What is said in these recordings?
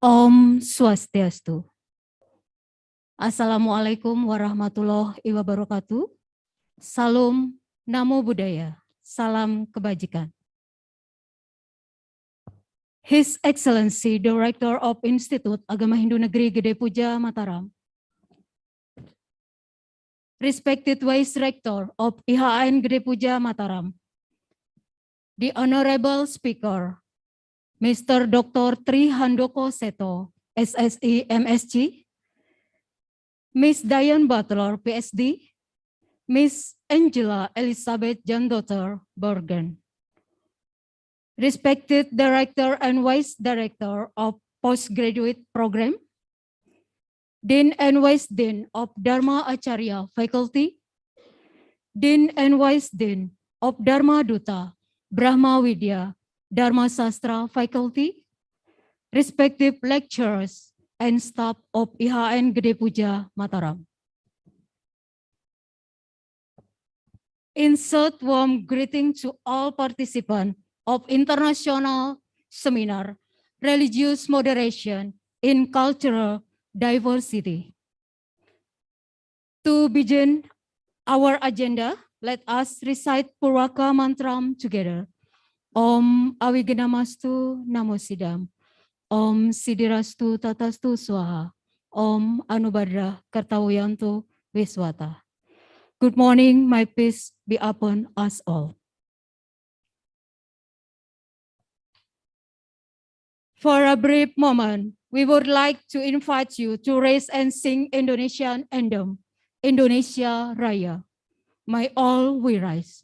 Om Swastiastu. Assalamualaikum warahmatullahi wabarakatuh. Salam Namo Buddhaya. Salam kebajikan. His Excellency Director of Institute Agama Hindu Negeri Gede Puja Mataram. Respected Vice Rector of IAHN Gede Puja Mataram. The Honorable Speaker, Mr. Dr. Tri Handoko Seto, SSI MSc, Miss Diane Butler, PSD, Miss Angela Elizabeth Jandotter Bergen, respected Director and Vice Director of Postgraduate Program, Dean and Vice Dean of Dharma Acharya Faculty, Dean and Vice Dean of Dharma Duta, Brahma Vidya, Dharma Sastra Faculty, respective lecturers and staff of IAHN Gede Puja Mataram. Insert warm greeting to all participants of International Seminar, Religious Moderation in Cultural Diversity. To begin our agenda, let us recite Purwaka Mantram together. Om Awigenamastu Namo Sidam. Om Sidirastu Tatastu Swaha. Om Anubhadra Kartawiyanto Viswata. Good morning, my peace be upon us all. For a brief moment, we would like to invite you to raise and sing Indonesian anthem, Indonesia Raya. May all we rise.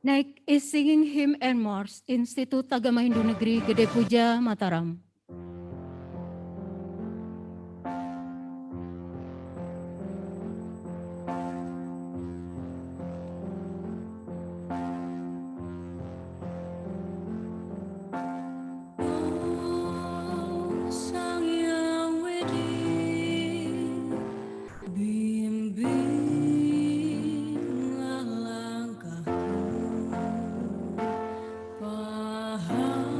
Next is singing hymn and march, Institut Agama Hindu Negeri Gede Puja Mataram. Pahami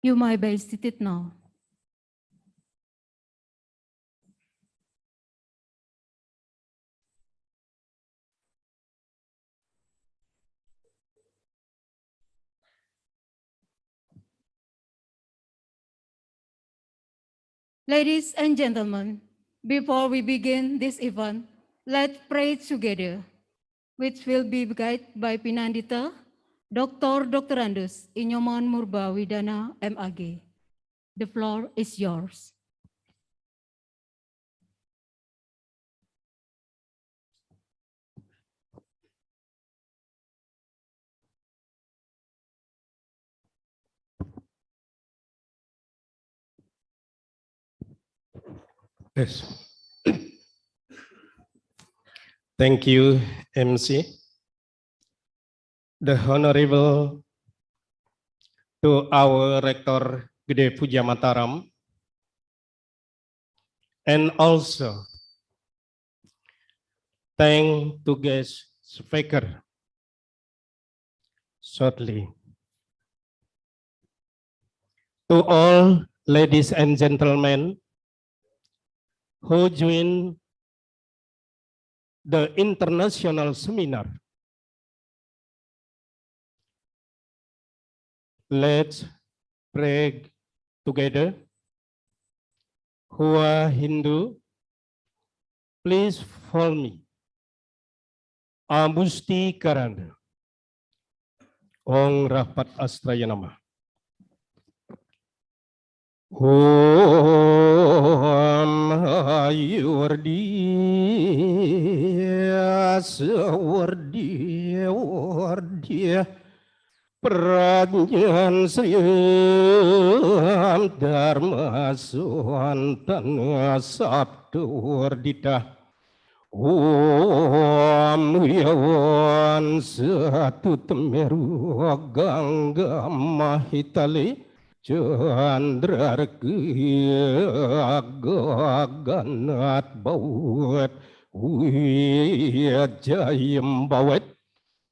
You may be seated now. Ladies and gentlemen, before we begin this event, let's pray together, which will be guided by Pinandita, Dr. Andus Inyoman Murba Widana, MAG. The floor is yours. Yes. Thank you, MC. The Honorable to our Rector Gede PUDJA Mataram, and also thank to guest speaker shortly. To all ladies and gentlemen who join the international seminar, let's pray together. Who are Hindu, please follow me. Amusti Karana. Ong Rapat Astrayanama. Om Ayurdia Sawardia Pradyan Sriyam Dharma Swantana Sabdurdita Om Yawan Satu Temeru Gangga Mahitali Chandra Ganat Bawat Wijayam Bawat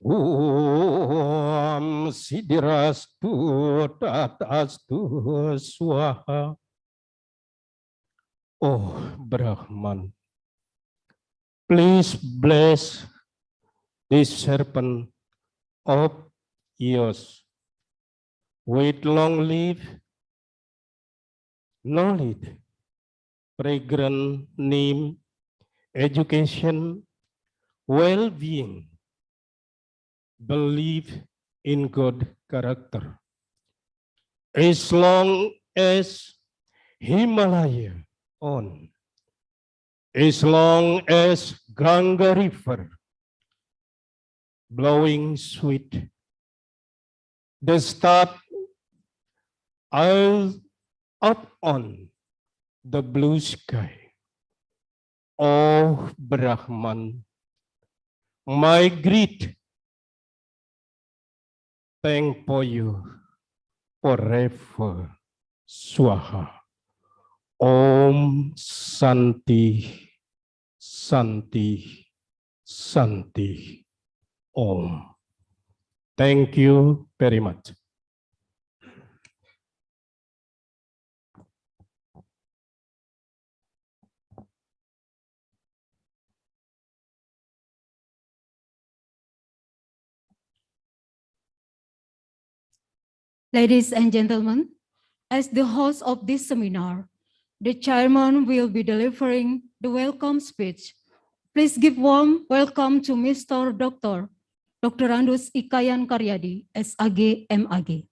Om Sidirastu Tatastu Swaha. Oh Brahman, please bless this serpent of yours with long life, knowledge, fragrant name, education, well-being, belief in good character. As long as Himalaya on, as long as Ganga River blowing sweet, the star I'll up on the blue sky. Oh Brahman, my great thank for you forever. Swaha. Om Santi, Santi, Santi. Om. Thank you very much. Ladies and gentlemen, as the host of this seminar, the chairman will be delivering the welcome speech. Please give warm welcome to Mr. Dr. Andus Ikayan Karyadi, SAG, MAG.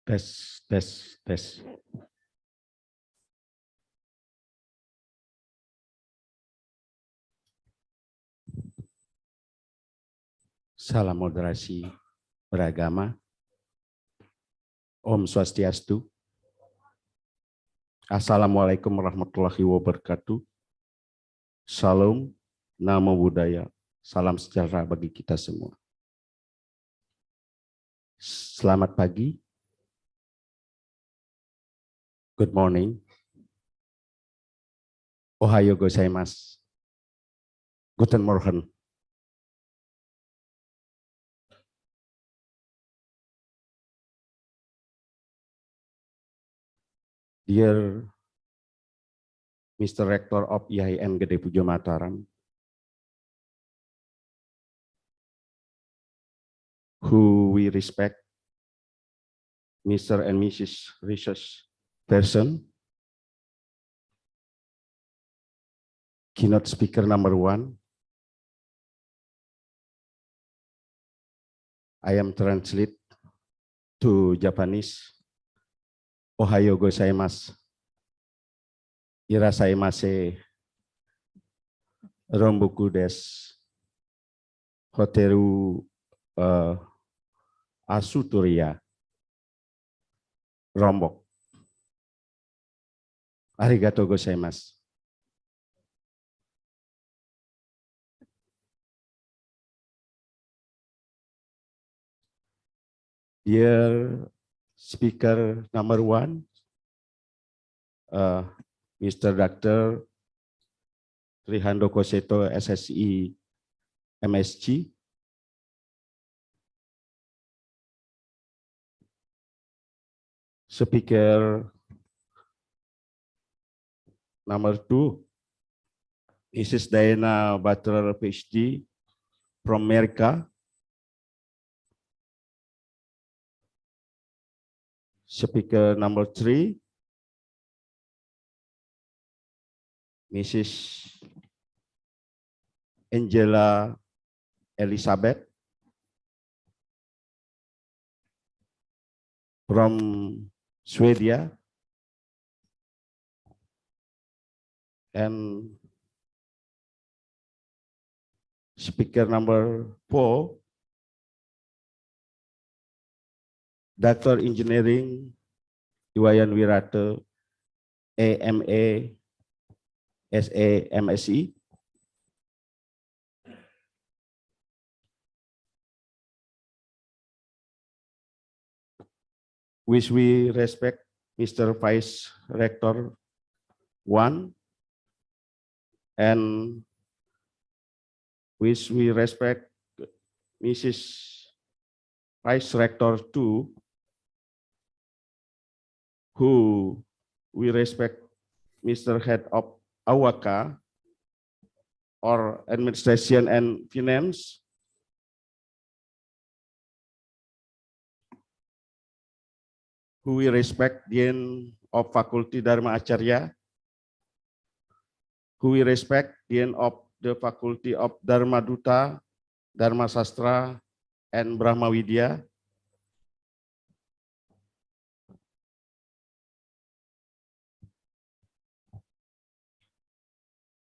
Tes. Salam moderasi beragama. Om Swastiastu. Assalamualaikum warahmatullahi wabarakatuh. Salam Namo Buddhaya. Salam sejahtera bagi kita semua. Selamat pagi. Good morning. Ohayo gozaimasu. Guten Morgen. Dear Mr. Rector of IAHN Gede Pujo Mataram, who we respect, Mr. and Mrs. Research Person, keynote speaker number 1, I am translate to Japanese. Ohayo gozaimasu. Irasaimase. Romboku desu. Hoteru Asuturia. Rombok. Arigatou gozaimasu. Dear speaker number 1, Mr. Dr. Trihandoko Seto, SSI, MSc. Speaker number 2, Mrs. Diana Butler, PhD, from America. Speaker number 3, Mrs. Angela Elizabeth from Sweden, and speaker number 4, Dr. Engineering Iwayan Wirata, AMA, SA, MSc. Which we respect Mr. Vice Rector 1, and which we respect Mrs. Vice Rector 2, who we respect Mr. Head of AWAKA, or Administration and Finance, who we respect Dean of Faculty Dharma Acharya, who we respect Dean of the Faculty of Dharma Duta, Dharma Sastra, and Brahma Widya,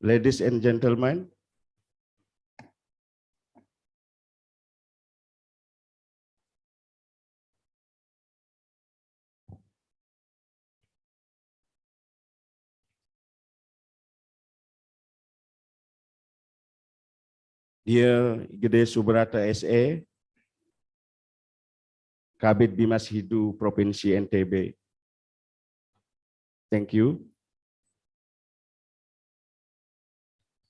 ladies and gentlemen, Dear Gede Subrata SE, Kabid Bimas Hidu Provinsi NTB. Thank you.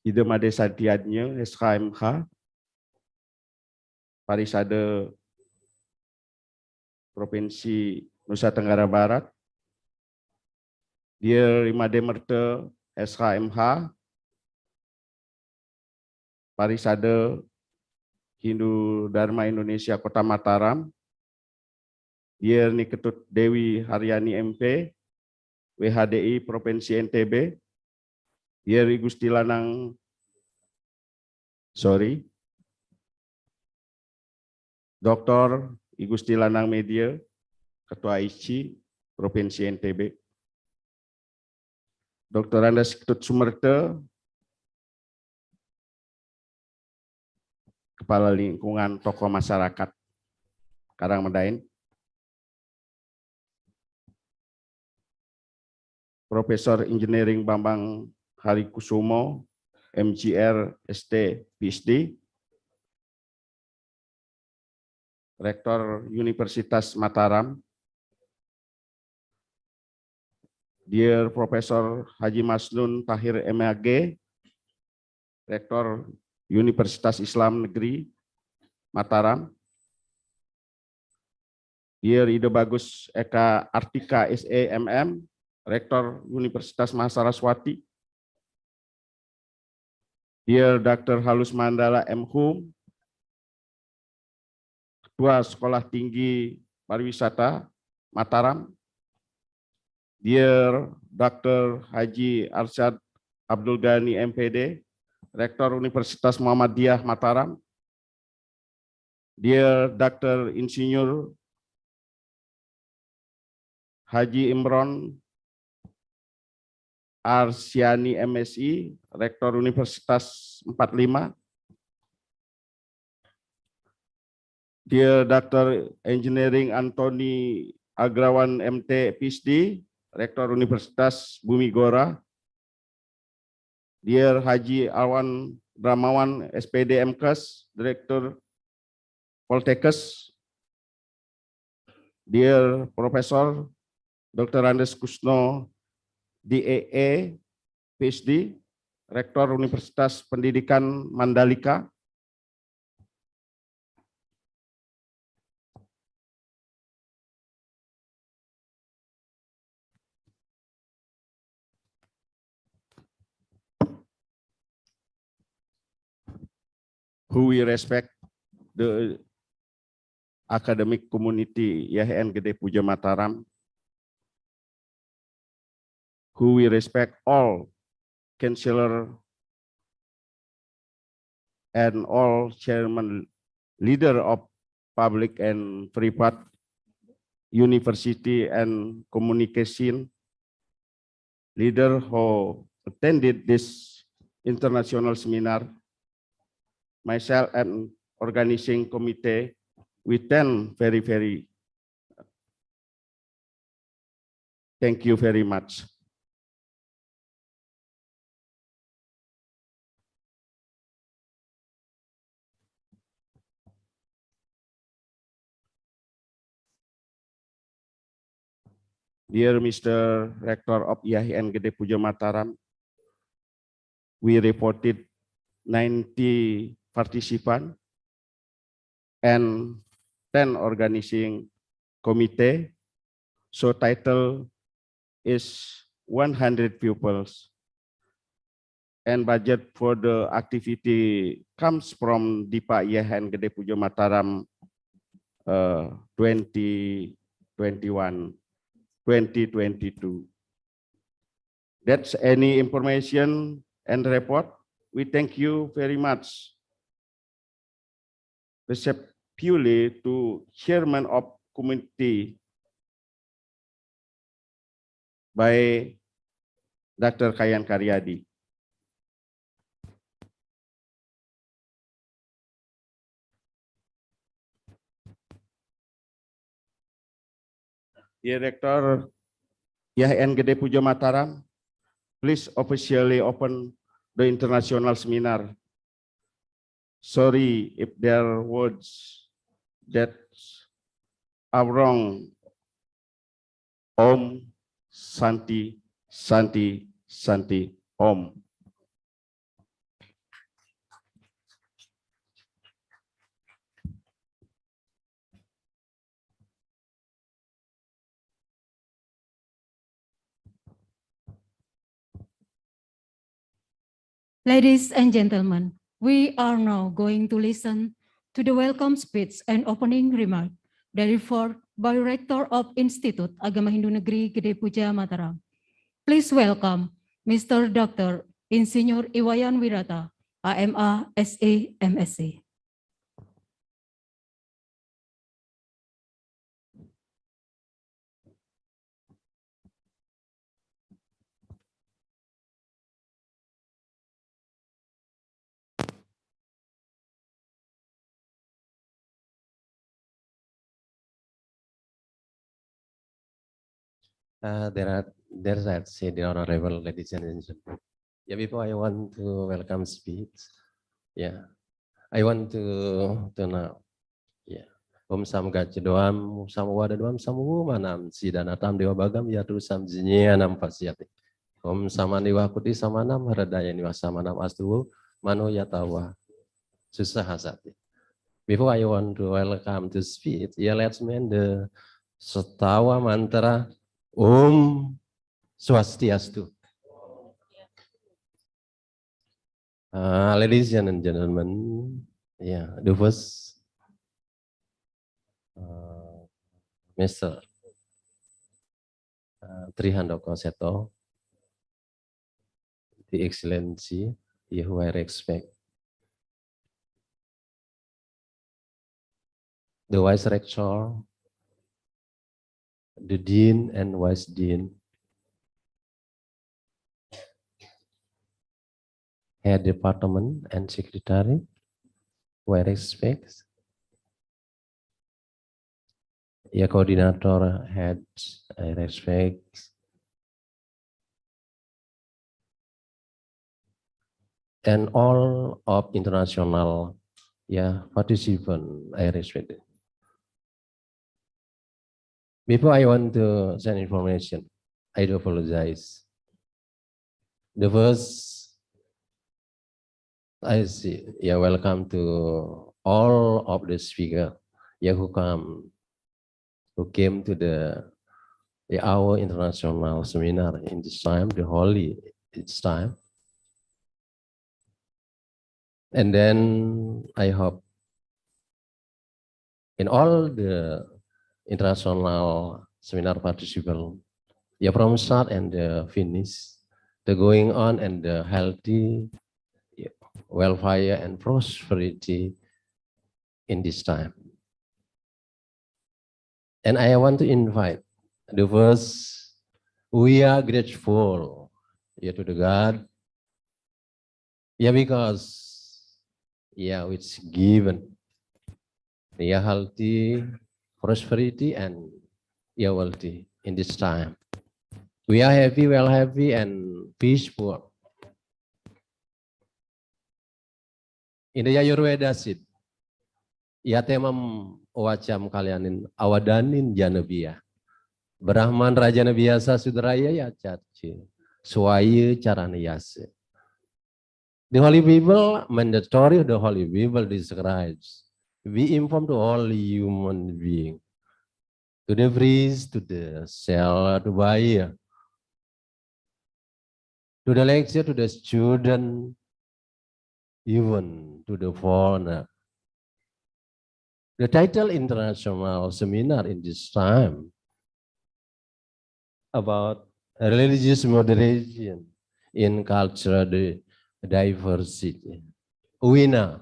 Idemade Santiadnya SKMH, Parisade Provinsi Nusa Tenggara Barat. Dear Imade Merte SKMH, Parisade Hindu Dharma Indonesia Kota Mataram. Dear Niketut Dewi Haryani MP, WHDI Provinsi NTB. Dear Gusti Lanang, Dr. Gusti Lanang Media, Ketua ICI Provinsi NTB. Dr. Andas Ketut Sumerte, Kepala Lingkungan Tokoh Masyarakat Karangmedain. Profesor Engineering Bambang Harikusumo, MGR ST PhD, Rektor Universitas Mataram, Dear Profesor Haji Masnun Tahir MAG, Rektor Universitas Islam Negeri Mataram, Dear Ide Bagus Eka Artika SEMM, Rektor Universitas Mahasaraswati, Dear Dr. Halus Mandala M. Hum, Ketua Sekolah Tinggi Pariwisata Mataram, Dear Dr. Haji Arsyad Abdul Ghani MPD, Rektor Universitas Muhammadiyah Mataram, Dear Dr. Insinyur Haji Imron Arsyani MSI, Rektor Universitas 45, Dear Dr. Engineering Antoni Agrawan MT PhD, Rektor Universitas Bumi Gora, Dear Haji Awan Dramawan SPD MKes, Direktur Poltekkes, Dear Profesor Dr. Andes Kusno DEE PhD, Rektor Universitas Pendidikan Mandalika, who we respect the academic community IAHN Gede Puja Mataram, who we respect all counselor and all chairman leader of public and private university and communication leader who attended this international seminar, myself and organizing committee, we thank you very much. Dear Mr. Rector of IAHN Gede Puja Mataram, we reported 90 participants and 10 organizing committee. So title is 100 pupils. And budget for the activity comes from DIPA IAHN Gede Puja Mataram 2022. That's any information and report. We thank you very much. Respectfully to Chairman of Committee by Dr. Kayan Karyadi. Director IAHN Gede Puja Mataram, please officially open the international seminar. Sorry if there are words that are wrong. Om Santi Santi Santi Om. Ladies and gentlemen, we are now going to listen to the welcome speech and opening remark delivered by Rector of Institute Agama Hindu Negeri Gede Puja Mataram. Please welcome Mr. Dr. Insinyur Iwayan Wirata, AMA SE MSc. There are said, the honorable ladies and gentlemen. Yeah, before I want to welcome speech. Yeah, I want to know. Yeah. Om sam gaci doam sam wada doam sam manam si danatam dewa bagam ya tu sam jinya nam pasiati. Om sama dewa kuti sama nam haradaya niwa sama nam astu mano yatawa susah hasati. Before I want to welcome to speech, yeah, let's mean the setawa mantra Om Swastiastu. Ladies and gentlemen, yeah, the first Mr. Trihandoko Seto, the Excellency, who I respect, the Vice Rector, the Dean and Vice Dean, Head Department and Secretary, who I respect, Coordinator, Head, I respect, and all of international participants, I respect it. Before I want to send information, I do apologize. The first, I see, welcome to all of the speakers who came to our international seminar in this time, the holy it's time. And then I hope in all the international seminar participants, from start and the finish, the going on and the healthy welfare and prosperity in this time. And I want to invite the first, we are grateful to the God, because it's given healthy, prosperity and wealthy in this time. We are happy, well happy and peaceful. In the Ayurveda sit, Tema wacam kalianin awadanin janabia. Brahman raja nabiasa sudraya ya caci. Suaya cara niyase. The Holy Bible, mandatory the Holy Bible describes. We inform to all human beings. To the priest, to the cell, to buyer. To the lecturer, to the student, even to the foreigner. The title international seminar in this time about religious moderation in cultural diversity. We know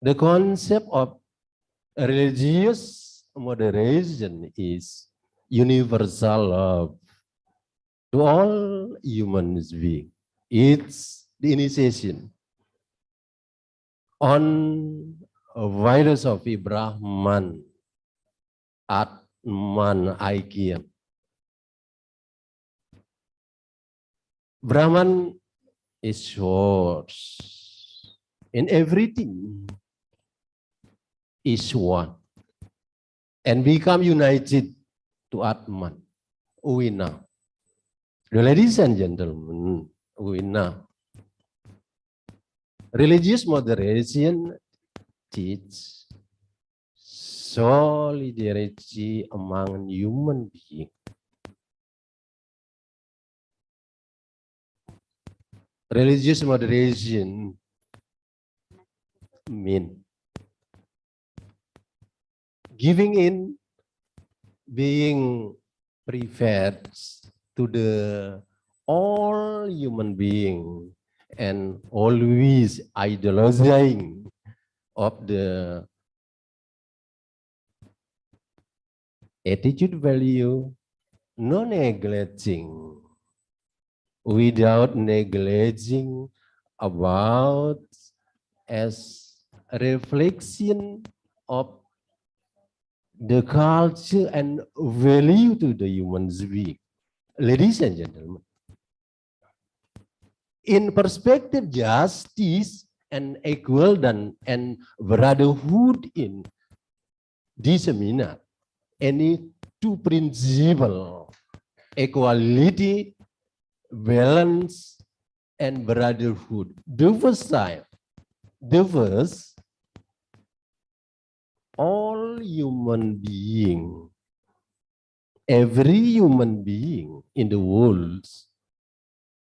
the concept of religious moderation is universal love to all human beings. It's the initiation on a virus of Brahman, Atman, Aikyam. Brahman is source. In everything is one. And become united to Atman. We know. Ladies and gentlemen, we know. Religious moderation teaches solidarity among human beings. Religious moderation means giving in, being prepared to the all human being and always idolizing of the attitude value, no neglecting, without neglecting about as a reflection of the culture and value to the human being. Ladies and gentlemen, in perspective justice and equal and brotherhood in this seminar, any two principle, equality, balance, and brotherhood. The first time, the first, all human being, every human being in the world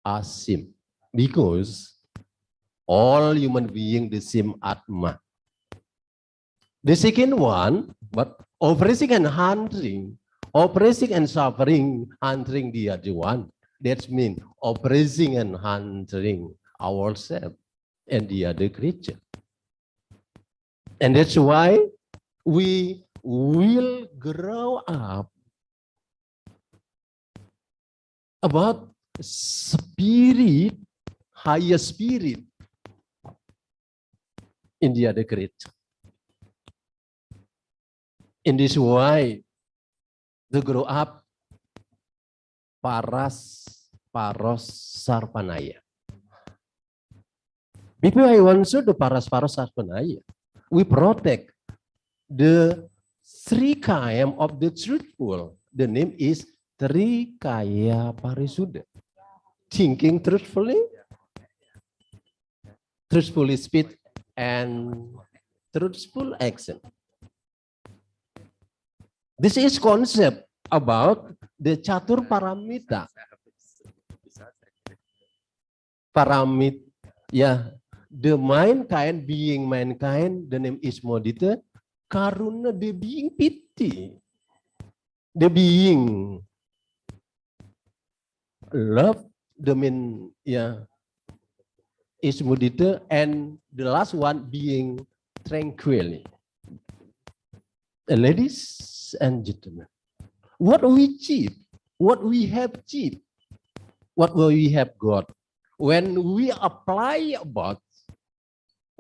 are same, because all human beings the same Atma. The second one, but oppressing and hindering, oppressing and suffering, hindering the other one. That means oppressing and hindering ourselves and the other creature. And that's why we will grow up about spirit, higher spirit in the other creature. In this way, to grow up paros sarpanaya. Before I answer the paros sarpanaya, we protect the three kayam of the truthful. The name is Trikaya Parisuddha. Thinking truthfully, truthfully speech, and truthful action. This is concept about the Catur Paramita. Paramit, yeah, the mankind being mankind, the name is Modita. Karuna, the being pity, the being love, the mean, yeah, is Mudita, and the last one being tranquility. Ladies and gentlemen, what we achieve, what we have achieved, what we have got, when we apply about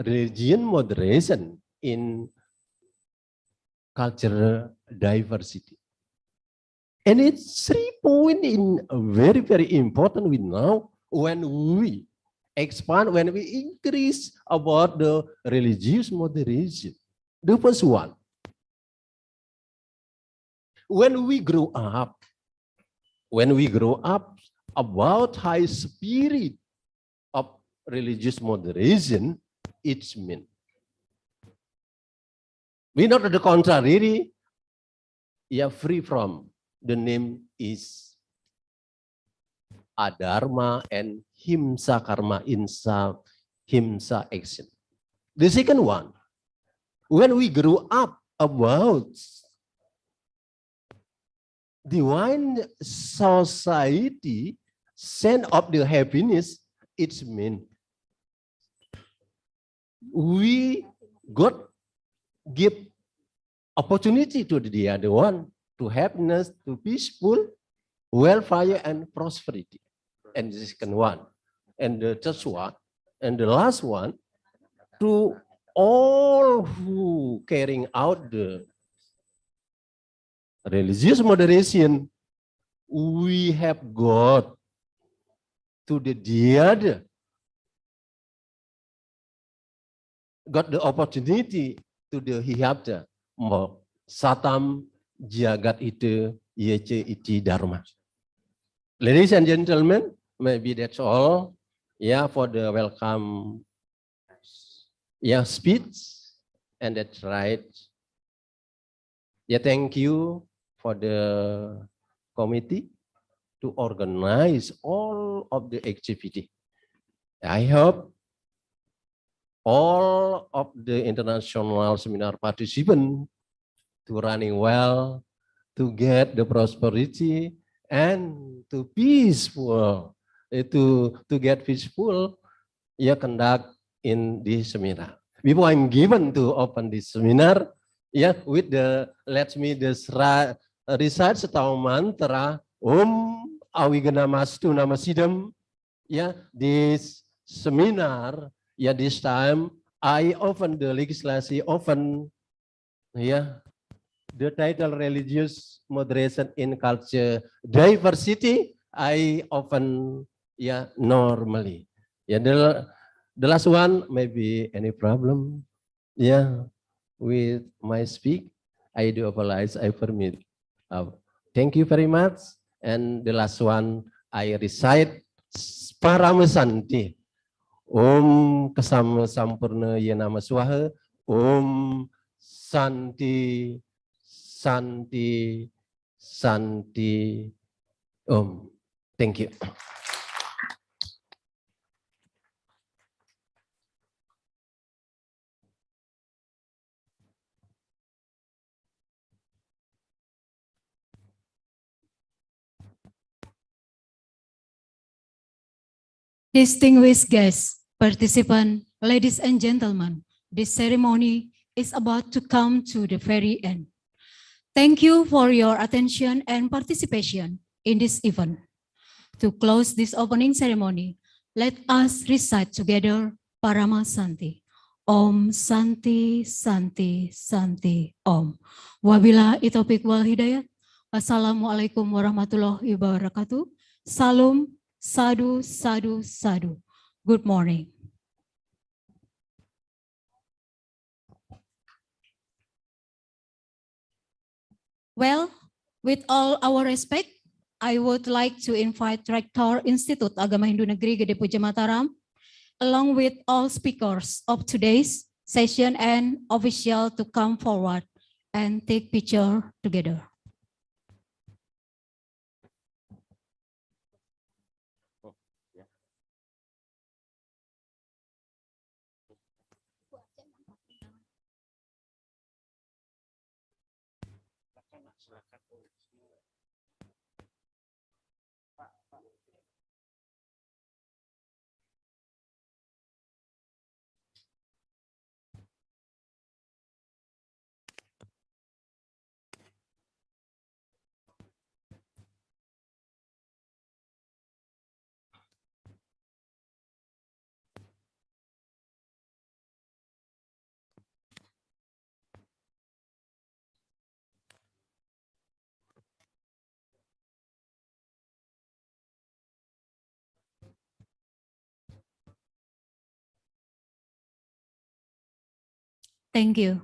religion moderation in cultural diversity. And it's 3 points in very, very important with now when we expand, when we increase about the religious moderation. The first one, when we grow up about high spirit of religious moderation, it's mean. We not the contrary, yeah, free from. The name is adharma and himsa karma, himsa action. The second one, when we grow up about divine society, sense of the happiness, it's mean we got give opportunity to the other one to happiness, to peaceful, welfare and prosperity. And the second one, and the third one, and the last one, to all who carrying out the religious moderation, we have got to the other, got the opportunity to the hiyabda, satam jagat itu yece iti dharma. Ladies and gentlemen, maybe that's all. Yeah, for the welcome, yeah, speech, and that's right. Yeah, thank you for the committee to organize all of the activity. I hope all of the international seminar participants to running well, to get the prosperity and to peaceful, to get peaceful, yeah, conduct in this seminar. Before I'm given to open this seminar, yeah, with the, let me just recite setau mantra, Awigana Namasidam, yeah, this seminar, yeah, this time, I open the legislation, open, yeah, the title religious moderation in culture diversity, I often, yeah, normally. Yeah, the last one, maybe any problem? Yeah, with my speak, I do apologize, I permit. Thank you very much. And the last one, I recite Paramasanti. Om Kasama Sampurna Yenama Swaha. Om Santi, Santi, Santi. Om. Thank you. Distinguished guests, participants, ladies and gentlemen, this ceremony is about to come to the very end. Thank you for your attention and participation in this event. To close this opening ceremony, let us recite together Parama Santi. Om Santi, Santi, Santi, Om. Wabillahi taufiq wal hidayah. Wassalamualaikum warahmatullahi wabarakatuh. Salam, sadu, sadu, sadu. Good morning. Well, with all our respect, I would like to invite Rektor Institut Agama Hindu Negeri Gede Puja Mataram, along with all speakers of today's session and official to come forward and take picture together. Thank you.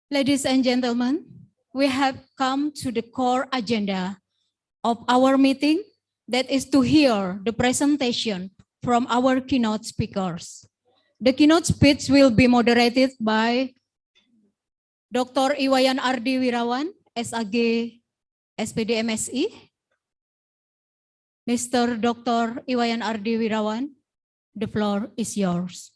Ladies and gentlemen, we have come to the core agenda of our meeting, that is to hear the presentation from our keynote speakers. The keynote speech will be moderated by Dr. Iwayan Ardi Wirawan, SAG SPD MSI. Mr. Dr. Iwayan Ardi Wirawan, the floor is yours.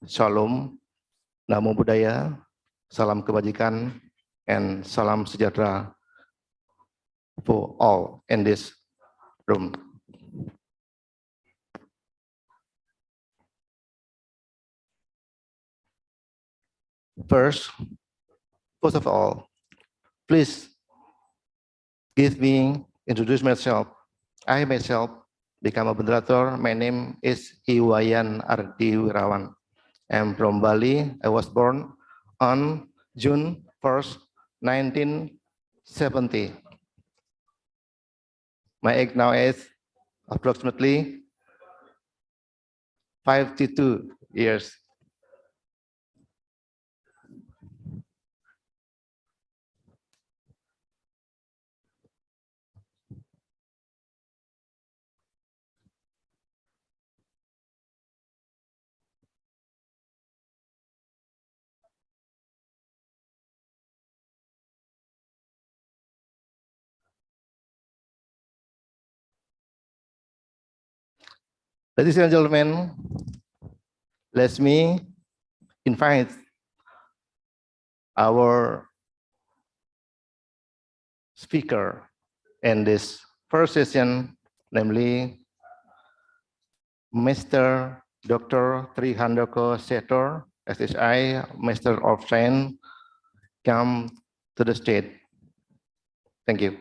Shalom, Namo Buddhaya, Salam Kebajikan, and Salam Sejahtera for all in this room. First of all, please give me introduce myself. I myself become a moderator. My name is Iwayan Ardi Wirawan. I'm from Bali. I was born on June 1st, 1970. My age now is approximately 52 years. Ladies and gentlemen, let me invite our speaker in this first session, namely Mr. Dr. Trihandoko Setor, SSI, Master of Science, come to the stage. Thank you.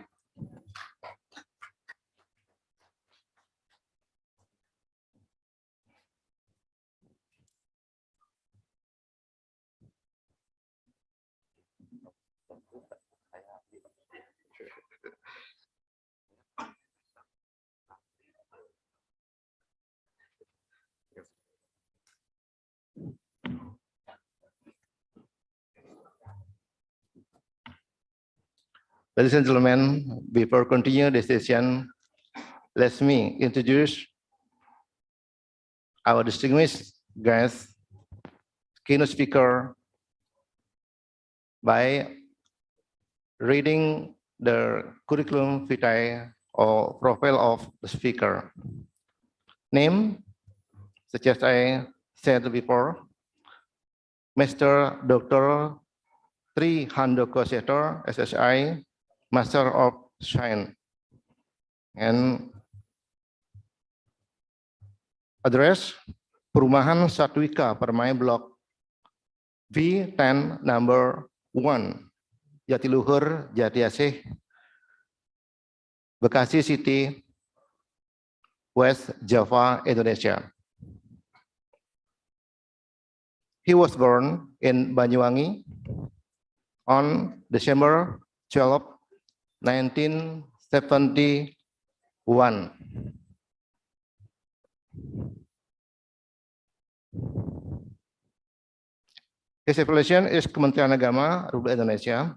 Ladies and gentlemen, before continue the session, let me introduce our distinguished guest, keynote speaker, by reading the curriculum vitae or profile of the speaker. Name, such as I said before, Mr. Dr. Trihandoko Setor, SSI, Master of Science, and address Perumahan Satwika Permai Block V10 number 1, Jatiluhur, Jatiasih, Bekasi City, West Java, Indonesia. He was born in Banyuwangi on December 12, 1971. His affiliation is Kementerian Agama Republik Indonesia.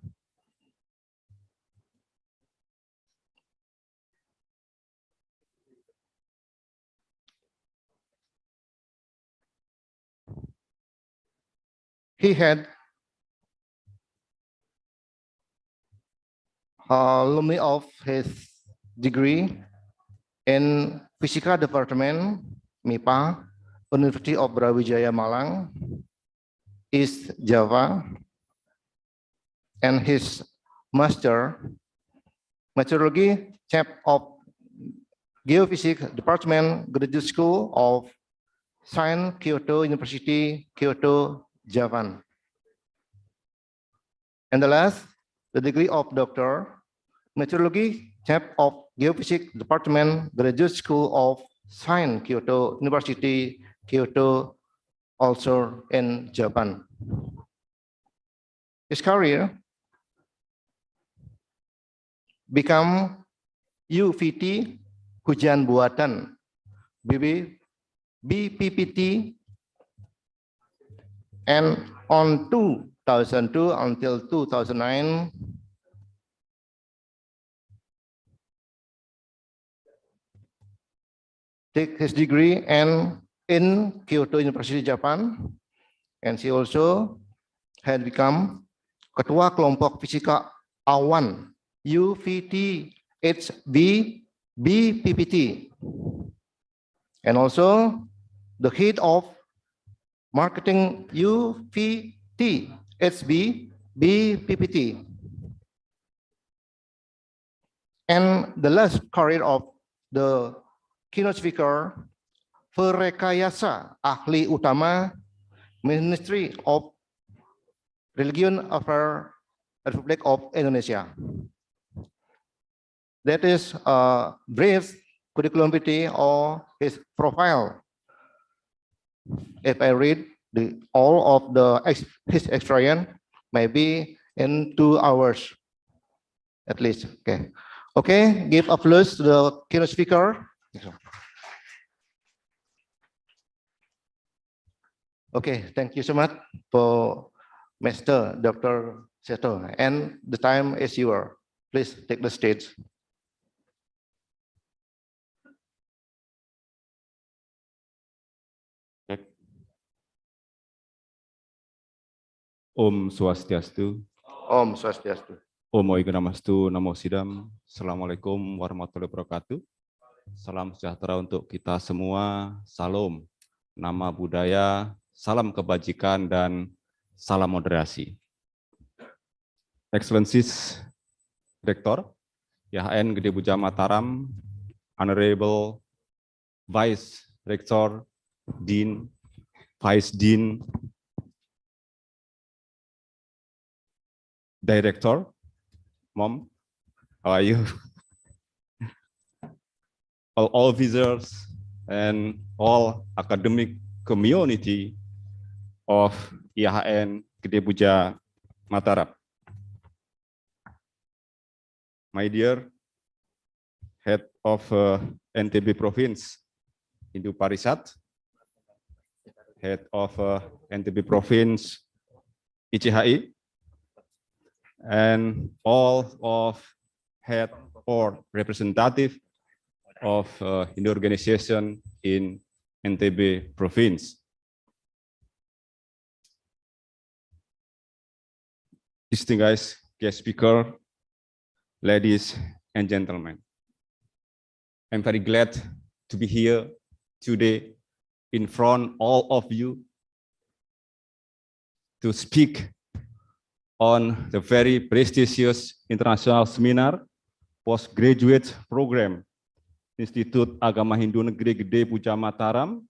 He had alumni of his degree in Fisika Department MIPA, University of Brawijaya Malang, East Java, and his master meteorology chap of Geophysics Department, Graduate School of Science, Kyoto University, Kyoto, Japan. And the last, the degree of Doctor, Meteorology, chap of Geophysics Department, Graduate School of Science, Kyoto University, Kyoto, also in Japan. His career become UVT, Hujan Buatan, BPPT, and on 2002 until 2009, take his degree and in Kyoto University, Japan, and she also had become Ketua Kelompok Fisika Awan UVT HB BPPT, and also the head of Marketing UVT, HB, BPPT. And the last career of the keynote speaker, Perekayasa Ahli Utama, Ministry of Religion Affairs, Republic of Indonesia. That is a brief curriculum vitae or his profile. If I read all of his experience, maybe in 2 hours at least. Okay. Okay, give applause to the keynote speaker. Okay, thank you so much for Master Dr. Seto. And the time is yours. Please take the stage. Om Swastiastu, Om Swastiastu. Om Oiganamastu, Namo Sidam, Assalamualaikum warahmatullahi wabarakatuh. Salam sejahtera untuk kita semua, salam, nama budaya, salam kebajikan, dan salam moderasi. Excellencies, Rektor, IAHN Gede Puja Mataram, Honorable Vice Rector, Dean, Vice Dean, Director, Mom, how are you? All visitors and all academic community of IAHN Gede Puja Mataram. My dear head of NTB Province, Hindu Parisat, head of NTB Province ICHI, and all of head or representative of Hindu organization in NTB province. Distinguished guest speaker, ladies and gentlemen, I'm very glad to be here today in front of all of you to speak on the very prestigious international seminar postgraduate program Institute Agama Hindu Negeri Gede Puja Mataram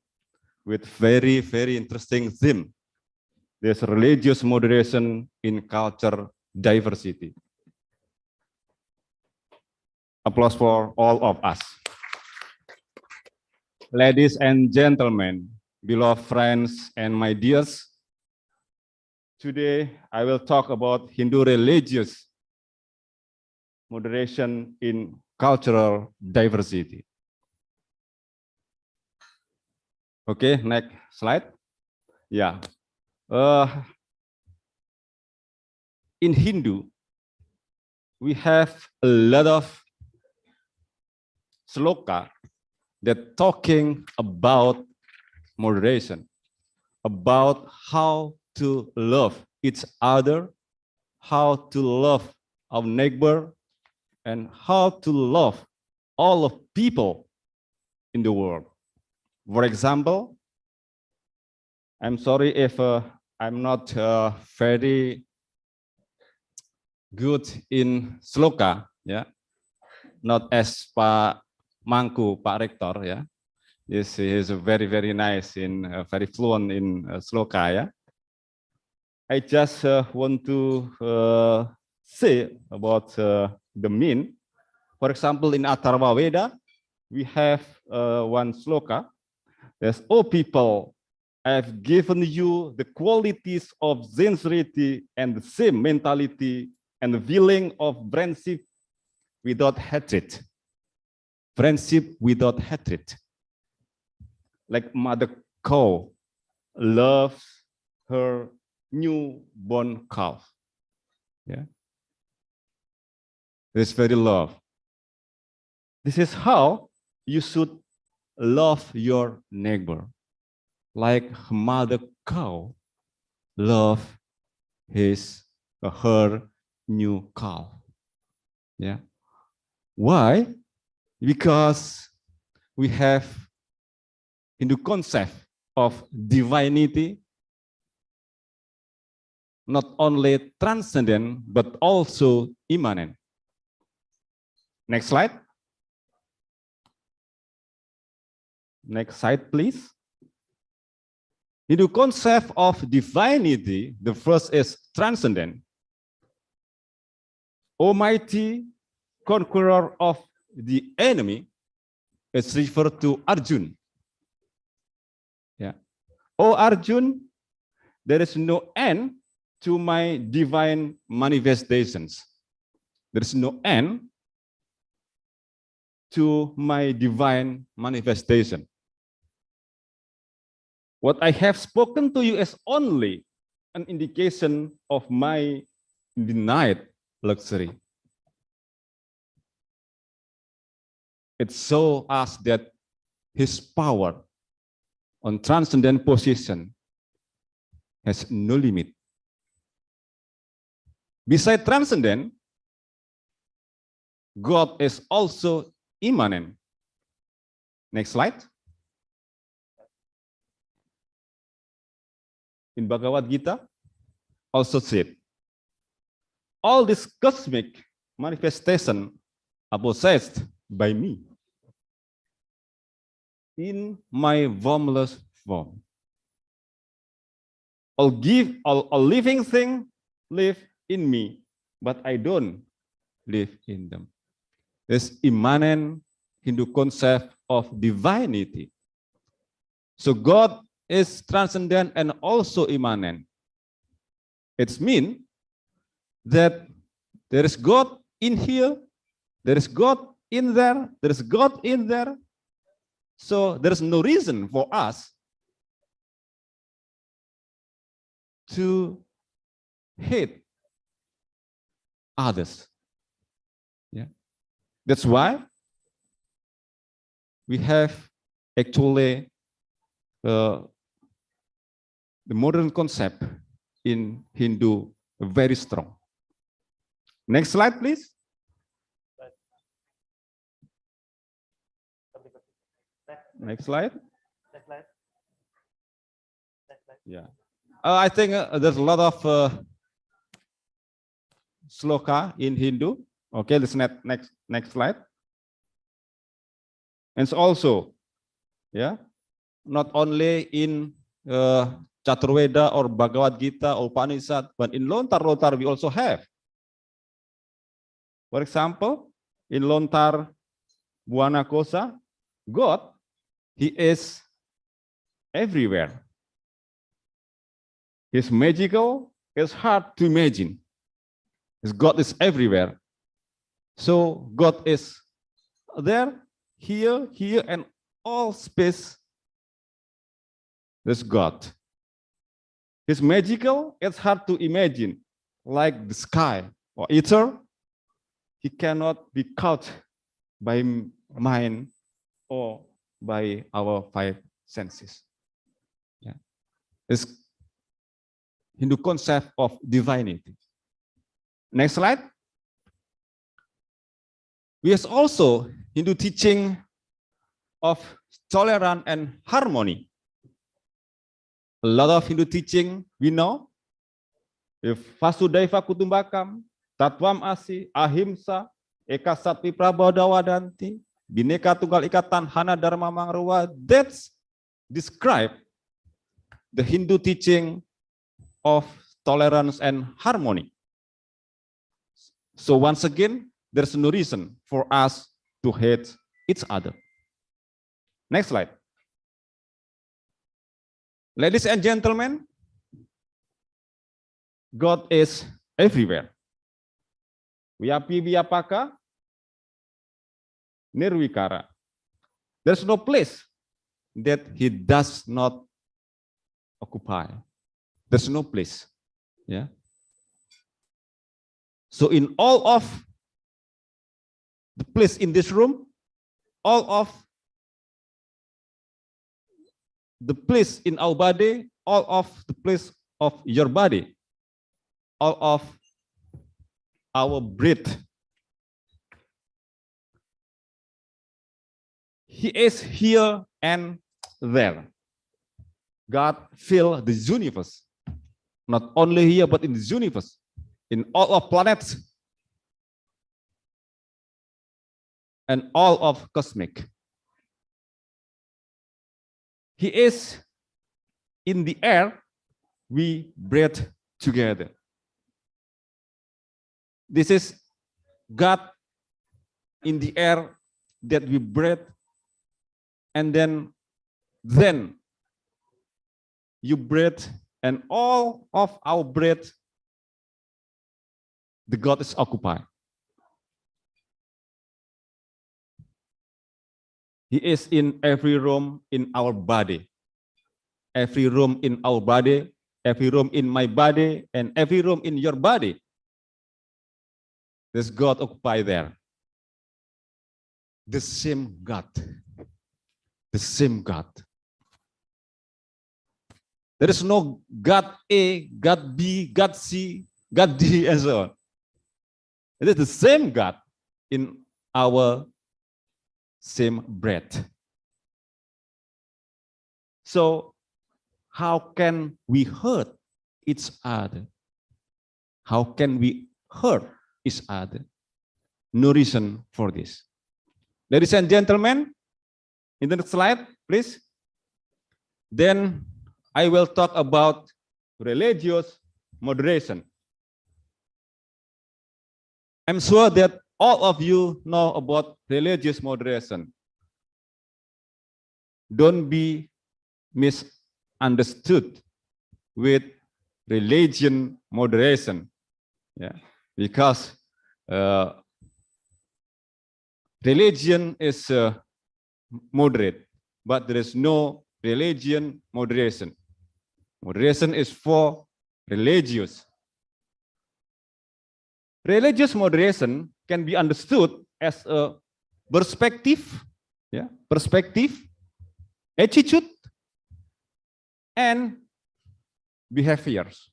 with very interesting theme. There's religious moderation in culture diversity. Applause for all of us. Ladies and gentlemen, beloved friends and my dears, today, I will talk about Hindu religious moderation in cultural diversity. Okay, next slide. Yeah. In Hindu, we have a lot of sloka that talking about moderation, about how to love each other, how to love our neighbor, and how to love all of people in the world. For example, I'm sorry if I'm not very good in sloka, yeah, not as Pak Mangku, Pak Rektor, yeah. Yes, he is very nice in very fluent in sloka, yeah. I just want to say about the mean. For example, in Atharva Veda, we have one sloka. There's, "O people, I have given you the qualities of sincerity and the same mentality and the feeling of friendship without hatred." Friendship without hatred. Like mother cow loves her newborn calf. Yeah. This very love. This is how you should love your neighbor. Like mother cow love her new calf. Yeah. Why? Because we have Hindu concept of divinity not only transcendent, but also immanent. Next slide. Next slide, please. In the concept of divinity, the first is transcendent. Almighty conqueror of the enemy is referred to Arjun. Yeah. Oh Arjun, there is no end to my divine manifestations. There is no end to my divine manifestation. What I have spoken to you is only an indication of my denied luxury. It shows us that his power on transcendent position has no limit. Besides transcendent, God is also immanent. Next slide. In Bhagavad Gita, also said, all this cosmic manifestation are possessed by me in my formless form. All living things live in me, but I don't live in them. This immanent Hindu concept of divinity. So God is transcendent and also immanent. It means that there is God in here, there is God in there, there is God in there. So there is no reason for us to hate others. Yeah. That's why we have actually the modern concept in Hindu very strong. Next slide, please. Next slide. Yeah. I think there's a lot of sloka in Hindu. Okay, let's next slide. And so also, yeah, not only in Chaturveda or Bhagavad Gita or Upanishad, but in Lontar we also have. For example, in Lontar Buana Kosa, God, he is everywhere. He's magical, it's hard to imagine. His God is everywhere. So God is there, here, and all space. There's God. He's magical, it's hard to imagine, like the sky or ether. He cannot be caught by mind or by our five senses. Yeah. It's Hindu concept of divinity. Next slide. We have also Hindu teaching of tolerance and harmony. A lot of Hindu teaching we know. If Vasudhaiva Kutumbakam, Tatwam Asi, Ahimsa, Eka Satvi Prabodhawadanti, Bhinneka Tunggal Ika Tanhana Dharma Mangruwa, that's describe the Hindu teaching of tolerance and harmony. So once again, there's no reason for us to hate each other. Next slide. Ladies and gentlemen, God is everywhere. Vyapi Vyapaka, Nirvikara. There's no place that he does not occupy. There's no place. Yeah. So in all of the place in this room, all of the place in our body, all of the place of your body, all of our breath, he is here and there. God fills the universe. not only here, but in this universe, in all of planets, and all of cosmic. He is in the air, we breathe together. This is God in the air that we breathe, and then you breathe, and all of our breath, the God is occupied. He is in every room in our body. Every room in our body, every room in my body, and every room in your body. There's God occupied there. The same God. The same God. There is no God A, God B, God C, God D, and so on. It is the same God in our same breath. So, how can we hurt each other? How can we hurt each other? No reason for this. Ladies and gentlemen, in the next slide, please. Then I will talk about religious moderation. I'm sure that all of you know about religious moderation. Don't be misunderstood with religion moderation, yeah, because religion is moderate, but there is no religion moderation. Moderation is for religious. Religious moderation can be understood as a perspective, yeah, attitude, and behaviors.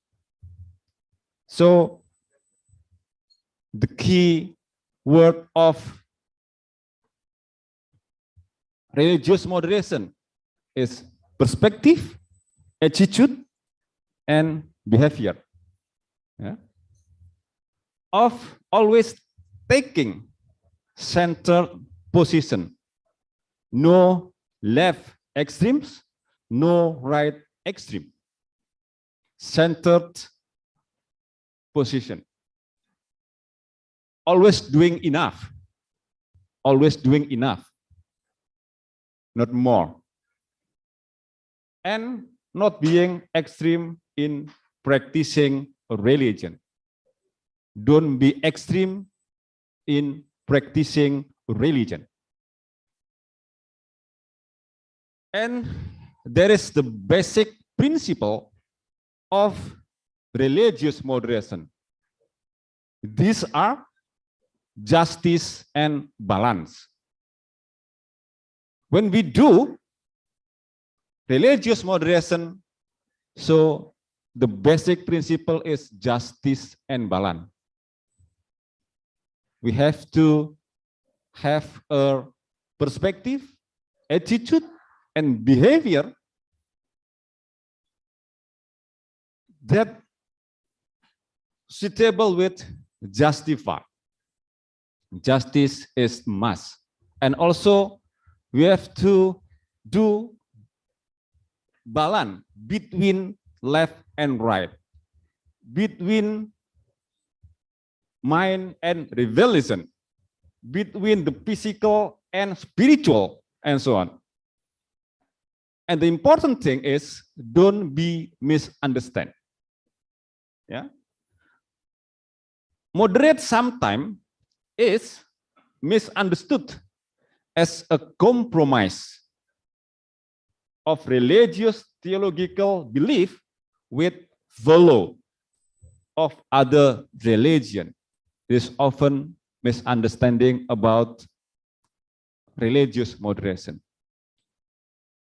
So the key word of religious moderation is perspective, attitude, and behavior. Yeah. Of always taking center position. No left extremes, no right extreme. Centered position. Always doing enough. Always doing enough. Not more. And not being extreme in practicing a religion. Don't be extreme in practicing religion. And there is the basic principle of religious moderation. These are justice and balance. When we do religious moderation, so the basic principle is justice and balance. We have to have a perspective, attitude, and behavior that suitable with justify. Justice is must. And also we have to do balance between left and right, between mind and revelation, between the physical and spiritual, and so on. And the important thing is, don't be misunderstood. Yeah. Moderate sometimes is misunderstood as a compromise of religious theological belief with value of other religion. There's often misunderstanding about religious moderation.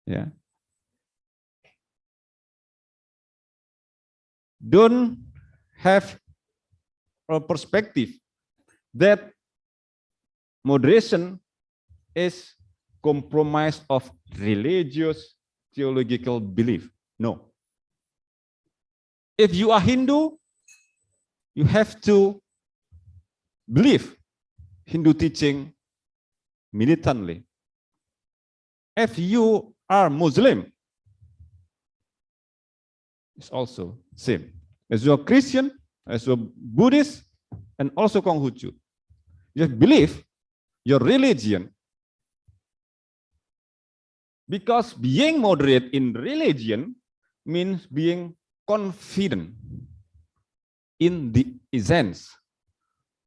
Yeah. Don't have a perspective that moderation is compromise of religious theological belief. No. If you are Hindu, you have to believe Hindu teaching militantly. If you are Muslim, it's also same. As you are Christian, as you are Buddhist, and also Konghucu, you believe your religion. Because being moderate in religion means being confident in the essence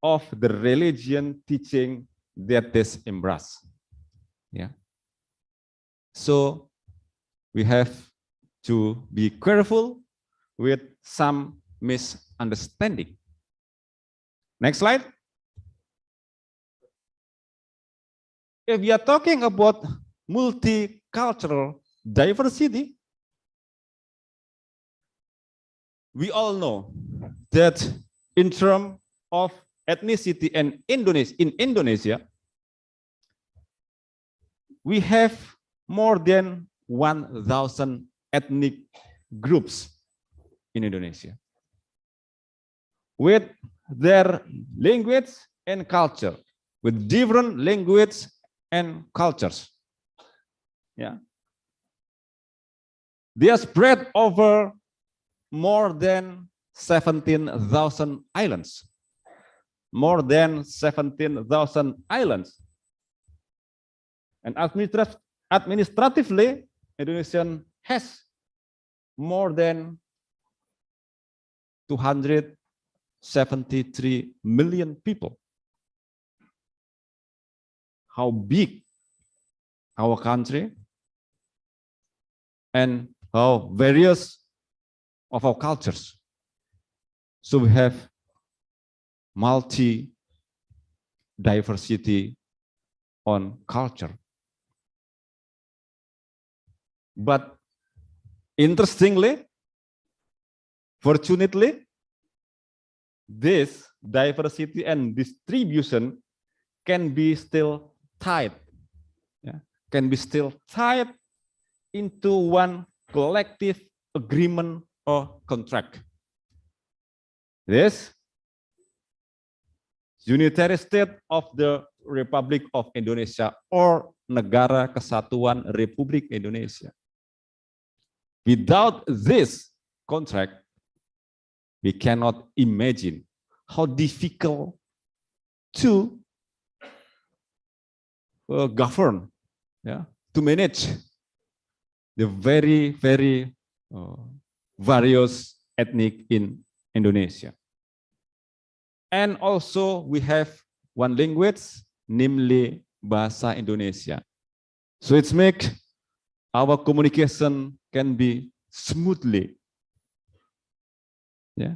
of the religion teaching that is embraced. Yeah. So we have to be careful with some misunderstanding. Next slide. If we are talking about multicultural diversity, we all know that in terms of ethnicity and in Indonesia, we have more than 1,000 ethnic groups in Indonesia with their language and culture, with different language and cultures. Yeah. They are spread over more than 17,000 islands. More than 17,000 islands. And administratively, Indonesia has more than 273 million people. How big our country and how various of our cultures. So we have multi-diversity on culture. But interestingly, fortunately, this diversity and distribution can be still tied, can be still tied into one collective agreement or contract. This Unitary State of the Republic of Indonesia or Negara Kesatuan Republik Indonesia. Without this contract, we cannot imagine how difficult to govern, to manage the very, very various ethnic in Indonesia. And also we have one language, namely Bahasa Indonesia. So it's make our communication can be smoothly. Yeah.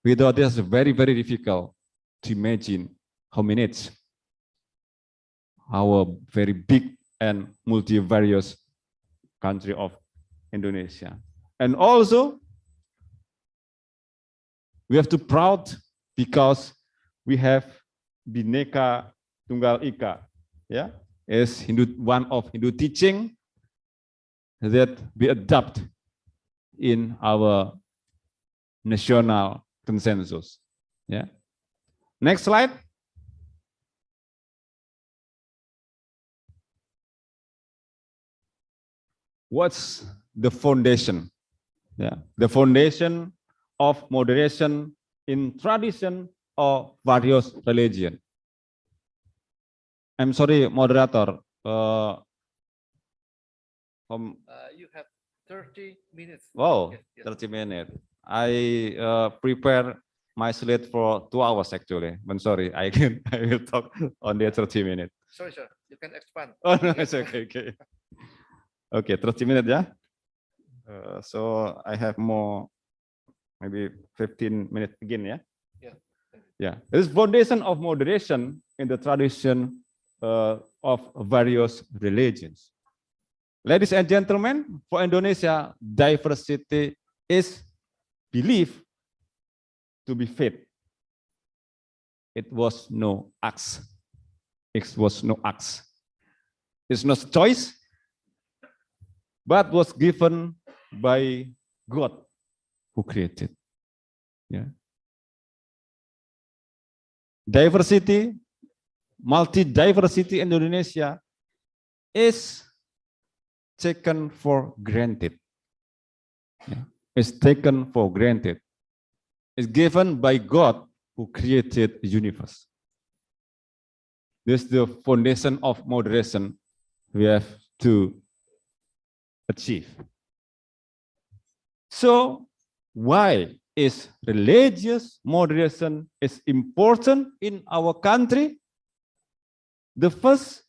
Without this, very, very difficult to imagine how manage our very big and multivarious country of Indonesia. And also, we have to proud because we have Bhinneka Tunggal Ika, is one of Hindu teaching that we adopt in our national consensus. Yeah. Next slide. What's the foundation? Yeah, the foundation of moderation in tradition or various religion. I'm sorry, moderator. You have 30 minutes. Wow, Yes. 30 minutes. I prepare my slate for 2 hours actually. I'm sorry, I will talk only 30 minutes. Sorry, sir. You can expand. Oh no, it's okay. Okay, 30 minutes, yeah. So I have more, maybe 15 minutes again, yeah. Yeah. This foundation of moderation in the tradition of various religions. Ladies and gentlemen, for Indonesia, diversity is believed to be faith. It was no acts. It was no acts. It's not choice, but was given by God who created. Yeah. Diversity, multi-diversity in Indonesia is taken for granted. Yeah. It's taken for granted. It's given by God who created the universe. This is the foundation of moderation we have to achieve. So why is religious moderation is important in our country? The first,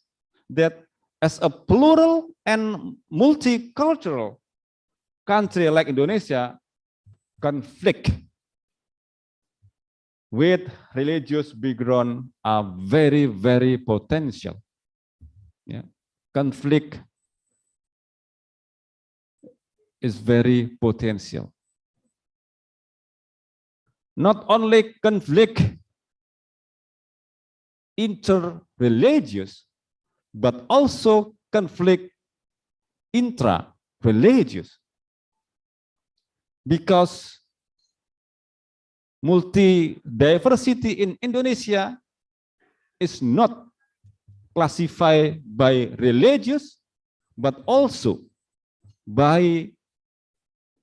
that as a plural and multicultural country like Indonesia, conflict with religious background are very, very potential. Yeah. Conflict is very potential. Not only conflict inter-religious, but also conflict intra-religious. Because multi-diversity in Indonesia is not classified by religious, but also by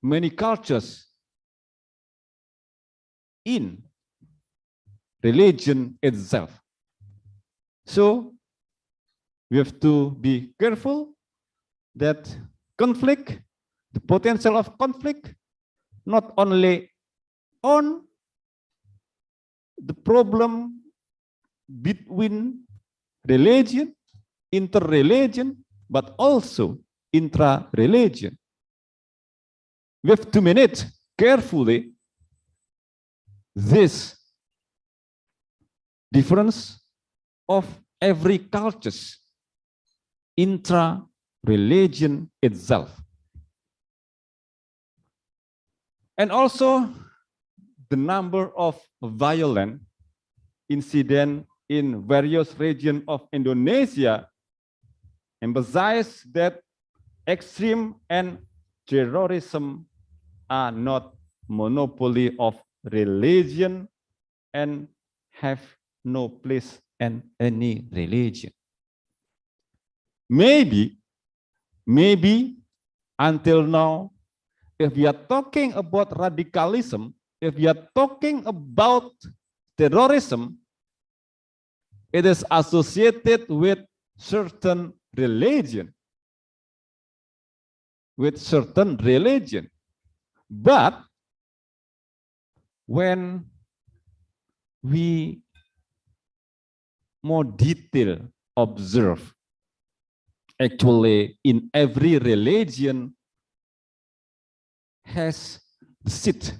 many cultures in religion itself. So we have to be careful that conflict, the potential of conflict, not only on the problem between religion, inter-religion, but also intra-religion. We have to manage carefully this difference of every culture's intra-religion itself. And also the number of violent incidents in various regions of Indonesia emphasize that extreme and terrorism are not monopoly of religion and have no place in any religion. Maybe until now, if we are talking about radicalism, if we are talking about terrorism, it is associated with certain religion. But when we more detail observe, actually in every religion has the seed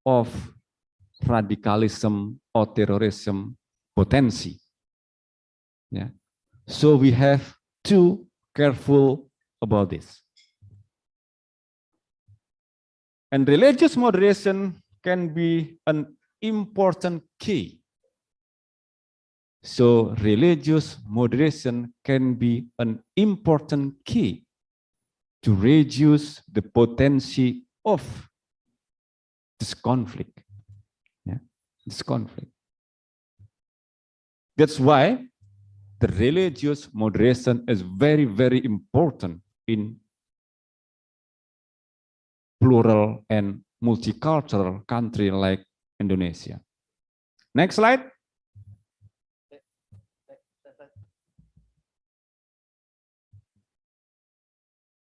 of radicalism or terrorism potency. Yeah. So we have to careful about this. And religious moderation can be an important key. So religious moderation can be an important key to reduce the potency of this conflict. Yeah, this conflict. That's why the religious moderation is very, very important in plural and multicultural country like Indonesia. Next slide.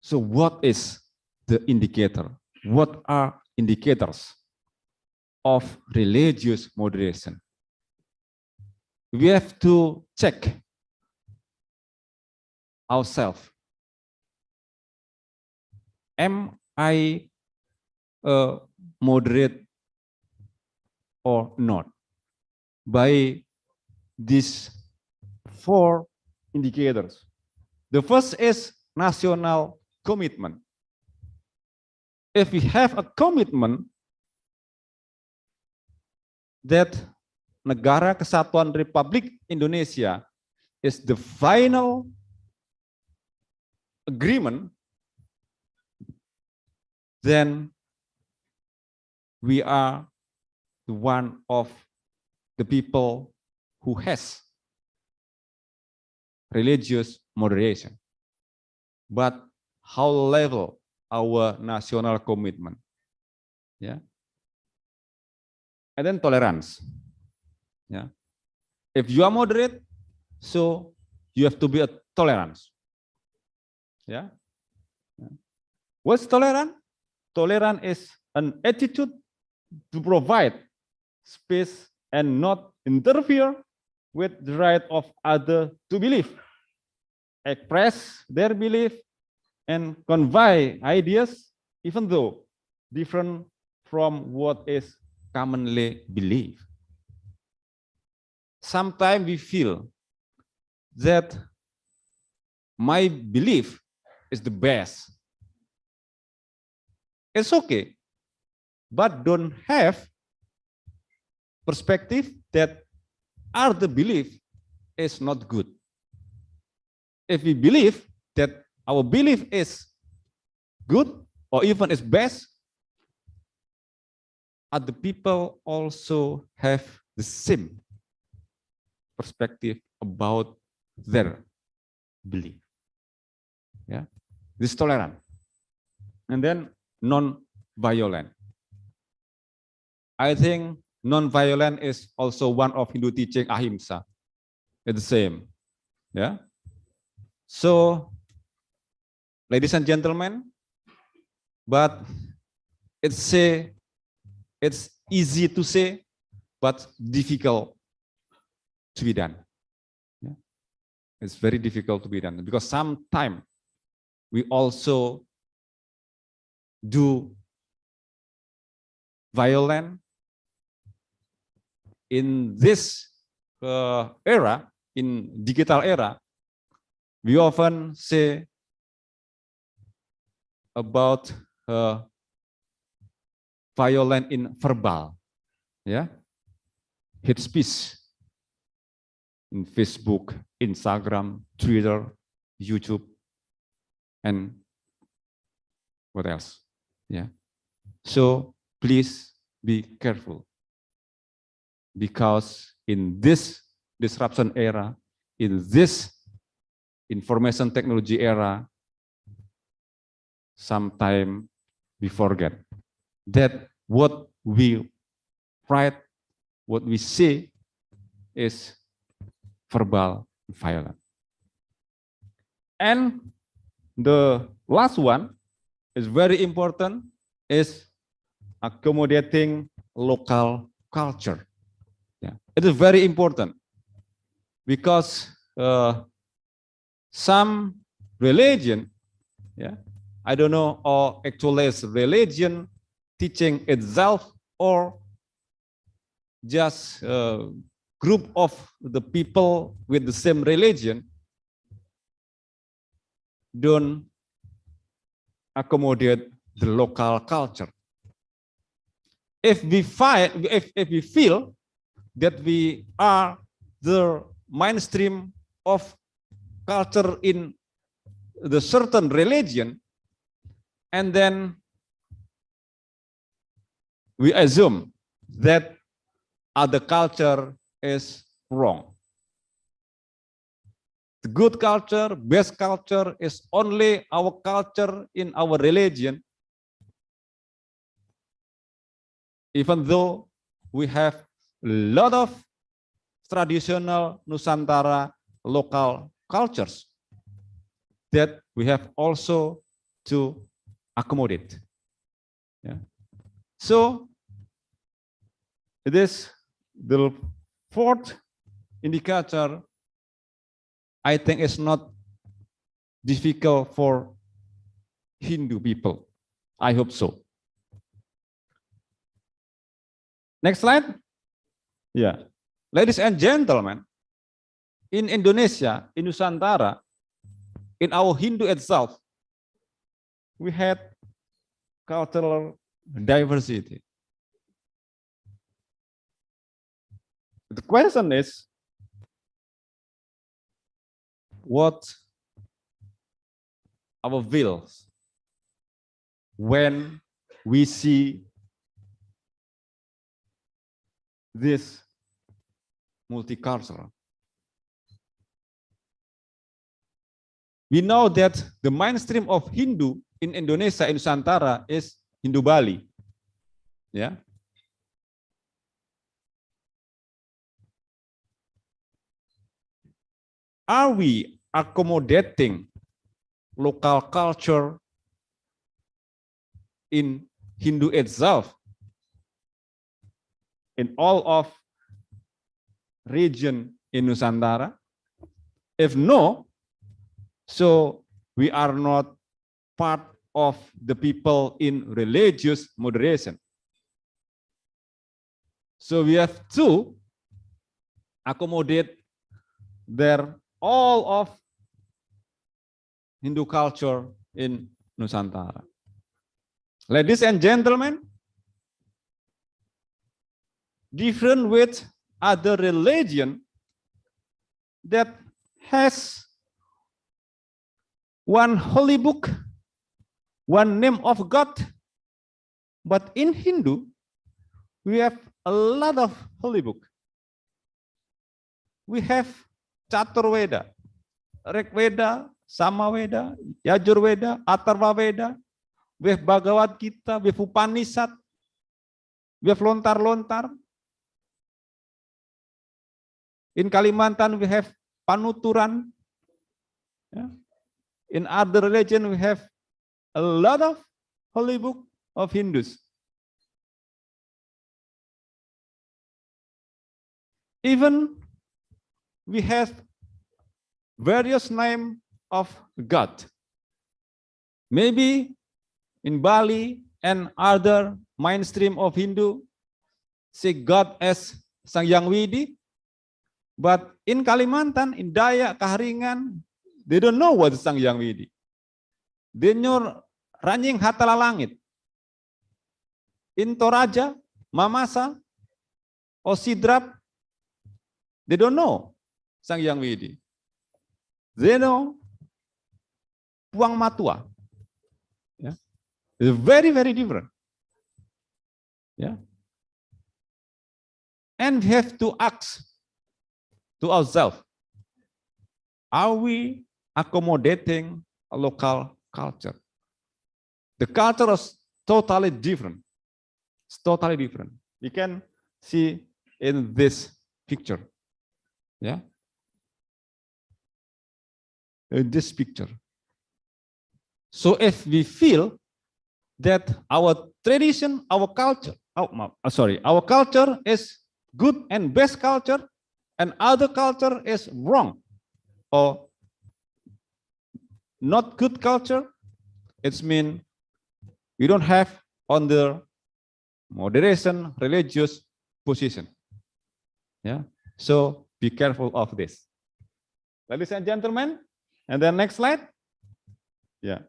So what is the indicator? What are indicators of religious moderation? We have to check ourselves. Am I moderate or not? By these 4 indicators. The first is national commitment. If we have a commitment that Negara Kesatuan Republik Indonesia is the final agreement, then we are the one of the people who has religious moderation, but how level our national commitment, yeah, and then tolerance, yeah. If you are moderate, so you have to be a tolerance, yeah. What's tolerant? Tolerant is an attitude to provide space and not interfere with the right of others to believe, express their belief, and convey ideas, even though different from what is commonly believed. Sometimes we feel that my belief is the best. It's okay, but don't have perspective that other belief is not good. If we believe that our belief is good or even is best, other people also have the same perspective about their belief. Yeah, this is tolerant. And then non-violent. I think non-violent is also one of Hindu teaching ahimsa. It's the same. Yeah. So, ladies and gentlemen, but it's easy to say, but difficult to be done. Yeah. It's very difficult to be done because sometimes we also do violent in this era, in digital era. We often say about violent in verbal, yeah, hate speech in Facebook, Instagram, Twitter, YouTube, and what else? Yeah. So please be careful, because in this disruption era, in this information technology era, sometimes we forget that what we write, what we say is verbal violence. And the last one is very important, is accommodating local culture. Yeah, it is very important because some religion, yeah, I don't know, or actually is religion teaching itself or just a group of the people with the same religion don't accommodate the local culture. If we feel that we are the mainstream of culture in the certain religion, and then we assume that other culture is wrong. The good culture, best culture is only our culture in our religion, even though we have a lot of traditional Nusantara local cultures that we have also to accommodate. Yeah. So it is the fourth indicator. I think it's not difficult for Hindu people. I hope so. Next slide. Yeah. Ladies and gentlemen, in Indonesia, in Nusantara, in our Hindu itself, we had cultural diversity. The question is, what our wills when we see this multicultural. We know that the mainstream of Hindu in Indonesia, in Nusantara, is Hindu Bali. Yeah. Are we accommodating local culture in Hindu itself, in all of region in Nusantara? If no, so we are not part of the people in religious moderation. So we have to accommodate their all of Hindu culture in Nusantara. Ladies and gentlemen, different with other religion that has one holy book, one name of God, but in Hindu, we have a lot of holy book. We have Chaturveda, Rigveda, Samaveda, Yajurveda, Atharvaveda. We have Bhagavad Gita, we have Upanishad, we have lontar-lontar. In Kalimantan, we have Panuturan. Yeah. In other religion, we have a lot of holy book of Hindus. Even we have various names of God. Maybe in Bali and other mainstream of Hindu see God as Sang Hyang Widi, but in Kalimantan, in Dayak, Kaharingan, they don't know what is Sang Hyang Widi. They know Ranjing Hatala Langit. In Toraja, Mamasa, or Sidrap, they don't know Sang Hyang Widi. They know Puang Matua. Yeah. It's very, very different. Yeah. And we have to ask to ourselves, are we accommodating a local culture? The culture is totally different. It's totally different. You can see in this picture. Yeah. In this picture. So if we feel that our tradition, our culture, our culture is good and best culture, and other culture is wrong or not good culture, it means we don't have on the moderation religious position. Yeah. So be careful of this. Ladies and gentlemen, and then next slide. Yeah.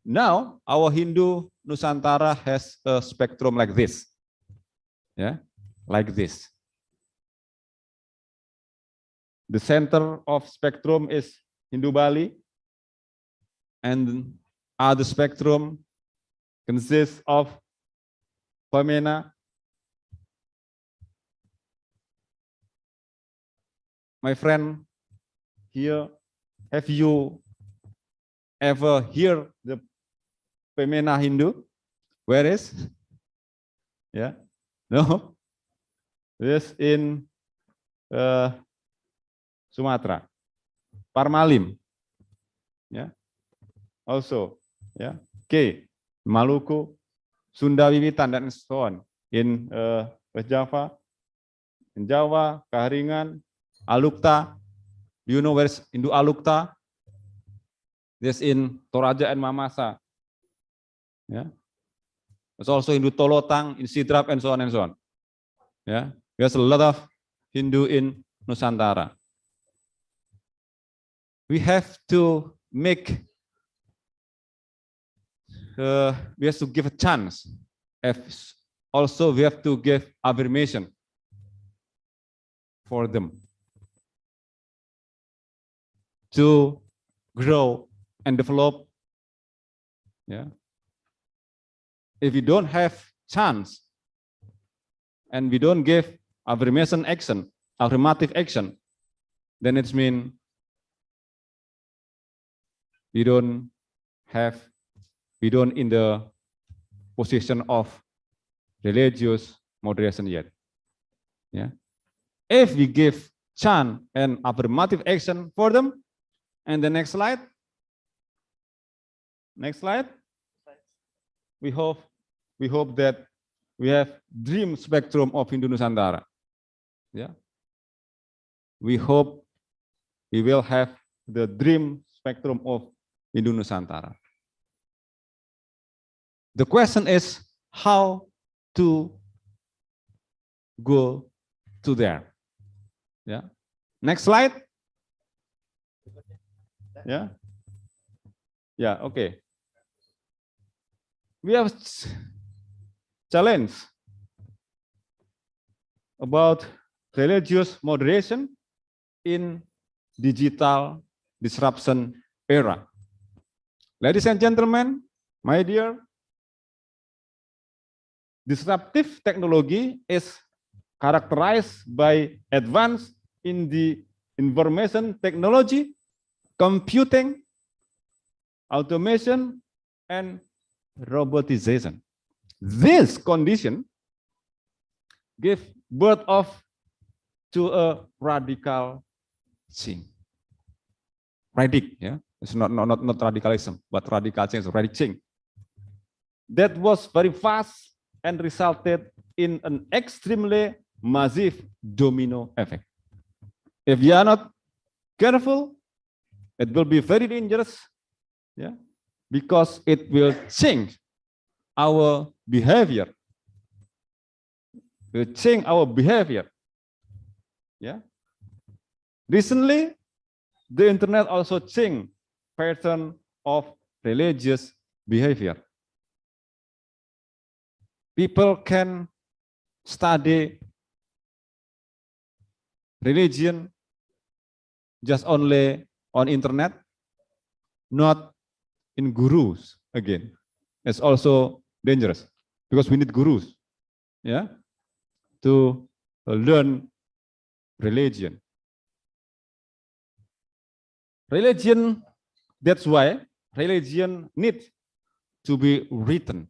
Now our Hindu Nusantara has a spectrum like this. Yeah, like this. The center of spectrum is Hindu Bali, and other spectrum consists of Pemena, my friend here, have you ever heard the Pemena Hindu? Where is? Yeah, no. This in Sumatera, Parmalim. Yeah, also. Yeah, okay, Maluku, Sunda Wiwitan, dan so on. In West Java, in Jawa, Kaharingan, Alukta. Do you know where is Hindu Alukta? This in Toraja and Mamasa. Yeah. There's also Hindu Tolotang, in Sidrap, and so on and so on. Yeah. There's a lot of Hindu in Nusantara. We have to make, we have to give a chance. Also, we have to give affirmation for them to grow and develop. Yeah. If you don't have chance and we don't give affirmative action, then it means we don't in the position of religious moderation yet. Yeah. If we give chant and affirmative action for them, and the next slide. Next slide. We hope that we have dream spectrum of Hindu-Nusantara. Yeah. We hope we will have the dream spectrum of Hindu-Nusantara. The question is how to go to there. Yeah. Next slide. Yeah. Yeah, okay. We have challenge about religious moderation in digital disruption era. Ladies and gentlemen, my dear, disruptive technology is characterized by advance in the information technology, computing, automation, and robotization. This condition give birth to a radical change. Yeah, it's not radicalism, but radical change, radical change. That was very fast and resulted in an extremely massive domino effect. If we are not careful, it will be very dangerous, yeah, because it will change our behavior. It will change our behavior. Yeah. Recently, the internet also changed pattern of religious behavior. People can study religion just only on internet, not in gurus again. It's also dangerous because we need gurus, yeah, to learn religion. Religion, that's why religion needs to be written.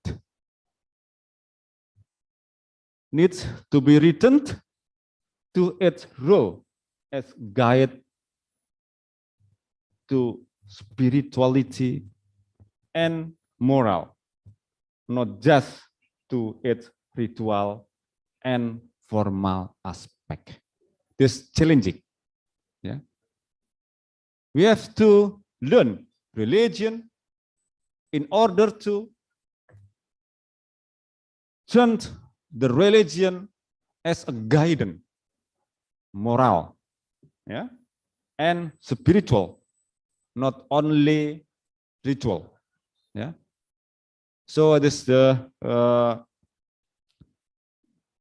Needs to be written to its role as guide to spirituality and moral, not just to its ritual and formal aspect. This is challenging. Yeah. We have to learn religion in order to turn the religion as a guidance, moral, yeah, and spiritual, not only ritual. Yeah. So this is the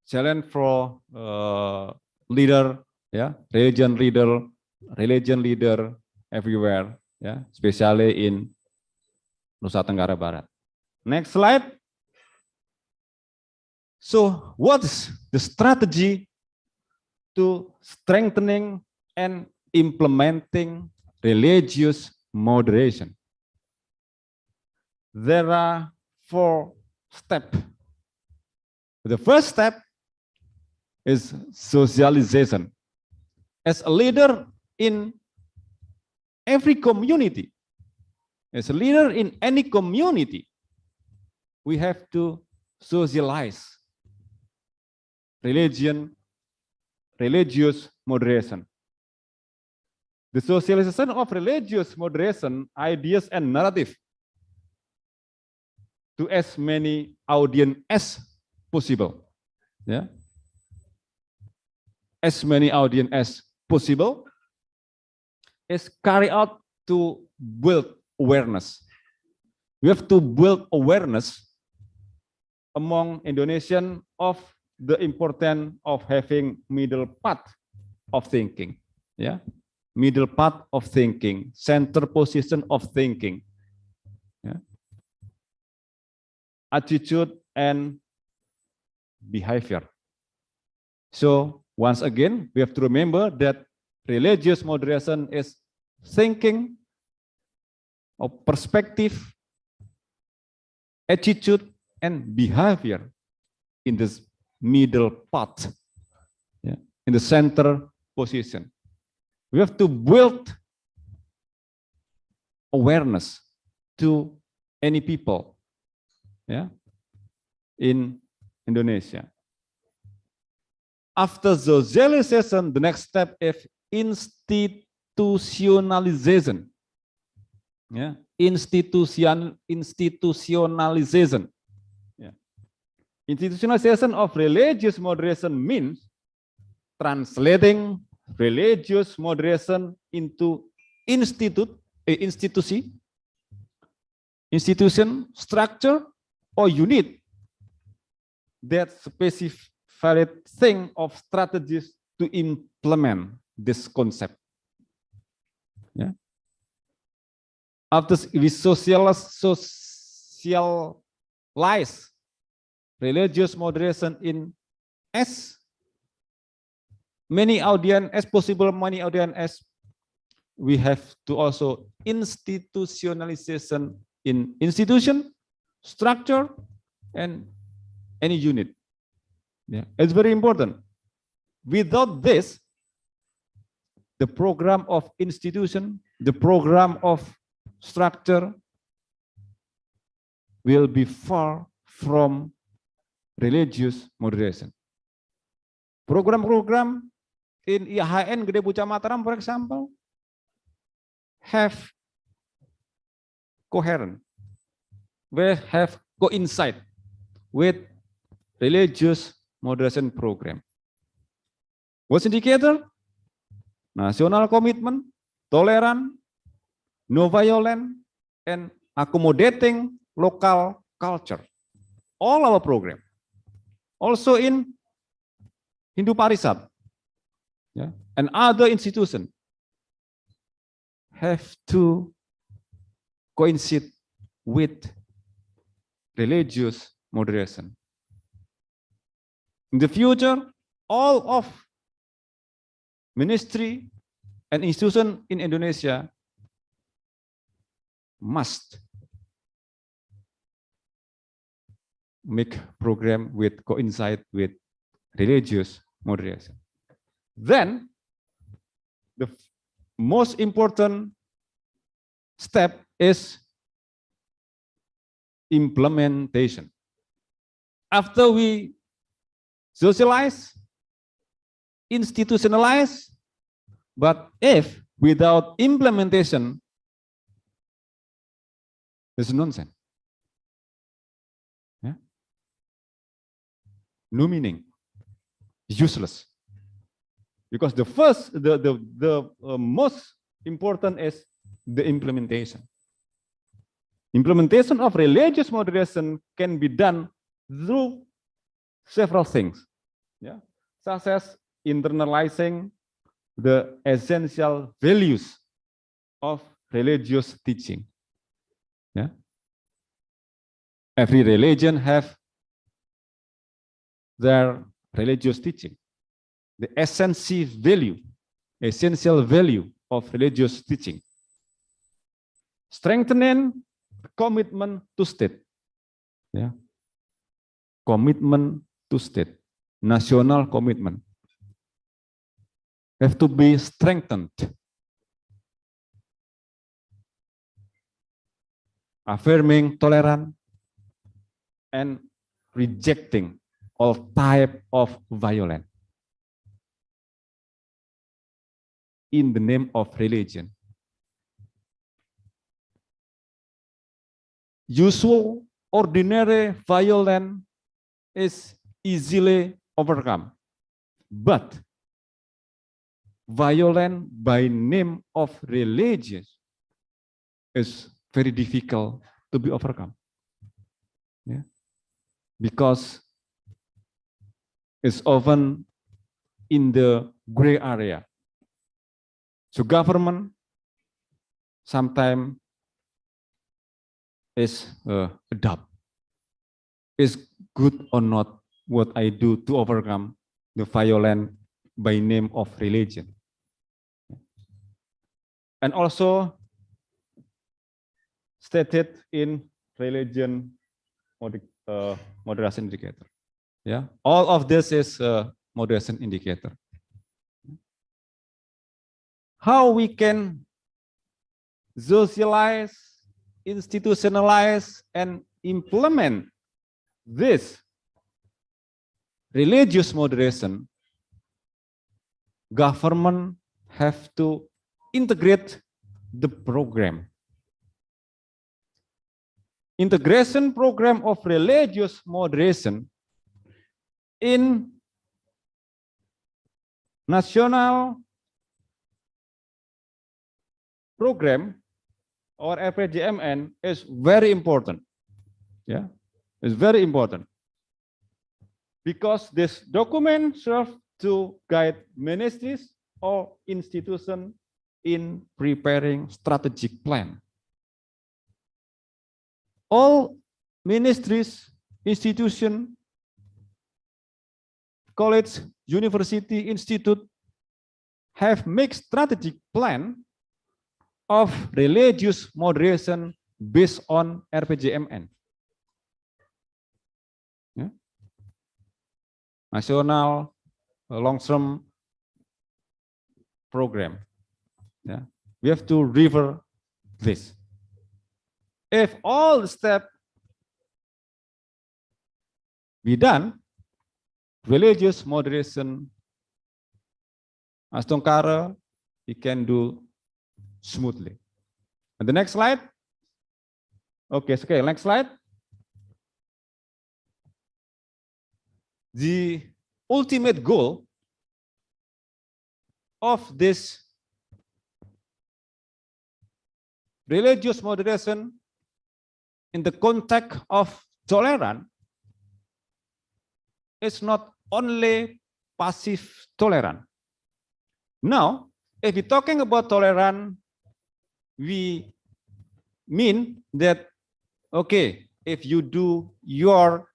challenge for leader, yeah, religion leader everywhere, yeah, especially in Nusa Tenggara Barat. Next slide. So what is the strategy to strengthening and implementing religious moderation? There are 4 steps. The first step is socialization. As a leader in every community, as a leader in any community, we have to socialize religious moderation. The socialization of religious moderation, ideas and narrative to as many audience as possible. Yeah. As many audience as possible is carried out to build awareness. We have to build awareness among Indonesians of the importance of having middle path of thinking. Yeah. Middle path of thinking, center position of thinking. Yeah. Attitude and behavior. So once again, we have to remember that religious moderation is thinking of perspective, attitude, and behavior in this middle path, yeah, in the center position. We have to build awareness to any people, yeah, in Indonesia. After socialization, the next step is institutionalization. Yeah, institutionalization. Yeah. Institutionalization of religious moderation means translating religious moderation into institution, structure, or unit that specific thing of strategies to implement this concept. Yeah. After we socialize religious moderation in as many audience as possible, many audience as we have to also institutionalization in institution, structure, and any unit. Yeah, it's very important. Without this, the program of institution, the program of structure will be far from religious moderation. Program-program in IAHN Gede PUDJA Mataram, for example, have coherent, we have coincide with religious moderation program. What's indicator? National commitment, tolerant, no violent, and accommodating local culture. All our program. Also in Hindu Parisat, yeah, and other institutions have to coincide with religious moderation. In the future, all of ministry and institution in Indonesia must make program with coincide with religious moderation. Then the most important step is implementation. After we socialize, institutionalize, but if without implementation, it's nonsense. Yeah? No meaning, useless. Because the most important is the implementation. Implementation of religious moderation can be done through several things, yeah, such as internalizing the essential values of religious teaching. Yeah, every religion have their religious teaching, the essential value of religious teaching. Strengthening commitment to state. Yeah. Commitment to state, national commitment have to be strengthened. Affirming tolerance and rejecting all type of violence in the name of religion. Usual, ordinary violence is easily overcome, but violence by name of religion is very difficult to be overcome. Yeah? Because it's often in the gray area. So government sometimes is adopt. Is good or not what I do to overcome the violence by name of religion. And also stated in religion moderation indicator. Yeah, all of this is moderation indicator. How we can socialize, institutionalize, and implement this religious moderation, government have to integrate the program. Integration program of religious moderation in national program or PUDJA is very important. Yeah, it's very important because this document serves to guide ministries or institutions in preparing strategic plan. All ministries, institutions, college, university, institute have made strategic plan of religious moderation based on PUDJA. Yeah. National long-term program. Yeah. We have to review this. If all the steps be done, religious moderation, as Tongkara, he can do smoothly. And the next slide. Okay, next slide. The ultimate goal of this religious moderation in the context of tolerance is not only passive tolerance. Now, if we're talking about tolerance, we mean that, okay, if you do your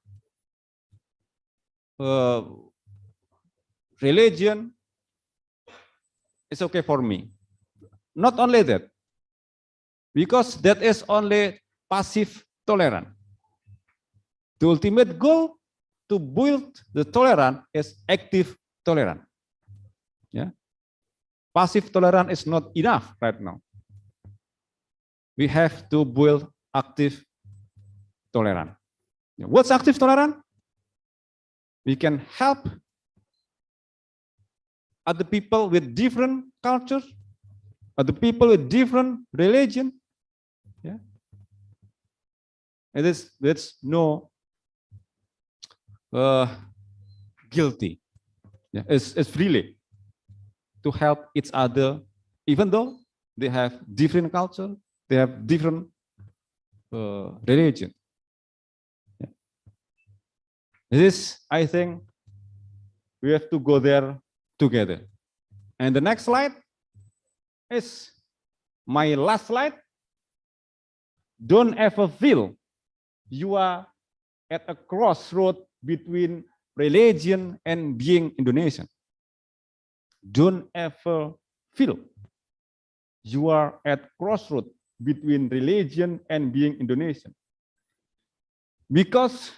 religion, it's okay for me. Not only that, because that is only passive tolerance. The ultimate goal to build the tolerance is active tolerance. Yeah. Passive tolerance is not enough right now. We have to build active tolerance. What's active tolerance? We can help other people with different cultures, other people with different religion. Yeah. There's no guilty. Yeah. It's freely to help each other, even though they have different culture, they have different religion. Yeah. This, I think, we have to go there together. And the next slide is my last slide. Don't ever feel you are at a crossroad between religion and being Indonesian. Don't ever feel you are at crossroad between religion and being Indonesian. Because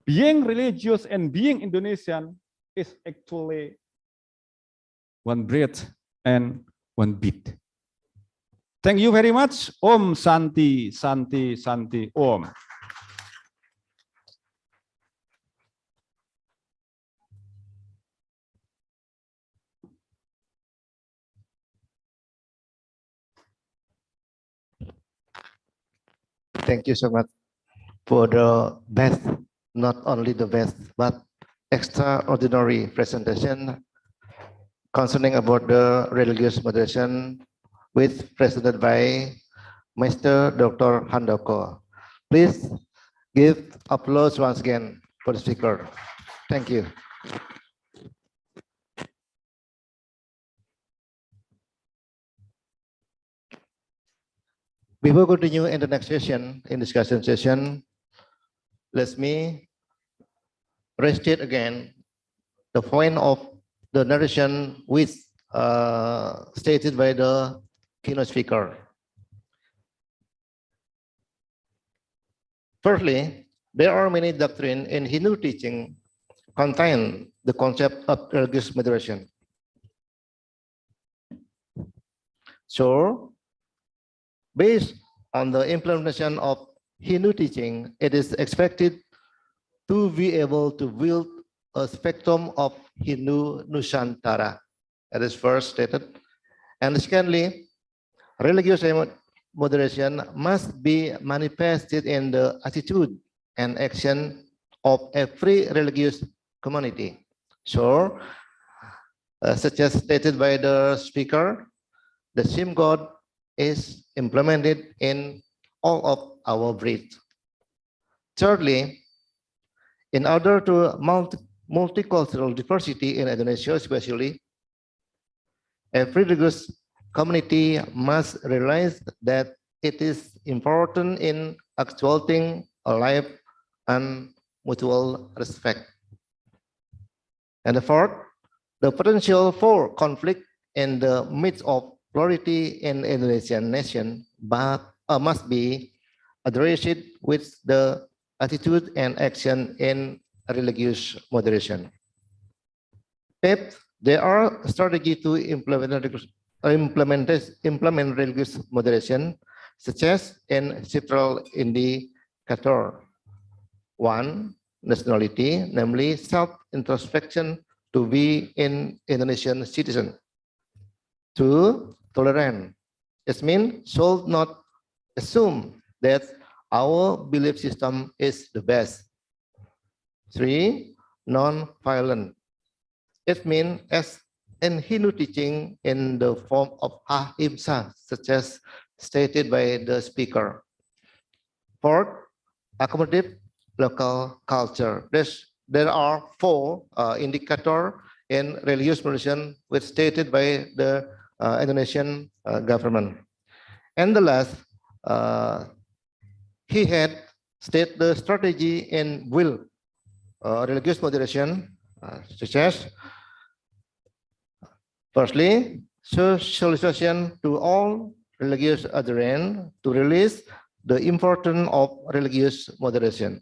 being religious and being Indonesian is actually one breath and one beat. Thank you very much. Om Santi, Santi, Santi, Om. Thank you so much for the best, not only the best, but extraordinary presentation concerning about the religious moderation presented by Mr. Dr. Handoko. Please give applause once again for the speaker. Thank you. Before continue in the next session, in discussion session, let me restate again the point of the narration which stated by the keynote speaker. Firstly, there are many doctrines in Hindu teaching contain the concept of religious moderation. So, based on the implementation of Hindu teaching, it is expected to be able to build a spectrum of Hindu Nusantara. That is first stated. And secondly, religious moderation must be manifested in the attitude and action of every religious community. So, such as stated by the speaker, the same God is implemented in all of our breeds. Thirdly, in order to multicultural diversity in Indonesia especially, every religious community must realize that it is important in actualizing a life and mutual respect. And the fourth, the potential for conflict in the midst of plurality in Indonesian nation must be addressed with the attitude and action in religious moderation. Fifth, there are strategies to implement religious moderation, such as in several indicators. One, nationality, namely self-introspection to be an Indonesian citizen. Two, tolerance. It means should not assume that our belief system is the best. Three, non-violent. It means as in Hindu teaching in the form of ahimsa, such as stated by the speaker. Fourth, accommodative local culture. There are four indicators in religious moderation which stated by the Indonesian government. And the last, he had stated the strategy in will religious moderation, such as firstly, socialization to all religious adherents to release the importance of religious moderation.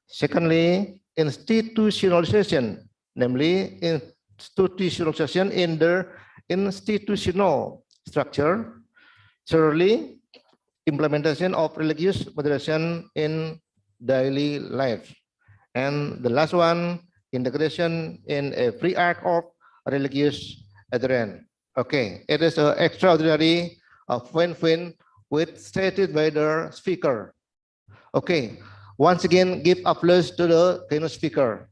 Secondly, institutionalization, namely institutionalization in the institutional structure. Thirdly, implementation of religious moderation in daily life. And the last one, integration in every act of religious adherence. Okay, it is an extraordinary win-win with stated by the speaker. Okay, once again, give applause to the keynote speaker.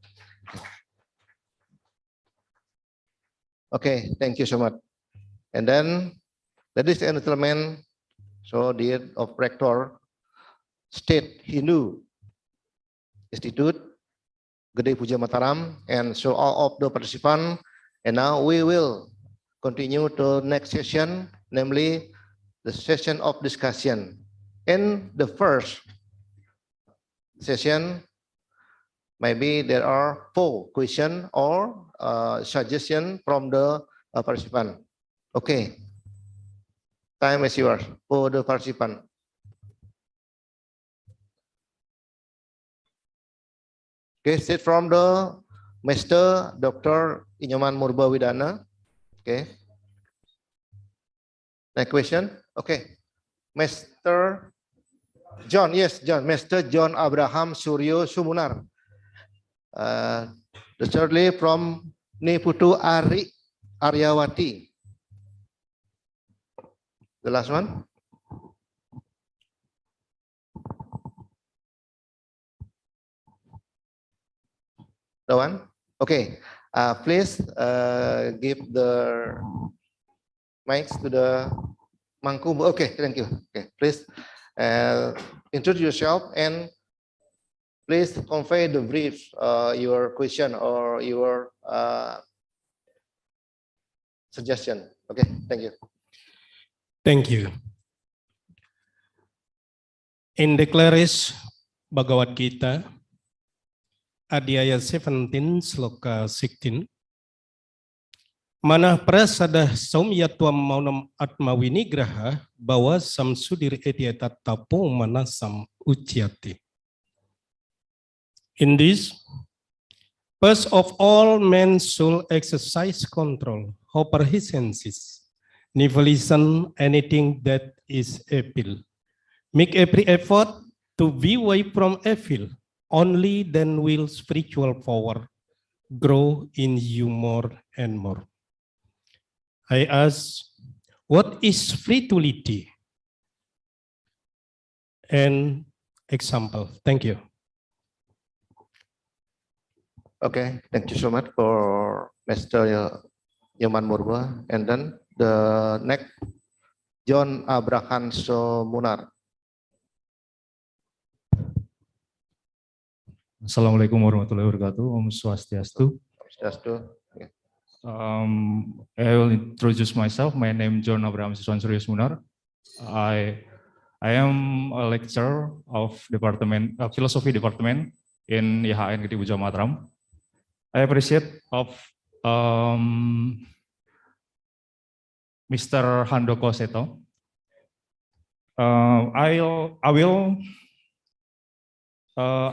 Okay, thank you so much. And then, ladies and gentlemen, so dear of Rector, State Hindu Institute, Gede Puja Mataram, and so all of the participants. And now we will continue to next session, namely the session of discussion. In the first session, maybe there are 4 questions or suggestions from the participant. Okay, time is yours for the participant. Okay, sit from the Mr. Dr. Inyoman Murbawidana. Okay. Next question. Okay. Mr. John, yes, John. Mr. John Abraham Suryo Sumunar. Thirdly, from Niputu Ari Aryawati. The last one. The one? Okay. Please give the mics to the Mangkubu. Okay, thank you. Okay, please introduce yourself and please convey the brief, your question or your suggestion. Okay, thank you. Thank you. In declares Bhagavad Gita, Adhyaya 17, Sloka 16. Manah prasadah saumyatwam maunam atmawinigraha bawa samsudir etyatat tapo manasam ucyati. In this, first of all, men should exercise control over his senses, never anything that is evil. Make every effort to be away from evil. Only then will spiritual power grow in you more and more. I ask, what is spirituality? An example. Thank you. Okay, thank you so much for Mr. Nyoman Murba. And then the next, John Abraham Munar. Assalamualaikum warahmatullahi wabarakatuh. Om Swastiastu. Okay. I will introduce myself. My name is John Abraham Siswansurya Munar. I am a lecturer of Department Philosophy Department in IAHN PUDJA MATARAM. I appreciate of Mr. Handoko Seto. I will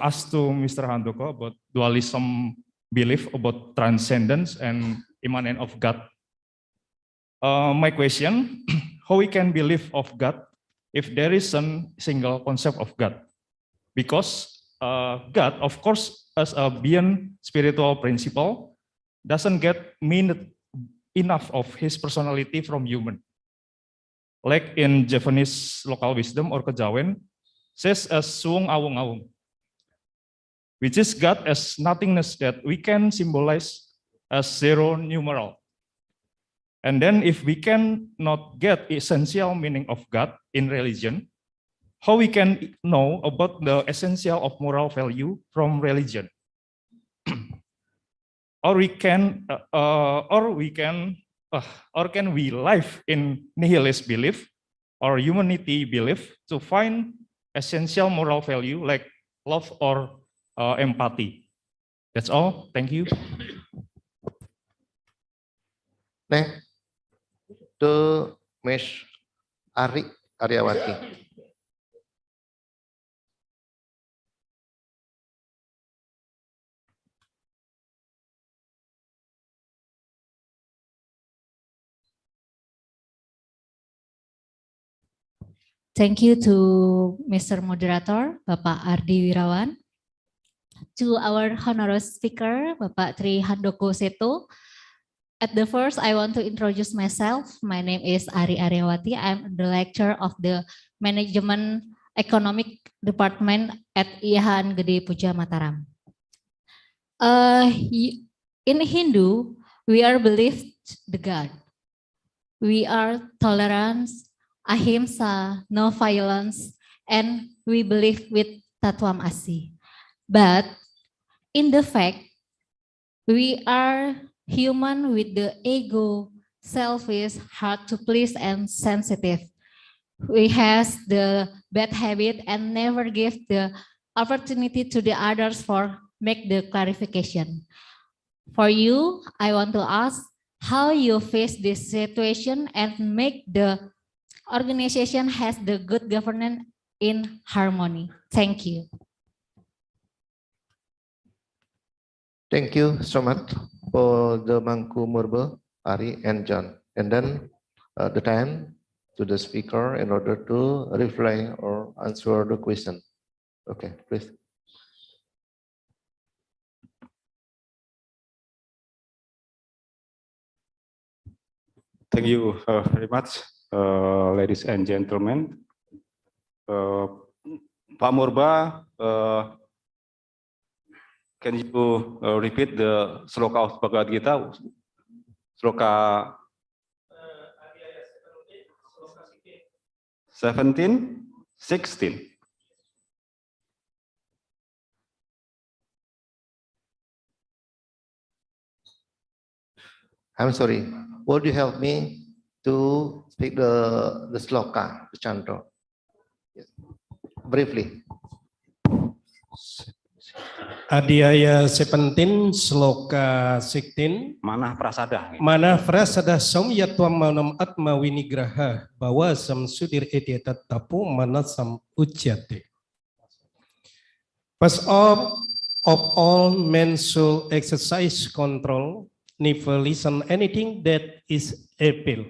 ask to Mr. Handoko about dualism belief about transcendence and immanent of God. My question, how we can believe of God if there is a single concept of God? Because God, of course, as a beyond spiritual principle, doesn't get mean enough of his personality from human. Like in Japanese local wisdom or kejawen, says as suung awung awung, which is God as nothingness that we can symbolize as zero numeral. And then if we can not get essential meaning of God in religion, how we can know about the essential of moral value from religion? Or can we live in nihilist belief or humanity belief to find essential moral value like love or empathy? That's all. Thank you. Next, to Ms. Aryawati. Thank you to Mr. Moderator, Bapak Ardi Wirawan. To our honorary speaker, Bapak Tri Handoko Seto. At the first, I want to introduce myself. My name is Ari Aryawati. I'm the lecturer of the Management Economic Department at IAHN PUDJA MATARAM. In Hindu, we are believed the God. We are tolerance, ahimsa, no violence, and we believe with Terimakasih. But in the fact, we are human with the ego, selfish, hard to please, and sensitive. We has the bad habit and never give the opportunity to the others for make the clarification. For you, I want to ask how you face this situation and make the organization has the good governance in harmony. Thank you. Thank you so much for the Mangku Murba, Ari, and John. And then the time to the speaker in order to reply or answer the question. Okay, please. Thank you very much, ladies and gentlemen. Pak Murba, can you repeat the sloka of Bhagavad Gita? Sloka 17, 16. I'm sorry. Would you help me to speak the sloka, the chanto? Yes. Briefly. Adhyaya 17, Sloka 16. Manah prasada. Mana prasada samyatvam manam atma winigraha bawa samsudir edyata tapu manasam ujjate. First of all, men should exercise control, never listen anything that is evil.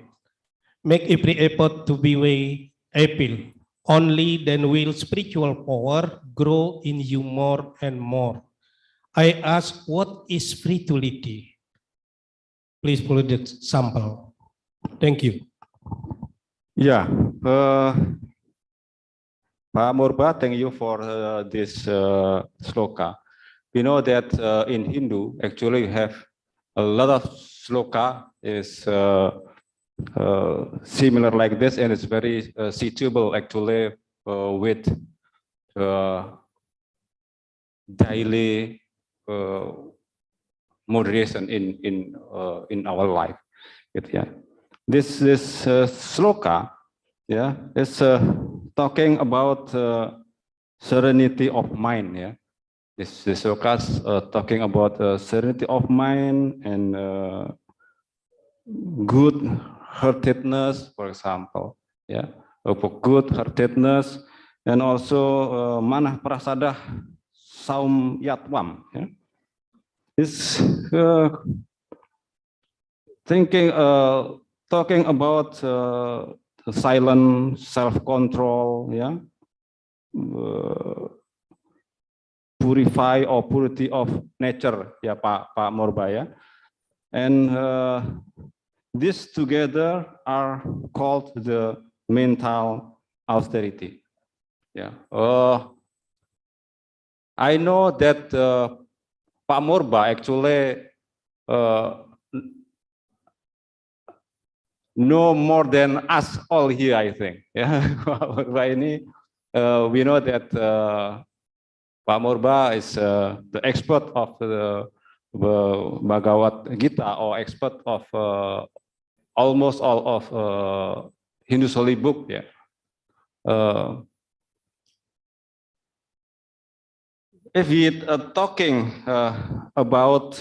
Make every effort to be evil. Only then will spiritual power grow in you more and more. I ask, what is spirituality? Please follow the sample. Thank you. Yeah, Pak Murba, thank you for this sloka. We know that in Hindu, actually, we have a lot of sloka is similar like this, and it's very suitable actually with daily moderation in our life. Yeah. This sloka, yeah, is talking about serenity of mind. Yeah, this sloka is talking about serenity of mind and good heartedness, for example. Yeah, good heartedness, and also manah prasada saum yatwam. Yeah. Is talking about silent self-control, yeah, purify or purity of nature, ya Pak Morba, ya, and these together are called the mental austerity. Yeah, I know that Pak Morba actually know more than us all here, I think. Yeah, we know that Pak Morba is the expert of the Bhagavad Gita, or expert of almost all of Hindu holy book. Yeah. If we talking about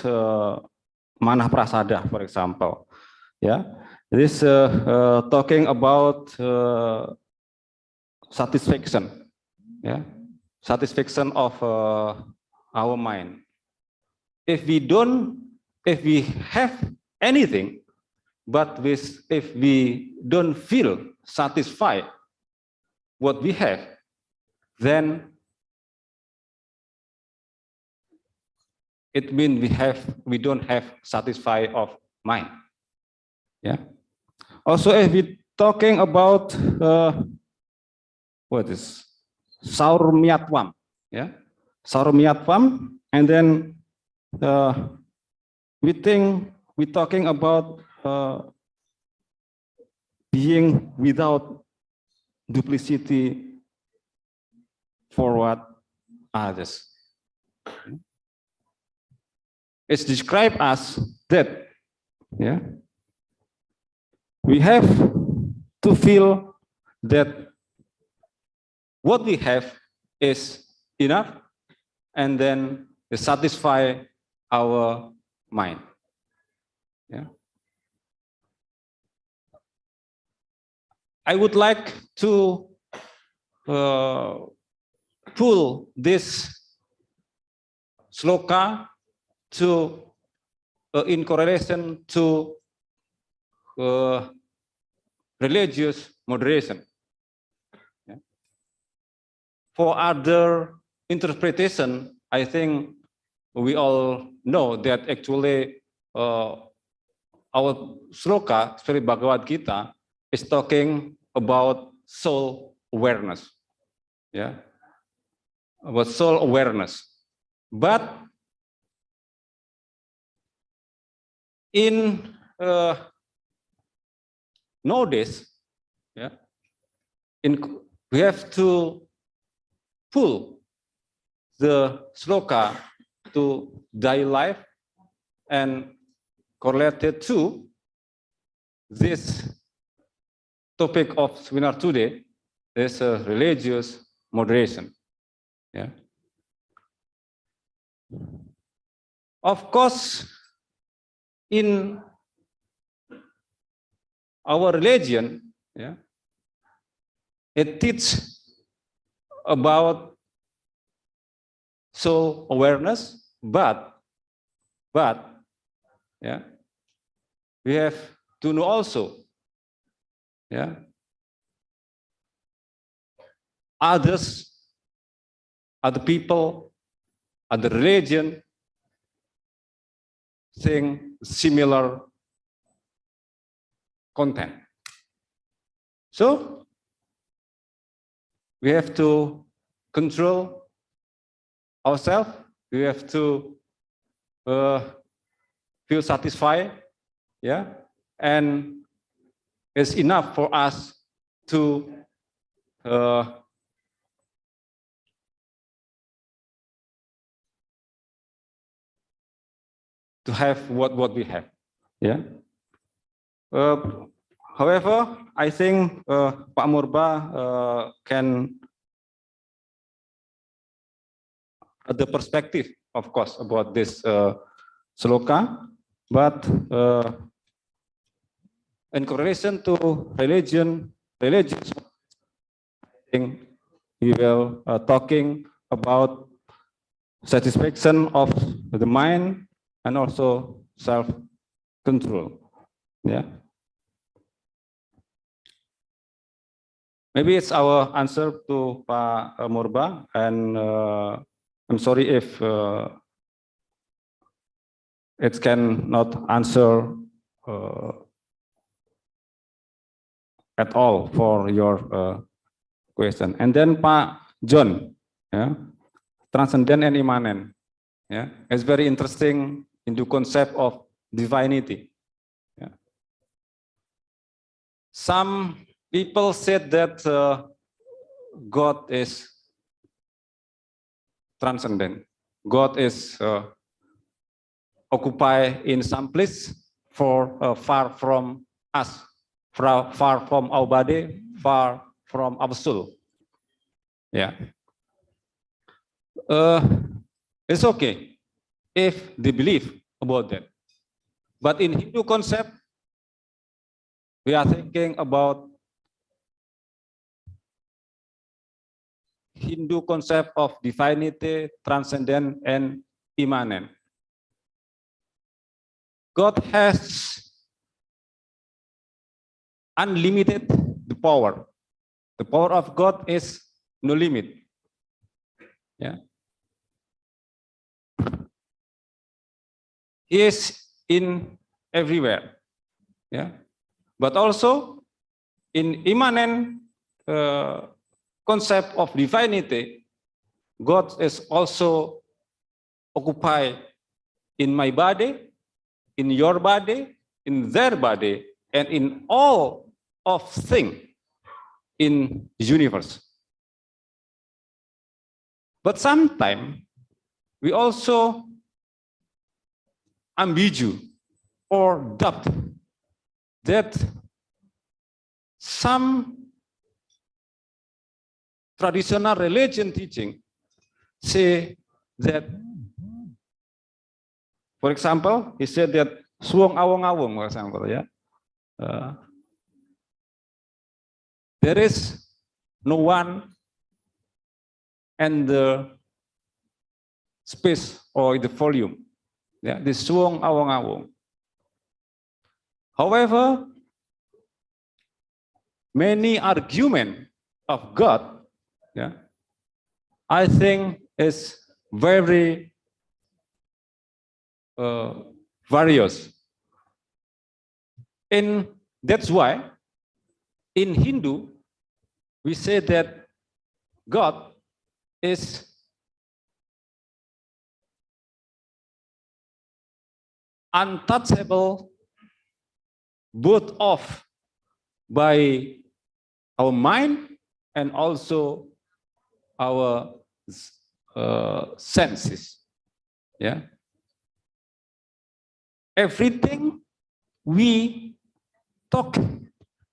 manah prasada, for example, yeah, this talking about satisfaction, yeah, satisfaction of our mind. If we have anything, but if we don't feel satisfied what we have, then it means we don't have satisfied of mind. Yeah. Also, if we talking about what is saurmyatvam, yeah, saurmyatvam, and then we talking about being without duplicity forward others. It's described as that, yeah, we have to feel that what we have is enough, and then satisfy our mind. Yeah. I would like to pull this sloka to in correlation to religious moderation. Yeah. For other interpretation, I think we all know that actually our sloka, especially Bhagavad Gita, is talking about soul awareness. Yeah, about soul awareness. But in nowadays, yeah, we have to pull the sloka to daily life and correlated to this topic of seminar today is religious moderation. Yeah. Of course, in our religion, yeah, it teaches about soul awareness, but yeah, we have to know also, yeah, others, other people, other religion think similar content. So we have to control ourselves. We have to feel satisfied, yeah, and it's enough for us to have what we have, yeah. However, I think Pak Murba can the perspective, of course, about this sloka, but in correlation to religions, I think we will talking about satisfaction of the mind and also self-control. Yeah. Maybe it's our answer to Pak Murba, and I'm sorry if it cannot answer at all for your question. And then Pak John, yeah, transcendent and immanent. Yeah, it's very interesting in the concept of divinity. Yeah. Some people said that God is transcendent. God is occupied in some place far from us, far from our body, far from our soul. Yeah. It's okay if they believe about that. But in Hindu concept, we are thinking about Hindu concept of divinity, transcendent, and immanent. God has unlimited the power. The power of God is no limit. Yeah. He is in everywhere. Yeah. But also in immanent concept of divinity, God is also occupied in my body, in your body, in their body, and in all of things in the universe. But sometimes we also ambigu or doubt that some traditional religion teaching say that, for example, he said that suwong awong-awong, for example, yeah, there is no one and the space or the volume. Yeah, the suwong awong-awong. However, many arguments of God, yeah, I think is very various. And that's why in Hindu, we say that God is untouchable, both of by our mind and also our senses. Yeah. Everything we talk,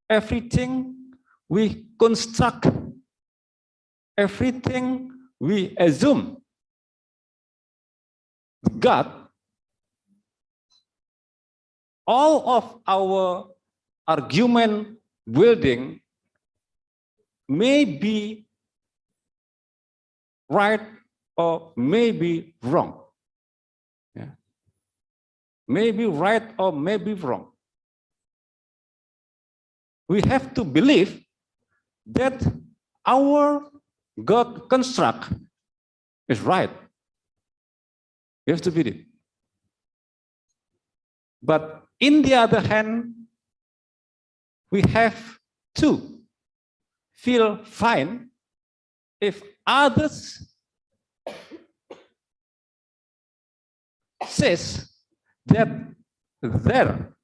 everything we construct, everything we assume God, all of our argument building may be right or may be wrong. Yeah. May be right or may be wrong. We have to believe that our God construct is right. We have to believe. But in the other hand, we have to feel fine if others says that their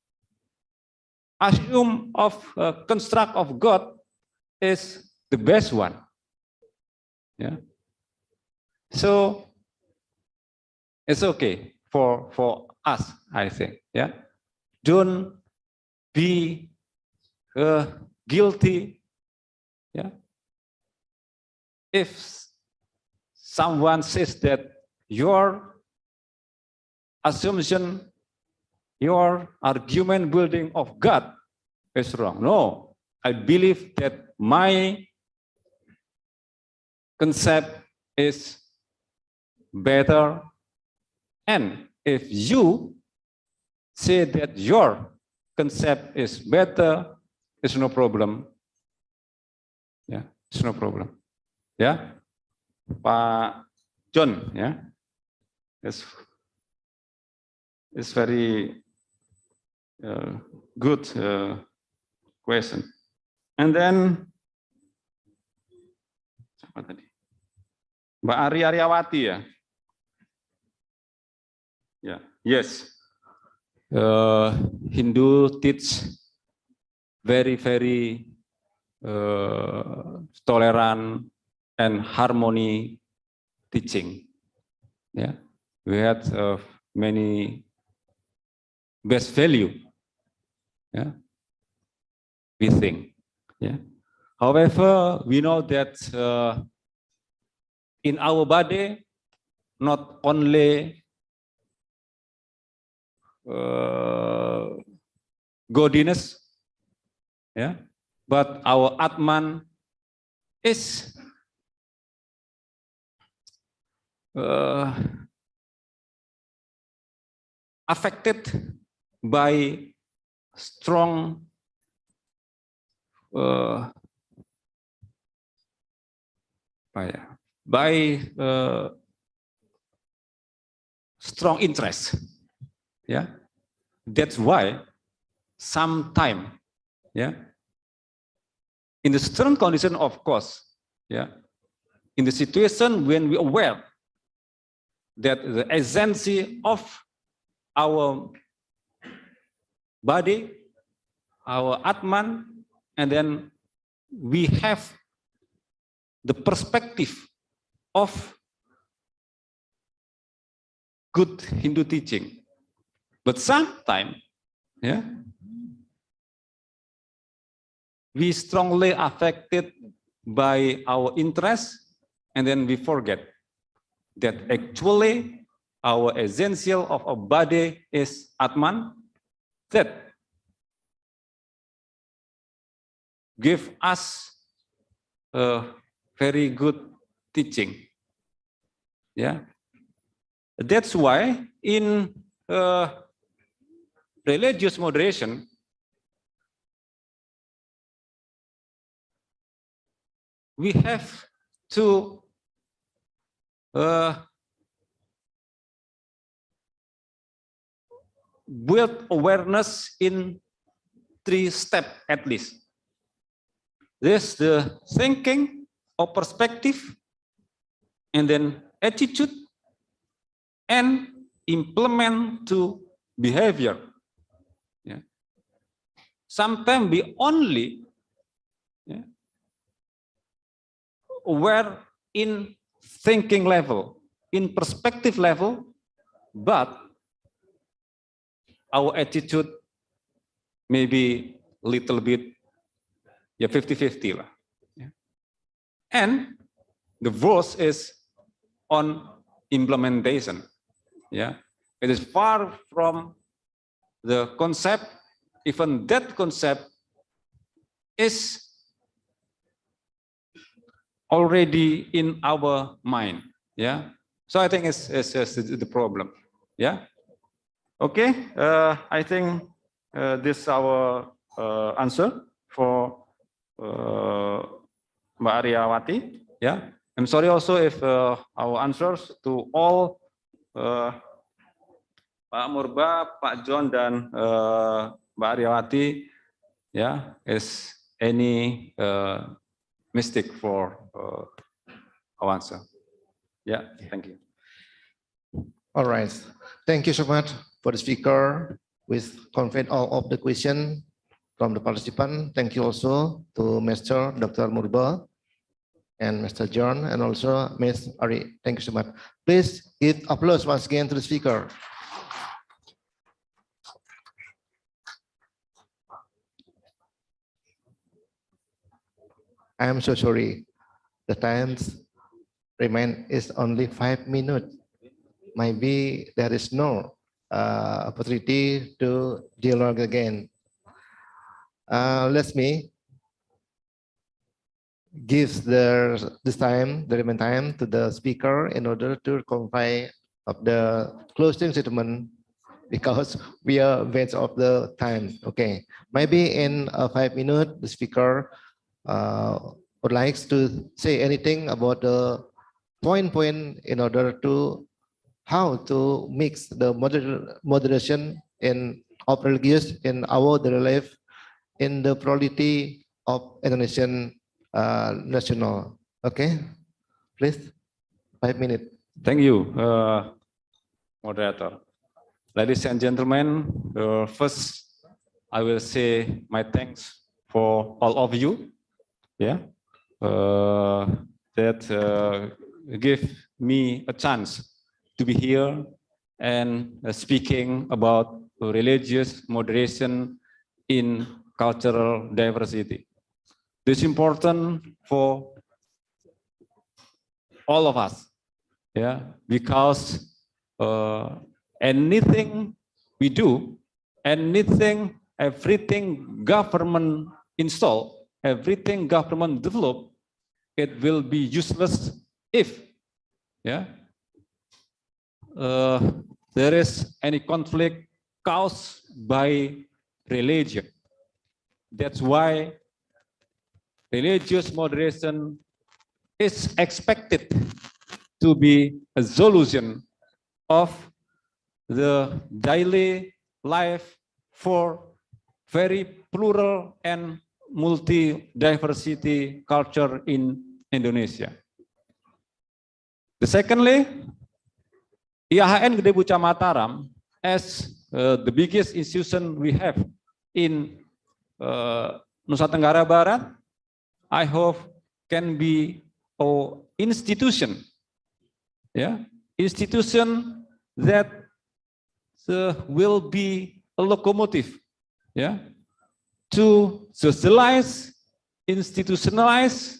assume of construct of God is the best one. Yeah. So it's okay for us, I think. Yeah. Don't be guilty. Yeah. If someone says that your assumption, your argument building of God is wrong. No, I believe that my concept is better. And if you say that your concept is better, it's no problem. Yeah, it's no problem. Yeah, Pak John, yeah, it's very good question. And then apa tadi? Mbak Ari Aryawati ya. Yeah. Yes. Hindu teach very tolerant and harmony teaching. Yeah, we had many best value. Yeah, we think. Yeah. However, we know that in our body, not only godliness, yeah, but our Atman is affected by strong strong interest. Yeah, that's why sometime, yeah, in the certain condition, of course, yeah, in the situation when we are aware that the essence of our body, our Atman, and then we have the perspective of good Hindu teaching. But sometimes, yeah, we strongly affected by our interest, and then we forget that actually our essential of our body is Atman, that give us a very good teaching. Yeah, that's why in religious moderation, we have to build awareness in 3 steps at least. There's the thinking or perspective, and then attitude, and implement to behavior. Yeah. Sometimes we only, yeah, aware in thinking level, in perspective level, but our attitude maybe a little bit, yeah, 50-50 lah. Yeah. And the worst is on implementation. Yeah, it is far from the concept. Even that concept is already in our mind. Yeah, so I think it's the problem. Yeah. Okay. I think this is our answer for Mbak Aryawati. Yeah. I'm sorry also if our answers to all Pak Murba, Pak John, dan Mbak Aryawati, yeah, is any mistake for our answer. Yeah, thank you. All right. Thank you so much for the speaker with conveyed all of the question from the participant. Thank you also to Mr. Dr. Murba and Mr. John and also Ms. Ari. Thank you so much. Please give applause once again to the speaker. I am so sorry. The time remain is only 5 minutes. Maybe there is no opportunity to dialogue again. Let me give the remaining time to the speaker in order to convey of the closing statement because we are waste of the time. Okay, maybe in 5 minutes the speaker would like to say anything about the point in order to how to mix the moderation of religious in our daily life in the plurality of Indonesian national. Okay, please, 5 minutes. Thank you, moderator. Ladies and gentlemen, first I will say my thanks for all of you. Yeah, that give me a chance to be here and speaking about religious moderation in cultural diversity. This is important for all of us, yeah, because anything we do, everything government install, everything government develop, it will be useless if, yeah, there is any conflict caused by religion. That's why religious moderation is expected to be a solution of the daily life for very plural and multi-diversity culture in Indonesia. Secondly, IAHN Gede Pucca Mataram, as the biggest institution we have in Nusa Tenggara Barat, I hope can be an institution, yeah, institution that will be a locomotive, yeah, to socialize, institutionalize,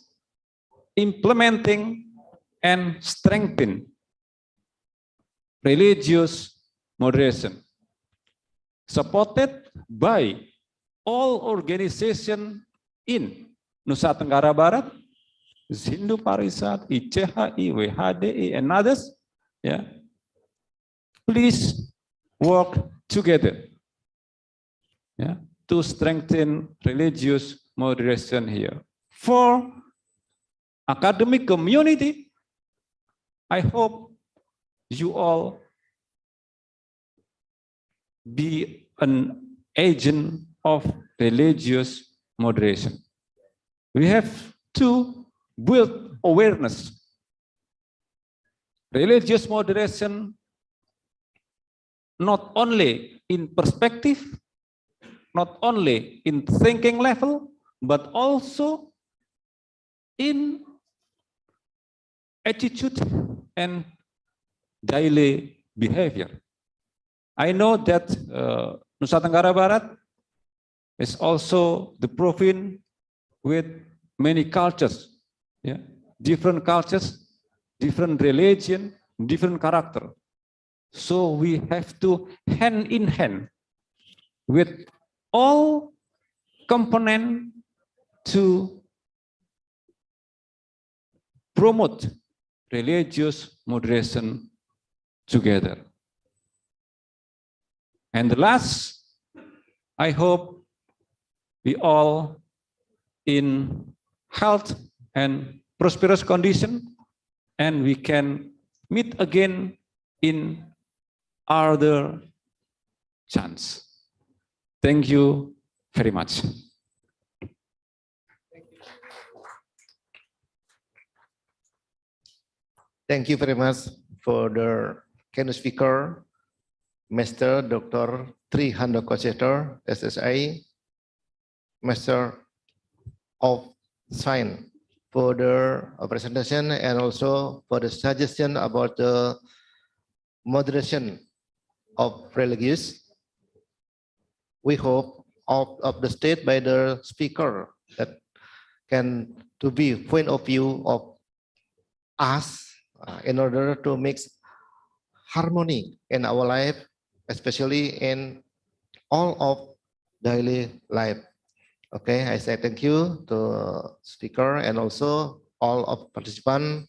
implementing, and strengthen religious moderation, supported by all organizations in Nusa Tenggara Barat, Hindu Parisat, ICHI, WHDI, and others. Yeah, please work together, yeah, to strengthen religious moderation here. For academic community, I hope you all be an agent of religious moderation. We have to build awareness. Religious moderation not only in perspective, not only in thinking level, but also in attitude and daily behavior. I know that Nusa Tenggara Barat is also the province with many cultures, yeah, different cultures, different religion, different character. So we have to hand in hand with all components to promote religious moderation together. And the last, I hope we all in health and prosperous condition, and we can meet again in other chance. Thank you very much. Thank you very much for the keynote speaker, Mr. Dr. Tri Handoko Setor, SSI, Master of Science, for the presentation and also for the suggestion about the moderation of religious. We hope of the state by the speaker that can to be point of view of us in order to make harmony in our life, especially in all of daily life. Okay, I say thank you to speaker and also all of participants.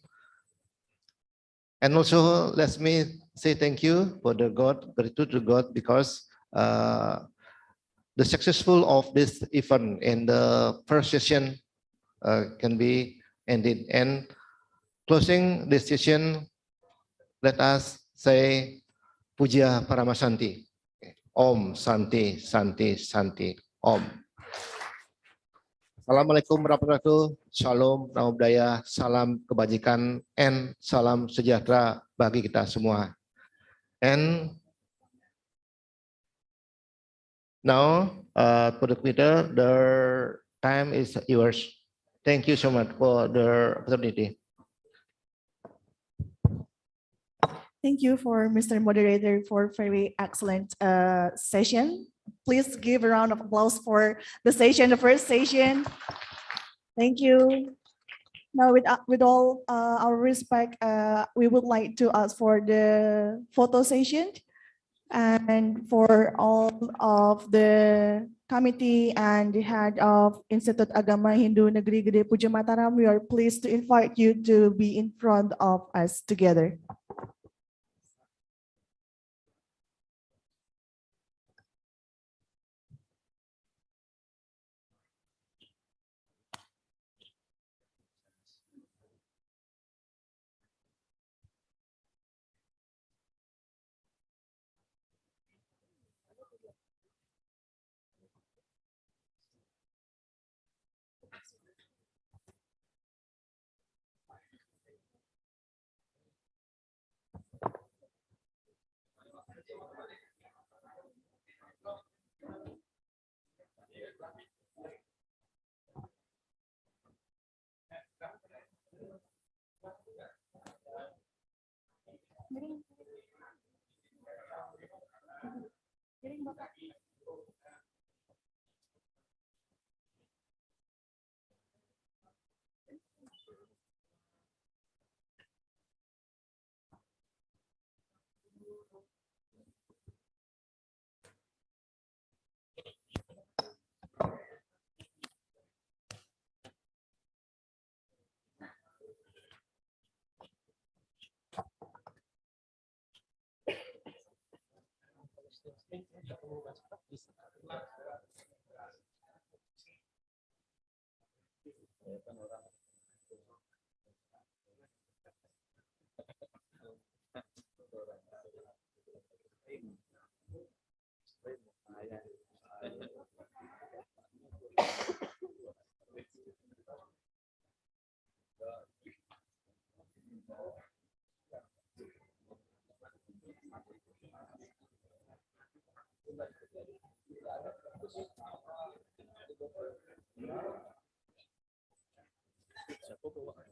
And also let me say thank you for the God, gratitude to God, because the successful of this event in the first session can be ended. And closing this session, let us say Puja Paramasanti. Om Santi Santi Santi Om. Assalamualaikum warahmatullahi wabarakatuh. Shalom, namo budaya, salam kebajikan, and salam sejahtera bagi kita semua. And now, for the Twitter, the time is yours. Thank you so much for the opportunity. Thank you for Mr. Moderator for very excellent session. Please give a round of applause for the session, the first session. Thank you. Now, with all our respect, we would like to ask for the photo session, and for all of the committee and the head of Institut Agama Hindu Negeri Gede Puja Mataram, we are pleased to invite you to be in front of us together.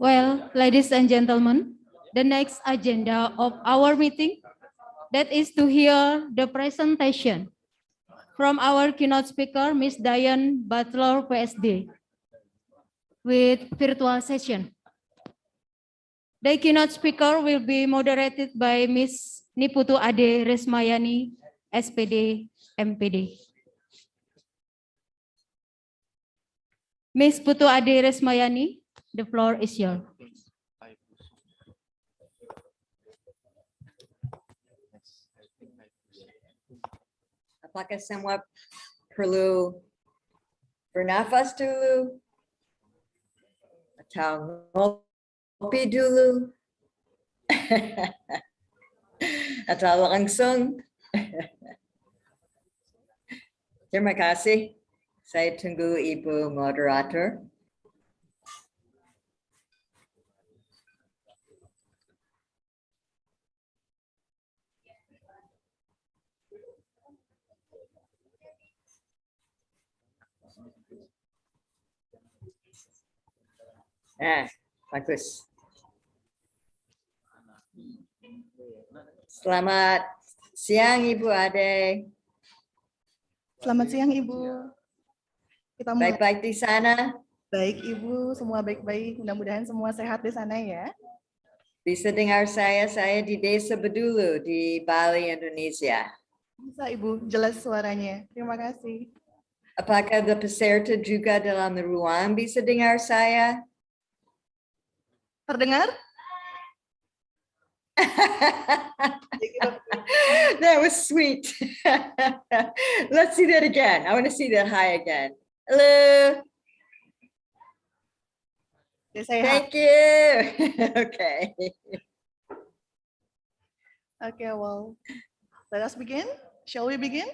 Well, ladies and gentlemen, the next agenda of our meeting, that is to hear the presentation from our keynote speaker, Ms. Diane Butler, PSD, with virtual session. The keynote speaker will be moderated by Ms. Niputu Ade Resmayani, SPD, MPD. Miss Putu Ade Resmayani, the floor is yours. Apakah semua perlu bernafas dulu? Atau ngopi dulu? Atau langsung? Terima kasih. Saya tunggu Ibu Moderator. Bagus. Selamat siang Ibu Ade. Selamat siang Ibu. Kita mulai. Baik-baik di sana? Baik Ibu, semua baik-baik. Mudah-mudahan semua sehat di sana ya. Bisa dengar saya di Desa Bedulu di Bali, Indonesia. Bisa Ibu, jelas suaranya. Terima kasih. Apakah the peserta juga dalam ruang bisa dengar saya? Terdengar? That was sweet. Let's see that again. I want to see that high again. Hello. Thank you. Okay. Okay, well, let us begin. Shall we begin?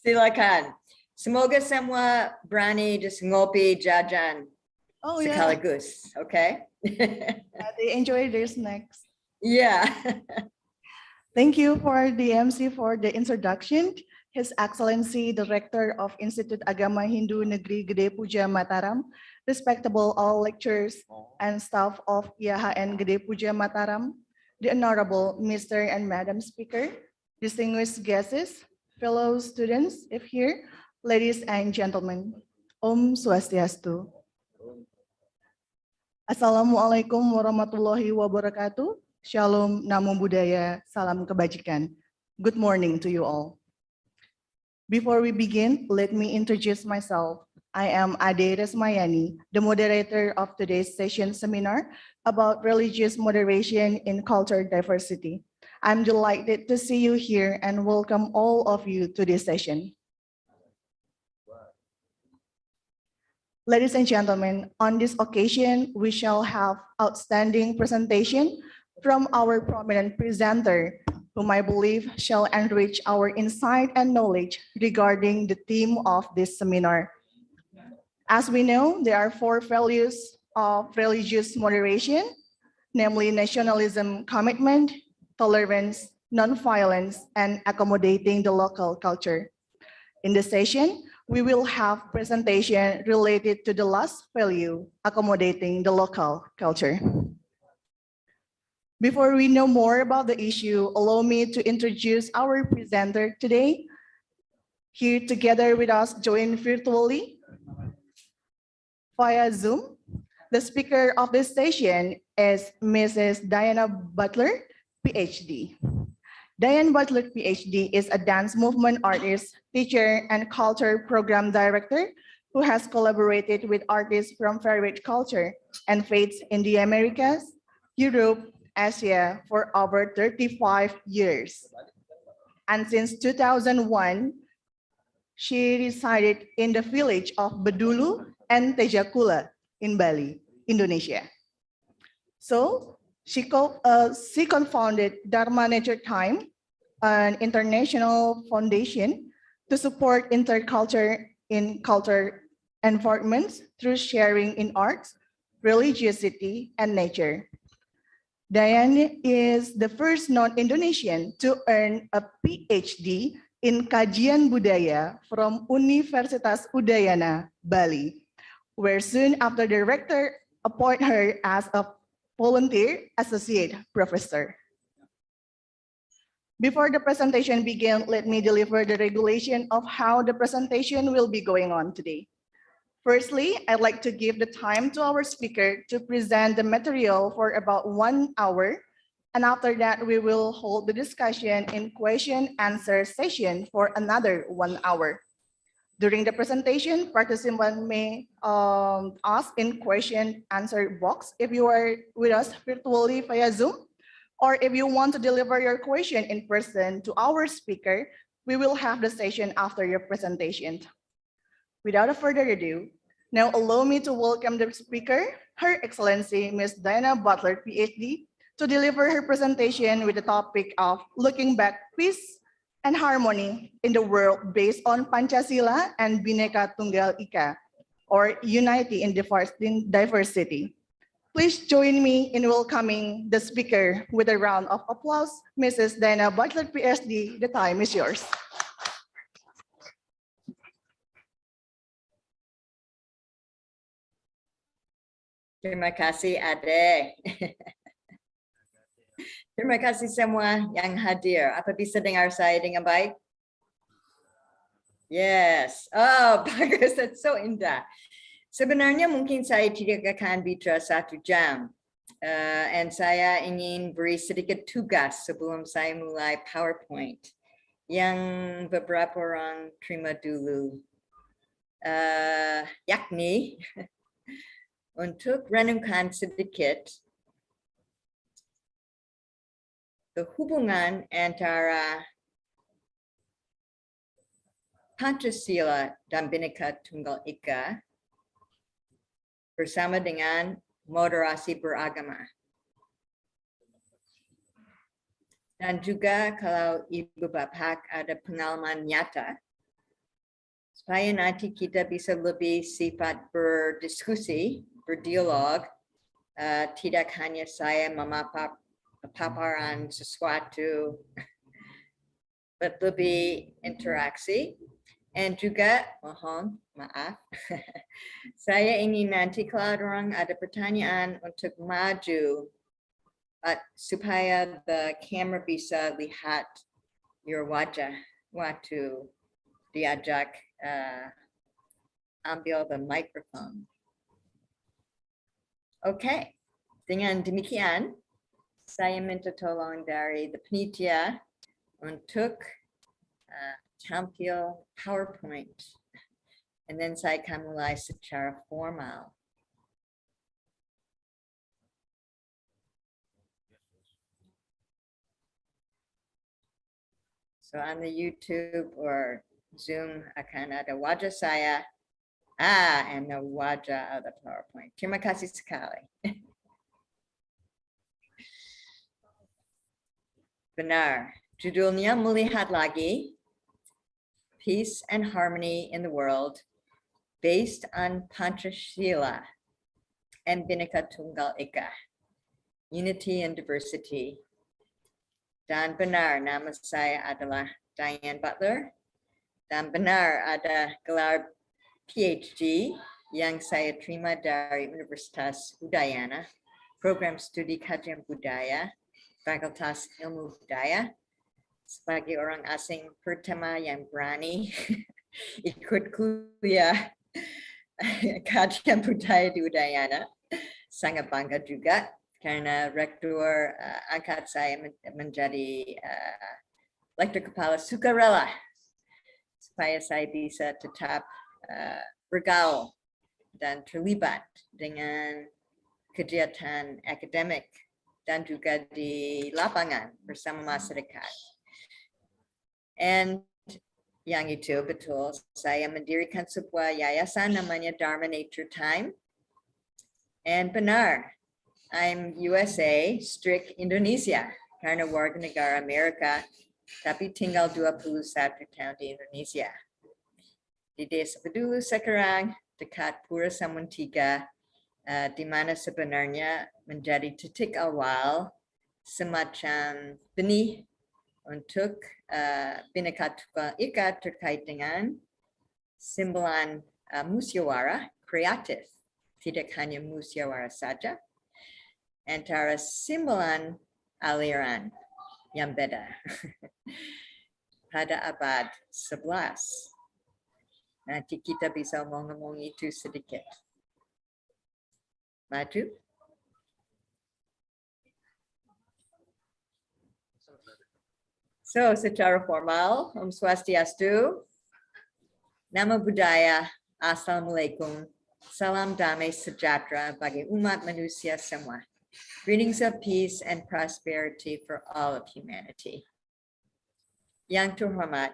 Silakan. Semoga semua berani just ngopi jajan sekaligus. Okay. They enjoy their snacks. Yeah. Thank you for the MC for the introduction. His Excellency, Director of Institute Agama Hindu Negeri Gede PUDJA Mataram, respectable all lecturers and staff of IAHN Gede PUDJA Mataram, the Honorable Mr. and Madam Speaker, distinguished guests, fellow students, if here, ladies and gentlemen, Om Swastiastu. Assalamualaikum warahmatullahi wabarakatuh. Shalom, Namo Buddhaya, Salam Kebajikan. Good morning to you all. Before we begin, let me introduce myself. I am Ade Resmayani, the moderator of today's session seminar about religious moderation in culture diversity. I'm delighted to see you here and welcome all of you to this session. Ladies and gentlemen, on this occasion, we shall have outstanding presentation from our prominent presenter, whom I believe shall enrich our insight and knowledge regarding the theme of this seminar. As we know, there are 4 values of religious moderation, namely nationalism commitment, tolerance, nonviolence, and accommodating the local culture. In this session, we will have presentation related to the last value, accommodating the local culture. Before we know more about the issue, allow me to introduce our presenter today. Here together with us, joined virtually via Zoom. The speaker of this session is Mrs. Diana Butler, PhD. Diane Butler, PhD, is a dance movement artist, teacher, and culture program director who has collaborated with artists from varied culture and faiths in the Americas, Europe, Asia for over 35 years. And since 2001, she resided in the village of Bedulu and Tejakula in Bali, Indonesia. So she co-founded Dharma Nature Time, an international foundation to support interculture in culture environments through sharing in arts, religiosity, and nature. Diane is the first non-Indonesian to earn a PhD in Kajian Budaya from Universitas Udayana, Bali, where soon after the rector appointed her as a volunteer associate professor. Before the presentation begins, let me deliver the regulation of how the presentation will be going on today. Firstly, I'd like to give the time to our speaker to present the material for about 1 hour, And after that, we will hold the discussion in question-answer session for another 1 hour. During the presentation, participants may ask in question-answer box if you are with us virtually via Zoom, or if you want to deliver your question in person to our speaker, we will have the session after your presentation. Without further ado, now allow me to welcome the speaker, Her Excellency Ms. Diana Butler, PhD, to deliver her presentation with the topic of looking back peace and harmony in the world based on Pancasila and Bhinneka Tunggal Ika, or unity in diversity. Please join me in welcoming the speaker with a round of applause. Mrs. Diana Butler, PhD, the time is yours. Terima kasih, Ade. Terima kasih semua yang hadir. Apa bisa dengar saya dengan baik? Yes. Oh, bagus. That's so indah. Sebenarnya mungkin saya tidak akan bicara 1 jam. And saya ingin beri sedikit tugas sebelum saya mulai PowerPoint. Yang beberapa orang terima dulu. Yakni untuk renungkan sedikit hubungan antara Pancasila dan Bhinneka Tunggal Ika bersama dengan moderasi beragama. Dan juga kalau Ibu Bapak ada pengalaman nyata, supaya nanti kita bisa lebih sifat berdiskusi, berdialog, tidak hanya saya paparan sesuatu, but lebih interaksi. And juga, mohon maaf, saya ingin nanti kalau orang ada pertanyaan untuk maju, supaya the camera bisa lihat your wajah waktu diajak ambil the microphone. Okay, dengan demikian, saya minta tolong dari the panitia untuk tampil PowerPoint. And then saya akan mulai secara formal. So on the YouTube or Zoom akan ada wajah saya. And the wajah of the PowerPoint. Terima kasih sekali. Benar, judulnya melihat lagi, Peace and Harmony in the World, based on Pancasila and Bhinneka Tunggal Ika, Unity and Diversity. Dan benar, nama saya adalah Diane Butler. Dan benar ada gelar PhD yang saya terima dari Universitas Udayana, Program Studi Kajian Budaya, Fakultas Ilmu Budaya, sebagai orang asing pertama yang berani ikut kuliah kajian budaya di Udayana. Sangat bangga juga karena rektor angkat saya menjadi lektor kepala sukarela supaya saya bisa tetap bergaul dan terlibat dengan kegiatan akademik dan juga di lapangan bersama masyarakat. And yang itu betul, saya mendirikan sebuah yayasan namanya Dharma Nature Time. And benar, I'm USA, strict Indonesia, karena warga negara Amerika, tapi tinggal 21 tahun di Indonesia. Di Desa Bedulu sekarang, dekat Pura Samuntiga, di mana sebenarnya menjadi titik awal semacam benih untuk Bhinneka Tunggal Ika terkait dengan simbolan musyawarah kreatif, tidak hanya musyawarah saja, antara simbolan aliran yang beda pada abad 11. Nanti kita bisa ngomong itu sedikit. Maju. So, secara formal, Om Swastiastu, Nama Budaya, Assalamualaikum, Salam Damai Sejahtera bagi umat manusia semua. Greetings of peace and prosperity for all of humanity. Yang terhormat,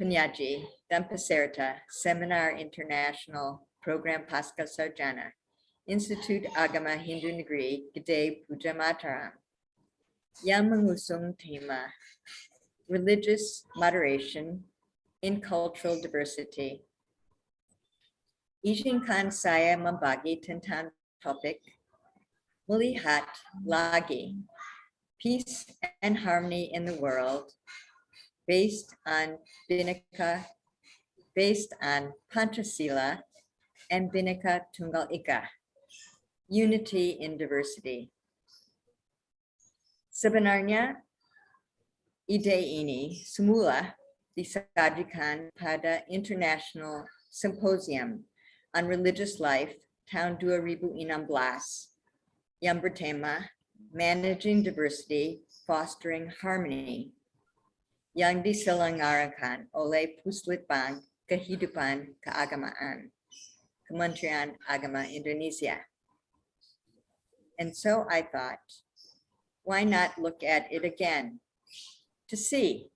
penyaji dan peserta Seminar International Program Pasca Sarjana, Institut Agama Hindu Negeri Gede PUDJA Mataram, yang mengusung tema Religious Moderation in Cultural Diversity. Izinkan saya membagi tentang topik melihat lagi peace and harmony in the world based on Pancasila and Bhinneka Tunggal Ika, unity in diversity. Sebenarnya ide ini semula disajikan pada International Symposium on Religious Life tahun 2016 yang bertema Managing Diversity, Fostering Harmony yang diselenggarakan oleh Puslitbang Kehidupan Keagamaan, Kementerian Agama Indonesia. And so I thought, why not look at it again to see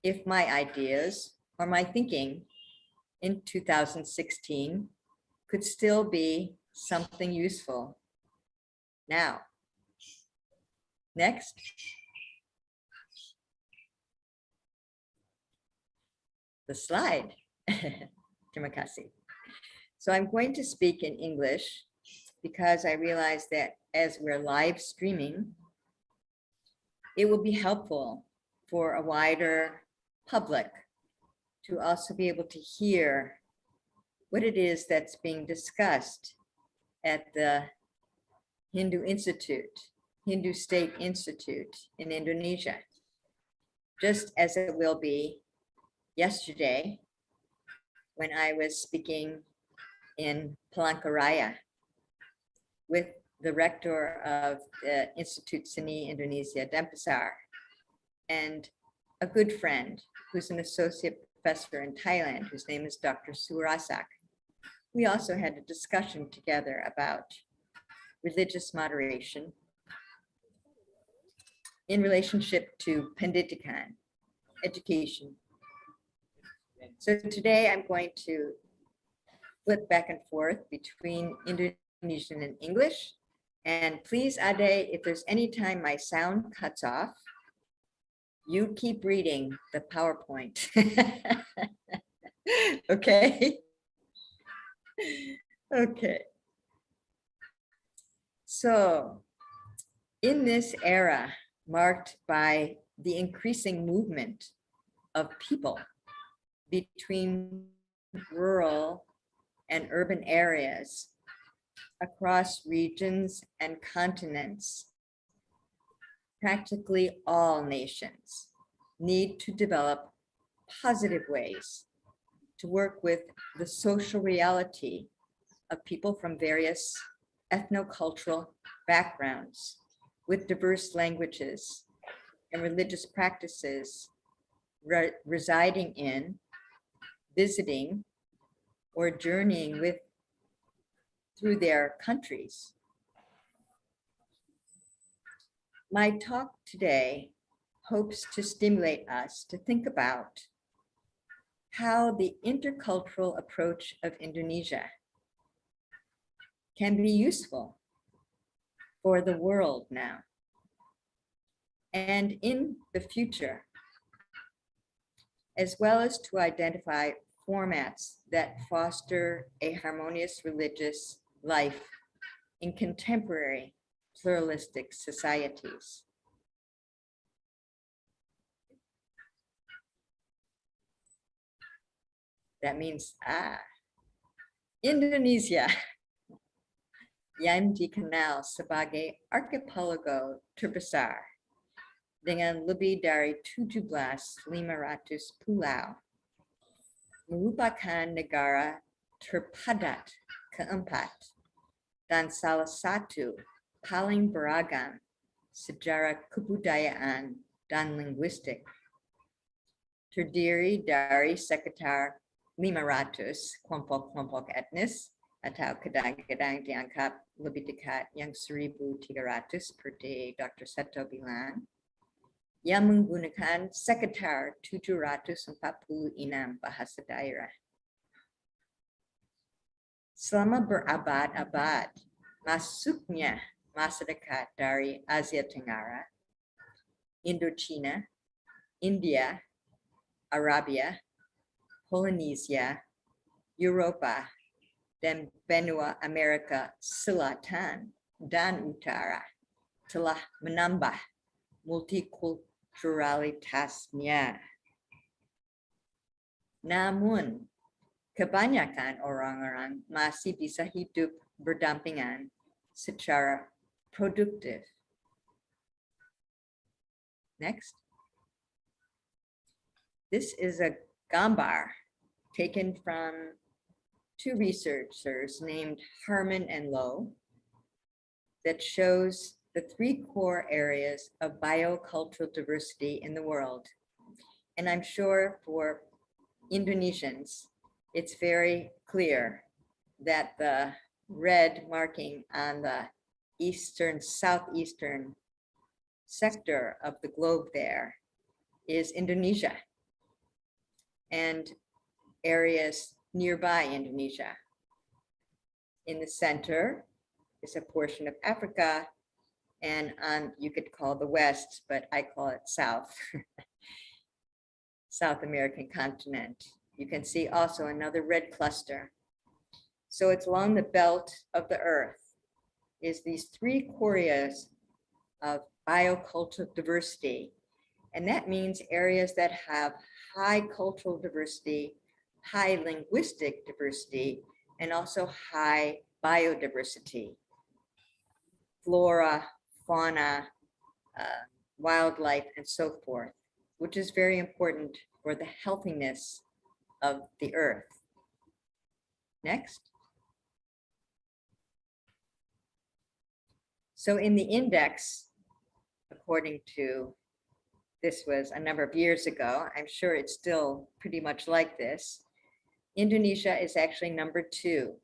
if my ideas or my thinking in 2016 could still be something useful now. Next. The slide. Terimakasih. So I'm going to speak in English because I realize that as we're live streaming, it will be helpful for a wider public to also be able to hear what it is that's being discussed at the Hindu State Institute in Indonesia, just as it will be yesterday when I was speaking in Palangkaraya with the rector of the Institute Seni Indonesia Denpasar and a good friend who's an associate professor in Thailand, whose name is Dr. Surasak. We also had a discussion together about religious moderation in relationship to pendidikan, education. So today I'm going to flip back and forth between Indonesian and English. And please, Ade, if there's any time my sound cuts off, you keep reading the PowerPoint. Okay? Okay. So in this era marked by the increasing movement of people between rural and urban areas across regions and continents, practically all nations need to develop positive ways to work with the social reality of people from various ethnocultural backgrounds with diverse languages and religious practices residing in, visiting, or journeying through their countries. My talk today hopes to stimulate us to think about how the intercultural approach of Indonesia can be useful for the world now and in the future, as well as to identify formats that foster a harmonious religious life in contemporary pluralistic societies. That means Indonesia yang dikenal sebagai archipelago terbesar dengan lebih dari 17.500 pulau, merupakan negara terpadat keempat dan salah satu paling beragam sejarah kebudayaan dan linguistik terdiri dari sekitar 500 kelompok-kelompok etnis atau kadang-kadang dianggap lebih dekat yang 1.300 seperti Dr. Seto bilang, yang menggunakan sekitar 746 bahasa daerah. Selama berabad-abad, masuknya masyarakat dari Asia Tenggara, Indochina, India, Arabia, Polinesia, Eropa, dan benua Amerika Selatan dan Utara telah menambah multikulturalitasnya. Namun, kebanyakan orang-orang masih bisa hidup berdampingan secara produktif. Next. This is a gambar taken from two researchers named Harmon and Lowe that shows the 3 core areas of biocultural diversity in the world. And I'm sure for Indonesians, it's very clear that the red marking on the southeastern sector of the globe there is Indonesia and areas nearby Indonesia. In the center is a portion of Africa, and you could call the West, but I call it South, South American continent. You can see also another red cluster. So it's along the belt of the earth is these 3 core areas of biocultural diversity. And that means areas that have high cultural diversity, high linguistic diversity, and also high biodiversity. Flora, fauna, wildlife, and so forth, which is very important for the healthiness of the earth. Next. So in the index, according to, this was a number of years ago, I'm sure it's still pretty much like this, Indonesia is actually number 2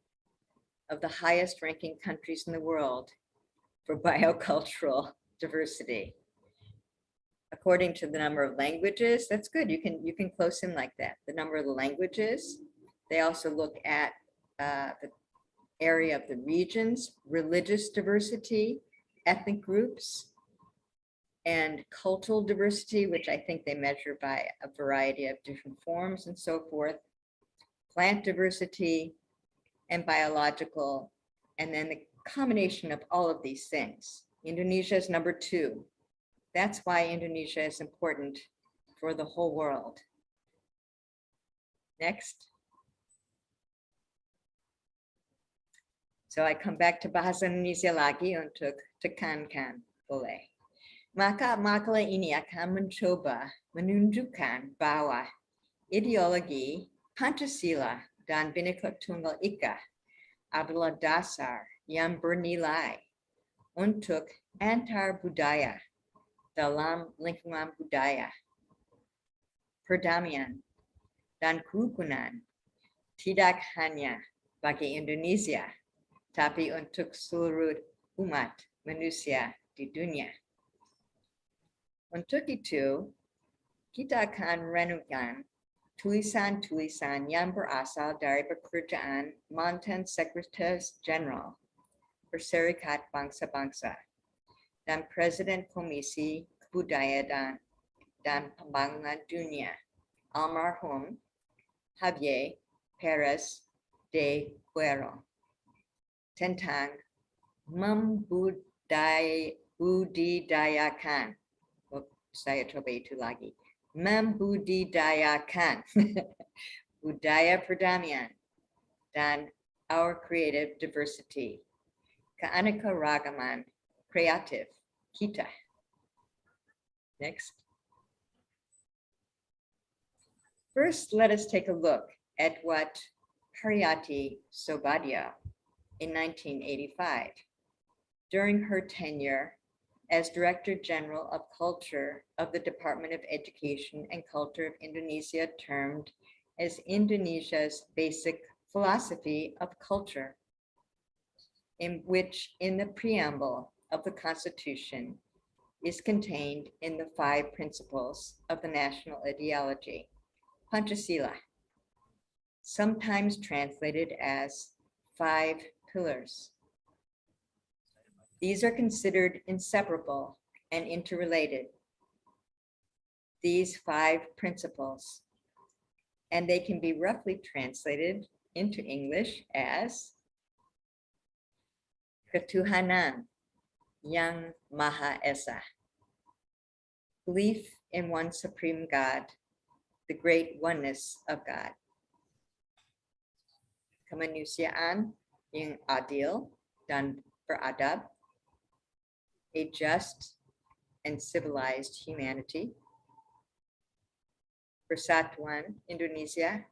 of the highest ranking countries in the world for biocultural diversity. According to the number of languages, that's good. You can close in like that. The number of the languages. They also look at the area of the regions, religious diversity, ethnic groups, and cultural diversity, which I think they measure by a variety of different forms and so forth, plant diversity, and biological, and then the combination of all of these things. Indonesia is number 2. That's why Indonesia is important for the whole world. Next. So I come back to bahasa Indonesia lagi untuk tekankan, boleh. Maka makalah ini akan mencoba menunjukkan bahwa ideologi Pancasila dan Bhinneka Tunggal Ika adalah dasar yang bernilai untuk antar budaya dalam lingkungan budaya, perdamaian, dan kerukunan tidak hanya bagi Indonesia, tapi untuk seluruh umat manusia di dunia. Untuk itu, kita akan renungkan tulisan-tulisan yang berasal dari pekerjaan mantan Sekretaris Jenderal Perserikat Bangsa-Bangsa dan Presiden Komisi Kebudayaan dan Pembangunan Dunia, almarhum Javier Pérez de Cuero, tentang membudidayakan, saya coba itu lagi, membudidayakan budaya perdamaian dan our creative diversity, keanekaragaman kreatif kita. Next. First, let us take a look at what Haryati Sobadia in 1985. During her tenure as Director General of Culture of the Department of Education and Culture of Indonesia, termed as Indonesia's basic philosophy of culture, in which in the preamble of the Constitution is contained in the 5 principles of the national ideology, Pancasila, sometimes translated as 5 pillars. These are considered inseparable and interrelated, these 5 principles, and they can be roughly translated into English as Ketuhanan yang Maha Esa, belief in one supreme God, the great oneness of God. Kemanusiaan yang adil dan beradab, a just and civilized humanity. Persatuan Indonesia,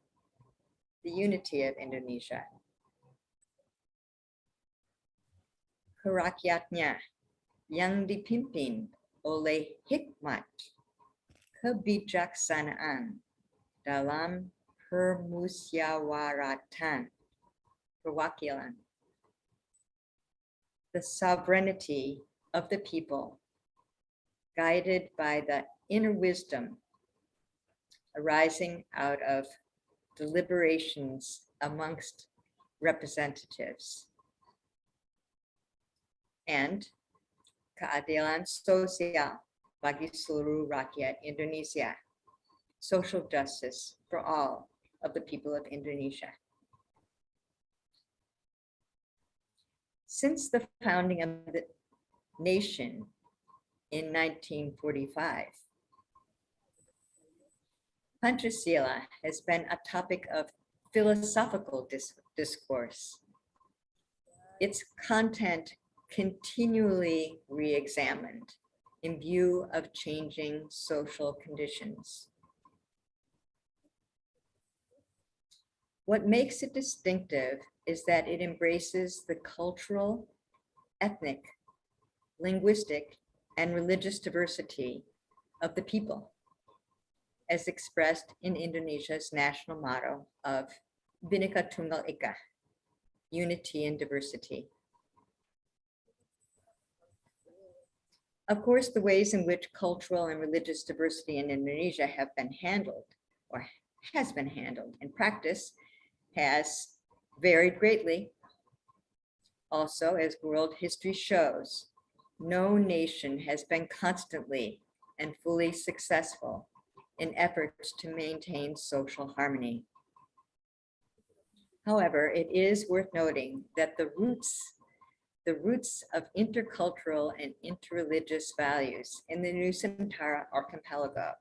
the unity of Indonesia. Kerakyatnya yang dipimpin oleh hikmat, kebijaksanaan dalam permusyawaratan perwakilan. The sovereignty of the people, guided by the inner wisdom arising out of deliberations amongst representatives, and keadilan sosial bagi seluruh rakyat Indonesia, social justice for all of the people of Indonesia. Since the founding of the nation in 1945, Pancasila has been a topic of philosophical discourse. Its content continually re-examined in view of changing social conditions. What makes it distinctive is that it embraces the cultural, ethnic, linguistic, and religious diversity of the people, as expressed in Indonesia's national motto of Bhinneka Tunggal Ika, unity and diversity. Of course, the ways in which cultural and religious diversity in Indonesia have been handled, or has been handled in practice, has varied greatly. Also, as world history shows, no nation has been constantly and fully successful in efforts to maintain social harmony. However, it is worth noting that the roots of intercultural and interreligious values in the Nusantara archipelago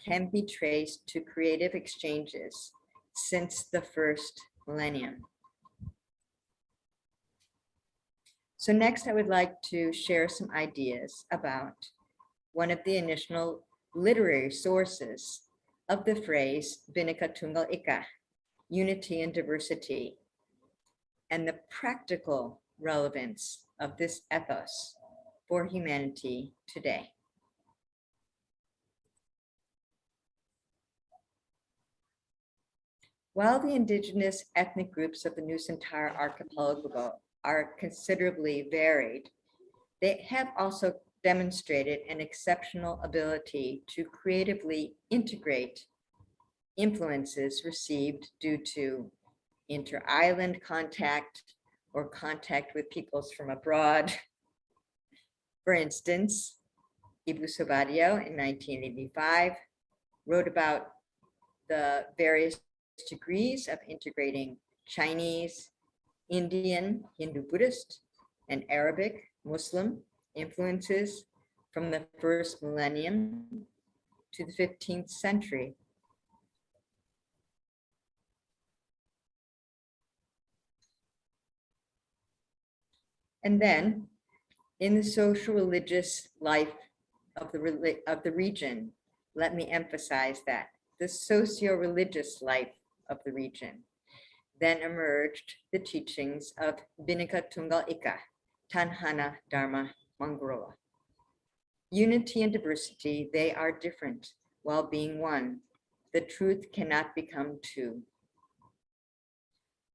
can be traced to creative exchanges since the first millennium. So next, I would like to share some ideas about one of the initial literary sources of the phrase Bhinneka Tunggal Ika, unity and diversity, and the practical relevance of this ethos for humanity today. While the indigenous ethnic groups of the Nusantara archipelago are considerably varied, they have also demonstrated an exceptional ability to creatively integrate influences received due to inter-island contact or contact with peoples from abroad. For instance, Ibu Sobadio in 1985 wrote about the various degrees of integrating Chinese, Indian, Hindu Buddhist, and Arabic Muslim influences from the first millennium to the 15th century. And then in the social religious life of the region, let me emphasize that the socio-religious life of the region, then emerged the teachings of Bhinneka Tunggal Ika, Tanhana Dharma Manggorola, Unity and diversity, they are different while being one. The truth cannot become two.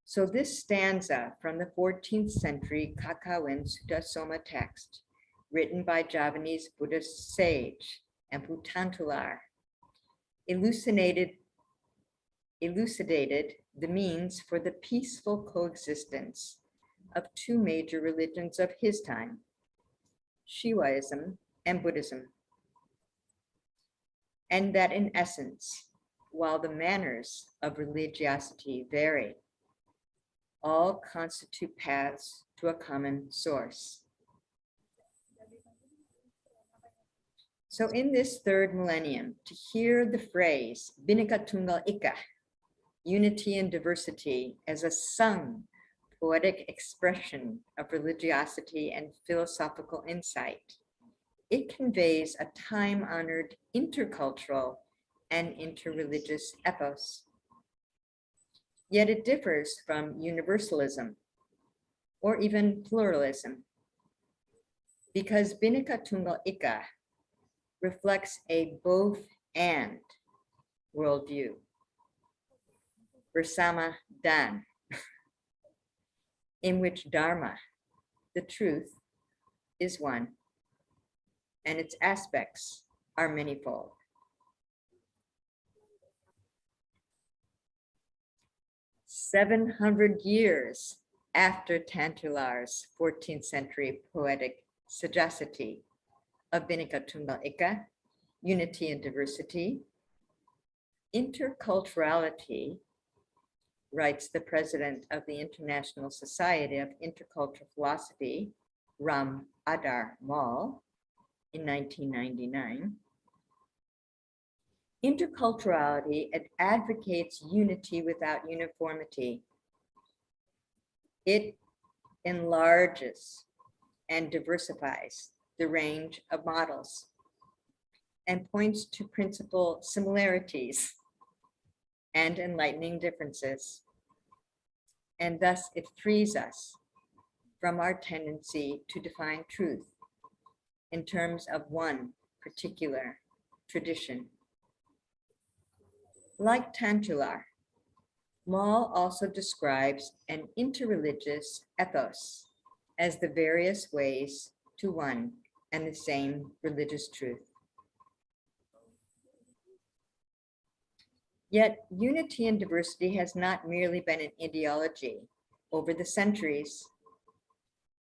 So this stanza from the 14th century Kakawin Sudasoma text, written by Javanese Buddhist sage Empu Tantular, elucidated the means for the peaceful coexistence of two major religions of his time, Shivaism and Buddhism. And that in essence, while the manners of religiosity vary, all constitute paths to a common source. So in this third millennium, to hear the phrase Bhinneka Tunggal Ika, unity and diversity, as a sung poetic expression of religiosity and philosophical insight, it conveys a time-honored intercultural and interreligious ethos. Yet it differs from universalism or even pluralism, because Bhinneka Tunggal Ika reflects a both and worldview. Bersama dan, in which Dharma, the truth, is one, and its aspects are manifold. "700 years after Tantular's 14th century poetic sagacity of Bhinneka Tunggal Ika, unity and diversity, interculturality," writes the president of the International Society of Intercultural Philosophy, Ram Adar Mal, in 1999, interculturality advocates unity without uniformity. It enlarges and diversifies the range of models and points to principal similarities and enlightening differences. And thus it frees us from our tendency to define truth in terms of one particular tradition. Like Tantular, Mal also describes an interreligious ethos as the various ways to one and the same religious truth. Yet unity and diversity has not merely been an ideology. Over the centuries,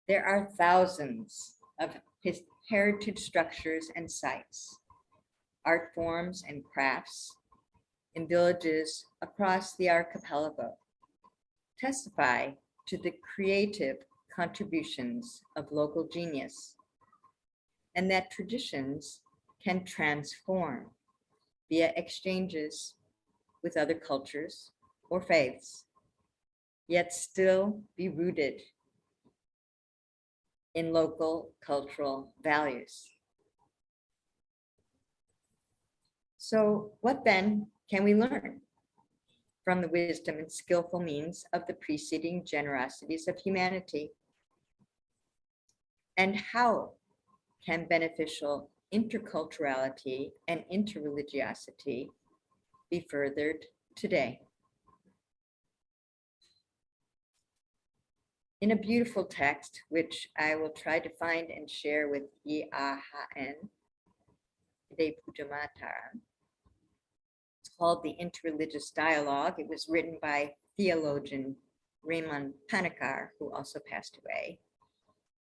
there are thousands of heritage structures and sites, art forms and crafts in villages across the archipelago testify to the creative contributions of local genius, and that traditions can transform via exchanges with other cultures or faiths, yet still be rooted in local cultural values. So what then can we learn from the wisdom and skillful means of the preceding generosities of humanity? And how can beneficial interculturality and interreligiosity be furthered today? In a beautiful text, which I will try to find and share with IAHN, MATARAM, it's called The Interreligious Dialogue. It was written by theologian Raymond Panakar, who also passed away.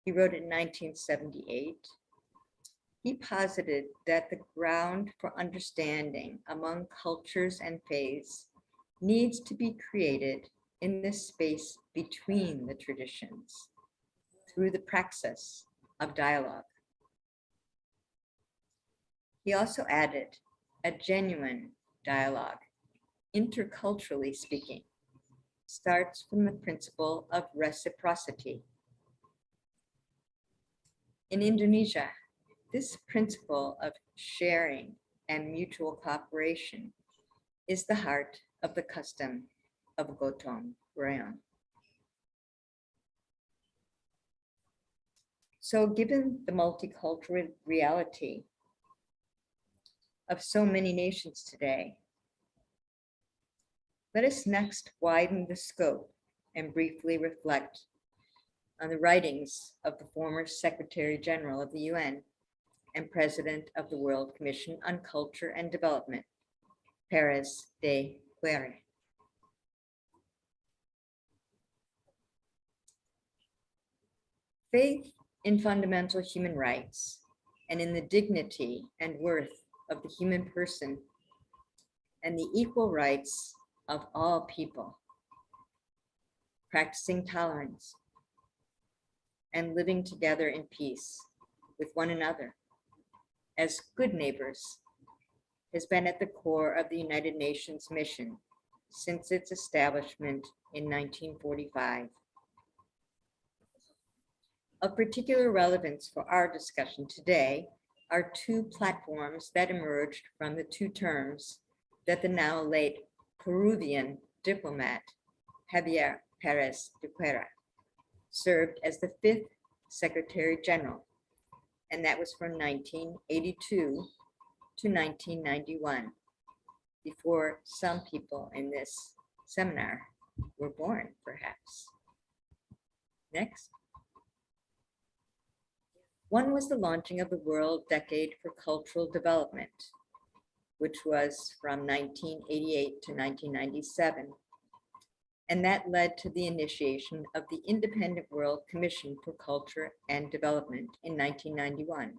He wrote it in 1978. He posited that the ground for understanding among cultures and faiths needs to be created in this space between the traditions through the praxis of dialogue. He also added a genuine dialogue, interculturally speaking, starts from the principle of reciprocity. In Indonesia, this principle of sharing and mutual cooperation is the heart of the custom of gotong royong. So given the multicultural reality of so many nations today, let us next widen the scope and briefly reflect on the writings of the former Secretary General of the UN and President of the World Commission on Culture and Development, Pérez de Cuellar. Faith in fundamental human rights and in the dignity and worth of the human person and the equal rights of all people, practicing tolerance and living together in peace with one another as good neighbors has been at the core of the United Nations mission since its establishment in 1945. Of particular relevance for our discussion today are two platforms that emerged from the two terms that the now late Peruvian diplomat Javier Pérez de Cuellar served as the 5th Secretary General, and that was from 1982 to 1991, before some people in this seminar were born, perhaps. Next. One was the launching of the World Decade for Cultural Development, which was from 1988 to 1997. And that led to the initiation of the Independent World Commission for Culture and Development in 1991,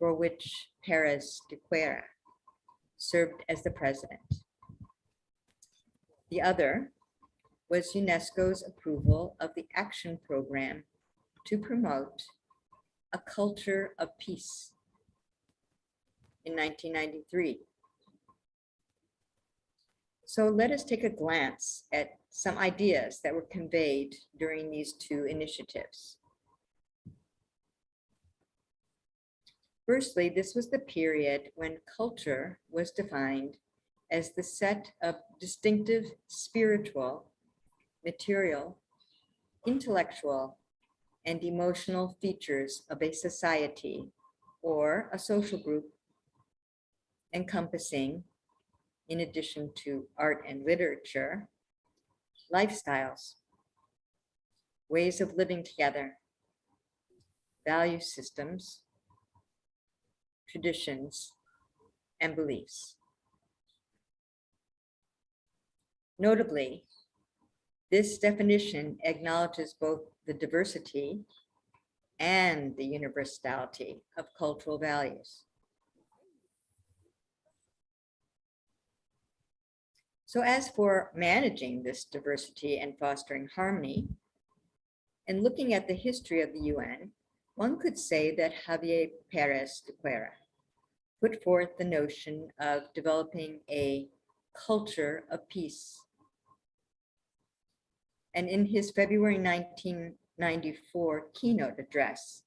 for which Pérez de Cuellar served as the president. The other was UNESCO's approval of the action program to promote a culture of peace in 1993. So let us take a glance at some ideas that were conveyed during these two initiatives. Firstly, this was the period when culture was defined as the set of distinctive spiritual, material, intellectual, and emotional features of a society or a social group, encompassing, in addition to art and literature, lifestyles, ways of living together, value systems, traditions, and beliefs. Notably, this definition acknowledges both the diversity and the universality of cultural values. So as for managing this diversity and fostering harmony, and looking at the history of the UN, one could say that Javier Pérez de Cuellar put forth the notion of developing a culture of peace. And in his February 1994 keynote address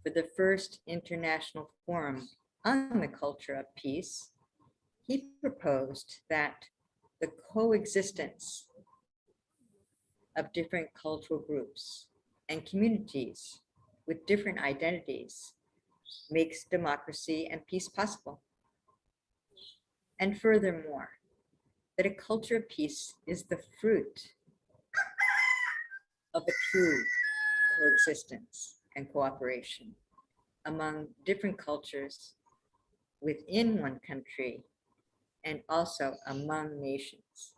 for the first International Forum on the Culture of Peace, he proposed that the coexistence of different cultural groups and communities with different identities makes democracy and peace possible. And furthermore, that a culture of peace is the fruit of a true coexistence and cooperation among different cultures within one country and also among nations.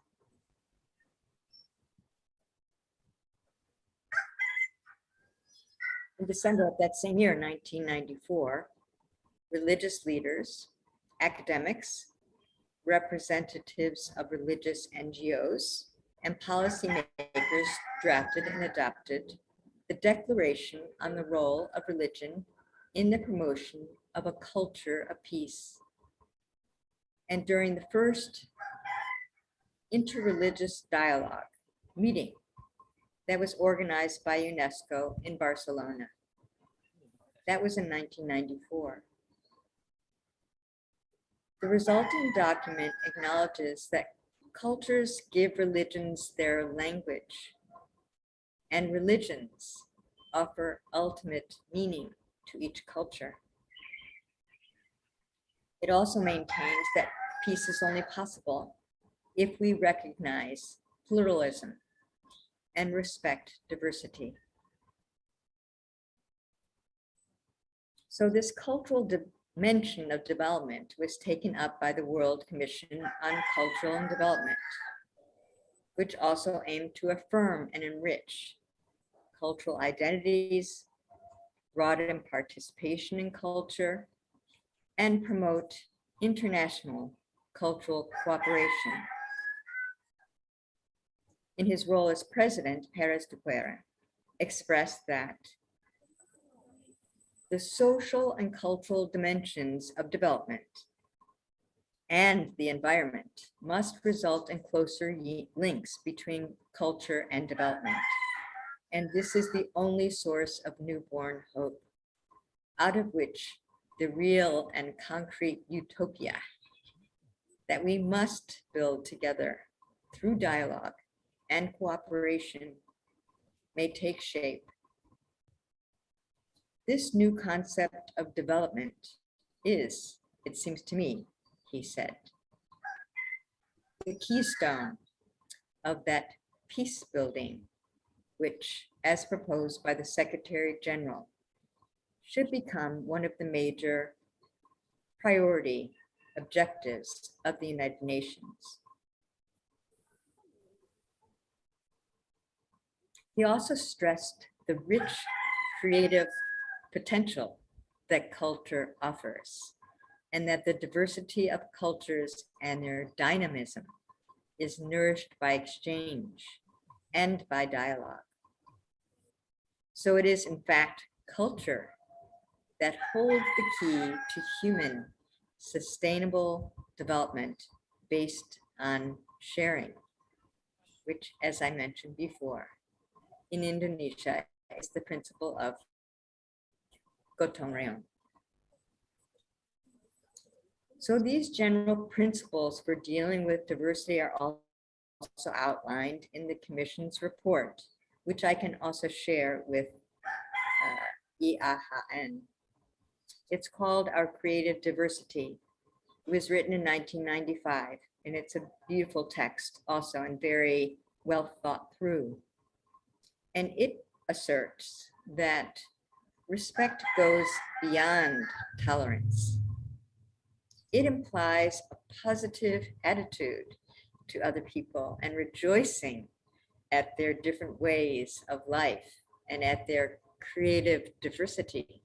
In December of that same year, 1994, religious leaders, academics, representatives of religious NGOs, and policymakers drafted and adopted the Declaration on the Role of Religion in the Promotion of a Culture of Peace. And during the first interreligious dialogue meeting that was organized by UNESCO in Barcelona, that was in 1994. The resulting document acknowledges that cultures give religions their language, and religions offer ultimate meaning to each culture. It also maintains that peace is only possible if we recognize pluralism and respect diversity. So this cultural dimension of development was taken up by the World Commission on Cultural and Development, which also aimed to affirm and enrich cultural identities, broaden participation in culture, and promote international cultural cooperation. In his role as president, Pérez de Cuellar expressed that the social and cultural dimensions of development and the environment must result in closer links between culture and development. And this is the only source of newborn hope, out of which the real and concrete utopia that we must build together through dialogue and cooperation may take shape. This new concept of development is, it seems to me, he said, the keystone of that peace building, which, as proposed by the Secretary General, should become one of the major priority objectives of the United Nations. He also stressed the rich creative potential that culture offers, and that the diversity of cultures and their dynamism is nourished by exchange and by dialogue. So it is, in fact, culture that holds the key to human sustainable development based on sharing, which, as I mentioned before, in Indonesia is the principle of gotong royong. So these general principles for dealing with diversity are also outlined in the Commission's report, which I can also share with IAHN. It's called Our Creative Diversity. It was written in 1995, and it's a beautiful text also and very well thought through. And it asserts that respect goes beyond tolerance. It implies a positive attitude to other people and rejoicing at their different ways of life and at their creative diversity.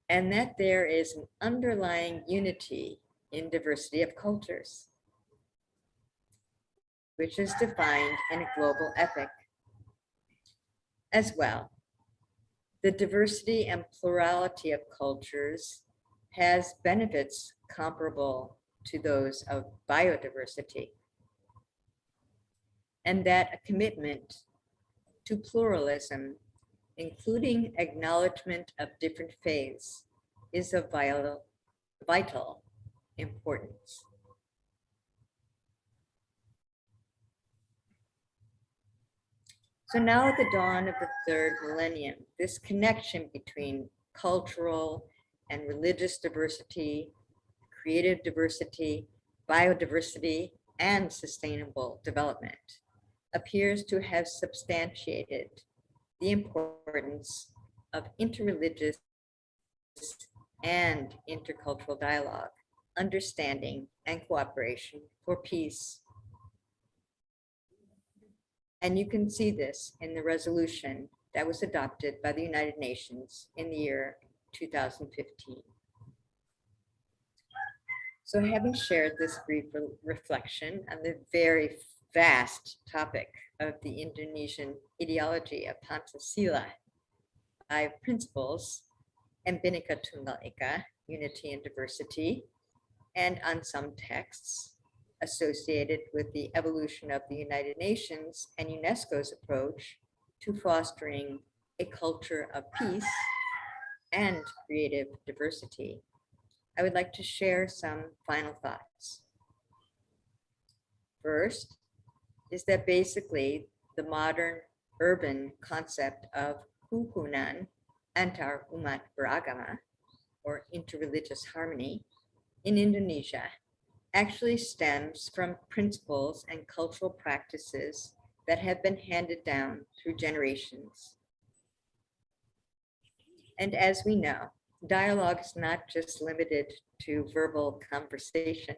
And that there is an underlying unity in diversity of cultures, which is defined in a global ethic. As well, the diversity and plurality of cultures has benefits comparable to those of biodiversity, and that a commitment to pluralism, including acknowledgement of different faiths, is of vital importance. So now at the dawn of the third millennium, this connection between cultural and religious diversity, creative diversity, biodiversity, and sustainable development appears to have substantiated the importance of interreligious and intercultural dialogue, understanding, and cooperation for peace. And you can see this in the resolution that was adopted by the United Nations in the year 2015. So having shared this brief reflection on the very vast topic of the Indonesian ideology of Pancasila, 5 principles, and Bhinneka Tunggal Ika, unity and diversity, and on some texts associated with the evolution of the United Nations and UNESCO's approach to fostering a culture of peace and creative diversity, I would like to share some final thoughts. First is that basically the modern urban concept of kerukunan antar umat beragama, or interreligious harmony, in Indonesia actually stems from principles and cultural practices that have been handed down through generations. And as we know, dialogue is not just limited to verbal conversation.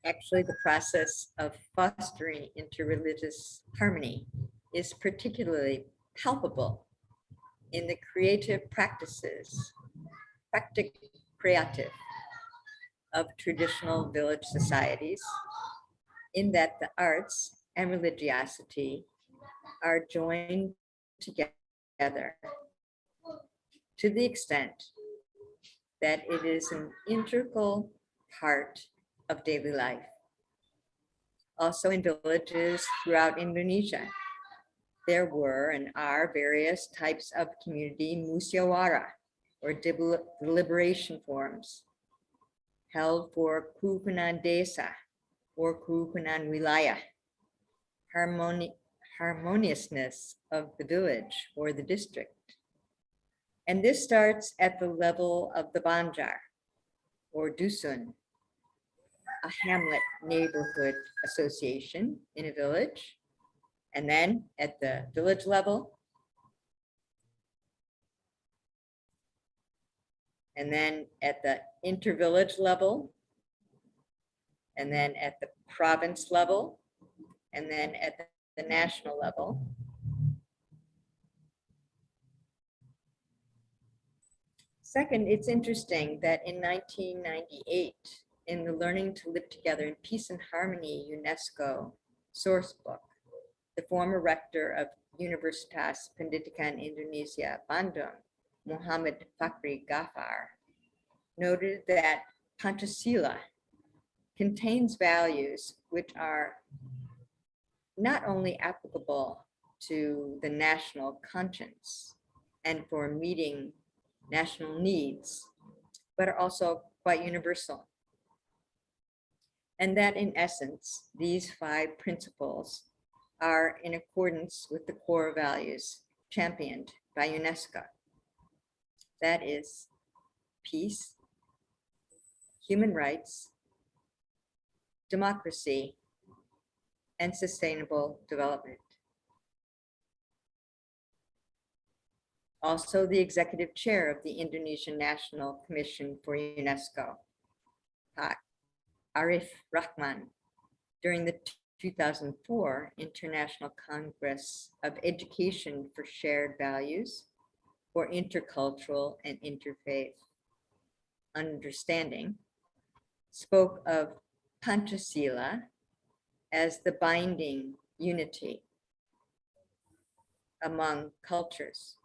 Actually, the process of fostering interreligious harmony is particularly palpable in the creative practices, creative of traditional village societies, in that the arts and religiosity are joined together to the extent that it is an integral part of daily life. Also in villages throughout Indonesia, there were and are various types of community musyawarah, or deliberation forums, held for kerukunan desa or kerukunan wilayah, harmoniousness of the village or the district. And this starts at the level of the banjar or dusun, a hamlet neighborhood association in a village. And then at the village level, and then at the inter-village level, and then at the province level, and then at the national level. Second, it's interesting that in 1998, in the Learning to Live Together in Peace and Harmony UNESCO source book, the former rector of Universitas Pendidikan Indonesia, Bandung, Muhammad Fakri Ghaffar, noted that Pancasila contains values which are not only applicable to the national conscience and for meeting national needs, but are also quite universal. And that in essence, these 5 principles are in accordance with the core values championed by UNESCO. That is peace, human rights, democracy, and sustainable development. Also, the executive chair of the Indonesian National Commission for UNESCO, Pak Arif Rahman, during the 2004 International Congress of Education for Shared Values for Intercultural and Interfaith Understanding, spoke of Pancasila as the binding unity among cultures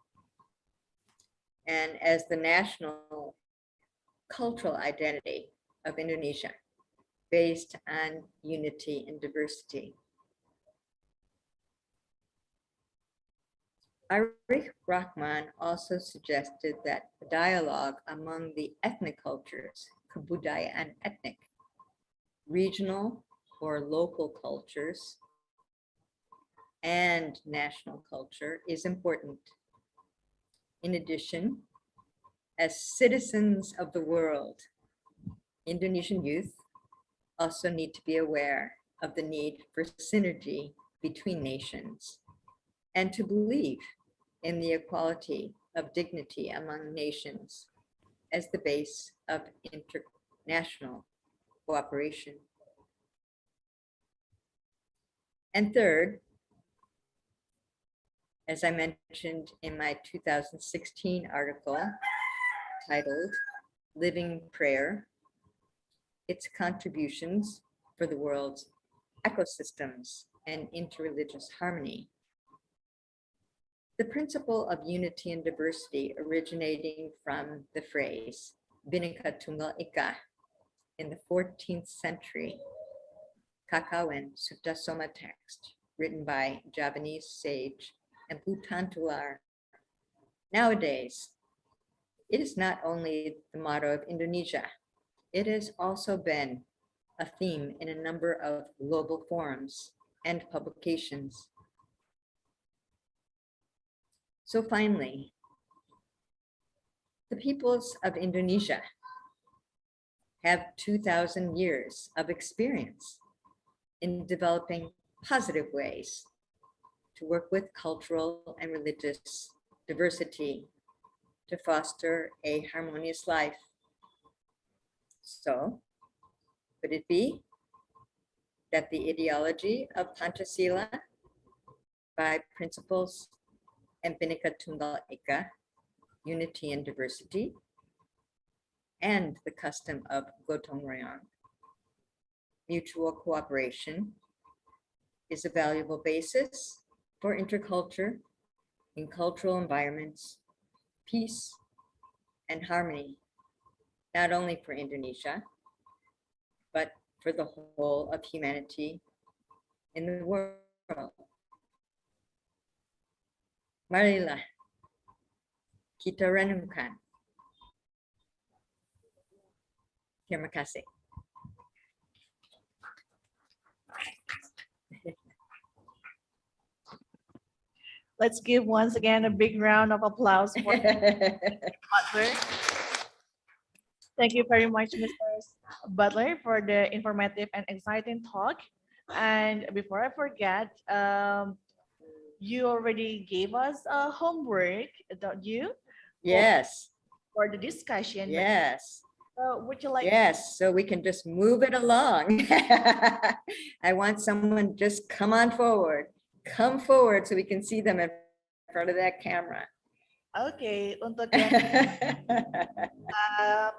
and as the national cultural identity of Indonesia, based on unity and diversity. Arif Rahman also suggested that the dialogue among the ethnic cultures, kebudayaan ethnic, regional or local cultures, and national culture is important. In addition, as citizens of the world, Indonesian youth also need to be aware of the need for synergy between nations and to believe in the equality of dignity among nations as the base of international cooperation. And third, as I mentioned in my 2016 article titled Living Prayer, its contributions for the world's ecosystems and interreligious harmony. The principle of unity and diversity originating from the phrase Bhinneka Tunggal Ika in the 14th century Kakawin Sutasoma text written by Javanese sage and Bhutan Tular. Nowadays, it is not only the motto of Indonesia, it has also been a theme in a number of global forums and publications. So finally, the peoples of Indonesia have 2,000 years of experience in developing positive ways to work with cultural and religious diversity to foster a harmonious life. So, could it be that the ideology of Pancasila by principles and Bhinneka Tunggal Ika, unity and diversity, and the custom of gotong royong, mutual cooperation, is a valuable basis for interculture in cultural environments, peace, and harmony, not only for Indonesia, but for the whole of humanity in the world. Marilah kita renungkan. Terimakasih. Let's give once again a big round of applause for Butler. Thank you very much, Mr. Butler, for the informative and exciting talk. And before I forget, you already gave us a homework, don't you? Yes. For the discussion. Yes. Would you like? Yes, so we can just move it along. I want someone just come on forward. Come forward so we can see them in front of that camera. Oke, untuk yang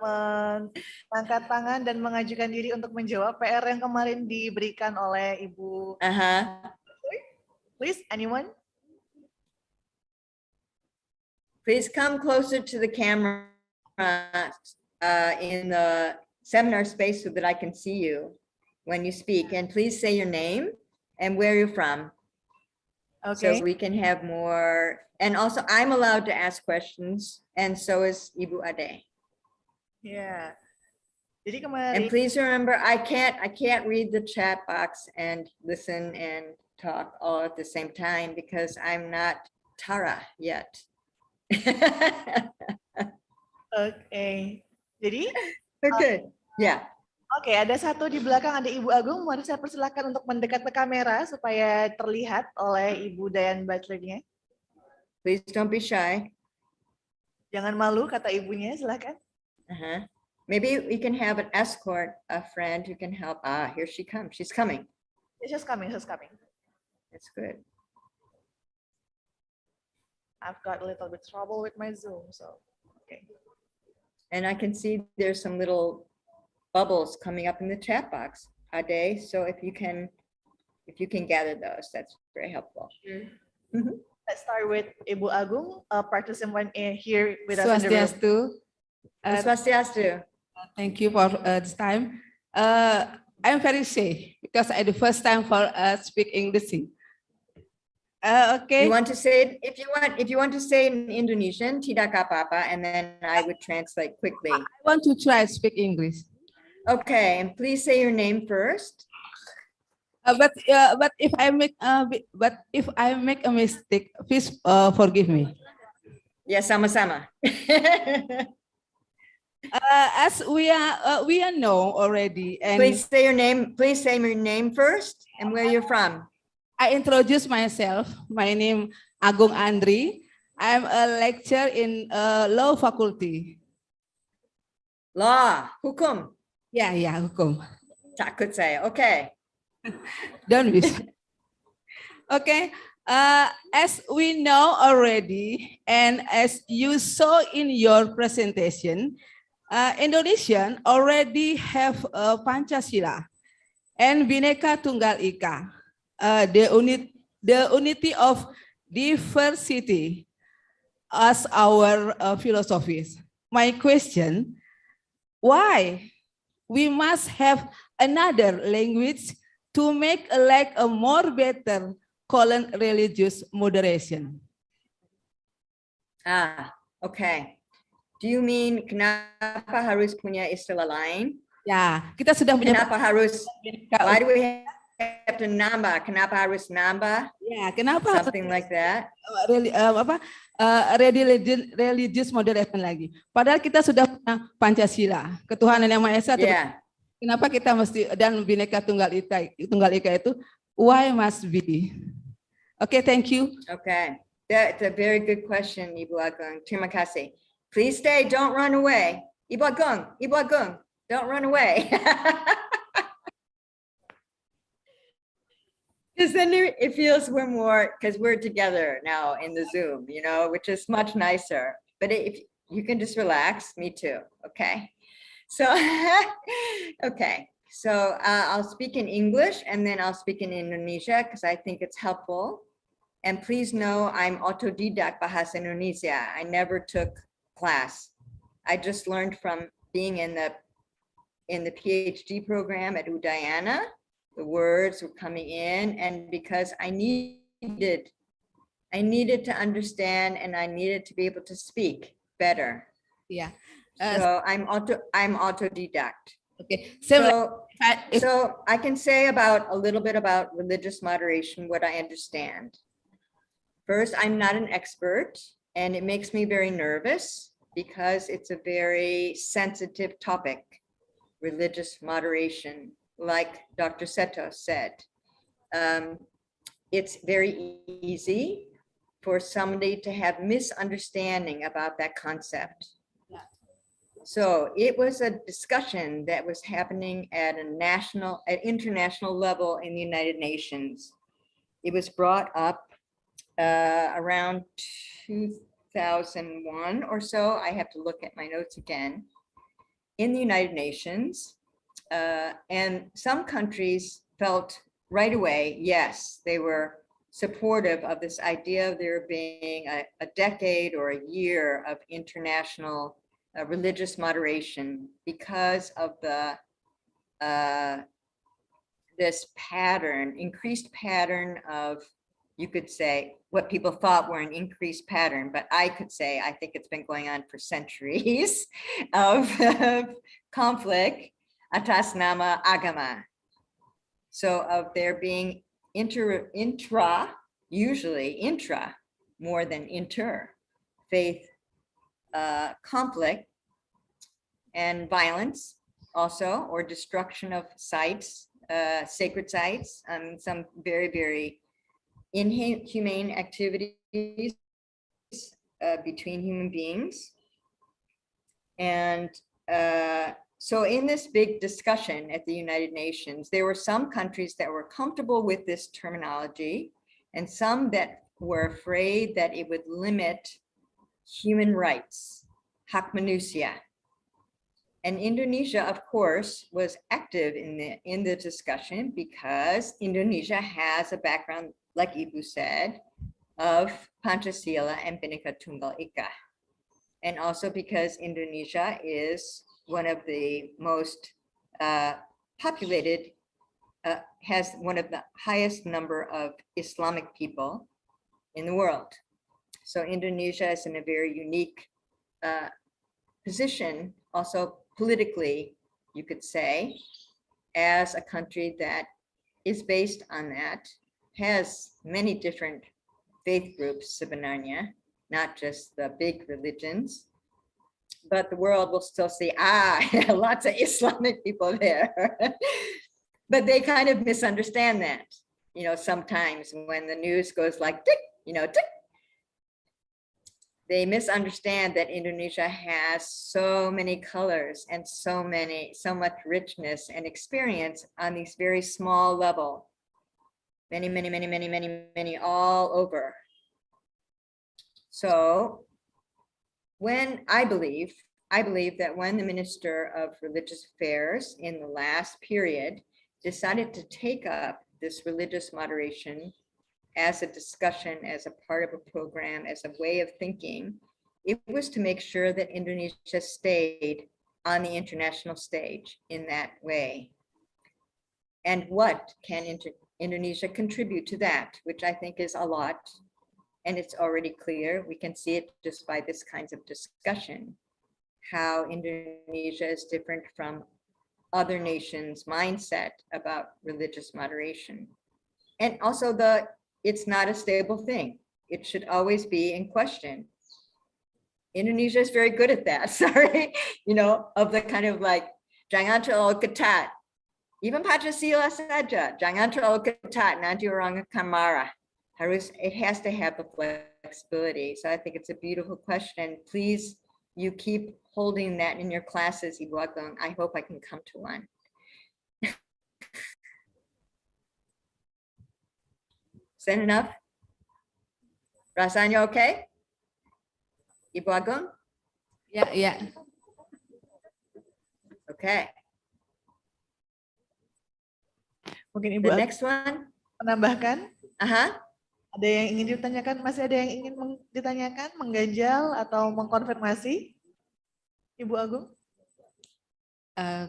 mengangkat tangan dan mengajukan diri untuk menjawab PR yang kemarin diberikan oleh Ibu. Please, anyone? Please come closer to the camera in the seminar space so that I can see you when you speak. And please say your name and where you're from. Okay. So we can have more. And also I'm allowed to ask questions and so is Ibu Ade. Yeah. Jadi kemarin. And please remember, I can't read the chat box and listen and talk all at the same time because I'm not Tara yet. Okay. Jadi. Okay. Yeah. Oke, ada satu di belakang, ada Ibu Agung. Mari saya persilakan untuk mendekat ke kamera supaya terlihat oleh Ibu Dayan Butlernya. Please don't be shy. Jangan malu, kata ibunya. Silakan. Maybe we can have an escort, a friend who can help. Ah, here she comes. She's coming. She's coming. She's coming. That's good. I've got a little bit trouble with my Zoom, so okay. And I can see there's some little bubbles coming up in the chat box, Ade. So if you can gather those, that's very helpful. Sure. Let's start with Ibu Agung, a participant here with us in the room. Swastiastu. Thank you for this time. I'm very shy because I the first time for speak English. Okay. You want to say it if you want to say it in Indonesian, tidak apa-apa, and then I would translate quickly. I want to try to speak English. Okay, and please say your name first. But if I make a mistake, please forgive me. Yes, sama-sama. As we are know already, and please say your name. Please say your name first and where you're from. I introduce myself. My name Agung Andri. I'm a lecturer in law faculty. Law, hukum. Yeah, hukum. Takut saya. Okay. Don't be. Okay. As we know already, and as you saw in your presentation, Indonesian already have Pancasila and Bhinneka Tunggal Ika, the unity of diversity as our philosophies. My question, why we must have another language to make a more better colon religious moderation? Okay. Do you mean kenapa harus punya istilah lain? Ya, kita sudah punya. Kenapa harus? Why do we have to nambah? Kenapa harus nambah? Ya, kenapa? Something like that. Really, religious moderation lagi. Padahal kita sudah punya Pancasila, ketuhanan yang Maha Esa. Yeah. Kenapa kita mesti dan Bhinneka Tunggal Ika itu? Why must be? Okay, thank you. Okay, that's a very good question, Ibu Agung. Terimakasih. Please stay, don't run away. Ibu Agung, don't run away. Because then it feels we're more, because we're together now in the Zoom, you know, which is much nicer. But if you can just relax, me too, okay? So, okay, so I'll speak in English and then I'll speak in Indonesia because I think it's helpful. And please know I'm autodidact Bahasa Indonesia. I never took class. I just learned from being in the PhD program at Udayana. The words were coming in, and because I needed to understand and I needed to be able to speak better. Yeah. So I'm autodidact. Okay. So I can say a little bit about religious moderation, what I understand. First, I'm not an expert, and it makes me very nervous because it's a very sensitive topic, religious moderation. Like Dr. Seto said, it's very easy for somebody to have misunderstanding about that concept. So it was a discussion that was happening at international level in the United Nations. It was brought up around 2001 or so. I have to look at my notes again. In the United Nations. And some countries felt right away, yes, they were supportive of this idea of there being a decade or a year of international religious moderation because of this increased pattern of, you could say, what people thought were an increased pattern, but I could say, I think it's been going on for centuries of conflict atas nama agama. So of there being usually intra, more than inter, faith conflict and violence also, or destruction of sites, sacred sites, some very, very inhumane activities between human beings. And so in this big discussion at the United Nations, there were some countries that were comfortable with this terminology and some that were afraid that it would limit human rights, hak manusia. And Indonesia, of course, was active in the discussion because Indonesia has a background, like Ibu said, of Pancasila and Bhinneka Tunggal Ika. And also because Indonesia is one of the most populated, has one of the highest number of Islamic people in the world. So Indonesia is in a very unique position, also politically, you could say, as a country that is based on that, has many different faith groups sebenarnya, not just the big religions. But the world will still see, lots of Islamic people there. But they kind of misunderstand that, you know, sometimes when the news goes like tick, you know, tick, they misunderstand that Indonesia has so many colors and so much richness and experience on these very small level, many all over. So when I believe that when the Minister of Religious Affairs in the last period decided to take up this religious moderation as a discussion, as a part of a program, as a way of thinking, it was to make sure that Indonesia stayed on the international stage in that way. And what can Indonesia contribute to that, which I think is a lot. And it's already clear, we can see it just by this kinds of discussion, how Indonesia is different from other nations' mindset about religious moderation. And also it's not a stable thing. it should always be in question. Indonesia is very good at that. Sorry, of the kind of like jangan terlalu ketat. Even Pancasila saja, jangan terlalu ketat, nanti orang akan marah. It has to have the flexibility. So I think it's a beautiful question. Please, you keep holding that in your classes, Ibu Agung. I hope I can come to one. Is that enough? Rasanya okay? Ibu Agung? Yeah. Okay. Mungkin Ibu The next one? menambahkan? Aha. Ada yang ingin ditanyakan? Masih ada yang ingin ditanyakan, mengganjal atau mengkonfirmasi? Ibu Agung?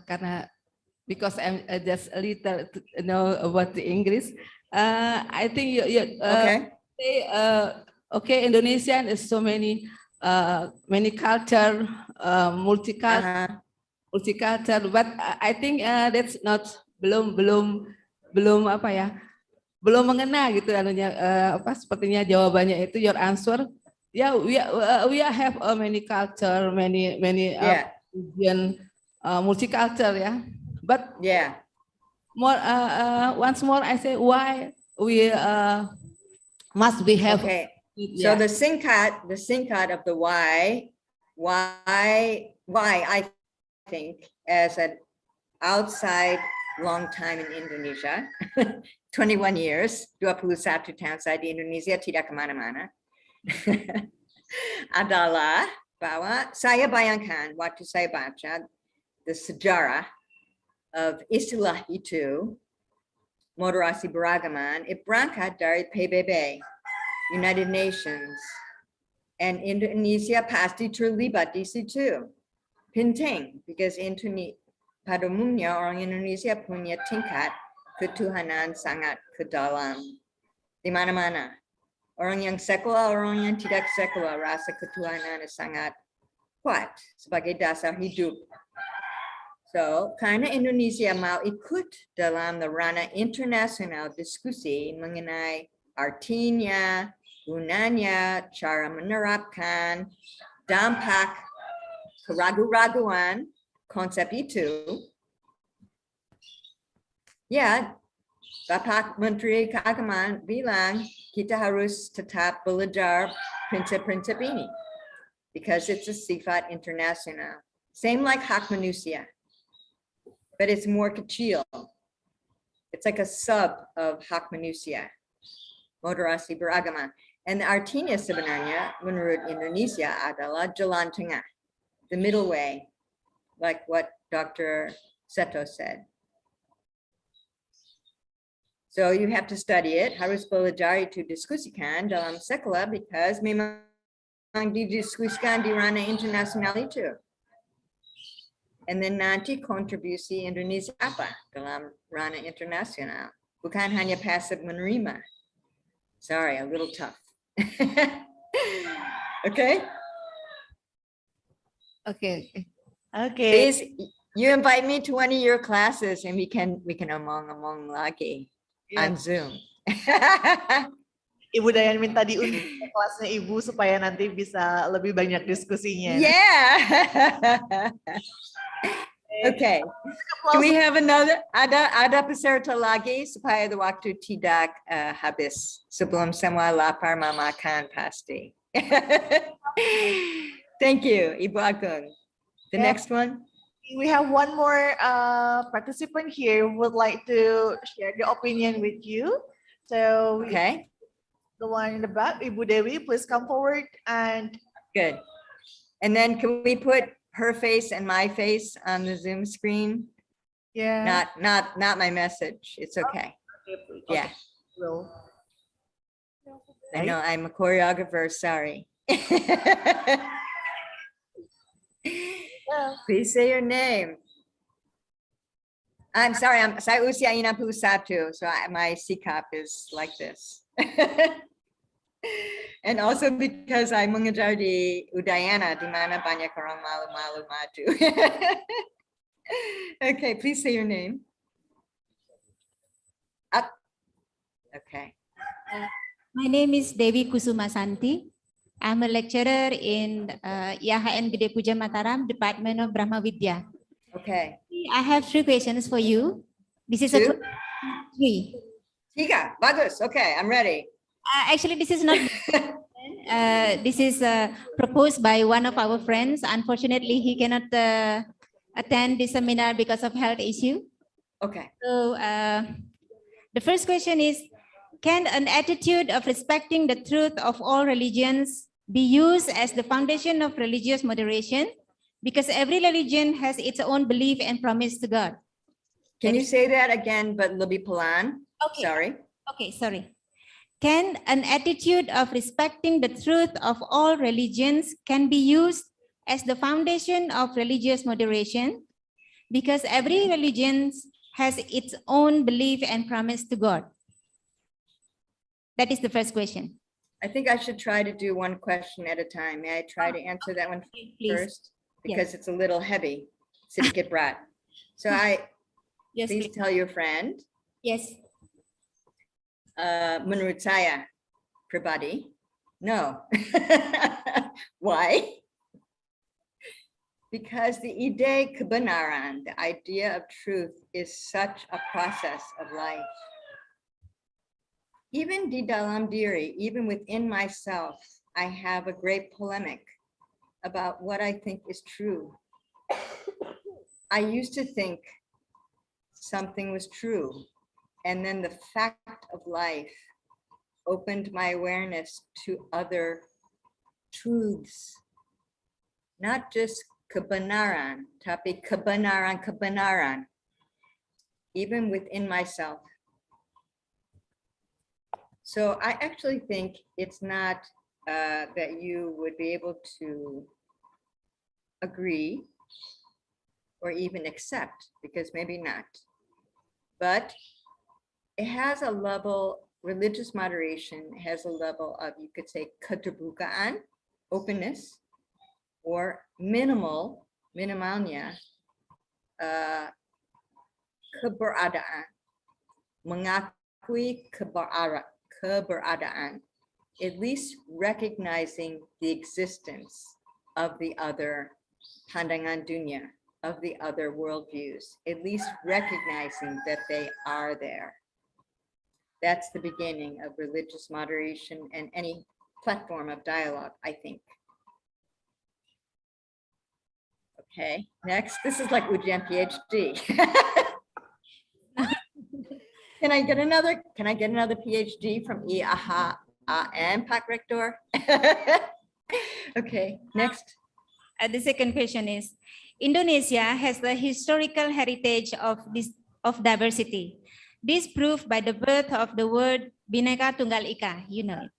Karena because I'm just a little to know about the English, I think you Okay. say, okay, Indonesian is so many culture, multicultural, but I think that's not belum apa ya, belum mengena gitu anunya, sepertinya jawabannya itu your answer. Yeah, we have many culture, many region, multicultural, yeah. But yeah, more once more I say why we must we have. Okay. Yeah. So the singkat of the why I think as an outside long time in Indonesia, 21 years, 21 tahun saya di Indonesia tidak kemana-mana, adalah bahwa saya bayangkan waktu saya baca the sejarah of istilah itu, moderasi beragama, it berangkat dari PBB, United Nations, and Indonesia pasti terlibat di situ. Penting, because pada umumnya orang Indonesia punya tingkat ketuhanan sangat ke dalam di mana-mana. Orang yang sekular, orang yang tidak sekular, rasa ketuhanan sangat kuat sebagai dasar hidup. So, karena Indonesia mau ikut dalam ranah internasional diskusi mengenai artinya, gunanya, cara menerapkan, dampak, keraguan-raguan konsep itu, ya, Bapak Menteri Keagamaan bilang kita harus tetap belajar prinsip-prinsip ini, because it's a sifat internasional. Same like hak manusia, but it's more kecil. It's like a sub of hak manusia, moderasi beragama. And artinya sebenarnya menurut Indonesia adalah jalan tengah, the middle way, like what Dr. Seto said. So you have to study it, harus belajar itu diskusikan dalam sekolah, because memang didiskusikan di ranah internasional itu. And then nanti kontribusi Indonesia apa dalam ranah internasional, bukan hanya pasif menerima. Sorry, a little tough. Okay. Okay. Please, you invite me to one of your classes and we can omong lagi on Zoom. Ibu Dayan minta diundang ke kelasnya Ibu supaya nanti bisa lebih banyak diskusinya. Yeah. Okay. Can we have another? Ada peserta lagi supaya waktu tidak habis sebelum semua lapar makan pasti. Thank you, Ibu Agung. The next one. We have one more participant here who would like to share the opinion with you. So okay, the one in the back, Ibu Dewi, please come forward and. Good. And then can we put her face and my face on the Zoom screen? Yeah. Not my message. It's okay. Okay. Yeah. Will. I know I'm a choreographer. Sorry. Please say your name. I'm sorry. Saya usia 61, so my sikap is like this. And also because I mengajar di Udayana, di mana banyak orang malu-malu maju. Okay, please say your name. Up. Okay. My name is Devi Kusuma Santi. I'm a lecturer in IAHN Gede Puja Mataram, Department of Brahma Vidya. Okay. I have 3 questions for you. This is Two? a 3. Tiga, bagus. Okay, I'm ready. Actually, this is not. This is proposed by one of our friends. Unfortunately, he cannot attend this seminar because of health issue. Okay. So the first question is, can an attitude of respecting the truth of all religions be used as the foundation of religious moderation? Because every religion has its own belief and promise to God. Can you say that again, but lebih pelan? Okay. Sorry. Okay, sorry. Can an attitude of respecting the truth of all religions can be used as the foundation of religious moderation? Because every religion has its own belief and promise to God. That is the first question. I think I should try to do one question at a time. May I try to answer that one Please. first? Because it's a little heavy. Sedikit berat. So Yes, please tell your friend. Yes. Menurut saya pribadi, no. Why? Because the ide kebenaran, the idea of truth, is such a process of life. Even di dalam diri, even within myself, I have a great polemic about what I think is true. I used to think something was true, and then the fact of life opened my awareness to other truths, not just kebenaran, tapi kebenaran, even within myself. So I actually think it's not that you would be able to agree or even accept, because maybe not. But it has a level, religious moderation has a level of, you could say, keterbukaan, openness, or minimalnya, keberadaan, mengakui keberadaan, at least recognizing the existence of the other pandangan dunia, of the other worldviews, at least recognizing that they are there. That's the beginning of religious moderation and any platform of dialogue, I think. Okay, next, this is like Ujian PhD. Can I get another PhD from IAHN, Pak Rector? Okay, next. The second question is, Indonesia has the historical heritage of diversity. This proved by the birth of the word Bhinneka Tunggal Ika, you know it.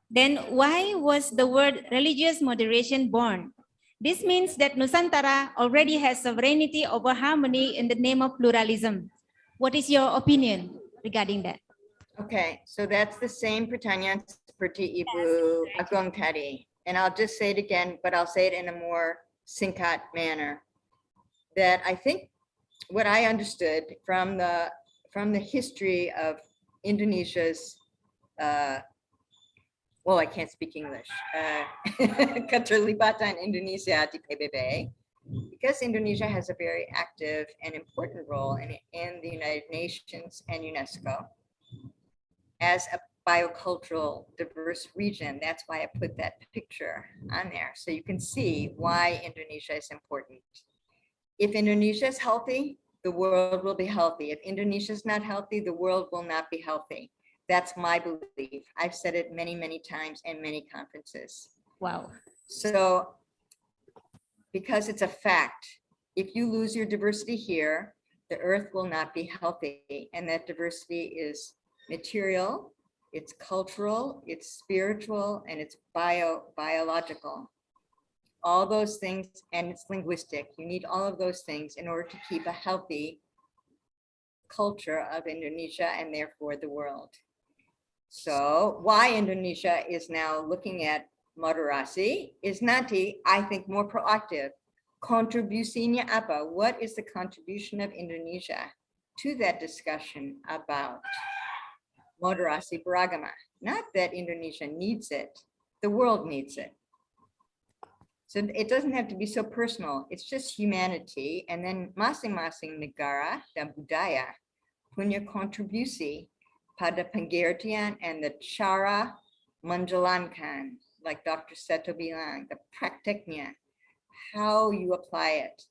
Then why was the word religious moderation born? This means that Nusantara already has sovereignty over harmony in the name of pluralism. What is your opinion regarding that? Okay, so that's the same pertanyaan seperti Ibu Agung tadi. And I'll just say it again, but I'll say it in a more singkat manner. That I think what I understood from the history of Indonesia's, well, I can't speak English, keterlibatan Indonesia di PBB, because Indonesia has a very active and important role in the United Nations and UNESCO as a biocultural diverse region. That's why I put that picture on there, so you can see why Indonesia is important. If Indonesia is healthy, the world will be healthy. If Indonesia is not healthy, the world will not be healthy. That's my belief. I've said it many, many times in many conferences. Wow. So, because it's a fact, if you lose your diversity here, the earth will not be healthy. And that diversity is material, it's cultural, it's spiritual, and it's biological. All those things, and it's linguistic. You need all of those things in order to keep a healthy culture of Indonesia and therefore the world. So why Indonesia is now looking at moderasi is nanti, I think, more proactive. Kontribusinya apa? What is the contribution of Indonesia to that discussion about moderasi beragama. Not that Indonesia needs it, the world needs it. So it doesn't have to be so personal. It's just humanity. And then masing-masing negara dan budaya punya kontribusi pada pengertian and the cara menjalankan, like Dr. Seto bilang, the prakteknya, how you apply it.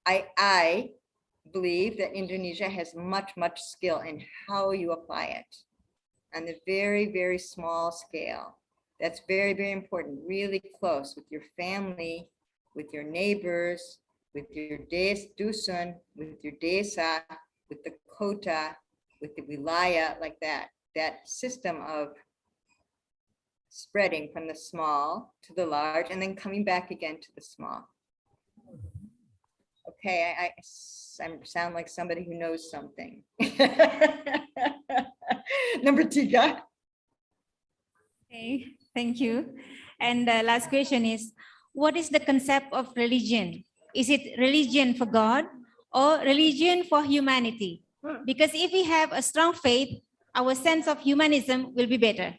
I believe that Indonesia has much skill in how you apply it on the very, very small scale. That's very, very important, really close with your family, with your neighbors, with your dusun, with your desa, with the kota, with the wilaya, like that. That system of spreading from the small to the large and then coming back again to the small. Okay, I sound like somebody who knows something. Number 3. Okay, thank you. And the last question is, what is the concept of religion? Is it religion for God or religion for humanity? Because if we have a strong faith, our sense of humanism will be better.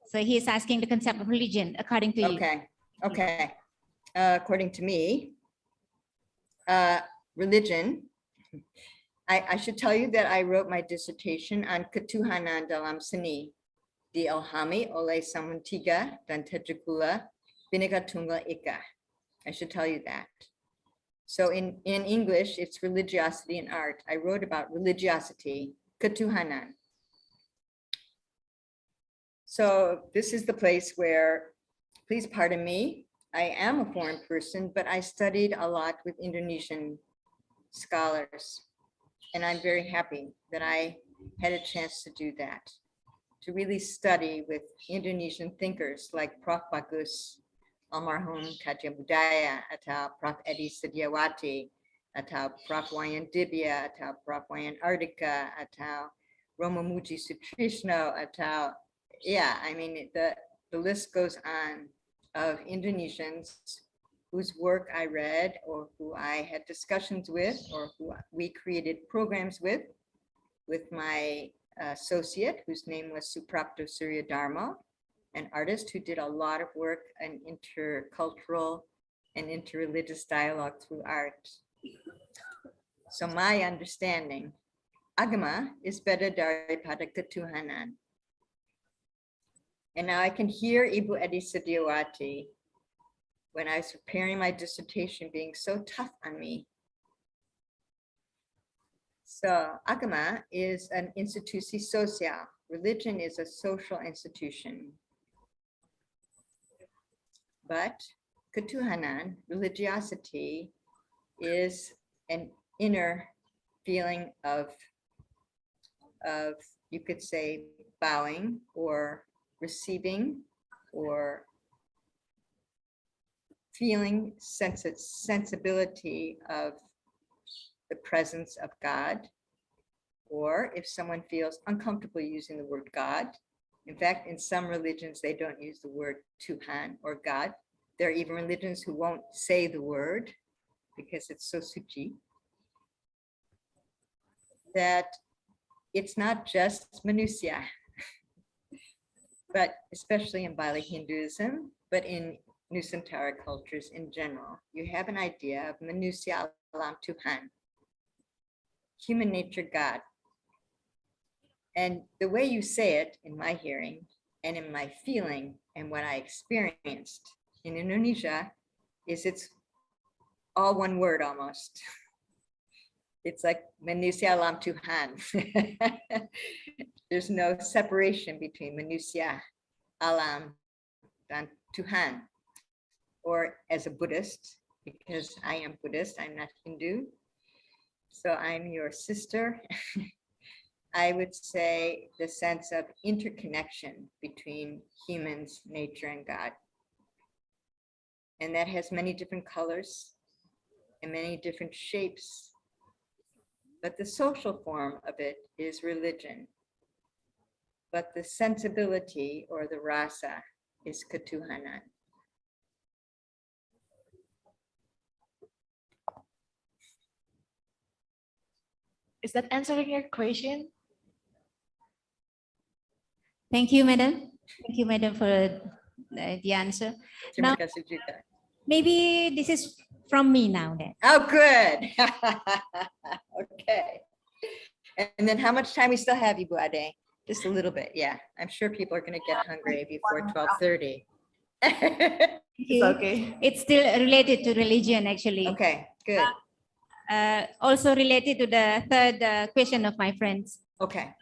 So he is asking the concept of religion according to you. Okay. According to me, religion, I should tell you that I wrote my dissertation on ketuhanan dalam seni diilhami oleh Samuntiga dan Tejagula Bhinneka Tunggal Ika. I should tell you that. So in English, it's religiosity in art. I wrote about religiosity, ketuhanan. So this is the place where, please pardon me, I am a foreign person, but I studied a lot with Indonesian scholars. And I'm very happy that I had a chance to do that, to really study with Indonesian thinkers like Prof. Bagus, almarhum Kajian Budaya, atau Prof. Edi Sediawati, atau Prof. Wayan Dibya, atau Prof. Wayan Ardika, atau Romo Muji Sutrishno, atau, yeah, I mean, the list goes on of Indonesians whose work I read or who I had discussions with or who we created programs with my associate, whose name was Suprapto Surya Dharma, an artist who did a lot of work in intercultural and interreligious dialogue through art. So my understanding, Agama is better daripada ketuhanan. And now I can hear Ibu Edi Sediawati when I was preparing my dissertation being so tough on me. So Agama is an institusi sosial. Religion is a social institution. But ketuhanan, religiosity, is an inner feeling of you could say bowing or receiving or feeling sensibility of the presence of God, or if someone feels uncomfortable using the word God. In fact, in some religions, they don't use the word Tuhan or God. There are even religions who won't say the word because it's so suci. That it's not just manusia, but especially in Bali Hinduism, but in Nusantara cultures in general, you have an idea of manusia alam Tuhan, human nature God. And the way you say it in my hearing and in my feeling and what I experienced in Indonesia is it's all one word almost. It's like manusia alam Tuhan. There's no separation between manusia alam dan Tuhan. Or as a Buddhist, because I am Buddhist, I'm not Hindu. So I'm your sister. I would say the sense of interconnection between humans, nature, and God. And that has many different colors and many different shapes. But the social form of it is religion. But the sensibility or the rasa is ketuhanan. Is that answering your question? Thank you, madam. Thank you, madam, for the answer. Now, Terimakasih juga. maybe this is from me now then. Oh, good. Okay. And then how much time we still have, Ibu Ade? Just a little bit, yeah. I'm sure people are going to get hungry before 12:30. It's okay. It's still related to religion, actually. Okay, good. Also related to the third question of my friends. Okay.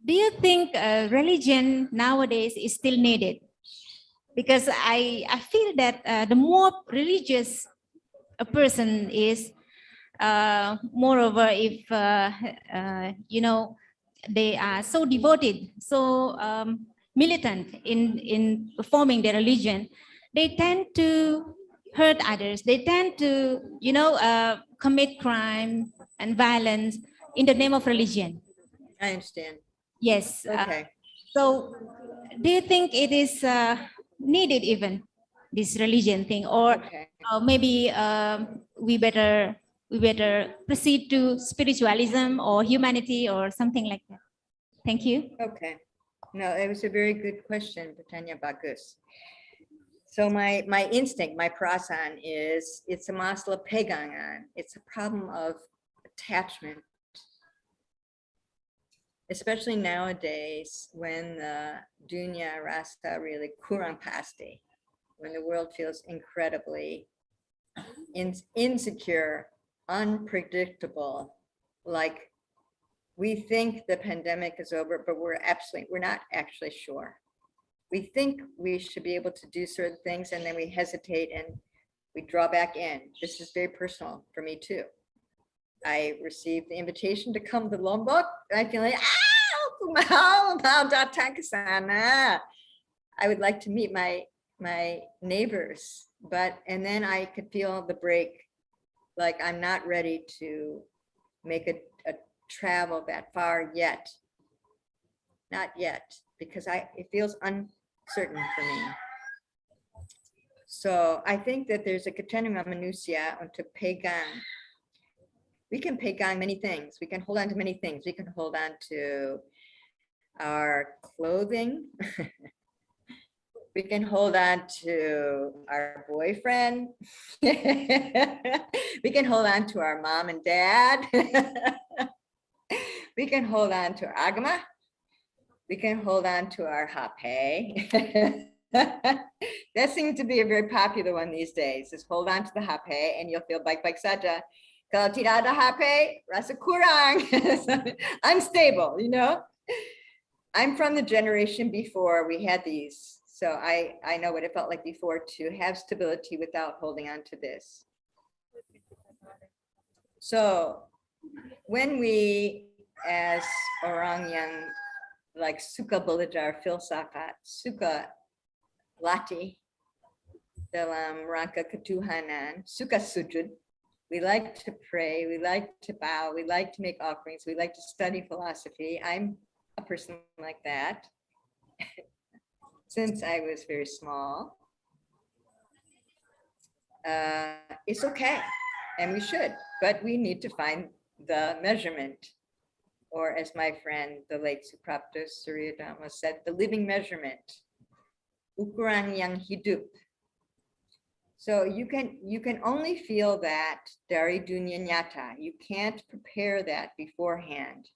Do you think religion nowadays is still needed? Because I feel that the more religious a person is, moreover, if you know, they are so devoted, so militant in performing their religion, they tend to hurt others. They tend to, you know, commit crime and violence in the name of religion. I understand. Yes. Okay. So, do you think it is needed even this religion thing, or Okay. maybe we better proceed to spiritualism or humanity or something like that? Thank you. Okay. No, it was a very good question, Britannia Bagus. So my instinct, my prasan is it's a masalah pegangan. It's a problem of attachment. Especially nowadays when the dunya rasa really kurang pasti, when the world feels incredibly insecure, unpredictable, like we think the pandemic is over, but we're not actually sure. We think we should be able to do certain things and then we hesitate and we draw back in. This is very personal for me too. I received the invitation to come to Lombok and I feel like, I would like to meet my neighbors, and then I could feel the break, like I'm not ready to make a travel that far yet. Not yet, because it feels uncertain for me. So I think that there's a kecenderungan manusia untuk pegang. We can pegang many things. We can hold on to many things. We can hold on to our clothing. We can hold on to our boyfriend. We can hold on to our mom and dad. We can hold on to our agama. We can hold on to our HP. That seems to be a very popular one these days, is hold on to the HP and you'll feel baik-baik saja. Kalau tidak ada HP, rasa kurang, unstable, you know? I'm from the generation before we had these. So I know what it felt like before to have stability without holding on to this. So when we, as orang yang like suka belajar filsafat, suka latih dalam rangka ketuhanan, suka sujud, we like to pray, we like to bow, we like to make offerings, we like to study philosophy. I'm a person like that since I was very small. It's okay, and we should, but we need to find the measurement, or as my friend, the late Suprapto Suryodama said, the living measurement, ukuran yang hidup. So you can only feel that dari dunia nyata. You can't prepare that beforehand.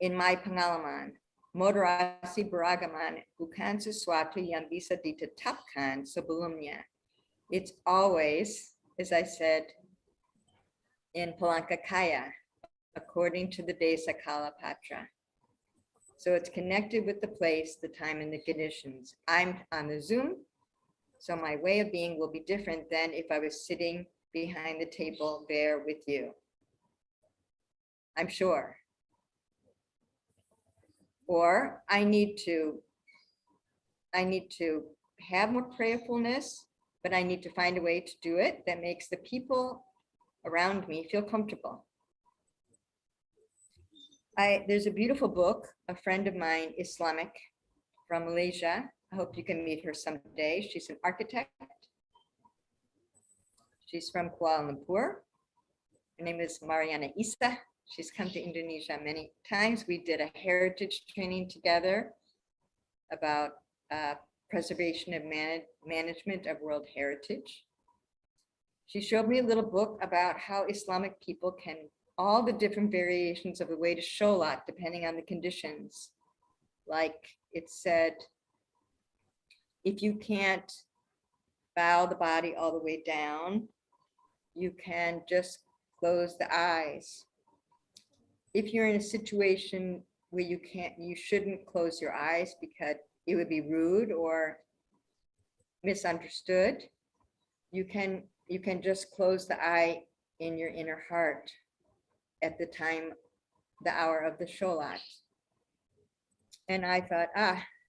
In my pengalaman, moderasi beragaman bukan sesuatu yang bisa ditetapkan sebelumnya. It's always, as I said, in Palangka Kaya, according to the Desa Kalapatra. So it's connected with the place, the time, and the conditions. I'm on the Zoom, so my way of being will be different than if I was sitting behind the table there with you. I'm sure. Or I need to have more prayerfulness, but I need to find a way to do it that makes the people around me feel comfortable. There's a beautiful book, a friend of mine, Islamic, from Malaysia. I hope you can meet her someday. She's an architect. She's from Kuala Lumpur. Her name is Mariana Issa. She's come to Indonesia many times. We did a heritage training together about preservation and management of world heritage. She showed me a little book about how Islamic people can, all the different variations of the way to sholat depending on the conditions. Like it said, if you can't bow the body all the way down, you can just close the eyes. If you're in a situation where you shouldn't close your eyes because it would be rude or misunderstood, you can just close the eye in your inner heart at the time, the hour of the sholat. And I thought,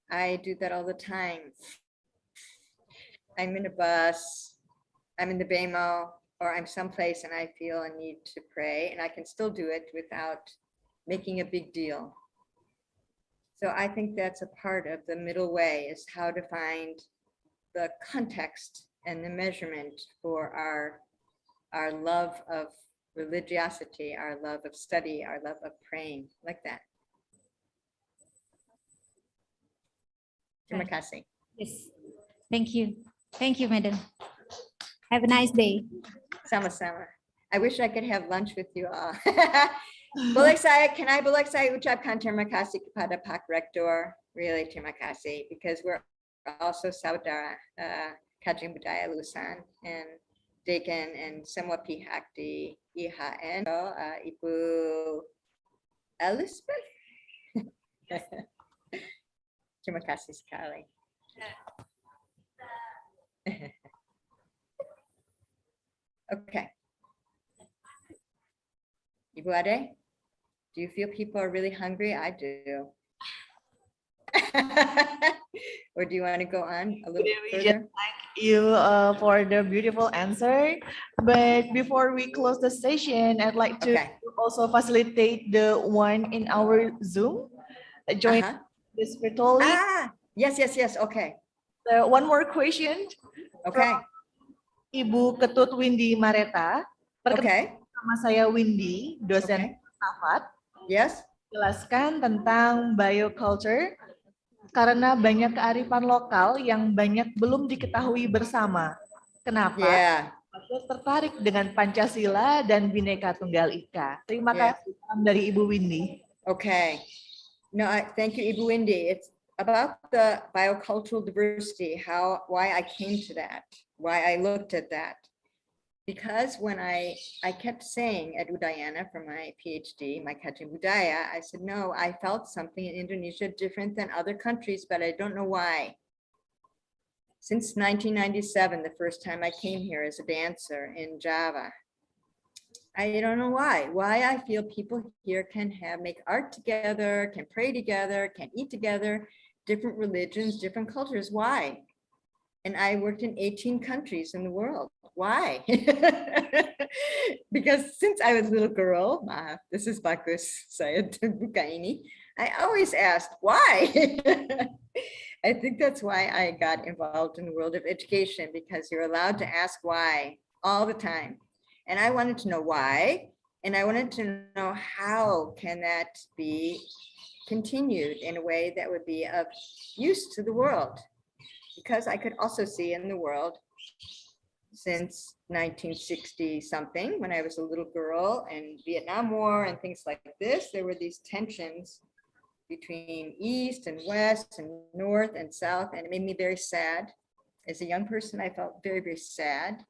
I do that all the time. I'm in a bus, I'm in the BEMO, or I'm someplace and I feel a need to pray, and I can still do it without making a big deal. So I think that's a part of the middle way, is how to find the context and the measurement for our love of religiosity, our love of study, our love of praying, like that. Terimakasih. Yes. Thank you. Thank you, madam. Have a nice day. Sama-sama. I wish I could have lunch with you all. Boleh saya ucapkan terima kasih kepada Pak Rektor, really terima kasih, because we're also saudara kajian budaya lulusan, and Dekan and semua pihak di IAHN, Ibu Elizabeth. Terima kasih sekali. Okay. Ibu Ade, do you feel people are really hungry? I do. Or do you want to go on a little further? Thank you for the beautiful answer. But before we close the session, I'd like to also facilitate the one in our Zoom. Join this virtually. Yes. Okay. One more question. Okay. Ibu Ketut Windy Mareta. Okay. Sama saya Windy, dosen filsafat. Yes. Jelaskan tentang bioculture karena banyak kearifan lokal yang banyak belum diketahui bersama. Kenapa? Aku tertarik dengan Pancasila dan Bhinneka Tunggal Ika. Terima kasih dari Ibu Windy. Okay. No, thank you, Ibu Windy. It's about the biocultural diversity, why I came to that, why I looked at that. Because when I kept saying at Udayana for my PhD, my Kajian Budaya, I said, no, I felt something in Indonesia different than other countries, but I don't know why. Since 1997, the first time I came here as a dancer in Java, I don't know why I feel people here can make art together, can pray together, can eat together, different religions, different cultures. Why? And I worked in 18 countries in the world. Why? Because since I was a little girl, this is bagus saya buka ini, I always asked why. I think that's why I got involved in the world of education, because you're allowed to ask why all the time. And I wanted to know why, and I wanted to know how can that be continued in a way that would be of use to the world. Because I could also see in the world since 1960 something, when I was a little girl, and Vietnam War and things like this, there were these tensions between East and West and North and South, and it made me very sad. As a young person, I felt very, very sad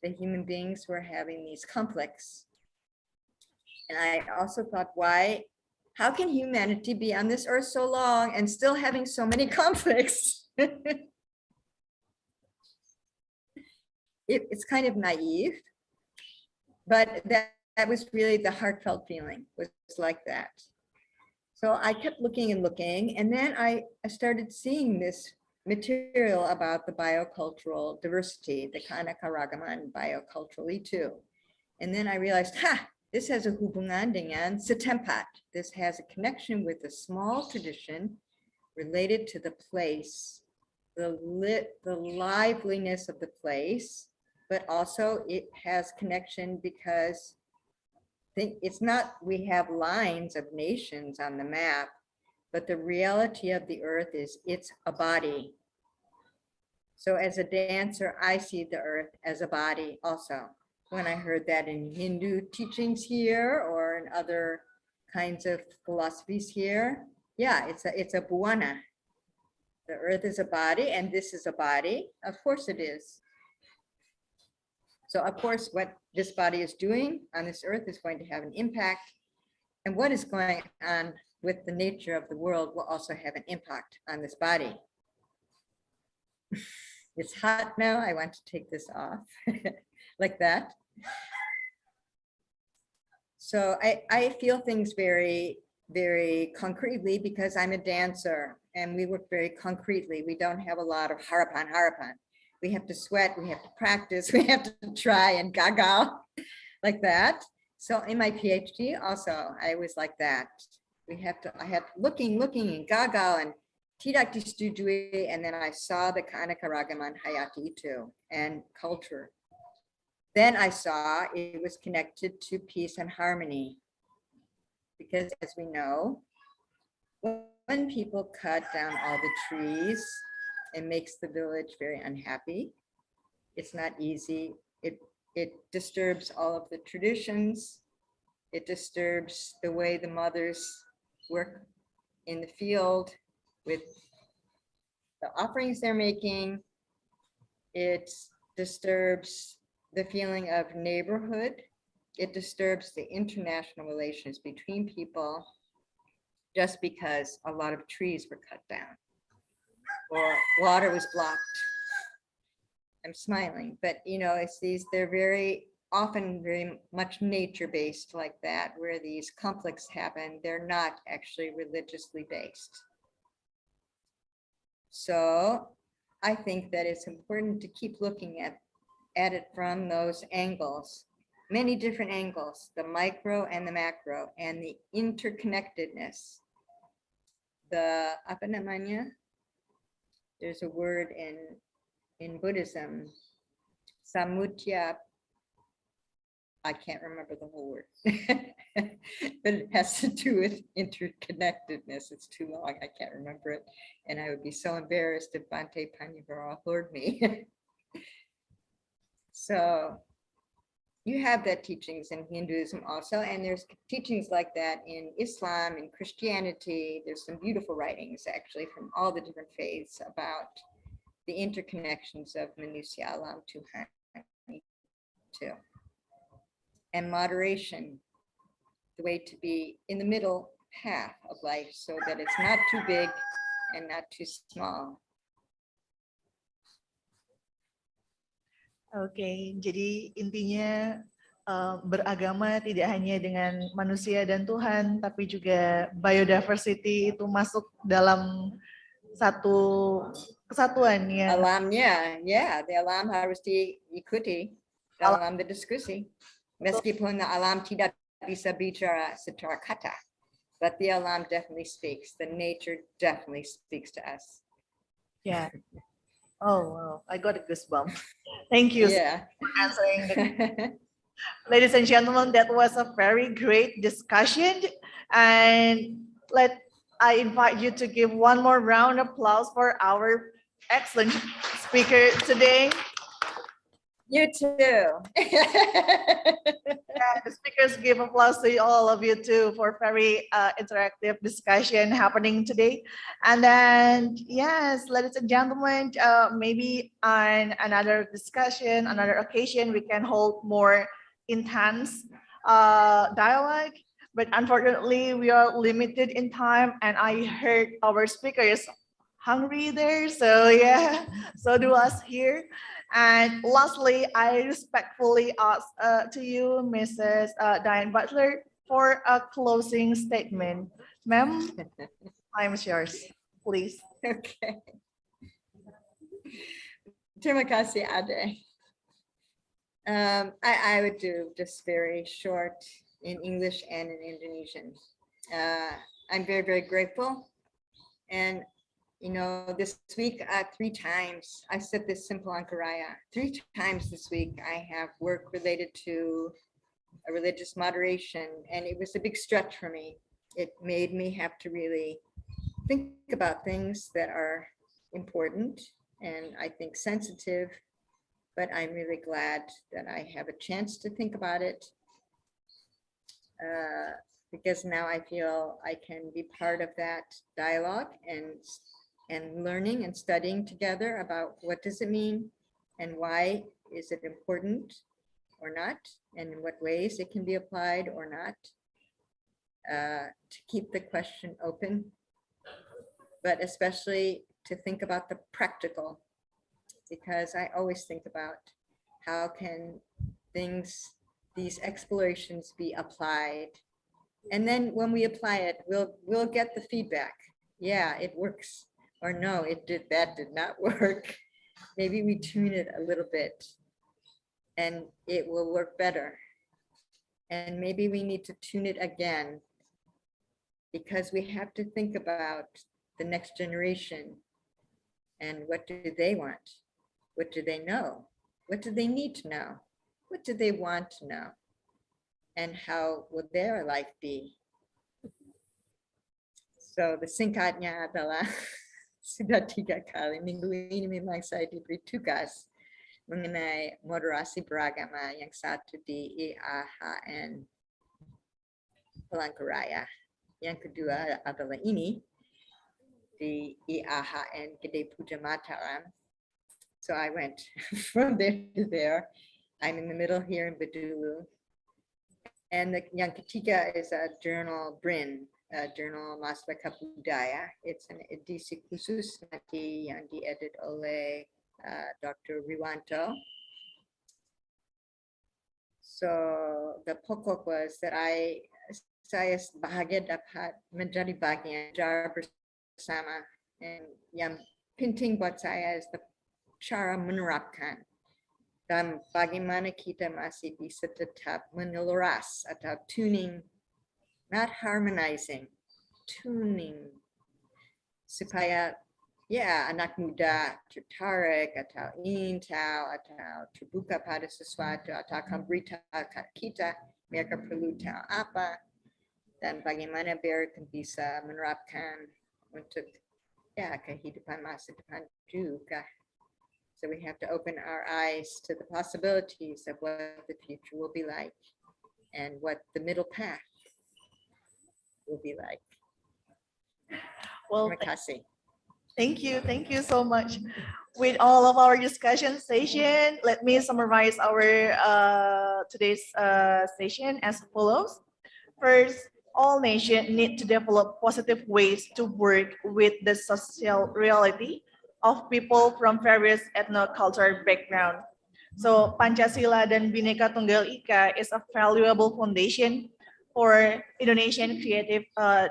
that human beings were having these conflicts. And I also thought, how can humanity be on this earth so long and still having so many conflicts? It's kind of naive, but that was really the heartfelt feeling, was like that. So I kept looking and looking, and then I started seeing this material about the biocultural diversity, the keanekaragaman bioculturally too. And then I realized, this has a hubungan dengan setempat. This has a connection with a small tradition related to the place, the liveliness of the place, but also it has connection because think it's not, we have lines of nations on the map, but the reality of the earth is it's a body. So as a dancer, I see the earth as a body also. When I heard that in Hindu teachings here or in other kinds of philosophies here, yeah, it's a bhuwana. The earth is a body and this is a body. Of course it is. So of course, what this body is doing on this earth is going to have an impact. And what is going on with the nature of the world will also have an impact on this body. It's hot now. I want to take this off like that. So I feel things very, very concretely because I'm a dancer and we work very concretely. We don't have a lot of harapan. We have to sweat, we have to practice, we have to try and gagal like that. So in my PhD also, I was like that. I had looking and gagal and tidak disetujui, and then I saw the keanekaragaman hayati itu and culture. Then I saw it was connected to peace and harmony. Because as we know, when people cut down all the trees, it makes the village very unhappy. It's not easy. It disturbs all of the traditions. It disturbs the way the mothers work in the field with the offerings they're making. It disturbs the feeling of neighborhood. It disturbs the international relations between people just because a lot of trees were cut down or water was blocked. I'm smiling, but you know, it's these, they're very often very much nature-based like that, where these conflicts happen. They're not actually religiously based. So I think that it's important to keep looking at it from those angles, many different angles, the micro and the macro, and the interconnectedness. The apa namanya? There's a word in Buddhism, samudya. I can't remember the whole word, but it has to do with interconnectedness. It's too long, I can't remember it. And I would be so embarrassed if Bhante Panyavara heard me. So you have that teachings in Hinduism also, and there's teachings like that in Islam and Christianity. There's some beautiful writings actually from all the different faiths about the interconnections of Manusia Alam Tuhan too. And moderation, the way to be in the middle path of life so that it's not too big and not too small. Oke, jadi intinya beragama tidak hanya dengan manusia dan Tuhan, tapi juga biodiversity itu masuk dalam satu kesatuan ya. Alamnya, ya, the alam harus diikuti dalam diskusi. Meskipun alam tidak bisa bicara secara kata, but the alam definitely speaks. The nature definitely speaks to us. Yeah. Oh, wow. I got a goosebump. Thank you for answering. Ladies and gentlemen, that was a very great discussion. And I invite you to give one more round of applause for our excellent speaker today. You too. Yeah, the speakers give applause to all of you too for very interactive discussion happening today. And then, yes, ladies and gentlemen, maybe on another discussion, another occasion, we can hold more intense dialogue. But unfortunately, we are limited in time, and I heard our speakers hungry there. So yeah, so do us here. And lastly, I respectfully ask to you, Mrs. Diane Butler, for a closing statement. Ma'am, time is yours, please. Okay. Terimakasih, Ade. I would do just very short in English and in Indonesian. I'm very, very grateful. And you know, this week, 3 times, I said this simple Ankaraya, 3 times this week, I have work related to a religious moderation, and it was a big stretch for me. It made me have to really think about things that are important and I think sensitive, but I'm really glad that I have a chance to think about it because now I feel I can be part of that dialogue and learning and studying together about what does it mean and why is it important or not, and in what ways it can be applied or not, to keep the question open, but especially to think about the practical, because I always think about how can these explorations be applied. And then when we apply it, we'll get the feedback. Yeah, it works. Or no, that did not work. Maybe we tune it a little bit and it will work better. And maybe we need to tune it again because we have to think about the next generation and what do they want? What do they know? What do they need to know? What do they want to know? And how will their life be? So the singkatnya adalah sudah 3 kali minggu ini memang saya diberi tugas mengenai moderasi beragama, yang satu di IAHN Palangkaraya, yang kedua adalah ini di IAHN Gede Puja Mataram. So I went from there to there. I'm in the middle here in Bedulu. And yang ketiga is a journal BRIN, Jurnal Masyarakat Budaya. It's an edisi khusus nanti yang diedit oleh Dr. Riwanto. So the pokok was that saya bahagia dapat menjadi bagian bersama, and yang penting buat saya is the cara menerapkan dan bagaimana kita masih bisa tetap menyeluras atau tuning, not harmonizing, tuning, supaya ya anak muda tertarik atau ingin tahu atau terbuka pada sesuatu atau akan beritahu kita mereka perlu tahu apa dan bagaimana mereka bisa menerapkan untuk ya kehidupan masa depan juga. So we have to open our eyes to the possibilities of what the future will be like and what the middle path will be like. Well, Terimakasih. thank you so much. With all of our discussion session, let me summarize our today's session as follows. First, all nations need to develop positive ways to work with the social reality of people from various ethno-cultural background. So Pancasila dan Bhinneka Tunggal Ika is a valuable foundation for Indonesian creative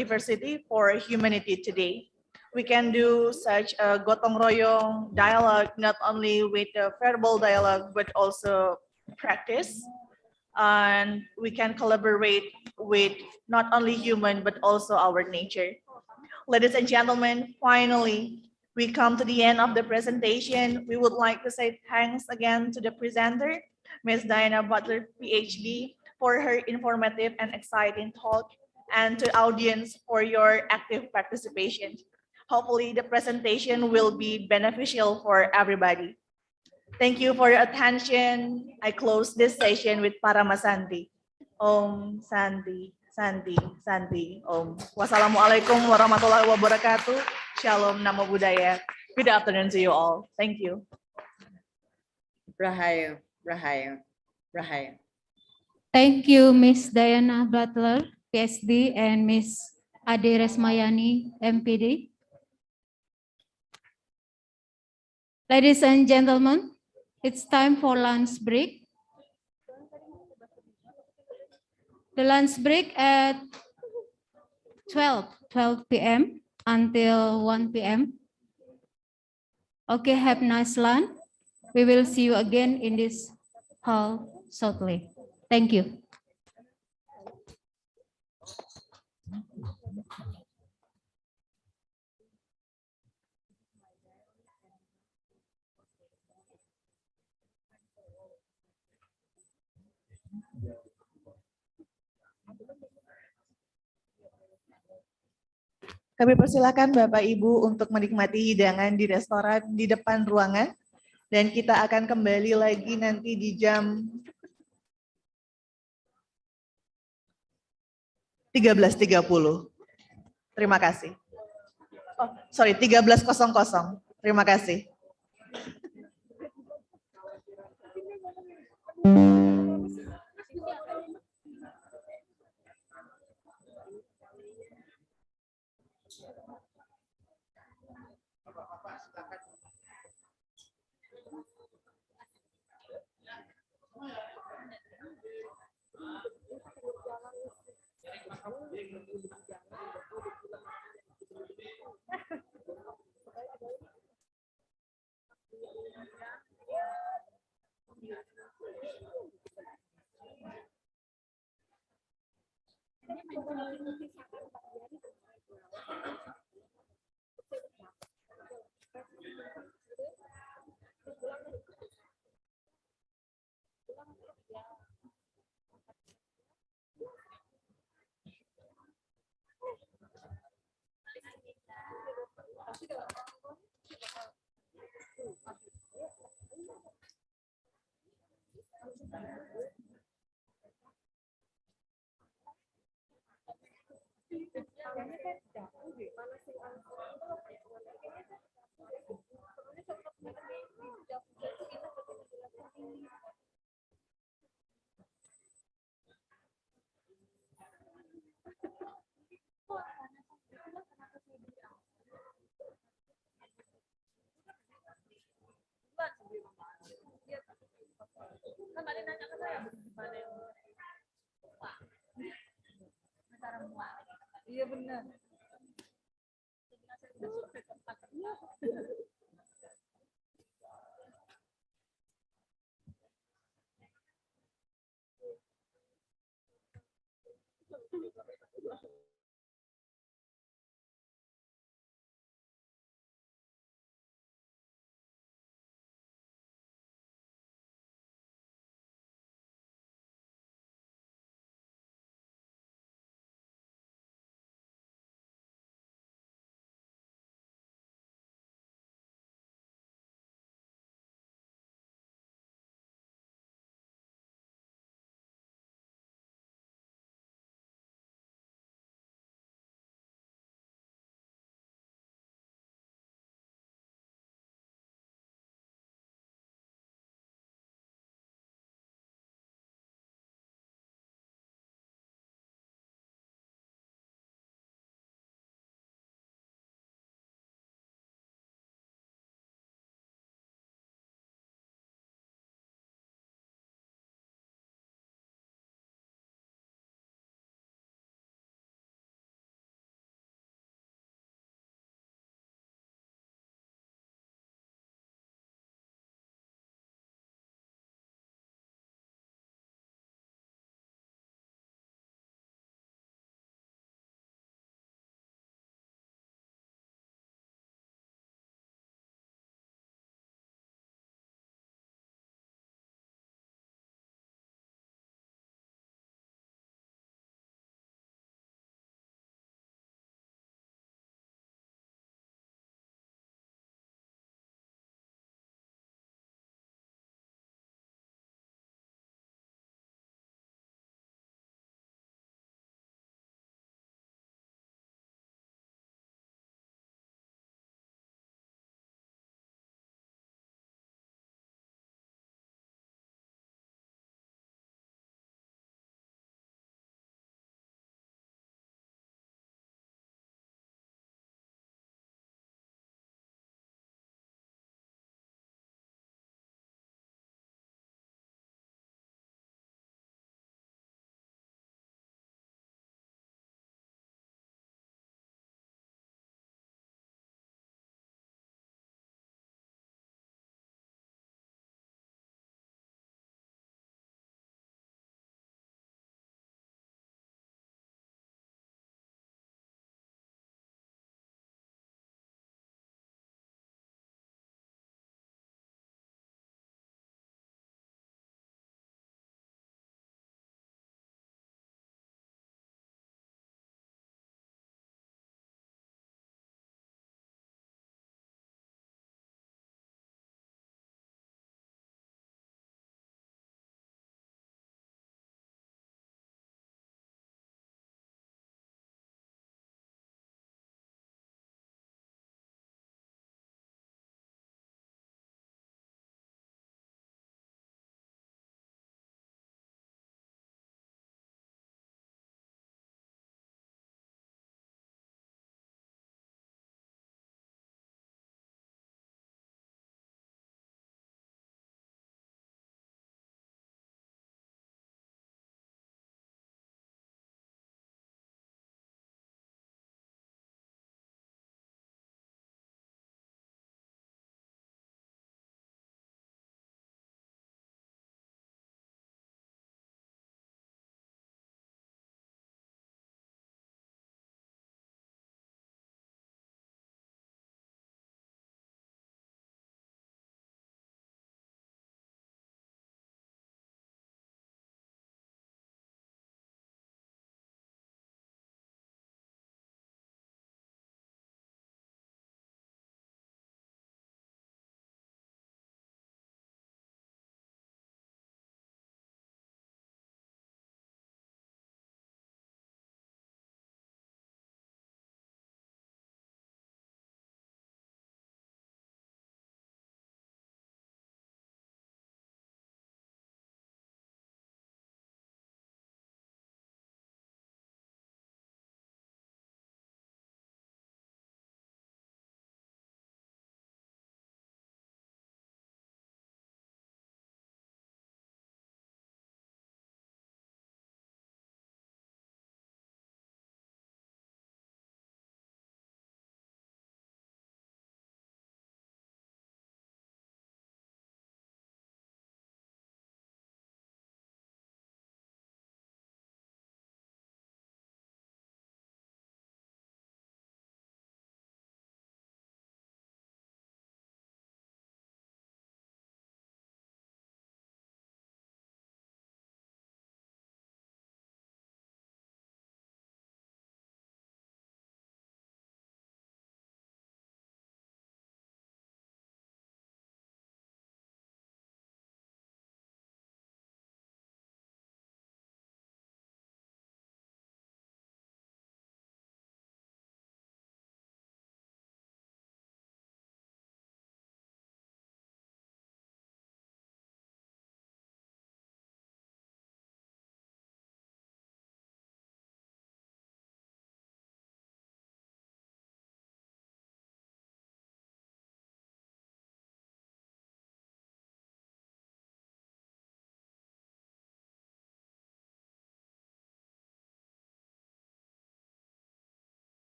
diversity for humanity today. We can do such a gotong royong dialogue, not only with the verbal dialogue, but also practice. And we can collaborate with not only human, but also our nature. Ladies and gentlemen, finally, we come to the end of the presentation. We would like to say thanks again to the presenter, Ms. Diana Butler, PhD, for her informative and exciting talk, and to audience for your active participation. Hopefully, the presentation will be beneficial for everybody. Thank you for your attention. I close this session with Parama Sandi. Om Sandi, Sandi, Sandi, Om. Wassalamualaikum warahmatullahi wabarakatuh. Shalom, Namo Buddhaya. Good afternoon to you all. Thank you. Rahayu, Rahayu, Rahayu. Thank you, Ms. Diana Butler, PhD, and Ms. Ade Resmayani, MPD. Ladies and gentlemen, it's time for lunch break. The lunch break at 12 p.m. until 1 p.m. Okay, have a nice lunch. We will see you again in this hall shortly. Thank you. Kami persilakan Bapak Ibu untuk menikmati hidangan di restoran di depan ruangan. Dan kita akan kembali lagi nanti di jam 13.30. Terima kasih. Oh, sorry, 13.00. Terima kasih. Iya benar.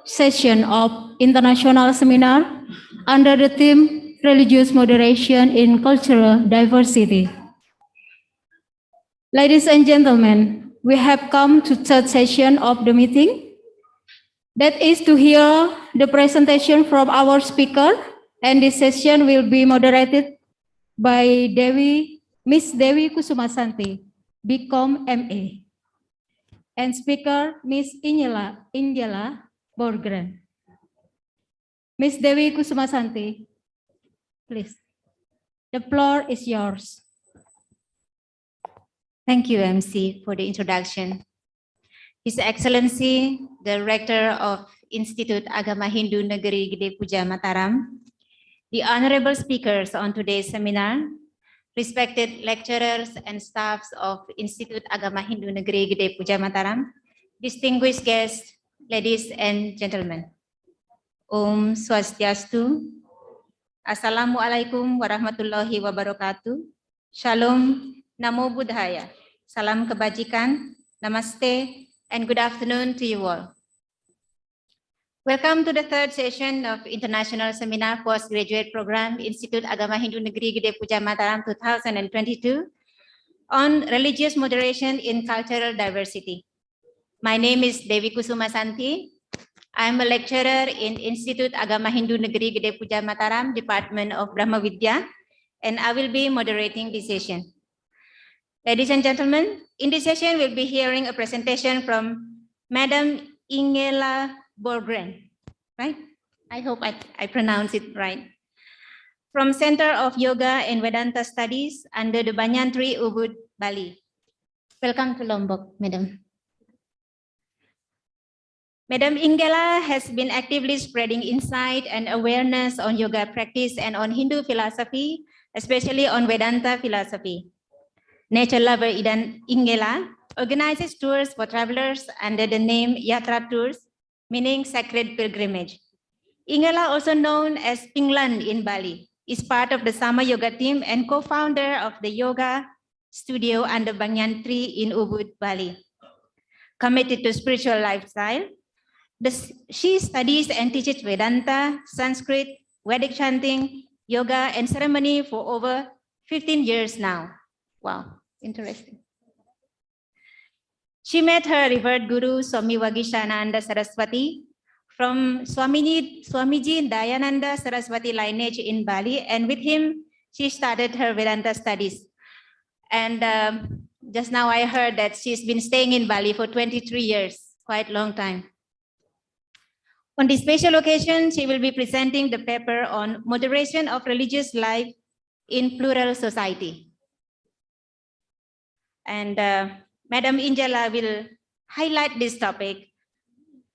session of international seminar under the theme Religious Moderation in Cultural Diversity. Ladies and gentlemen, we have come to third session of the meeting. That is to hear the presentation from our speaker, and this session will be moderated by Miss Dewi Kusumasanti, BCom MA, and speaker Miss Ingela Borgren. Miss Dewi Kusumasanti, please. The floor is yours. Thank you, MC, for the introduction. His Excellency, the Rector of Institute Agama Hindu Negeri Gede Puja Mataram, the honorable speakers on today's seminar, respected lecturers and staffs of Institute Agama Hindu Negeri Gede Puja Mataram, distinguished guests, ladies and gentlemen. Om Swastiastu. Assalamualaikum warahmatullahi wabarakatuh. Shalom, Namo Buddhaya. Salam kebajikan, Namaste, and good afternoon to you all. Welcome to the third session of International Seminar Postgraduate Program, Institute Agama Hindu Negeri Gede Puja Mataram 2022 on Religious Moderation in Cultural Diversity. My name is Dewi Kusumasanti. I am a lecturer in Institute Agama Hindu Negeri Gede Puja Mataram, Department of Brahma Vidya, and I will be moderating this session. Ladies and gentlemen, in this session, we'll be hearing a presentation from Madam Ingela Borgren, right? I hope I pronounce it right. From Center of Yoga and Vedanta Studies under the Banyan Tree, Ubud, Bali. Welcome to Lombok, Madam. Madam Ingela has been actively spreading insight and awareness on yoga practice and on Hindu philosophy, especially on Vedanta philosophy. Nature lover Ingela organizes tours for travelers under the name Yatra Tours, meaning sacred pilgrimage. Ingela, also known as Pinglan in Bali, is part of the Sama Yoga team and co-founder of the yoga studio under Banyan Tree in Ubud, Bali. Committed to spiritual lifestyle, she studies and teaches Vedanta, Sanskrit, Vedic chanting, yoga, and ceremony for over 15 years now. Wow, interesting. She met her revered guru, Swami Vagishananda Saraswati, from Swamiji Dayananda Saraswati lineage in Bali, and with him, she started her Vedanta studies. And just now I heard that she's been staying in Bali for 23 years, quite a long time. On this special occasion, she will be presenting the paper on moderation of religious life in plural society. And Madam Ingela will highlight this topic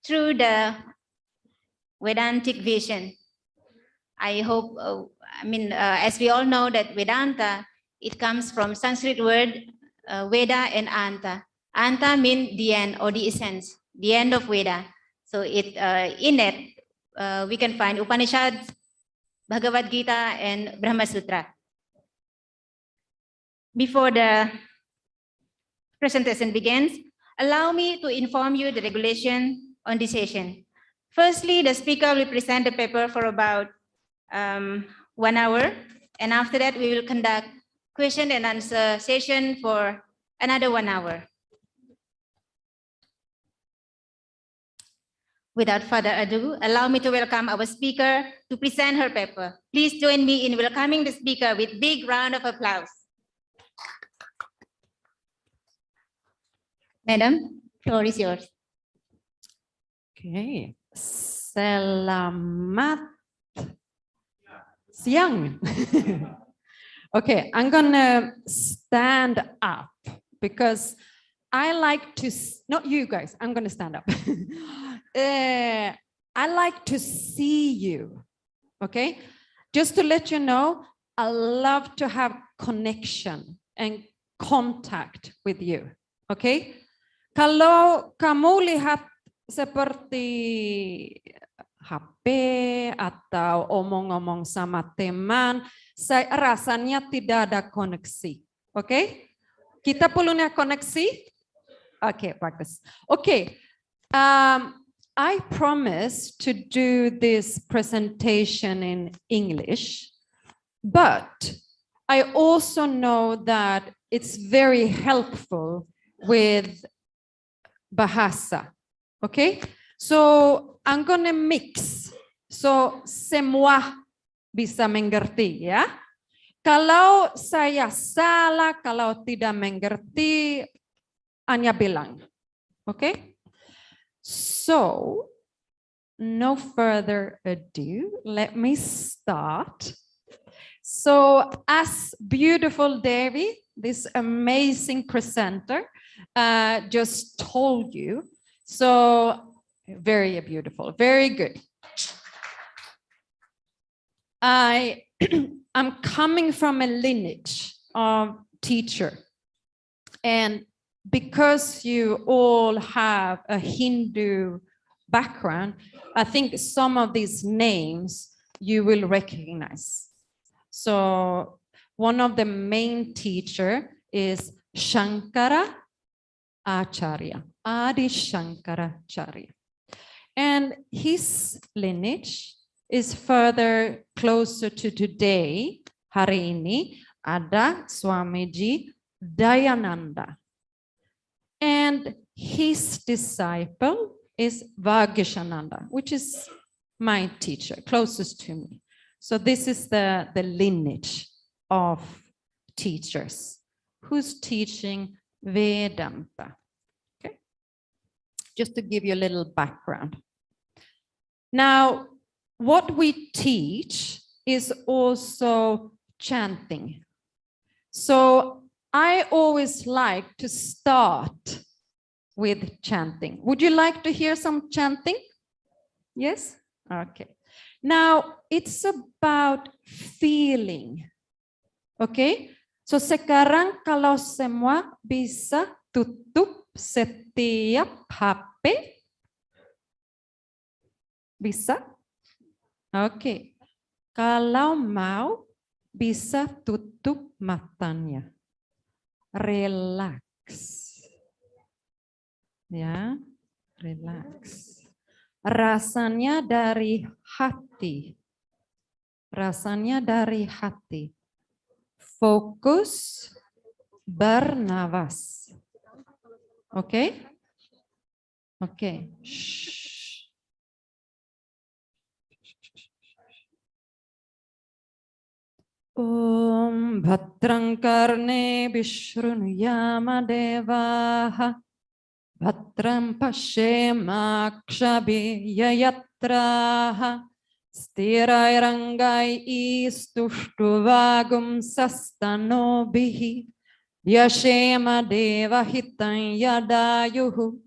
through the Vedantic vision. I hope, as we all know that Vedanta, it comes from Sanskrit word Veda and Anta. Anta means the end or the essence, the end of Veda. So in it, we can find Upanishads, Bhagavad Gita, and Brahma Sutra. Before the presentation begins, allow me to inform you the regulation on this session. Firstly, the speaker will present the paper for about 1 hour, and after that, we will conduct question and answer session for another 1 hour. Without further ado, allow me to welcome our speaker to present her paper. Please join me in welcoming the speaker with a big round of applause. Madam, floor is yours. Okay. Selamat siang. Okay, I'm gonna stand up because I like to, not you guys, I'm gonna stand up. I like to see you, okay? Just to let you know, I love to have connection and contact with you, okay? Kalau kamu lihat seperti HP atau omong-omong sama teman, saya rasanya tidak ada koneksi, oke? Kita perlunya koneksi? Oke, bagus. Oke, I promised to do this presentation in English, but I also know that it's very helpful with bahasa. Okay? So I'm gonna mix. So semua bisa mengerti ya. Kalau saya salah, kalau tidak mengerti, hanya bilang. Okay? So, no further ado, let me start. So, as beautiful Devi, this amazing presenter, just told you, so very beautiful, very good. I'm coming from a lineage of teacher, and because you all have a Hindu background, I think some of these names you will recognize. So one of the main teacher is Shankara Acharya, Adi Shankara Acharya. And his lineage is further closer to today. Hari ini ada Swamiji Dayananda. And his disciple is Vagishananda, which is my teacher, closest to me. So this is the lineage of teachers who's teaching Vedanta. Okay, just to give you a little background. Now, what we teach is also chanting. So I always like to start with chanting. Would you like to hear some chanting? Yes? Okay. Now, it's about feeling. Okay? So sekarang kalau semua bisa tutup setiap HP. Bisa? Oke. Kalau mau, bisa tutup matanya. Relax. Ya, relax. Rasanya dari hati. Rasanya dari hati. Fokus bernafas. Oke? Oke. Om Bhadrang Karne Vishrunuyama Devaha Bhadram Pashyemakshabi Yayatraha Sthirairangai Istuštuvagum Sastanobihi Yashema Devahitam Yadayuhu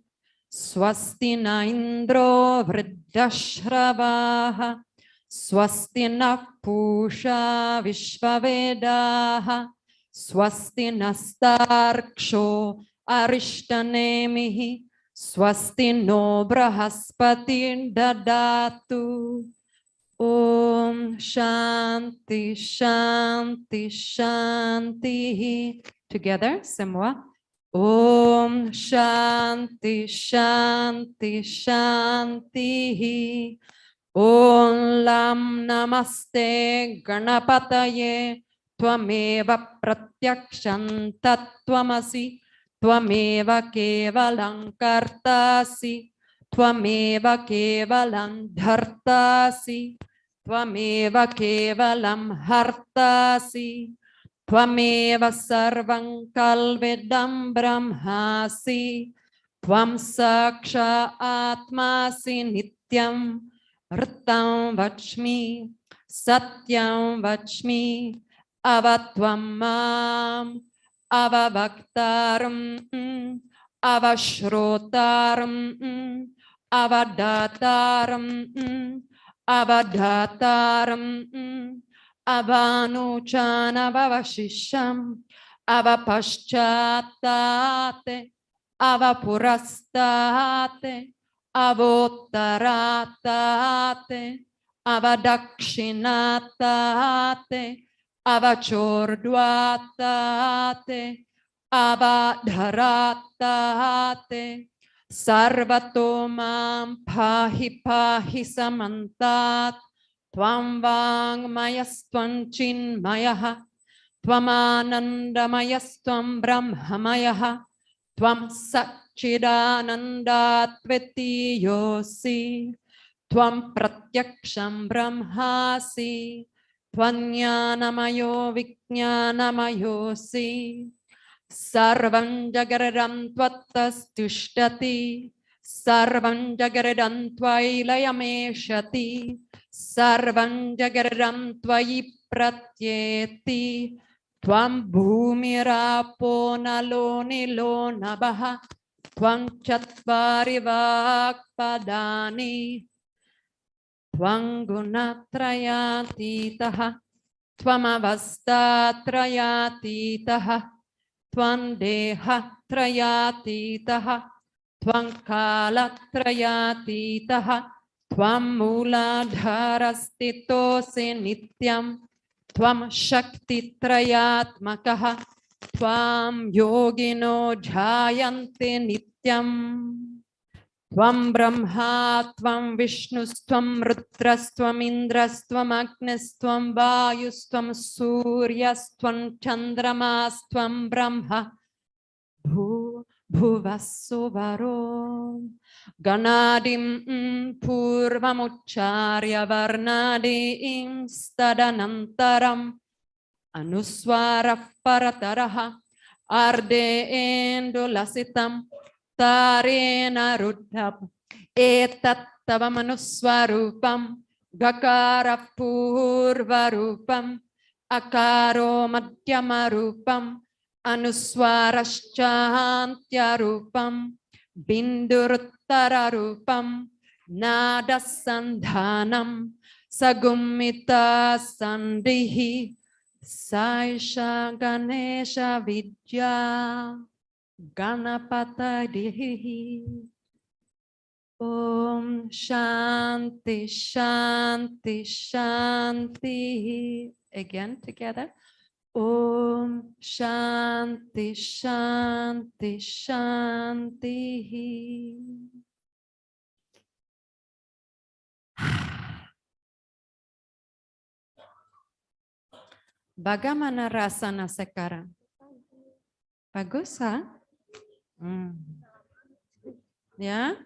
Swasti na Indro Vriddashravaha Swasti na Pusha Vishvavedaha Swasti nastarksho Arishtanemihi Swasti no Brahaspati Dadatu Om Shanti Shanti Shanti. Together, semua. Om Shanti Shanti Shanti. Om Lam Namaste Ganapataye Tvameva Pratyakshan Tattvamasi Tvameva Kevalam Kartasi Tvameva Kevalam Dhartasi Tvameva Kevalam Hartasi Tvameva Sarvam Kalvedam Brahmasi Tvam Saksha Atmasi Nityam Rtam Vachmi, Satyam Vachmi, Avatvam Mam, Avavaktaram, Avashrotaram, Avadataram, Avadataram, Avanuchana Vavashisham, Avapashchatate, Avapurastate, Avotaratate, Avadakshinatate, Avachordvatate, Avadharatate, Sarvatomam pahi pahi samantat. Tvam vang mayastvam chinmayaha. Tvamanandamayastvam brahmamayaha. Tvam satchidanandatveti yosi. Tvam pratyaksham brahmasi. Tvanyanamayo vijnanamayosi. Sarvam jagaradam tvatastushtati. Sarvam jagaradam tvailayameshati. Sarvam jagaradam tvayi pratyeti. Tvam bhumirapo nalo nilo nabaha. Tvam chatvari vakpadani. Tvam gunatrayatitaha. Tvam avastatrayatitaha. Tvam deha trayatitaha. Tvam kala trayatitaha. Tvam muladharastitose nityam. Tvam shakti trayatmakaha. Tvam yogino jayante nityam. Tvam brahma, tvam vishnustvam rudrastvam indrastvam agnistvam vayustvam suryastvam chandramasstvam brahma. Bhuvasuvaro ganadim purvamucharya varnadim stadanantaram anuswara parataraha arde endolasitam tarena ruddham etattava manuswarupam gakara purvarupam akaro madhyamarupam anuswaraschahantyarupam binduruttara-rupam nadasandhanam sagumita sandihi saisha ganesha vidya ganapatadihi. Om shanti shanti shanti. Again together. Om shanti shanti shanti. Bagaimana rasanya sekarang? Bagus, ha? Ya?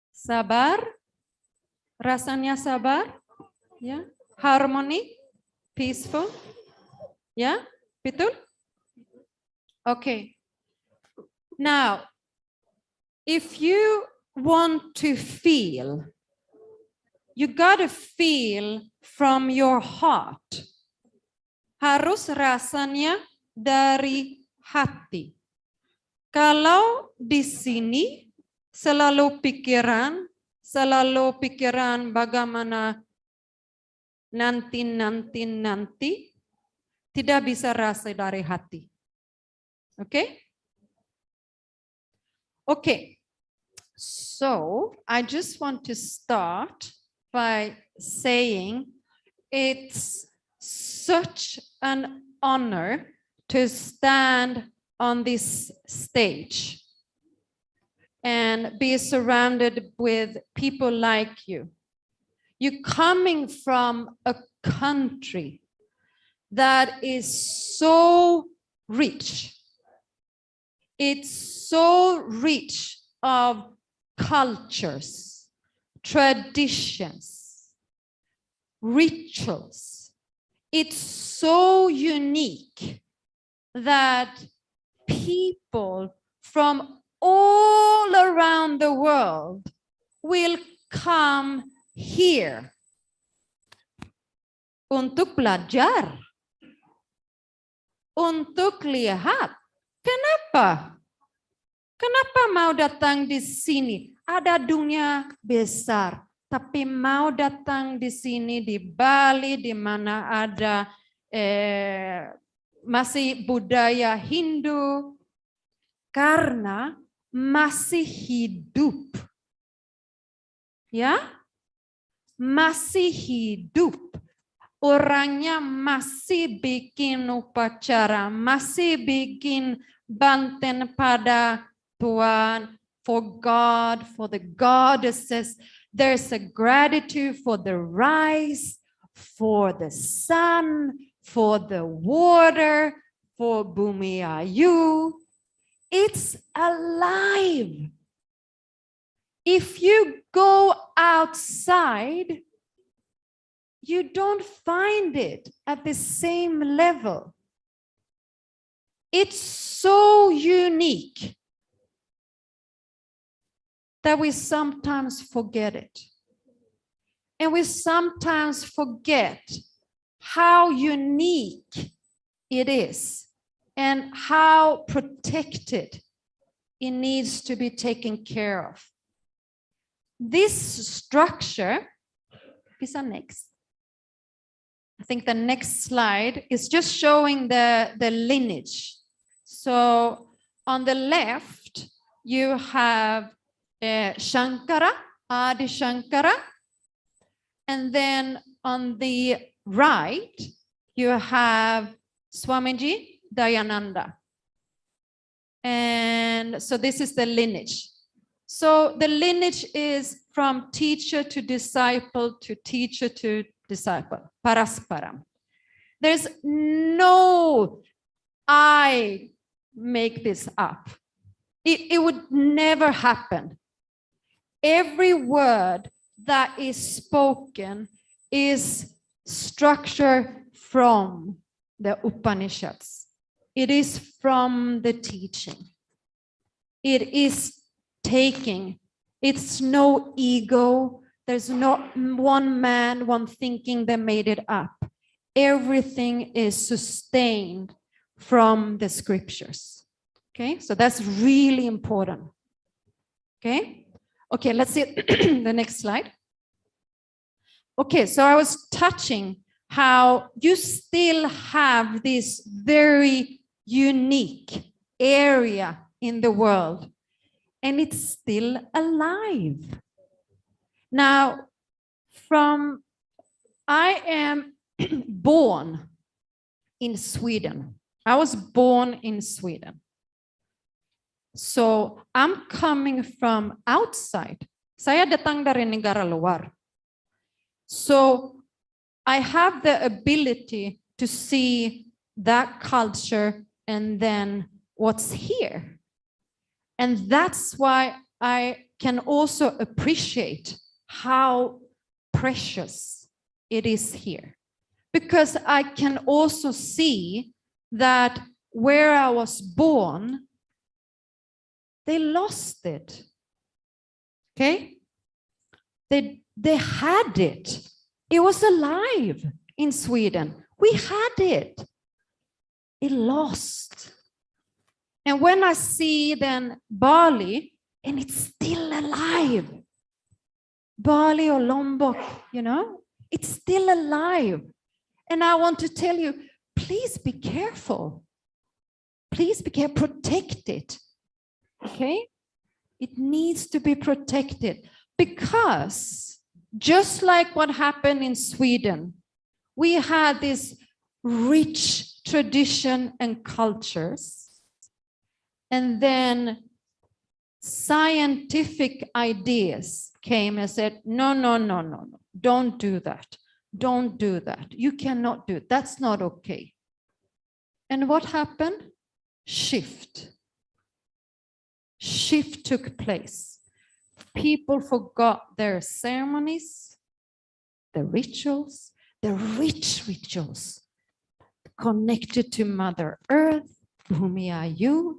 Sabar? Rasanya sabar? Ya? Harmoni? Peaceful? Ya? Betul? Okay. Now, if you want to feel, you gotta feel from your heart. Harus rasanya dari hati. Kalau di sini selalu pikiran bagaimana nanti, tidak bisa rasa dari hati. Okay? Okay. So, I just want to start by saying it's such an honor to stand on this stage and be surrounded with people like you. You're coming from a country that is so rich. It's so rich of cultures, traditions, rituals. It's so unique that people from all around the world will come here untuk belajar, untuk lihat. Kenapa? Kenapa mau datang di sini? Ada dunia besar, tapi mau datang di sini di Bali, di mana ada masih budaya Hindu, karena masih hidup. Ya? Masih hidup. Orangnya masih bikin upacara, masih bikin banten pada Tuhan, for God, for the goddesses. There's a gratitude for the rice, for the sun, for the water, for Bumi Ayu. It's alive. If you go outside, you don't find it at the same level. It's so unique that we sometimes forget it. And we sometimes forget how unique it is and how protected it needs to be taken care of. This structure is our next. I think the next slide is just showing the lineage. So on the left, you have Shankara, Adi Shankara. And then on the right, you have Swamiji Dayananda. And so this is the lineage. So the lineage is from teacher to disciple to teacher to disciple, parasparam. There's no, I make this up. It would never happen. Every word that is spoken is structured from the Upanishads. It is from the teaching. It is taking. It's no ego. There's not one man, one thinking that made it up. Everything is sustained from the scriptures. Okay, so that's really important. Okay, okay, let's see the next slide. Okay, so I was touching how you still have this very unique area in the world, and it's still alive. Now, I am born in Sweden. I was born in Sweden. So I'm coming from outside. Saya datang dari negara luar. So I have the ability to see that culture and then what's here. And that's why I can also appreciate how precious it is here. Because I can also see that where I was born, they lost it. Okay? They had it. It was alive in Sweden. We had it. It lost. And when I see then Bali, and it's still alive. Bali or Lombok, you know, it's still alive. And I want to tell you, please be careful. Please be careful, protect it. Okay? It needs to be protected because just like what happened in Sweden, we had this rich tradition and cultures, and then scientific ideas came and said, no, no, no, no, no, don't do that. Don't do that. You cannot do it. That's not okay. And what happened? Shift. Shift took place. People forgot their ceremonies, the rituals, the rich rituals connected to Mother Earth, Bumi Ayu.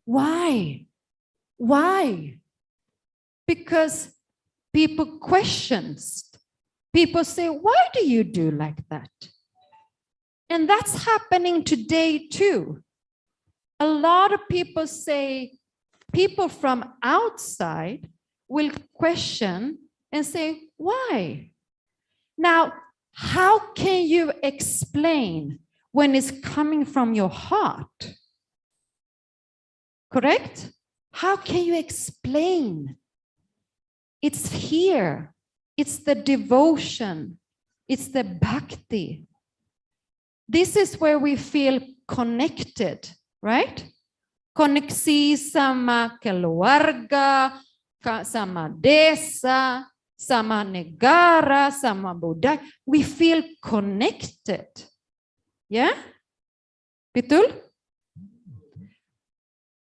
Why? Why? Because people questions. People say, why do you do like that? And that's happening today too. A lot of people say, people from outside will question and say, why? Now, how can you explain when it's coming from your heart? Correct? How can you explain? It's here. It's the devotion. It's the bhakti. This is where we feel connected, right? koneksi sama keluarga, sama desa, sama negara, sama budaya. We feel connected. Ya? Betul?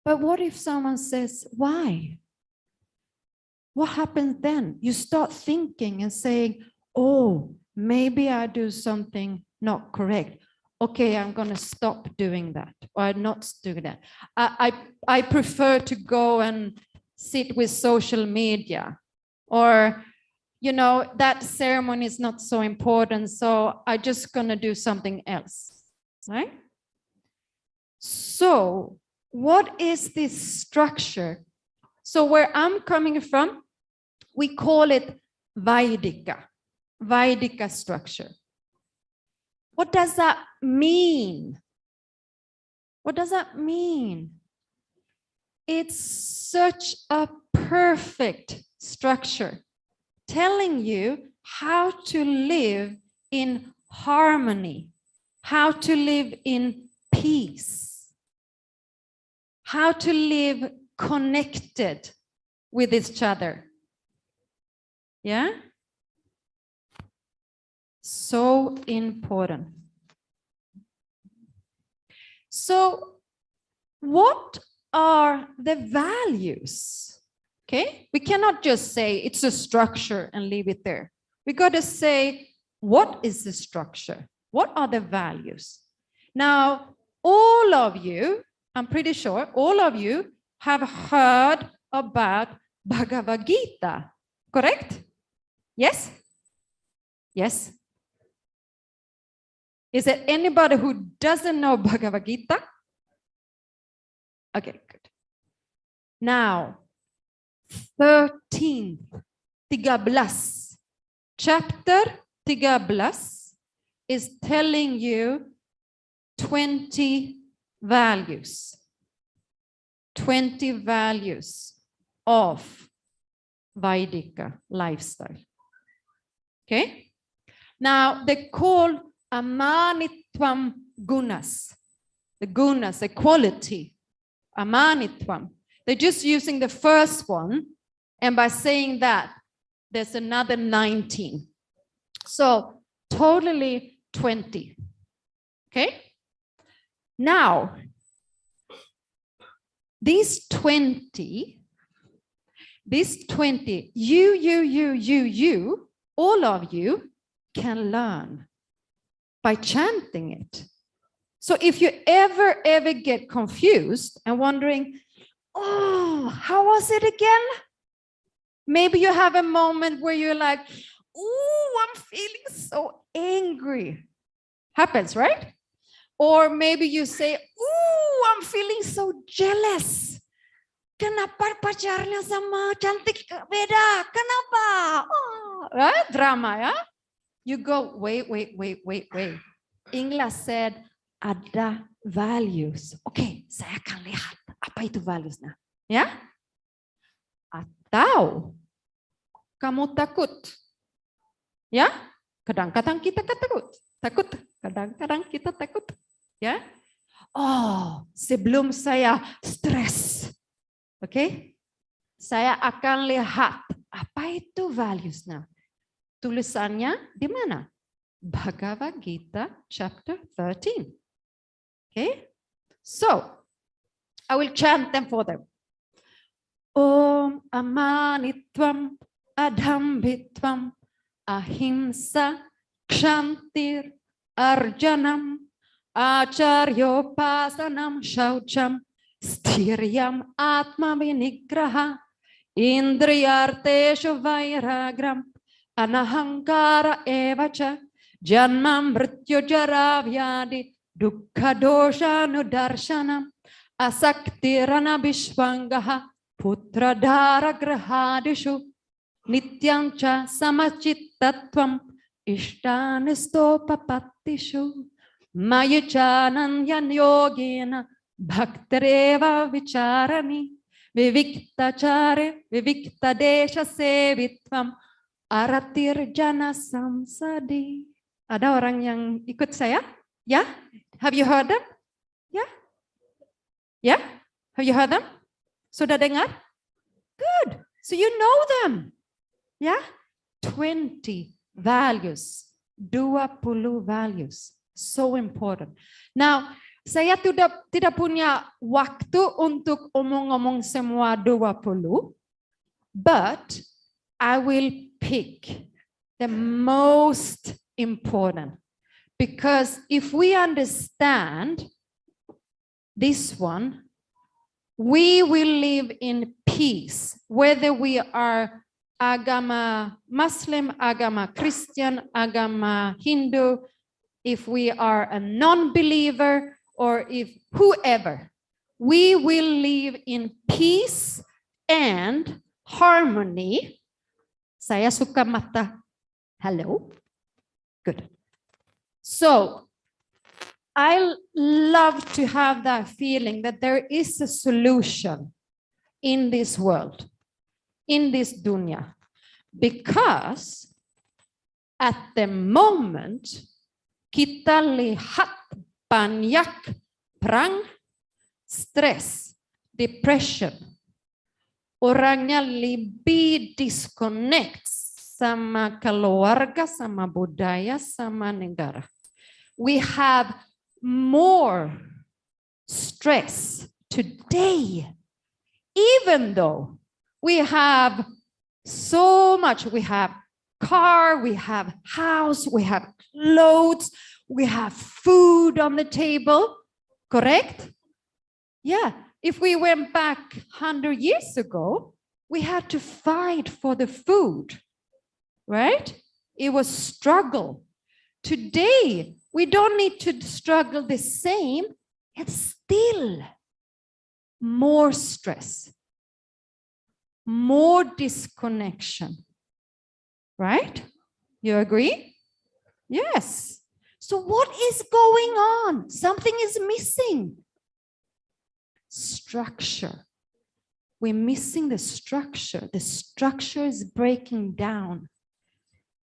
But what if someone says, why? What happens then? You start thinking and saying, oh, maybe I do something not correct. Okay, I'm going to stop doing that, or not do that. I prefer to go and sit with social media, or, you know, that ceremony is not so important, so I'm just going to do something else, right? So what is this structure? So where I'm coming from, we call it Vaidika structure. What does that mean? What does that mean? It's such a perfect structure telling you how to live in harmony, how to live in peace, how to live connected with each other. Yeah? So important. So what are the values? Okay, we cannot just say it's a structure and leave it there. We got to say, what is the structure? What are the values? Now, all of you, I'm pretty sure all of you have heard about Bhagavad Gita, correct? Yes? Yes? Is there anybody who doesn't know Bhagavad Gita? Okay, good. Now, 13, chapter 13 is telling you 20 values. 20 values of Vaidika lifestyle. Okay? Now, they call amanitvam gunas. The gunas, the quality. Amanitvam. They're just using the first one, and by saying that, there's another 19. So, totally 20. Okay? Now, these 20, you, all of you can learn by chanting it. So if you ever get confused and wondering, oh, how was it again? Maybe you have a moment where you're like, oh, I'm feeling so angry. Happens, right? Or maybe you say, oh, I'm feeling so jealous. Kenapa pacarnya sama cantik beda? Kenapa? Oh, right? Drama, ya? You go, wait. English said, ada values. Okay, saya akan lihat apa itu valuesnya. Ya? Atau kamu takut. Ya? Kadang-kadang kita takut. Kadang-kadang kita takut. Ya? Oh, sebelum saya stres. Oke? Saya akan lihat apa itu valuesnya. Tulisannya di mana? Bhagavad Gita chapter 13. Okay? So, I will chant them for them. Om amanitvam adhambitvam ahimsa kshantir arjanam acharyopasanam shaucham stiryam atma vinigraha indriyarteshu vairagram anahankara evacha janmam mrityu jara vyadi dukkha dosha nudarshanam asaktirana vishvangaha putra dhara grahadishu nityam cha samachitatvam ishtanistopapatishu mayuchananyan yogena bhaktareva vicharani viviktachare viviktadesha sevitvam aratir jana samsadi. Ada orang yang ikut saya? Ya? Have you heard them? Ya? Ya? Have you heard them? Sudah dengar? Good. So you know them. Yeah? 20 values. 20 values. So important. Now, saya tidak punya waktu untuk omong-omong semua 20, but I will pick the most important. Because if we understand this one, we will live in peace, whether we are Agama Muslim, Agama Christian, Agama Hindu, if we are a non-believer, or if whoever, we will live in peace and harmony. Saya suka mata. Hello? Good. So, I love to have that feeling that there is a solution in this world, in this dunya, because at the moment kita lihat banyak perang, stres, depression, orangnya lebih disconnect sama keluarga, sama budaya, sama negara. We have more stress today, even though we have so much. We have car, we have house, we have clothes, we have food on the table, correct? Yeah, if we went back 100 years ago, we had to fight for the food, right? It was struggle. Today, we don't need to struggle the same, and still more stress, more disconnection, right? You agree? Yes. So what is going on? Something is missing. Structure. We're missing the structure. The structure is breaking down.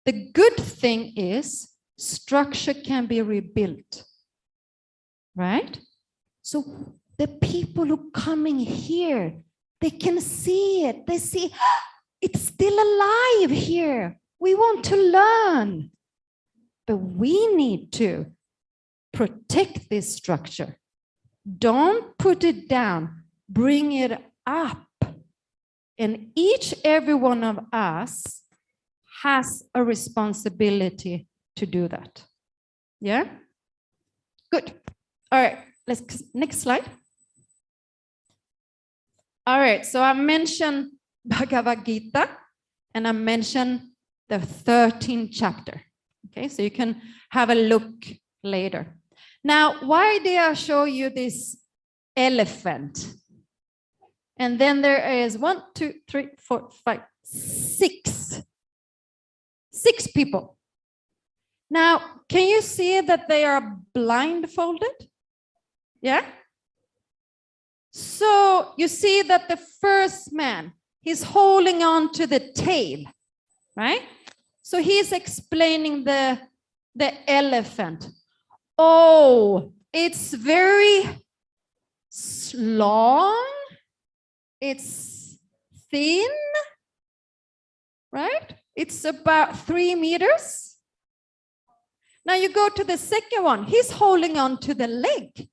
The good thing is structure can be rebuilt, right? So the people who are coming here, they can see it. They see, it's still alive here. We want to learn. But we need to protect this structure. Don't put it down. Bring it up. And every one of us has a responsibility to do that. Yeah? Good. All right, next slide. All right, so I mentioned Bhagavad Gita, and I mentioned the 13th chapter. Okay, so you can have a look later. Now, why did I show you this elephant? And then there is 1, 2, 3, 4, 5, 6. 6 people. Now, can you see that they are blindfolded? Yeah? So you see that the first man, he's holding on to the tail, right? So he's explaining the elephant. Oh, it's very long, it's thin, right? It's about 3 meters. Now you go to the second one. He's holding on to the leg.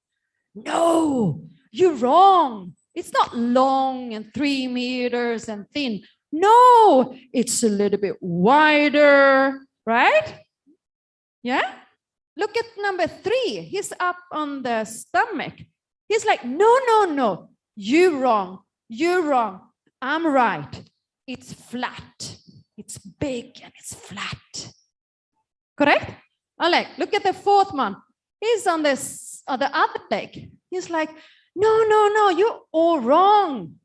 No, you're wrong. It's not long and 3 meters and thin. No, it's a little bit wider, right? Yeah? Look at number 3. He's up on the stomach. He's like, no. You're wrong. You're wrong. I'm right. It's flat. It's big and it's flat. Correct? All right, look at the 4th one. He's on the other leg. He's like, no, you're all wrong.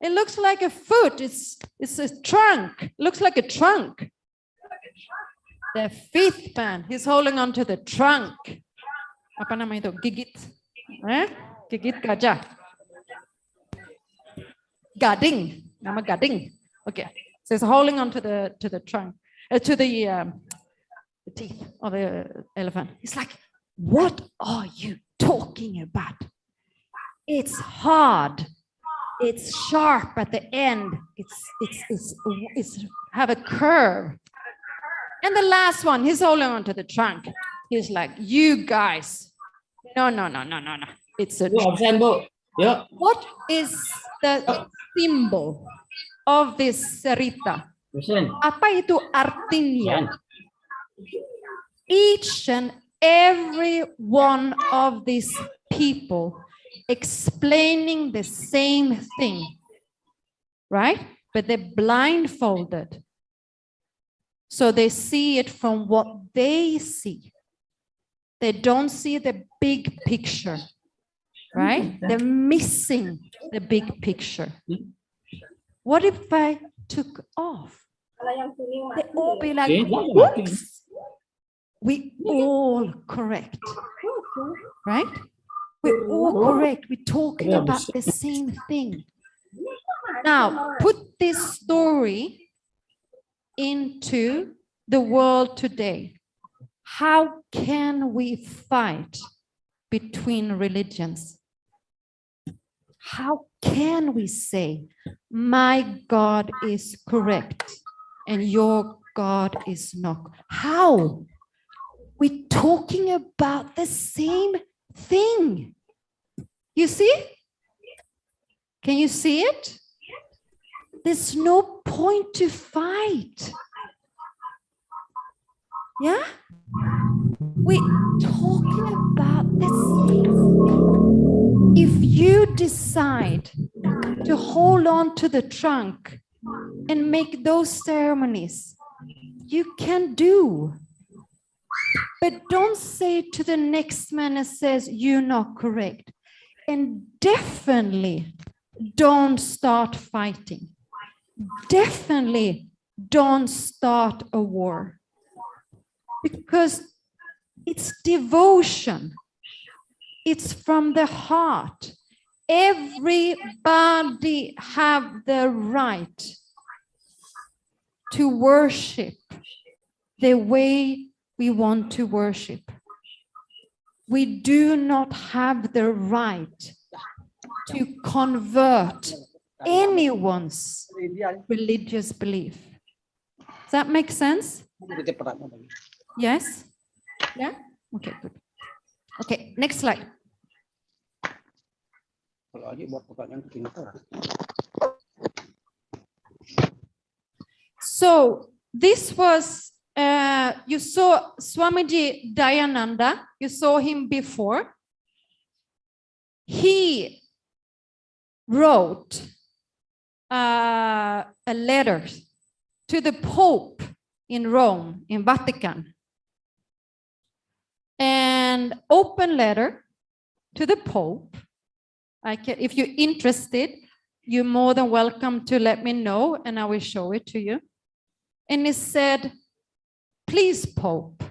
It looks like a foot. It's a trunk. It looks like a trunk. The 5th man, he's holding on to the trunk. Apa nama itu? Gigit. Gigit gajah. Gading. Nama gading. Okay. So he's holding on to the trunk, to the teeth of the elephant. He's like, what are you talking about? It's hard. It's sharp at the end. It's have a curve. And the last one, he's holding onto the trunk. He's like, you guys, no. It's a What is the symbol of this cerita? Apa itu artinya? Each and every one of these people explaining the same thing, right? But they're blindfolded. So they see it from what they see. They don't see the big picture, right? They're missing the big picture. What if I took off? They all be like, whoops. We all correct, right? We're all correct. We're talking about the same thing. Now, put this story into the world today. How can we fight between religions? How can we say, my God is correct and your God is not? How? We're talking about the same thing. You see? Can you see it? There's no point to fight. Yeah? We're talking about the same thing. If you decide to hold on to the trunk and make those ceremonies, you can do. But don't say to the next man and says, you're not correct. And definitely don't start fighting. Definitely don't start a war. Because it's devotion. It's from the heart. Everybody have the right to worship the way we want to worship. We do not have the right to convert anyone's religious belief. Does that make sense? Yes? Yeah? Okay, good. Okay, next slide. So this was, you saw Swamiji Dayananda, you saw him before. He wrote a letter to the Pope in Rome, in Vatican. An open letter to the Pope. If you're interested, you're more than welcome to let me know and I will show it to you. And it said, please, Pope,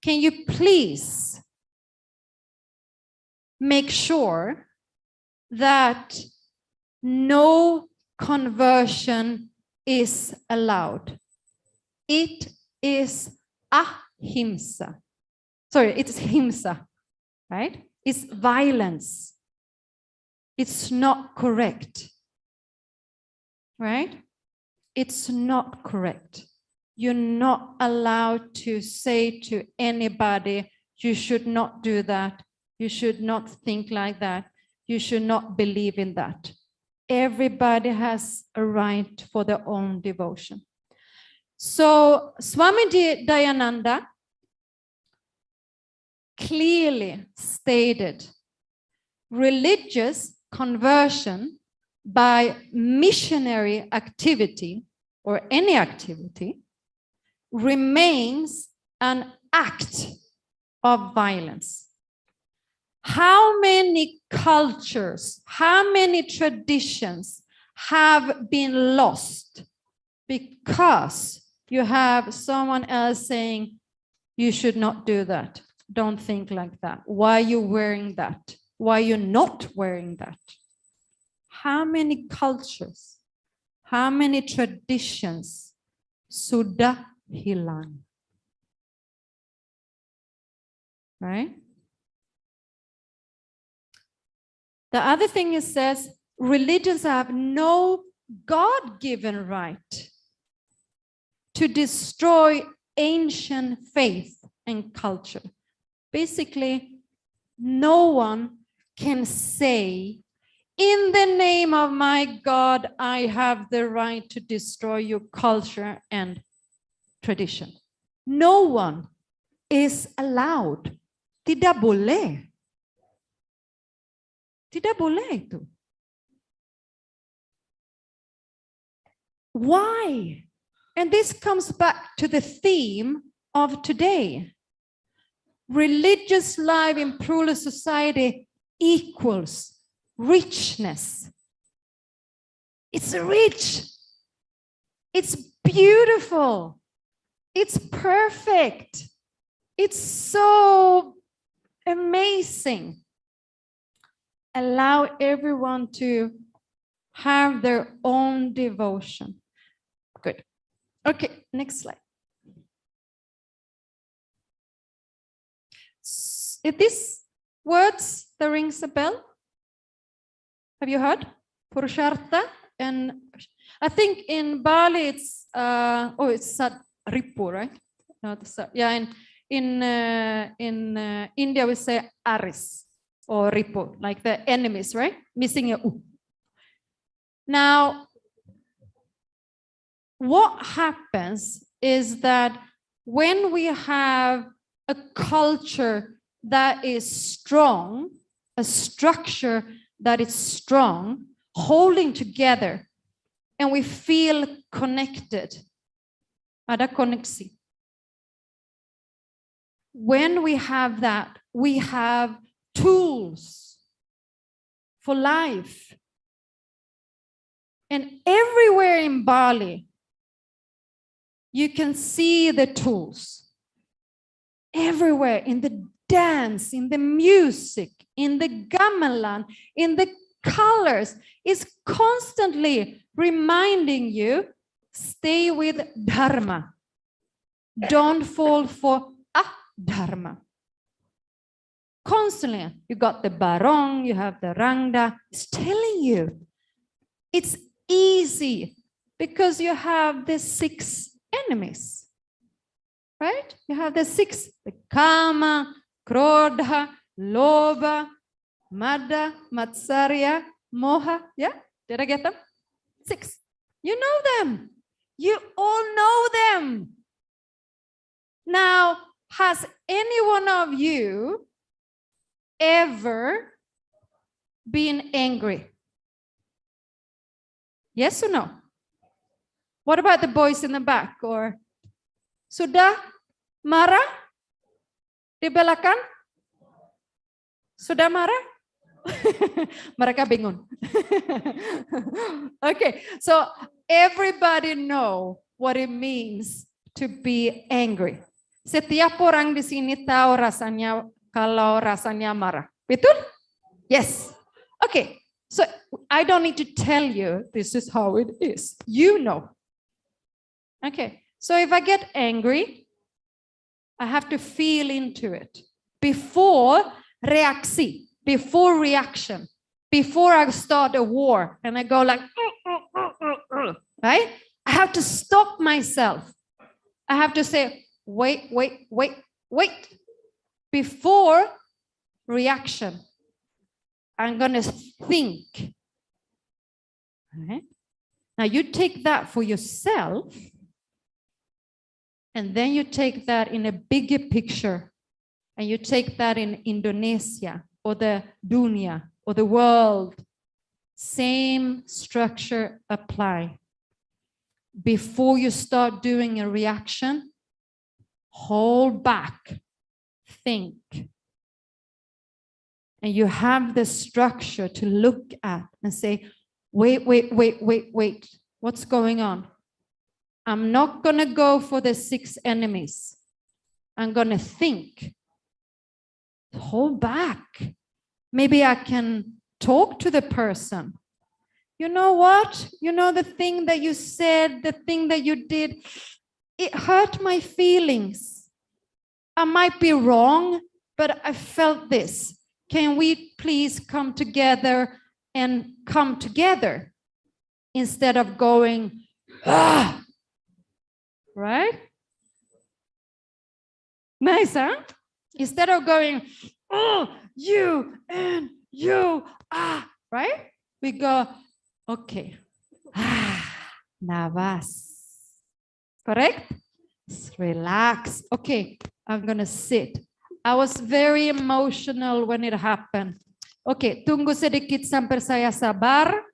can you please make sure that no conversion is allowed? It is ahimsa. Sorry, it's himsa, right? It's violence. It's not correct, right? It's not correct. You're not allowed to say to anybody, you should not do that. You should not think like that. You should not believe in that. Everybody has a right for their own devotion. So Swamiji Dayananda clearly stated religious conversion by missionary activity or any activity remains an act of violence. How many cultures, how many traditions have been lost because you have someone else saying, you should not do that. Don't think like that. Why are you wearing that? Why are you not wearing that? How many cultures, how many traditions sudah hilang? Right? The other thing it says, religions have no God-given right to destroy ancient faith and culture. Basically, no one can say, in the name of my God, I have the right to destroy your culture and tradition. No one is allowed. Tidak boleh. Tidak boleh itu. Why? And this comes back to the theme of today. Religious life in pluralist society equals richness. It's rich. It's beautiful. It's perfect. It's so amazing. Allow everyone to have their own devotion. Good. Okay, next slide. If these words that rings a bell, have you heard? Purushartha, and I think in Bali it's it's Ripu, right? No, yeah, in India we say Aris or Ripu, like the enemies, right? Missing a U. Now, what happens is that when we have a culture that is strong, a structure that is strong, holding together, and we feel connected. Ada koneksi. When we have that, we have tools for life. And everywhere in Bali, you can see the tools. Everywhere, in the dance, in the music, in the gamelan, in the colors, is constantly reminding you, stay with Dharma. Don't fall for Dharma. Constantly, you got the barong, you have the rangda. It's telling you, it's easy because you have the 6 enemies. Right? You have the 6, the Kama, Krodha, Lobha, Mada, Matsarya, Moha. Yeah? Did I get them? 6. You know them. You all know them. Now, has any one of you ever been angry? Yes or no? What about the boys in the back? Or sudah marah di belakang? Sudah marah? Mereka bingung. Okay, so everybody know what it means to be angry. Setiap orang di sini tahu rasanya kalau rasanya marah. Betul? Yes. Okay, so I don't need to tell you this is how it is. You know. Okay, so if I get angry, I have to feel into it. Before reaksi, before reaction, before I start a war and I go like, right? I have to stop myself. I have to say, wait. Before reaction, I'm going to think. Right? Now you take that for yourself, and then you take that in a bigger picture, and you take that in Indonesia or the dunya or the world. Same structure apply. Before you start doing a reaction, hold back, think. And you have the structure to look at and say, wait. What's going on? I'm not going to go for the 6 enemies. I'm going to think. Hold back. Maybe I can talk to the person. You know what? You know, the thing that you said, the thing that you did, it hurt my feelings. I might be wrong, but I felt this. can we please come together and come together instead of going, ah, right? Nice, huh? Instead of going, oh, you and you, ah, right? We go, okay, ah, navas. Correct? Relax. Okay, I'm gonna sit. I was very emotional when it happened. Okay, tunggu sedikit sampai saya sabar.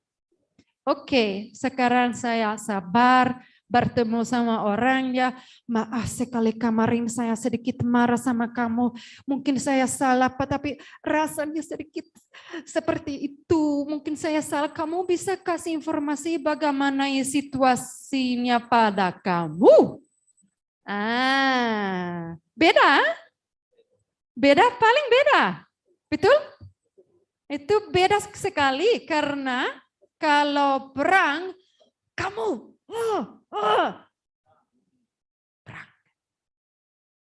Oke, sekarang saya sabar bertemu sama orangnya. Maaf sekali kemarin saya sedikit marah sama kamu. Mungkin saya salah, tapi rasanya sedikit seperti itu. Mungkin saya salah. Kamu bisa kasih informasi bagaimana situasinya pada kamu? Ah, beda? Beda, paling beda. Betul? Itu beda sekali karena kalau perang, kamu perang.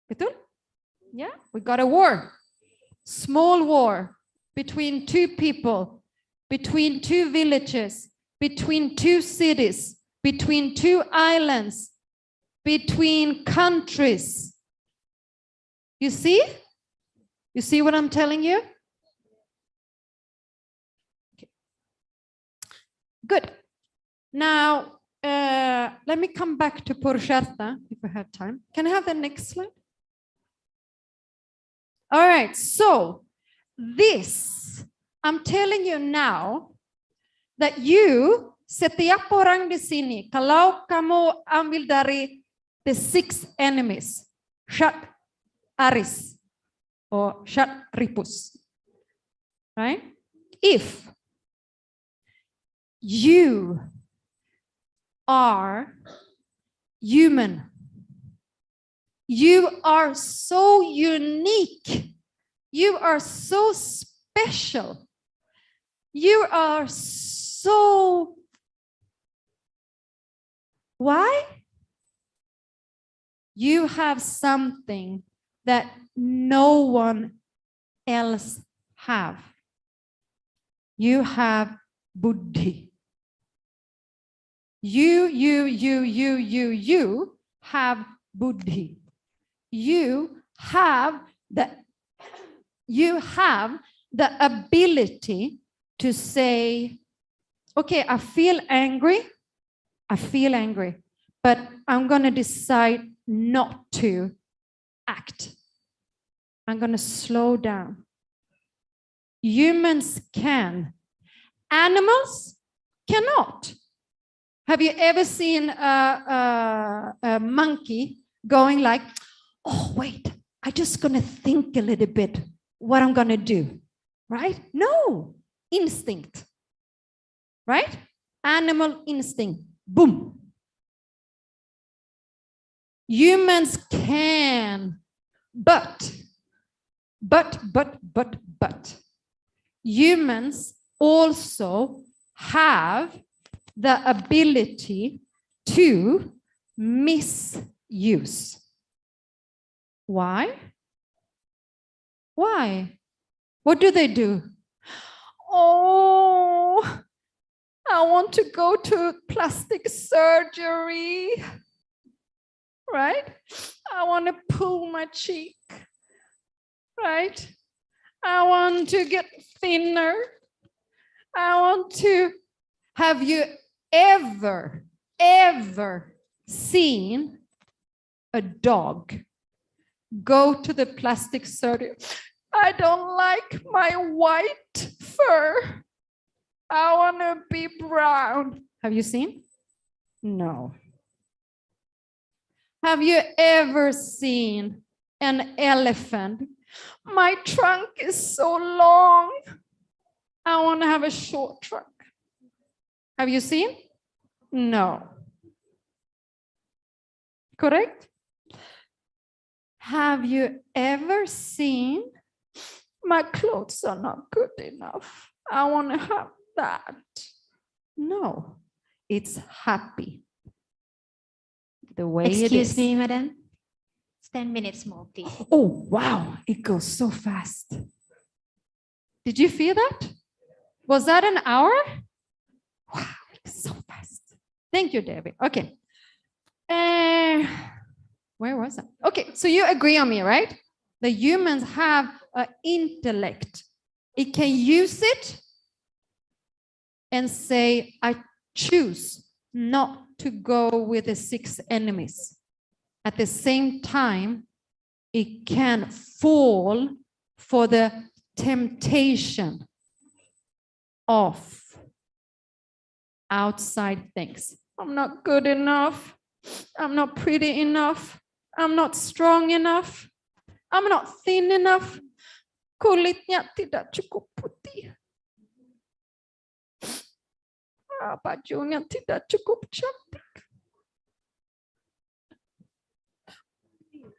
Betul? Yeah, we got a war. Small war between two people, between two villages, between two cities, between two islands, between countries. You see? You see what I'm telling you? Okay. Good. Now, let me come back to Purushartha, if I have time. Can I have the next slide? All right, so this, I'm telling you now that you, setiap orang di sini, kalau kamu ambil dari the 6 enemies, Shat Aris, or Shat Ripus, right? If you are human, you are so unique, you are so special, you are so, why? You have something that no one else have. You have buddhi. You have buddhi. You have the ability to say, okay, I feel angry, but I'm going to decide not to act. I'm going to slow down. Humans can. Animals cannot. Have you ever seen a monkey going like, oh, wait, I'm just going to think a little bit what I'm going to do, right? No, instinct, right? Animal instinct, boom. Humans can, but humans also have the ability to misuse. Why? Why? What do? Oh, I want to go to plastic surgery, right? I want to pull my cheek, right? I want to get thinner. I want to. Have you ever seen a dog go to the plastic surgery? I don't like my white fur. I want to be brown. Have you seen? No. Have you ever seen an elephant? My trunk is so long. I want to have a short trunk. Have you seen? No. Correct? Have you ever seen? My clothes are not good enough. I want to have that. No, it's happy. The way it is. Excuse me, madam. 10 minutes more, please. Oh, wow, it goes so fast. Did you feel that? Was that an hour? Wow, so fast. Thank you, David. Okay. Where was I? Okay, so you agree on me, right? The humans have an intellect. It can use it and say, I choose not to go with the 6 enemies. At the same time, it can fall for the temptation of outside things. I'm not good enough. I'm not pretty enough. I'm not strong enough. I'm not thin enough. Kulitnya tidak cukup putih. Bajunya tidak cukup cantik.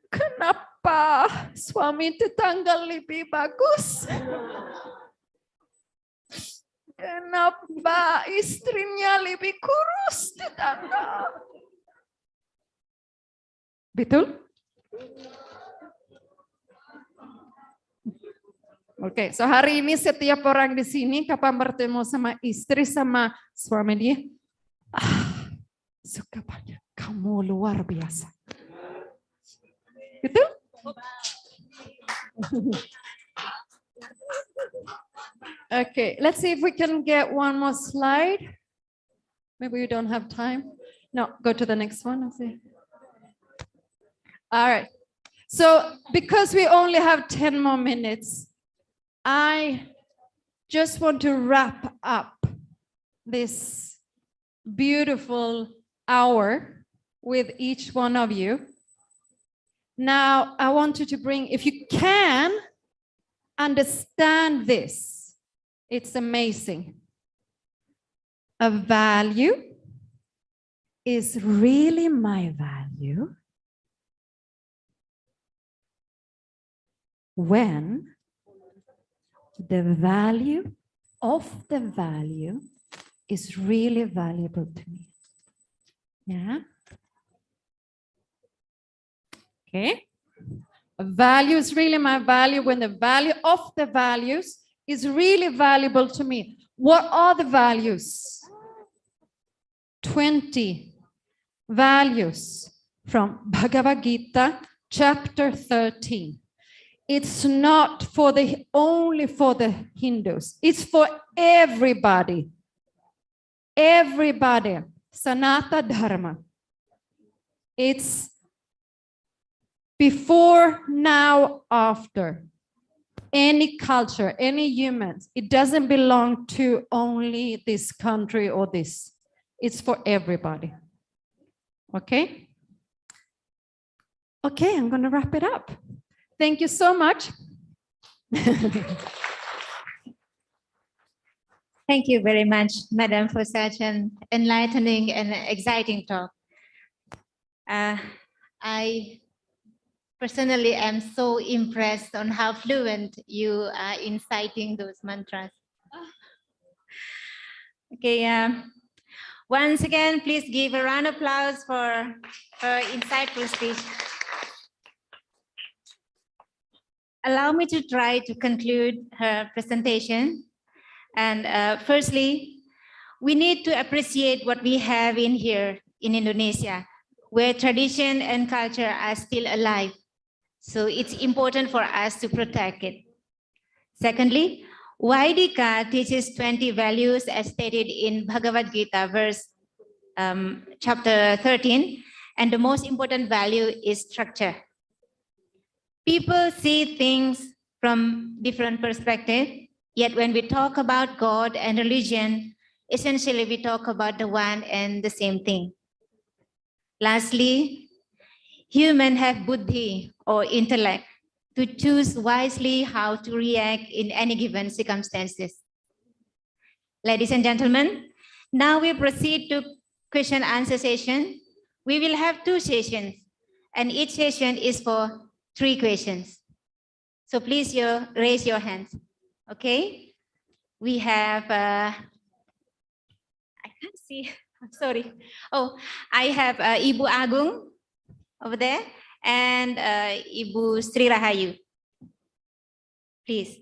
Kenapa suami tetangga lebih bagus? Kenapa istrinya lebih kurus tetangga? Betul? Oke, so hari ini setiap orang di sini kapan bertemu sama istri sama suami dia, suka banyak, kamu luar biasa. Betul? Okay, let's see if we can get one more slide. Maybe we don't have time. No, go to the next one. Let's see. All right. So because we only have 10 more minutes, I just want to wrap up this beautiful hour with each one of you. Now, I want you to bring, if you can, understand this. It's amazing. A value is really my value when the value of the value is really valuable to me. Yeah. Okay. A value is really my value when the value of the values is really valuable to me. What are the values? 20 values from Bhagavad Gita, chapter 13. It's not for only for the Hindus. It's for everybody. Everybody. Sanatana Dharma. It's before, now, after. Any culture, any humans. It doesn't belong to only this country or this. It's for everybody. Okay? Okay, I'm going to wrap it up. Thank you so much. Thank you very much, Madam, for such an enlightening and exciting talk. I personally am so impressed on how fluent you are in citing those mantras. Okay, once again, please give a round of applause for her insightful speech. Allow me to try to conclude her presentation. And firstly, we need to appreciate what we have in here in Indonesia, where tradition and culture are still alive. So it's important for us to protect it. Secondly, Vaidika teaches 20 values as stated in Bhagavad Gita, chapter 13. And the most important value is structure. People see things from different perspectives, yet when we talk about God and religion, essentially we talk about the one and the same thing. Lastly, humans have buddhi or intellect to choose wisely how to react in any given circumstances. Ladies and gentlemen, now we proceed to question and answer session. We will have 2 sessions, and each session is for 3 questions. So please raise your hands. Okay. We have, I can't see, I'm sorry. Oh, I have Ibu Agung over there and Ibu Sri Rahayu. Please.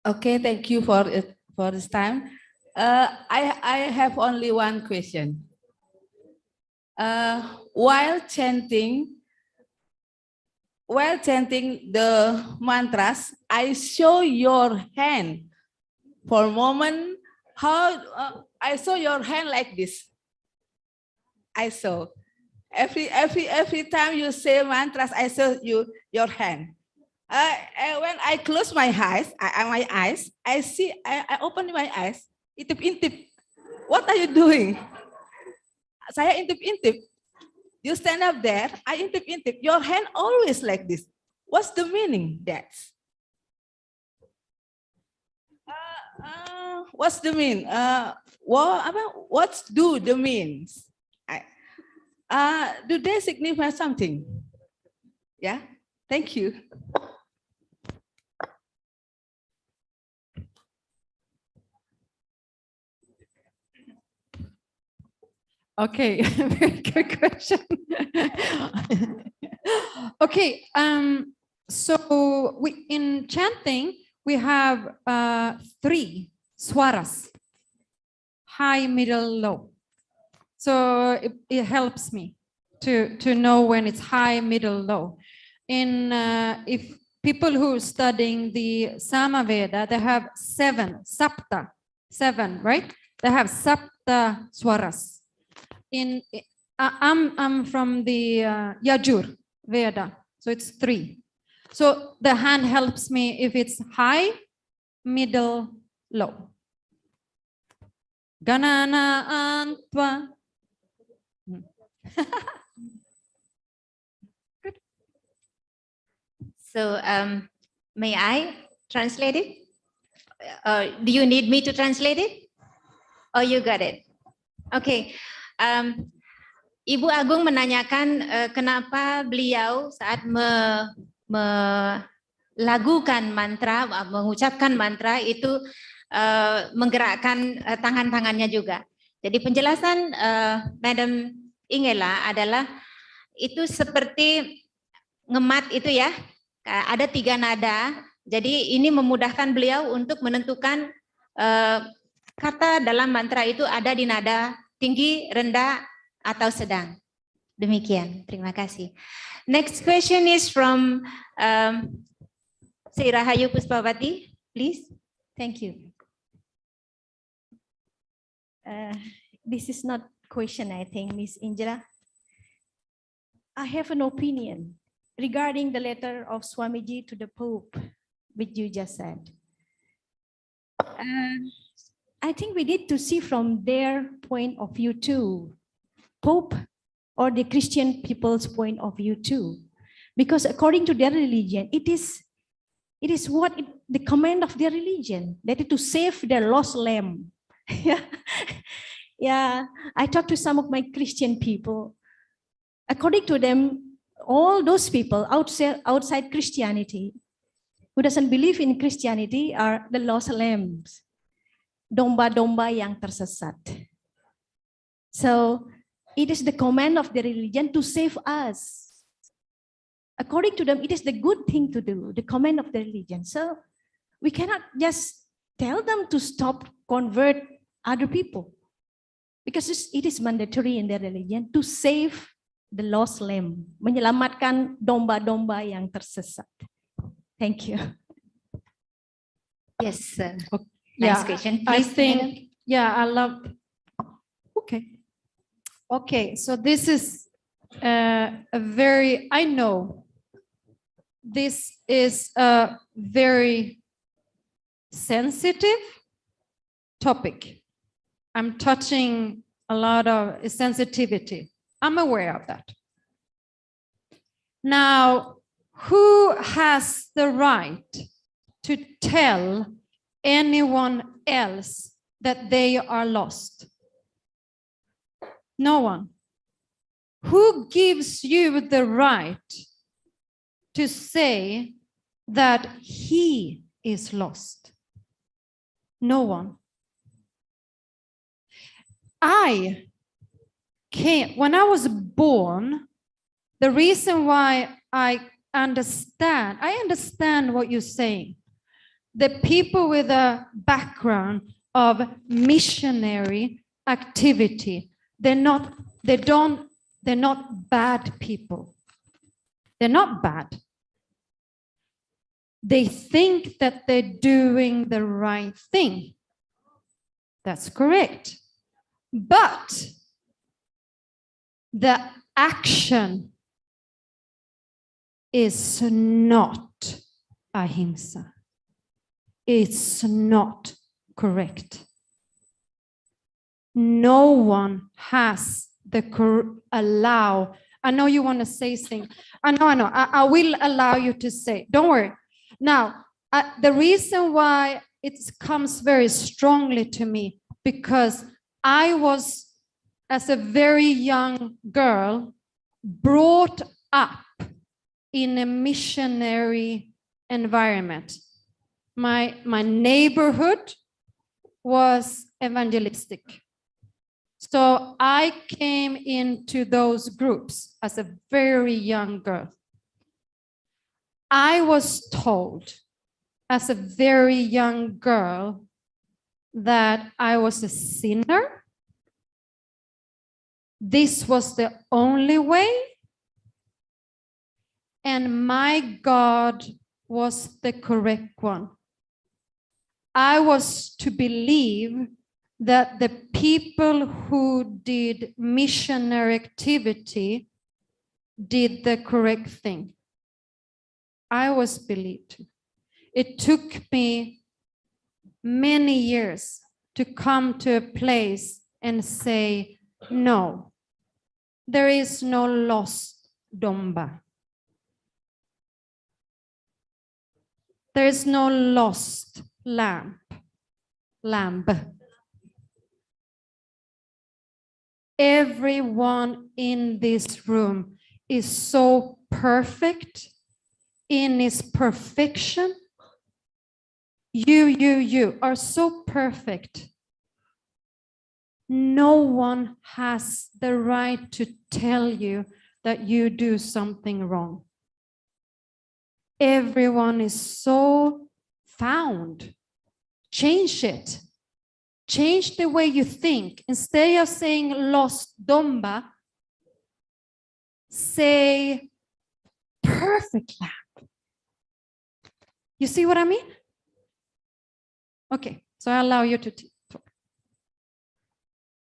Okay, thank you for this time. I have only one question. While chanting the mantras, I show your hand for a moment. How I saw your hand like this. I saw every time you say mantras, I saw your hand. When I close my eyes, I see. I open my eyes. Intip. What are you doing? Saya intip. You stand up there. I intip. Your hand always like this. What's the meaning? That. What's the mean? What do the means? Do they signify something? Yeah. Thank you. Okay, very good question. Okay, so in chanting we have 3 swaras: high, middle, low. So it helps me to know when it's high, middle, low. If people who are studying the Samaveda, they have 7, right? They have sapta swaras. I'm from the Yajur Veda, so it's 3. So the hand helps me if it's high, middle, low. Ganana antwa. So may I translate it? Do you need me to translate it? Oh, you got it. Okay. Ibu Agung menanyakan kenapa beliau saat melagukan mantra, mengucapkan mantra itu menggerakkan tangan-tangannya juga. Jadi penjelasan Madam Ingela adalah itu seperti ngemat itu ya, ada 3 nada. Jadi ini memudahkan beliau untuk menentukan kata dalam mantra itu ada di nada tinggi, rendah, atau sedang. Demikian, terima kasih. Next question is from Sri Rahayu Puspawati, please. Thank you. This is not question, I think, Miss Angela. I have an opinion regarding the letter of Swamiji to the Pope, which you just said. I think we need to see from their point of view too, Pope or the Christian people's point of view too, because according to their religion, it is the command of their religion, that is to save their lost lamb. Yeah, I talked to some of my Christian people. According to them, all those people outside Christianity who doesn't believe in Christianity are the lost lambs. Domba-domba yang tersesat. So it is the command of the religion to save us. According to them, it is the good thing to do, the command of the religion. So we cannot just tell them to stop, convert other people, because it is mandatory in their religion to save the lost lamb, menyelamatkan domba-domba yang tersesat. Thank you. Yes, sir. Yeah, Next question, I please. think, Madam. yeah, I love, okay, so this is I know this is a very sensitive topic. I'm touching a lot of sensitivity. I'm aware of that. Now, who has the right to tell anyone else that they are lost? No one. Who gives you the right to say that he is lost? No one. When I was born, the reason why I understand what you're saying, the people with a background of missionary activity, they're not bad people. They're not bad. They think that they're doing the right thing. That's correct. But the action is not ahimsa. It's not correct. No one has the allow. I know you want to say things. I know. I will allow you to say. Don't worry. Now, the reason why it comes very strongly to me, because I was, as a very young girl, brought up in a missionary environment. My neighborhood was evangelistic. So I came into those groups as a very young girl. I was told as a very young girl that I was a sinner. This was the only way. And my God was the correct one. I was to believe that the people who did missionary activity did the correct thing. I was believed. It took me many years to come to a place and say, no, there is no lost domba. There is no lost lamb. Everyone in this room is so perfect in his perfection. You are so perfect. No one has the right to tell you that you do something wrong. Everyone is so found. Change it. Change the way you think. Instead of saying lost domba, say perfect lamb. You see what I mean? Okay, so I allow you to talk.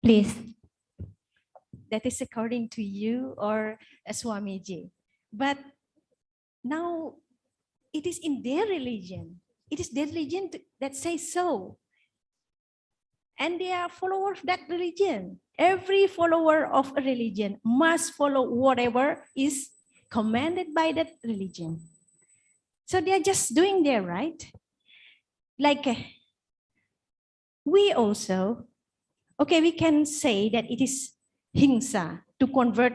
Please. That is according to you or Swamiji. But now it is in their religion. It is their religion that says so. And they are followers of that religion. Every follower of a religion must follow whatever is commanded by that religion. So they are just doing their right. Like we also, okay, we can say that it is hingsa to convert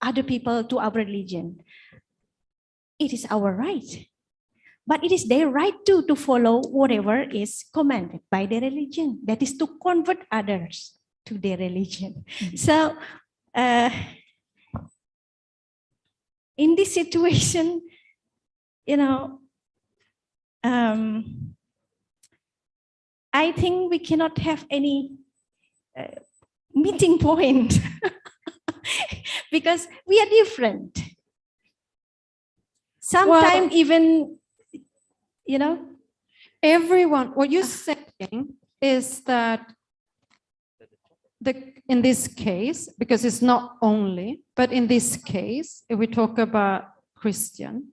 other people to our religion. It is our right. But it is their right too to follow whatever is commanded by their religion. That is to convert others to their religion. So in this situation, you know, I think we cannot have any meeting point because we are different. Sometimes even, you know, everyone, what you're saying is that in this case, because it's not only, but in this case, if we talk about Christian,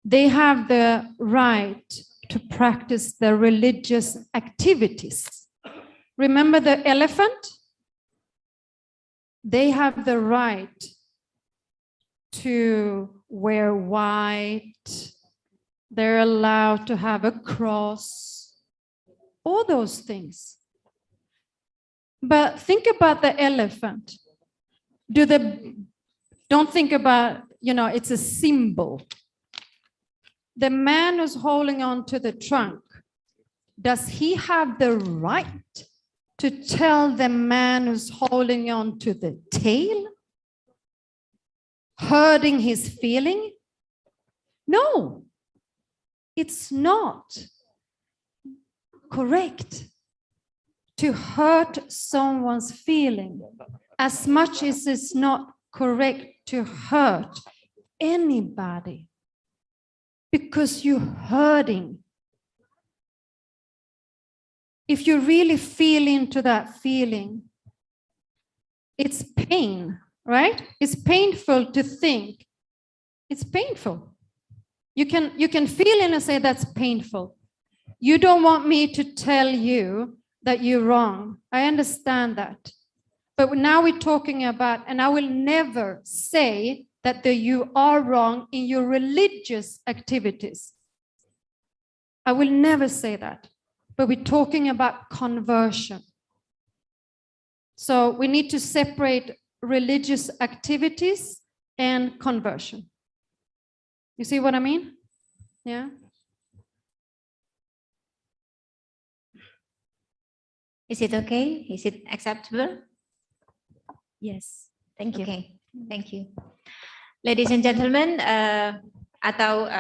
they have the right to practice their religious activities. Remember the elephant? They have the right to wear white. They're allowed to have a cross, all those things. But think about the elephant. Don't think about, you know, it's a symbol. The man who's holding on to the trunk, does he have the right to tell the man who's holding on to the tail, hurting his feeling? No. it's not correct to hurt someone's feeling as much as it's not correct to hurt anybody because you're hurting. If you really feel into that feeling, it's pain, right? It's painful to think. It's painful. You can feel in and say that's painful. You don't want me to tell you that you're wrong. I understand that. But now we're talking about, and I will never say that you are wrong in your religious activities. I will never say that. But we're talking about conversion. So we need to separate religious activities and conversion. You see what I mean? Yeah. Is it okay? Is it acceptable? Yes. Thank you. Okay, thank you. Ladies and gentlemen, atau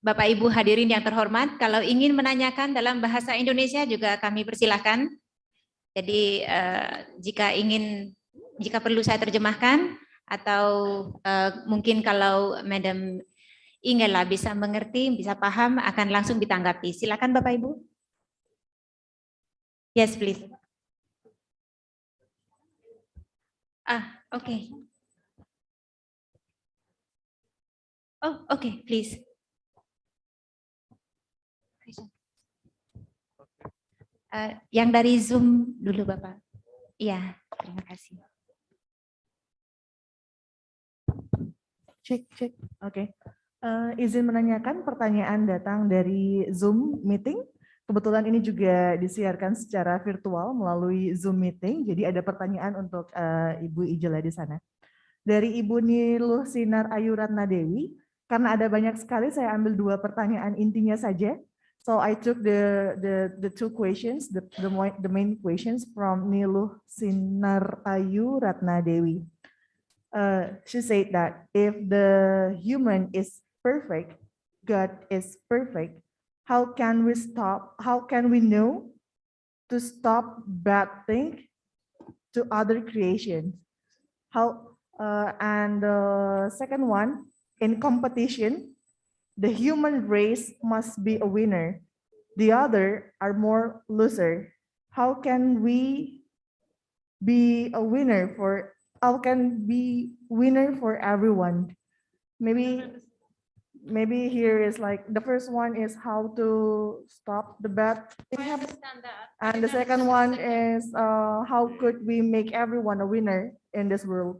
Bapak Ibu hadirin yang terhormat, kalau ingin menanyakan dalam bahasa Indonesia juga kami persilahkan. Jadi jika perlu saya terjemahkan atau mungkin kalau Madam Ingela bisa mengerti, bisa paham, akan langsung ditanggapi. Silakan Bapak Ibu. Yes, please. Okay. Oh, okay, please. Yang dari Zoom dulu, Bapak. Iya, terima kasih. Cek. Oke. Izin menanyakan, pertanyaan datang dari Zoom meeting. Kebetulan ini juga disiarkan secara virtual melalui Zoom meeting. Jadi ada pertanyaan untuk Ibu Ijela di sana. Dari Ibu Niluh Sinar Ayu Ratna Dewi, karena ada banyak sekali, saya ambil 2 pertanyaan intinya saja. So I took the 2 questions, the main questions from Niluh Sinar Ayu Ratna Dewi. She said that if the human is perfect, God is perfect, how can we know to stop bad things to other creation? And the second one, in competition, the human race must be a winner. The other are more loser. How can we be a winner for everyone? Maybe here is like the first one is how to stop the bad thing happen. And the second one is how could we make everyone a winner in this world?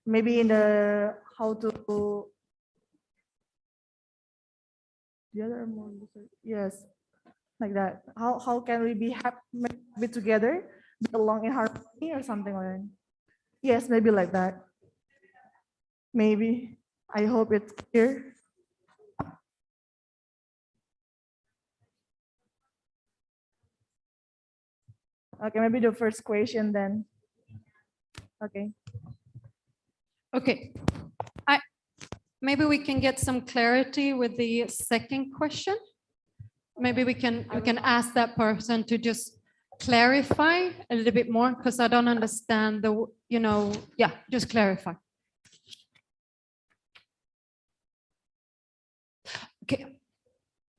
Maybe in the how to the other more yes, like that. How can we be happy together, be along in harmony or something like that? Yes, maybe like that. Maybe. I hope it's clear. Okay, maybe the first question then. Okay. Okay. Maybe we can get some clarity with the second question. Maybe we can ask that person to just clarify a little bit more, because I don't understand just clarify. Okay.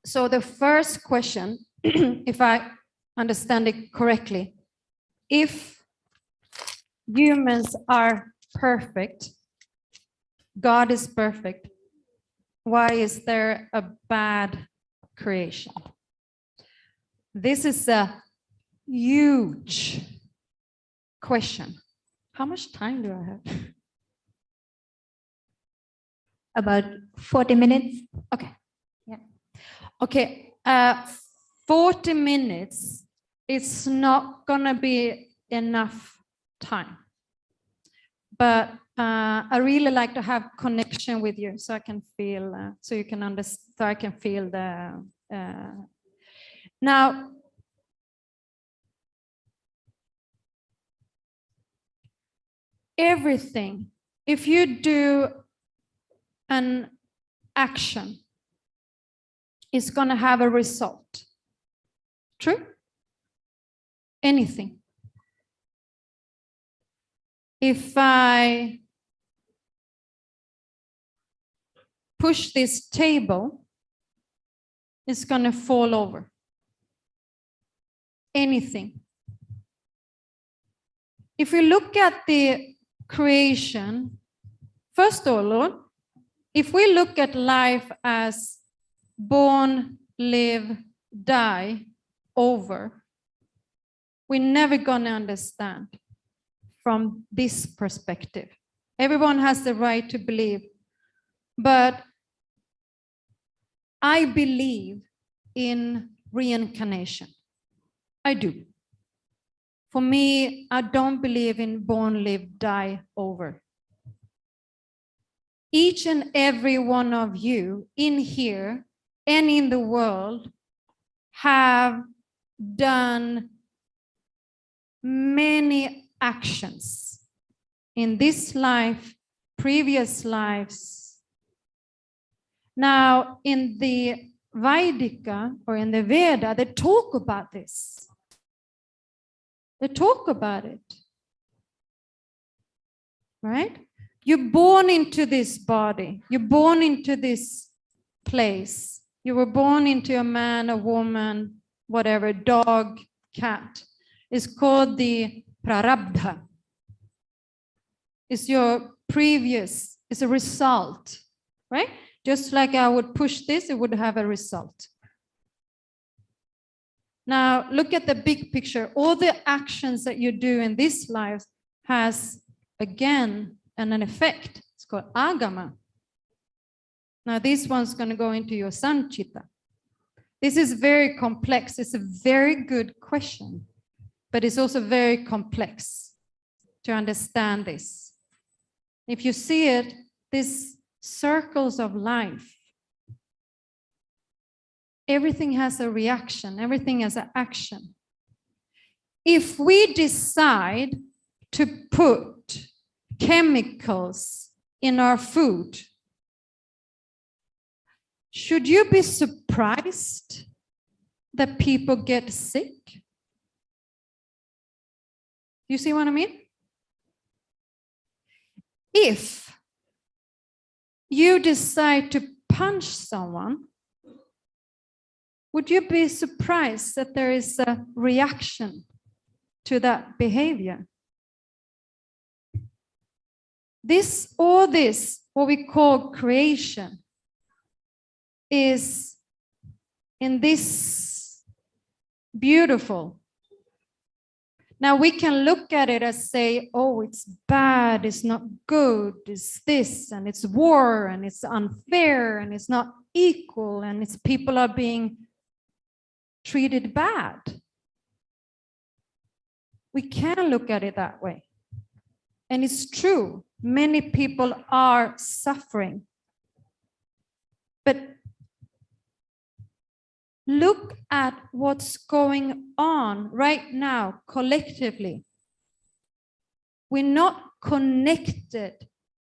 So the first question, if I understand it correctly, if humans are perfect, God is perfect, why is there a bad creation? This is a huge question. How much time do I have? About 40 minutes. Okay. Yeah. Okay. 40 minutes, it's not gonna be enough time. But I really like to have connection with you, so I can feel, so you can understand, so I can feel the. Now, everything, if you do an action is going to have a result. True? Anything. If I push this table, it's going to fall over. Anything. If we look at the creation, first of all, if we look at life as born, live, die, over, we're never going to understand from this perspective. Everyone has the right to believe, but I believe in reincarnation. I do. For me, I don't believe in born, live, die, over. Each and every one of you in here and in the world have done many actions in this life, previous lives. Now, in the Vaidika or in the Veda, they talk about this. They talk about it, right? You're born into this body. You're born into this place. You were born into a man, a woman, whatever, dog, cat. It's called the prarabdha. It's your previous, it's a result, right? Just like I would push this, it would have a result. Now, look at the big picture. All the actions that you do in this life has, again, an effect. It's called Agama. Now, this one's going to go into your Sanchita. This is very complex. It's a very good question, but it's also very complex to understand this. If you see it, these circles of life, everything has a reaction, everything has an action. If we decide to put chemicals in our food, should you be surprised that people get sick? You see what I mean? If you decide to punch someone, would you be surprised that there is a reaction to that behavior? All this, what we call creation, is in this beautiful. Now we can look at it and say, oh, it's bad, it's not good, it's this, and it's war, and it's unfair, and it's not equal, and it's people are being treated bad. We can look at it that way. And it's true, many people are suffering. But look at what's going on right now collectively. We're not connected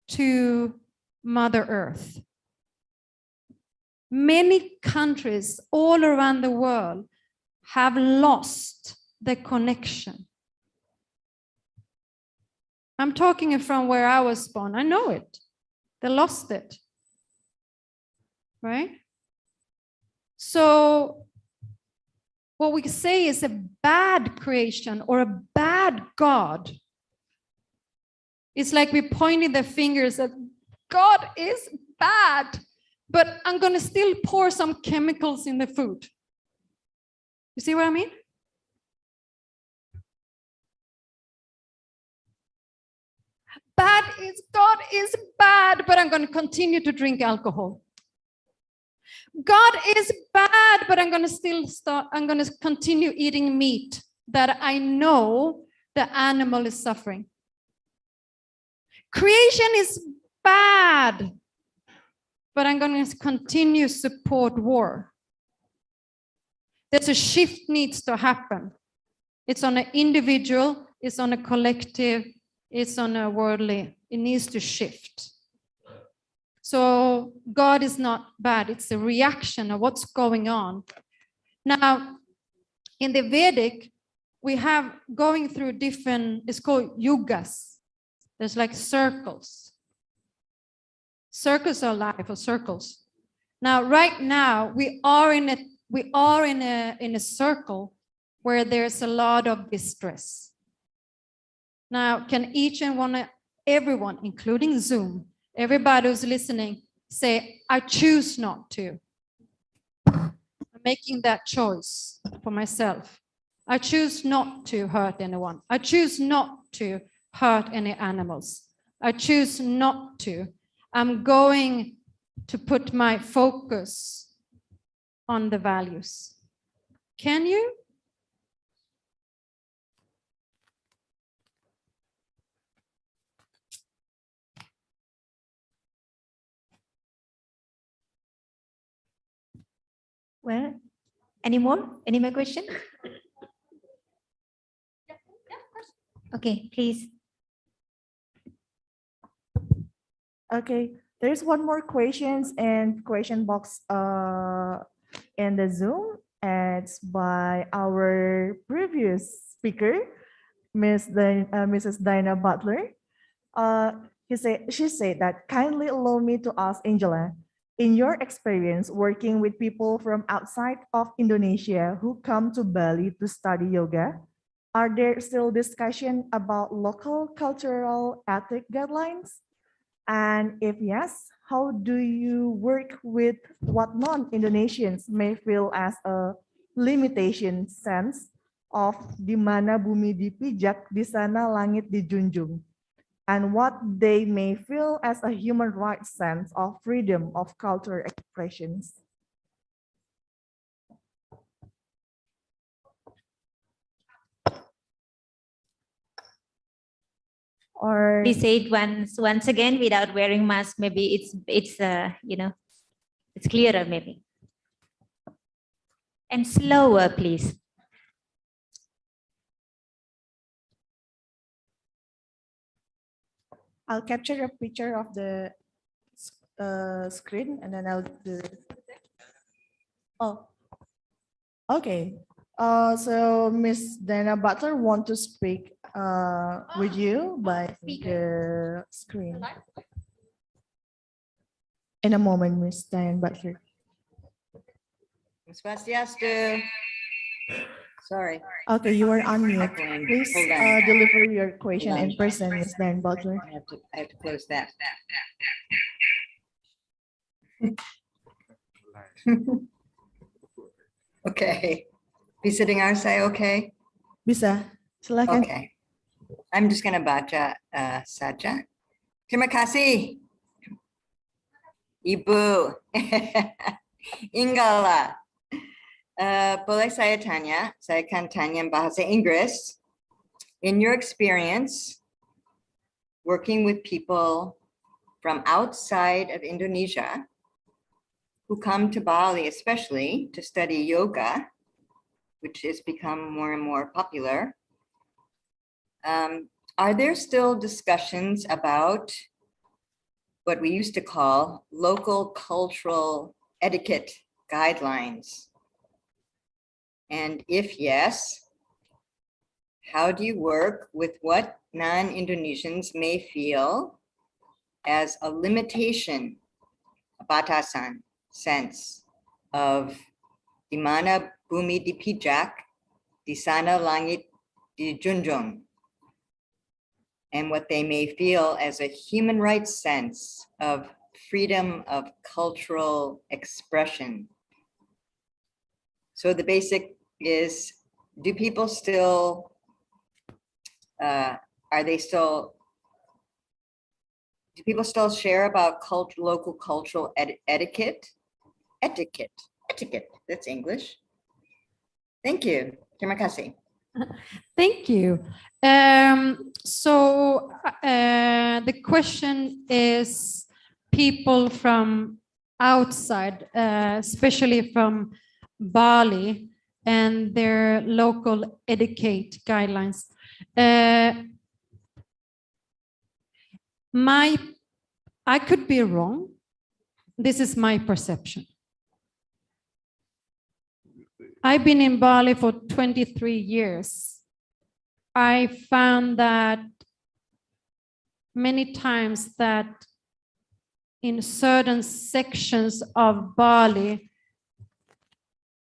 to Mother Earth. Many countries all around the world have lost the connection. I'm talking from where I was born. I know it. They lost it. Right? So what we say is a bad creation or a bad God. It's like we pointed the fingers at God is bad, but I'm going to still pour some chemicals in the food. You see what I mean? God is bad, but I'm going to continue to drink alcohol. God is bad, but I'm going to continue eating meat that I know the animal is suffering. Creation is bad, but I'm going to continue support war. There's a shift needs to happen. It's on an individual, it's on a collective, it's on a worldly. It needs to shift. So God is not bad. It's a reaction of what's going on. Now, in the Vedic, we have going through different, it's called yugas. There's like circles. Circles are life, or circles. Now, right now, we are in a circle where there's a lot of distress. Now, can each and one, everyone, including Zoom, everybody who's listening, say, I choose not to. I'm making that choice for myself. I choose not to hurt anyone. I choose not to hurt any animals. I choose not to. I'm going to put my focus on the values. Can you? Well, any more? Any more question? Okay, please. Okay, there's one more questions and question box in the Zoom. It's by our previous speaker, Mrs. Dinah Butler. She said that kindly allow me to ask Angela, in your experience working with people from outside of Indonesia who come to Bali to study yoga, are there still discussion about local cultural ethic guidelines? And if yes, how do you work with what non-Indonesians may feel as a limitation sense of di mana bumi dipijak, di sana langit dijunjung, and what they may feel as a human rights sense of freedom of cultural expressions? Or Please say it once again without wearing mask. Maybe it's you know, it's clearer maybe. And slower, please. I'll capture a picture of the screen and then I'll do. Oh, okay. So Miss Dana Butler want to speak with you by the screen. In a moment, Miss Diane Butler. Swastiastu. Sorry. Okay, you are on mute. Echoing. Please Hold on. deliver your question Hold on. in person, Miss Diane Butler. I have to close that. Okay. Visiting our say okay? Bisa, silakan. Okay. I'm just gonna baca saja. Terimakasih. Ibu. Inggala. Boleh saya tanya? Saya akan tanya bahasa Inggris. In your experience working with people from outside of Indonesia who come to Bali, especially to study yoga, which has become more and more popular, are there still discussions about what we used to call local cultural etiquette guidelines? And if yes, how do you work with what non-Indonesians may feel as a limitation, a batasan sense of di mana bumi dipijak, di sana langit dijunjung, and what they may feel as a human rights sense of freedom of cultural expression? So the basic is, do people still, do people still share about local cultural etiquette? Etiquette, that's English. Thank you. Terimakasih. Thank you. So the question is people from outside, especially from Bali and their local etiquette guidelines. I could be wrong, this is my perception. I've been in Bali for 23 years. I found that many times that in certain sections of Bali,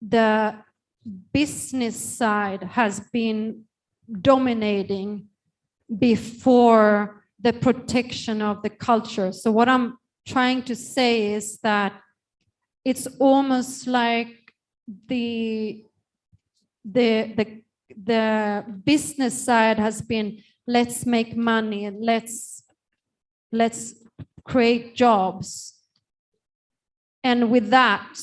the business side has been dominating before the protection of the culture. So what I'm trying to say is that it's almost like the business side has been, let's make money and let's create jobs. And with that,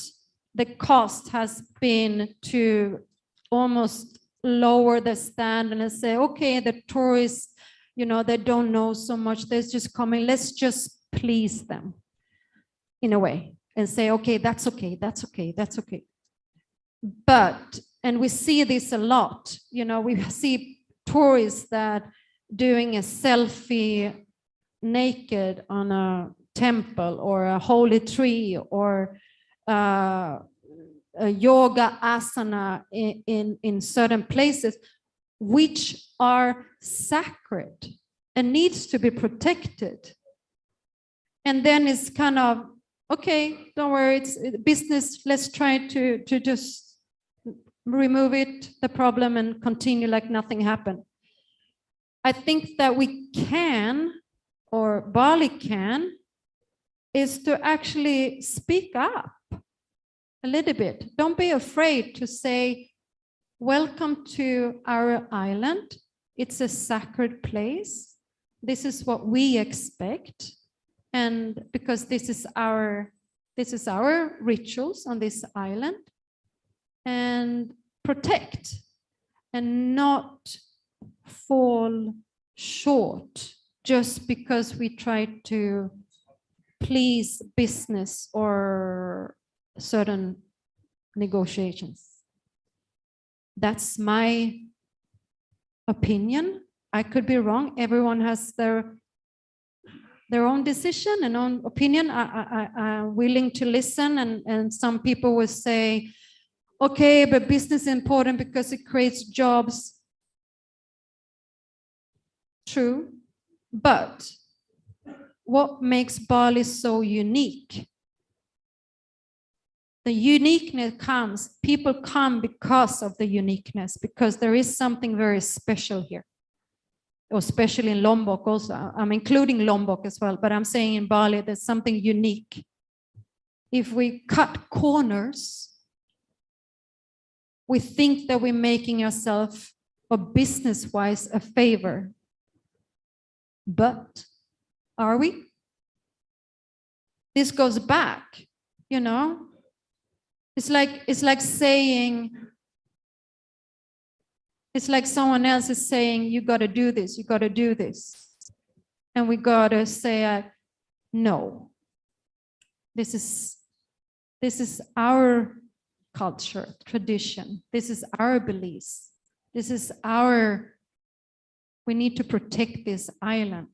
the cost has been to almost lower the standard and say, okay, the tourists, you know, they don't know so much, they're just coming, let's just please them in a way and say, okay, that's okay, that's okay, that's okay. But, and we see this a lot, you know, we see tourists that doing a selfie naked on a temple or a holy tree or a yoga asana in certain places, which are sacred and needs to be protected. And then it's kind of, okay, don't worry, it's business, let's try to just remove it, the problem, and continue like nothing happened. I think that we can, or Bali can, is to actually speak up a little bit. Don't be afraid to say, welcome to our island. It's a sacred place. This is what we expect. And because this is our rituals on this island, and protect and not fall short just because we try to please business or certain negotiations. That's my opinion. I could be wrong. Everyone has their own decision and own opinion. I'm willing to listen, and some people will say, okay, but business is important because it creates jobs. True, but what makes Bali so unique? The uniqueness comes, people come because of the uniqueness, because there is something very special here. Or especially in Lombok also. I'm including Lombok as well, but I'm saying in Bali, there's something unique. If we cut corners, we think that we're making ourselves, or business-wise, a favor. But are we? This goes back, you know? It's like saying, it's like someone else is saying, you got to do this, you got to do this. And we got to say, no. This is our culture, tradition. This is our beliefs. This is we need to protect this island.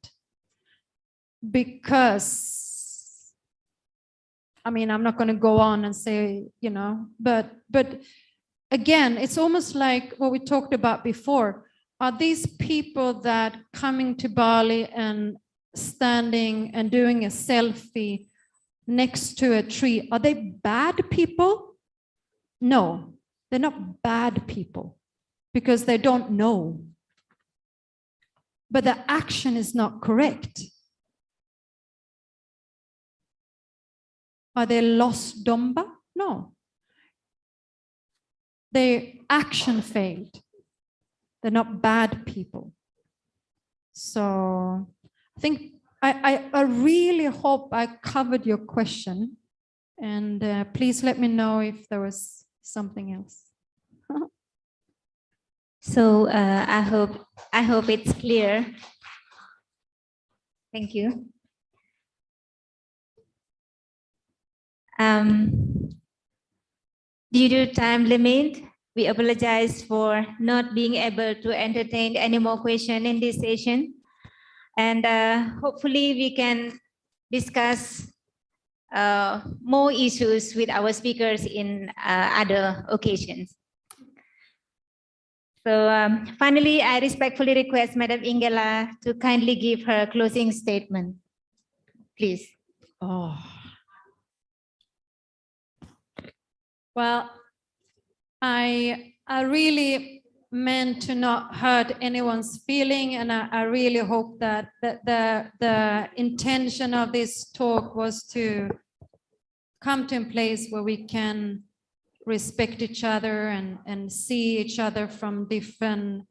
Because, I mean, I'm not going to go on and say, you know, but again, it's almost like what we talked about before. Are these people that coming to Bali and standing and doing a selfie next to a tree, are they bad people? No, they're not bad people because they don't know. But the action is not correct. Are they lost Domba? No. Their action failed. They're not bad people. So I think I really hope I covered your question. And please let me know if there was something else. So I hope it's clear. Thank you. Due to time limit, we apologize for not being able to entertain any more questions in this session. And hopefully we can discuss more issues with our speakers in other occasions. So finally, I respectfully request Madam Ingela to kindly give her closing statement, please. Oh. Well, I really meant to not hurt anyone's feeling, and I really hope that the intention of this talk was to come to a place where we can respect each other and see each other from different,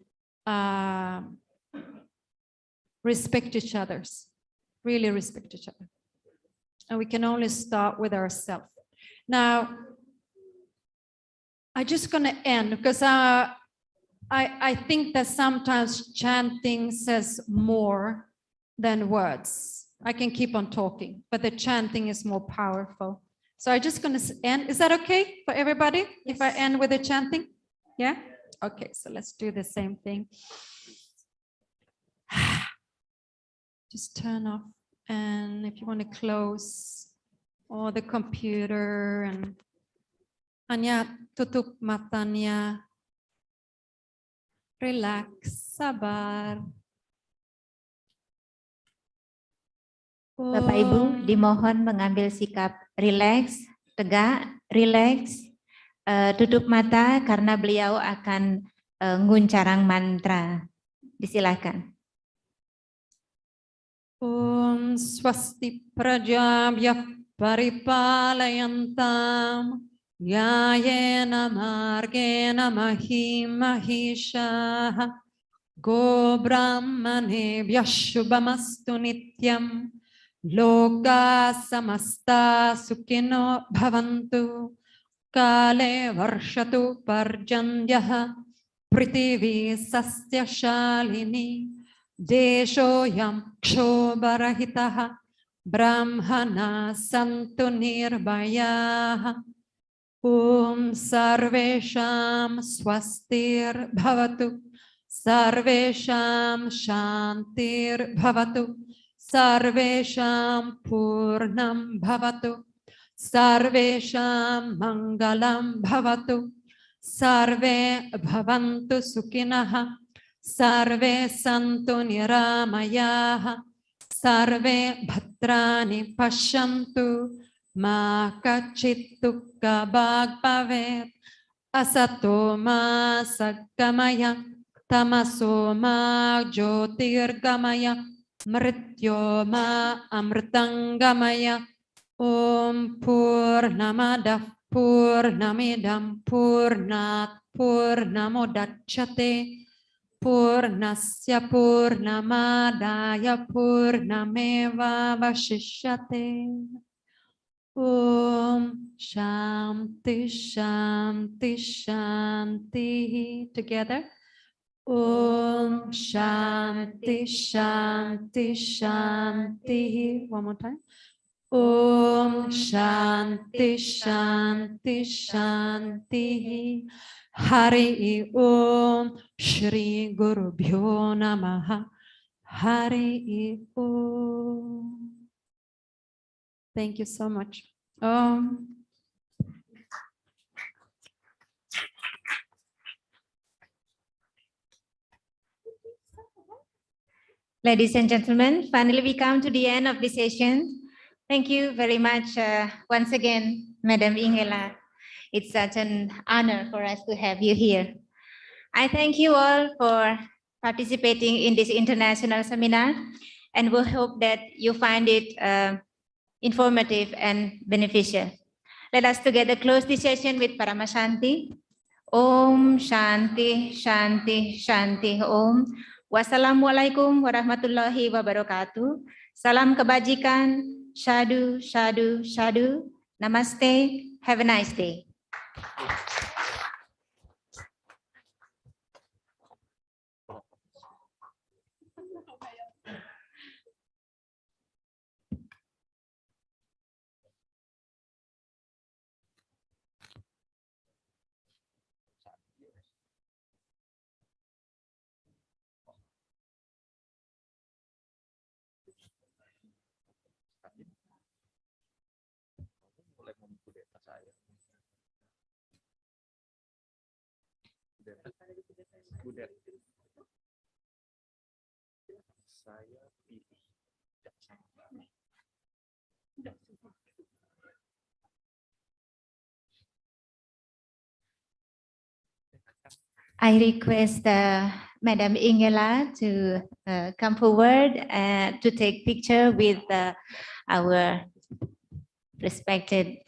respect each other's, really respect each other. And we can only start with ourselves. Now, I'm just gonna end because I think that sometimes chanting says more than words. I can keep on talking, but the chanting is more powerful. So I'm just going to end. Is that okay for everybody? Yes. If I end with the chanting? Yeah? Okay, so let's do the same thing. Just turn off. And if you want to close or the computer and hanya tutup matanya. Relax, sabar. Bapak Ibu dimohon mengambil sikap rileks, tegak, rileks, tutup mata karena beliau akan nguncarang mantra. Disilakan. Om swasti prajabhya paripalayantam yayena margena mahim mahisha go brahmanebhya shubhamastu nityam loka samasta sukhino bhavantu kale varshatu parjanyah prithvi sasya shalini deshoyam kshobarahitah brahmana santu nirbhayah om sarvesham swastir bhavatu sarvesham shantir bhavatu sarvesham purnam bhavatu sarvesham mangalam bhavatu sarve bhavantu sukhinah sarve santu niramayah sarve bhadrani pashyantu ma kachit dukkha bhag bhavet asato ma saggamaya tamaso ma jyotirgamaya mrityo ma amritangamaya om purnamadav purnamidam purnat purnamudachyate purnasya purnamadaya purnameva vashishyate. Om Shanti Shanti Shanti. Together. Om Shanti Shanti Shanti. One more time. Om Shanti Shanti Shanti. Hari Om Shri Guru Bhyo Namaha. Hari Om. Thank you so much. Ladies and gentlemen, finally we come to the end of this session. Thank you very much once again, Madam Ingela. It's such an honor for us to have you here. I thank you all for participating in this international seminar, and we hope that you find it informative and beneficial. Let us together close this session with Paramashanti. Om Shanti Shanti Shanti Om. Wassalamualaikum warahmatullahi wabarakatuh. Salam kebajikan. Shadu, shadu, shadu. Namaste. Have a nice day. I request Madam Ingela to come forward to take picture with our respected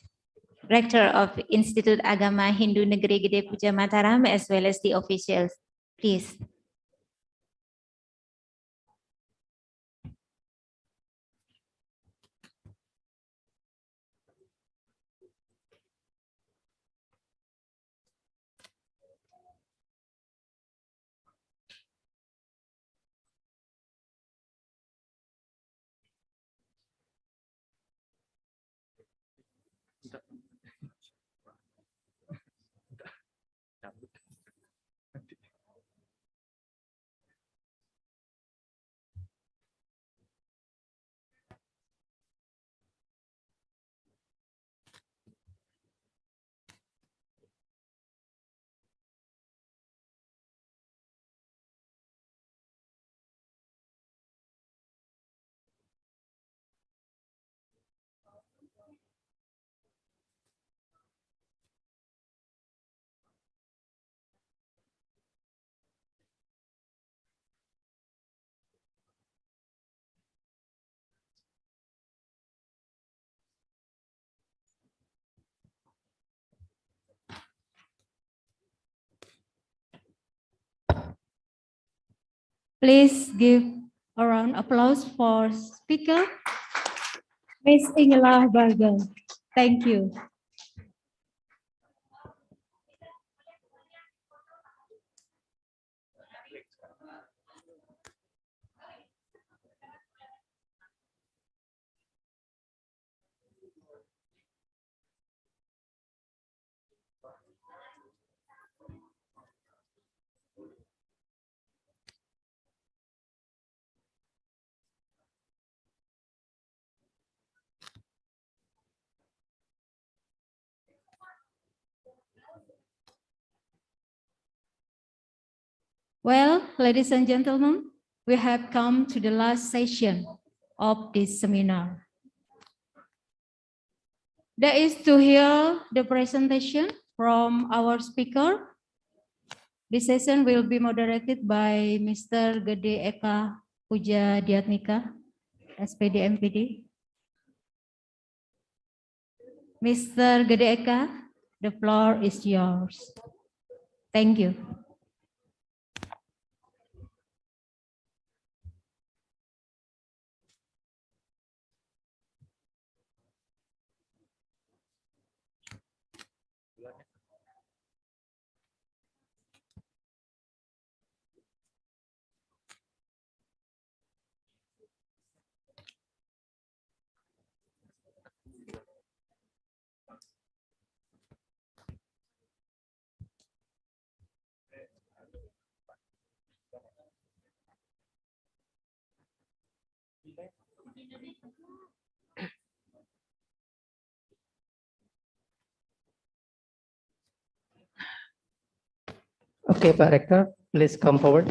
Rector of Institute Agama Hindu Negeri Gede Puja Mataram, as well as the officials. Please. Please give a round of applause for speaker, Ms. Ingela Barger. Thank you. Well, ladies and gentlemen, we have come to the last session of this seminar. That is to hear the presentation from our speaker. This session will be moderated by Mr. Gede Eka Puja Diatmika, SPD MPD. Mr. Gede Eka, the floor is yours. Thank you. Okay, Pak Rector, please come forward.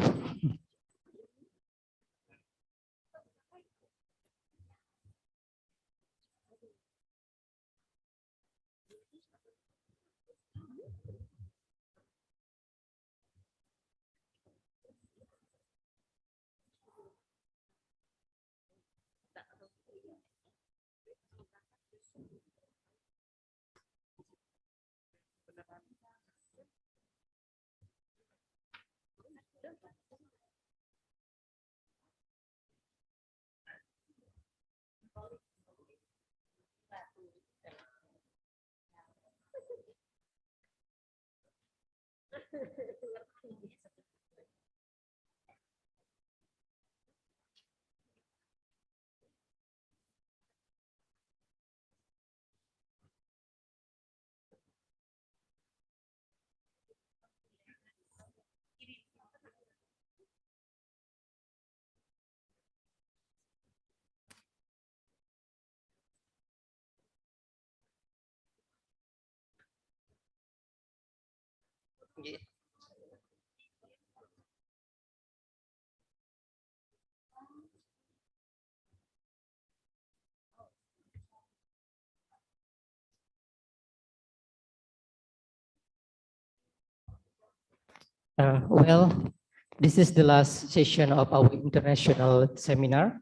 Well, this is the last session of our international seminar.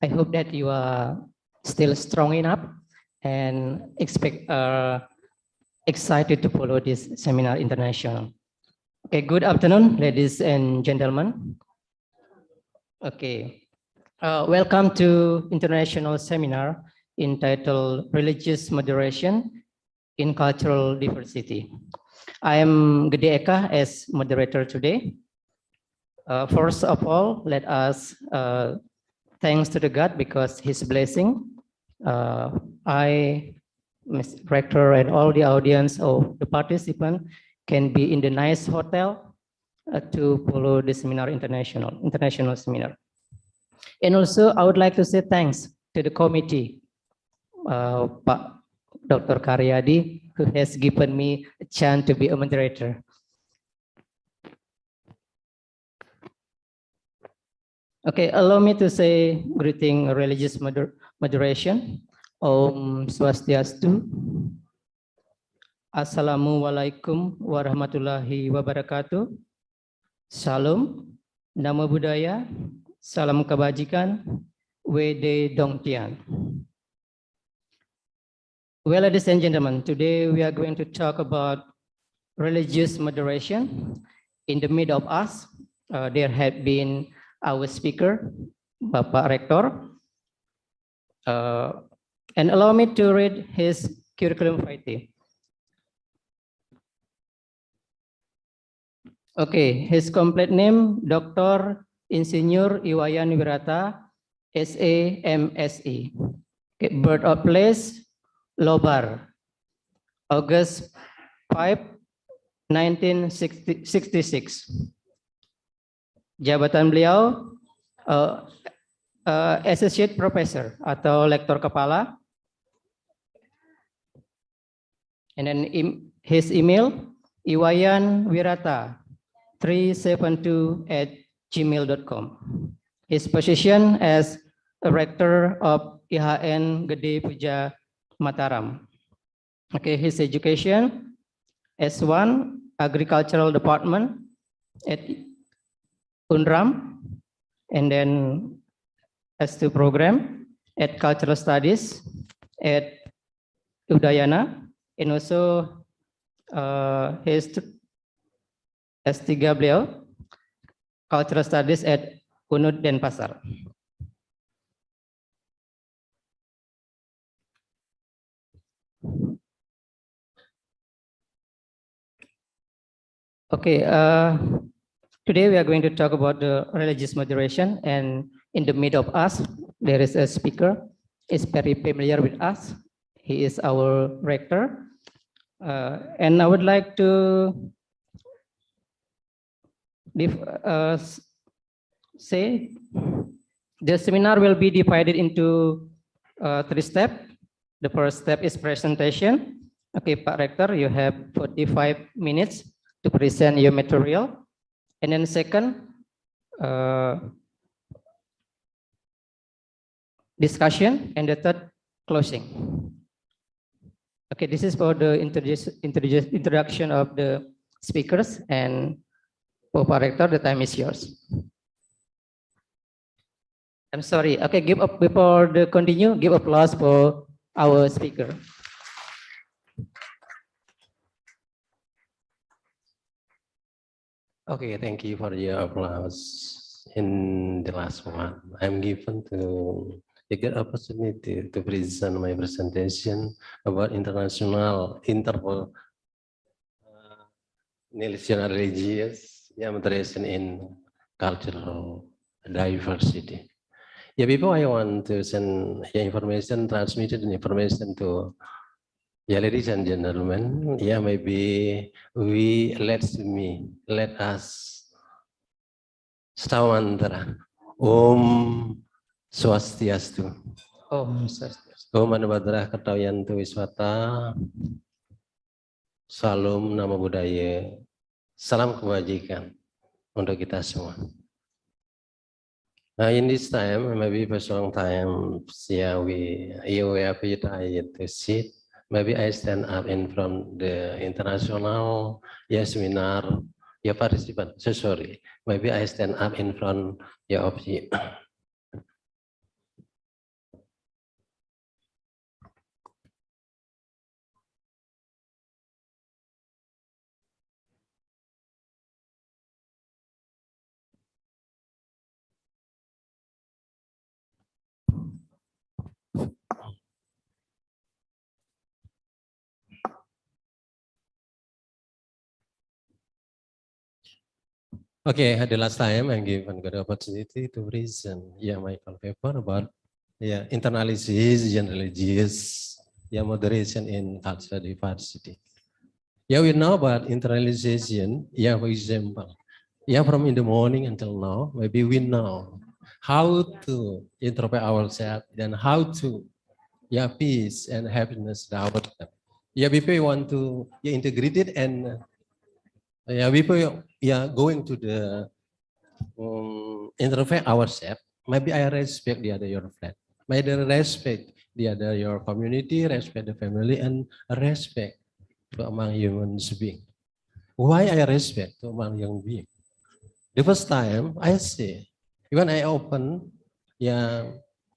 I hope that you are still strong enough and excited to follow this seminar international. Okay, good afternoon, ladies and gentlemen. Okay, welcome to international seminar entitled Religious Moderation in Cultural Diversity. I am Gede Eka as moderator today. First of all, let us thanks to the God because His blessing. I, Mr. Rector, and all the audience of the participant can be in the nice hotel to follow the seminar international seminar. And also, I would like to say thanks to the committee, Pak Dr. Karyadi, who has given me a chance to be a moderator. Okay, allow me to say greeting religious moderation. Om Swastiastu. Assalamualaikum warahmatullahi wabarakatuh. Salam, Namo Buddhaya, Salam Kebajikan, Wede Dongtian. Well, ladies and gentlemen, today we are going to talk about religious moderation. In the middle of us, there had been our speaker, Bapak Rektor. And allow me to read his curriculum vitae. Okay, his complete name, Dr. Insinyur Iwayan Wirata, SA, MSc. Okay, birthplace, Lobar, August 5, 1966. Jabatan beliau Associate Professor atau Lektor Kepala. And then his email, iwayanwirata372@gmail.com. His position as a Rector of IAHN Gede PUDJA MATARAM. Okay, his education, S1, Agricultural Department at UNRAM, and then S2 program at Cultural Studies at Udayana, and also his S3 beliau, Cultural Studies at UNUD Denpasar. Okay, today we are going to talk about the religious moderation, and in the middle of us, there is a speaker. Is very familiar with us. He is our rector, and I would like to say the seminar will be divided into 3 steps. The first step is presentation. Okay, Pak Rector, you have 45 minutes to present your material. And then second, discussion, and the third, closing. Okay, this is for the introduction of the speakers, and for Pak Rector, the time is yours. I'm sorry. Okay, give up before the continue. Give applause for our speaker. Okay, thank you for your applause. In the last one, I'm given to a good opportunity to present my presentation about international religious moderation in cultural diversity. Yeah, before I want to send information, transmitted information to ladies and gentlemen, maybe let us Stawantra. Om Swastiastu. Om Swastiastu. Om Anubhadrah Katayantu Wiswata. Salam Nama Budaya. Salam kebajikan untuk kita semua. In this time, maybe for some time, we are tired to sit. Maybe I stand up in front the international seminar Yeah, participant. So sorry. Maybe I stand up in front of you. Okay, the last time I'm given the opportunity to present my paper about internalization, religious, moderation in cultural diversity. We know about internalization, for example, from in the morning until now, maybe we know how to introspect ourselves and how to peace and happiness about them. People want to integrate it and people going to the introspect ourselves. Maybe I respect the other your friend. Maybe I respect the other your community, respect the family, and respect to among human beings. Why I respect to among human beings? The first time I say, when I open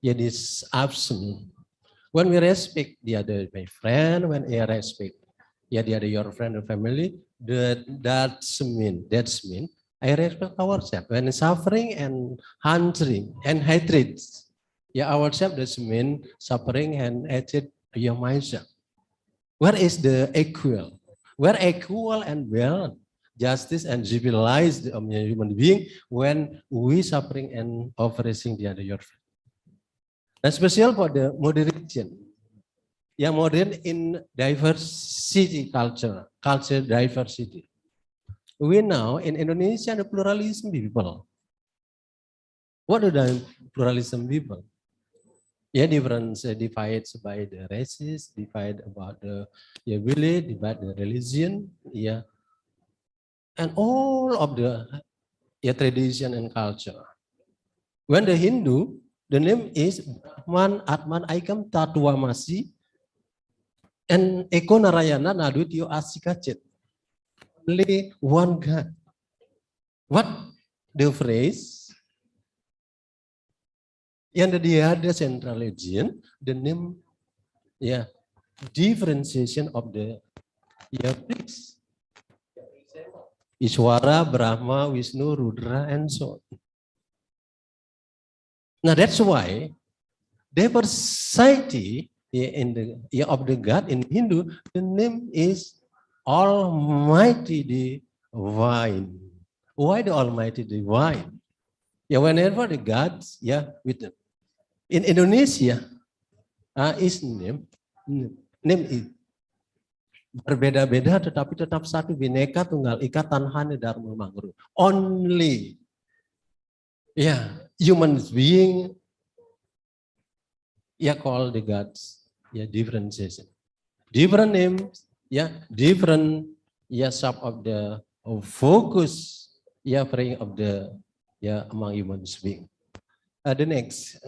this option, when we respect the other my friend, when I respect the other your friend or family, that's mean I respect ourselves. When suffering and hungry and hatred, ourselves does mean suffering and hatred myself. Where is the equal? Where equal and well, justice and civilized human being when we suffering and oppressing the other your friend? Especially for the moderation. Modern in diversity culture diversity. We now in Indonesia the pluralism people. What are the pluralism people? Different divides by the races, divide about the village, divide the religion, and all of the tradition and culture. When the Hindu, the name is Brahman Atman Aikam Tatua Masi, and Eko Narayana Nadutyo Asikachet. Only one God. What the phrase? And the other central religion, the name, differentiation of the priests. Iswara, Brahma, Vishnu, Rudra, and so on. Now that's why diversity in the of the God in Hindu, the name is Almighty Divine. Why the Almighty Divine? Whenever the gods, with them. In Indonesia, is name is berbeda-beda tetapi tetap satu, Bhinneka Tunggal Ika Tanhane Dharma Mangguru. Only human being call the gods differentiation. Different names, different sub of the focus praying of the among human being. The next.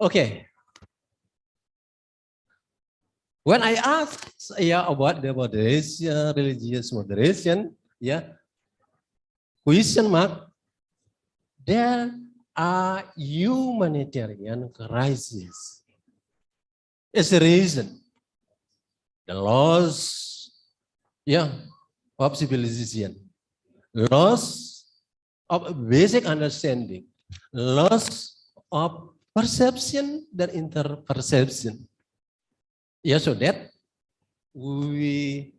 Okay. When I ask about the moderation, religious moderation, question mark, there are humanitarian crises. It's a reason. The loss of civilization, loss of basic understanding, loss of perception dan interperception. So that we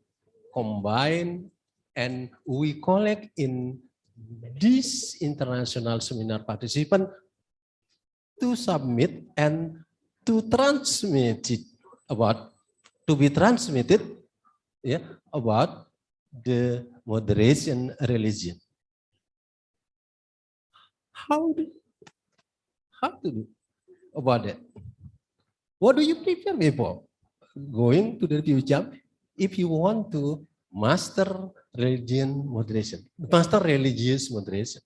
combine and we collect in this international seminar participant to submit and to transmit it about, to be transmitted about the moderation religion. How to do about that? What do you prepare before going to the future if you want to master religion moderation, master religious moderation?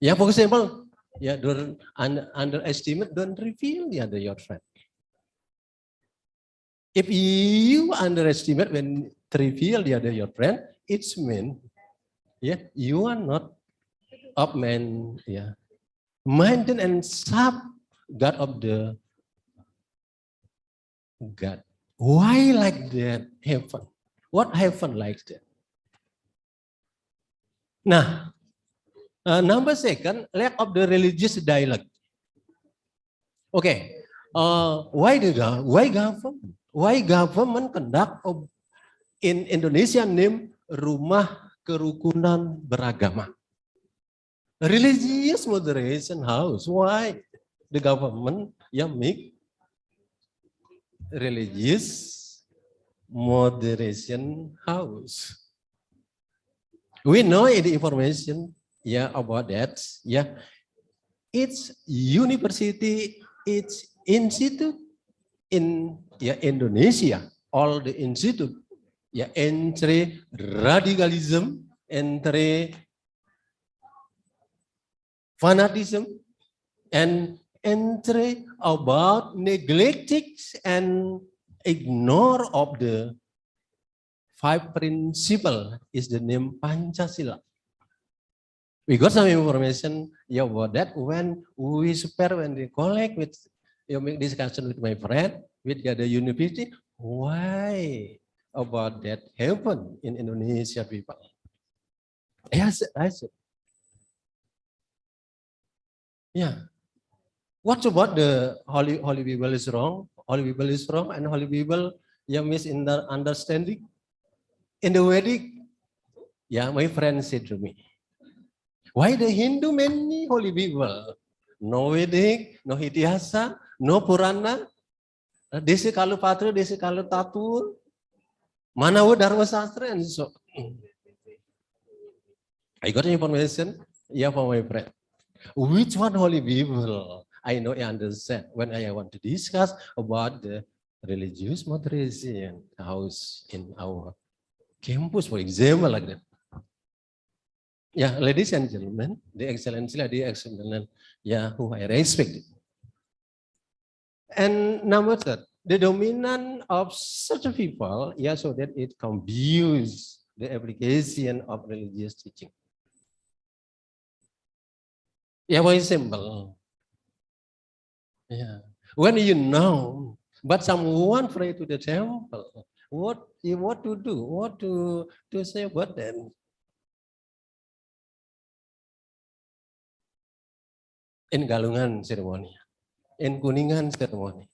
For example, don't underestimate, don't reveal the other your friend. If you underestimate when trivial the other your friend, it's mean, yeah, you are not of man, yeah, minded and sub God of the God. Why like that? Heaven. What heaven like that? Nah, number second, lack of the religious dialogue. Okay, why government? Why government conduct in Indonesia name Rumah Kerukunan Beragama? Religious moderation house. Why the government make religious moderation house? We know the information, yeah, about that. Yeah, it's university, it's institute in Indonesia. All the institute, entry radicalism, entry fanatism, and entry about neglecting and ignore of the 5 principle is the name Pancasila. We got some information about that when we collect with, make discussion with my friend, with the university, why about that happen in Indonesia people? Yes, I said. Yeah. What about the holy people is wrong? Holy people is wrong and holy people misunderstanding. In the wedding, my friend said to me, why the Hindu many holy people? No wedding, no Itihasa, no Purana, desi kalu patra, desi kalu tatur, mana wo Dharma Sastra, and so. I got information, from my friend. Which one holy people? I know I understand when I want to discuss about the religious moderation house in our campus, for example, like that. Yeah, ladies and gentlemen, the excellency, the excellent, who I respect. And number third, the dominant of such a people, so that it confuse the application of religious teaching. Yeah, very simple. Yeah, when you know, but someone pray to the temple, what to do? What to say about them? In Galungan ceremony, in Kuningan ceremony.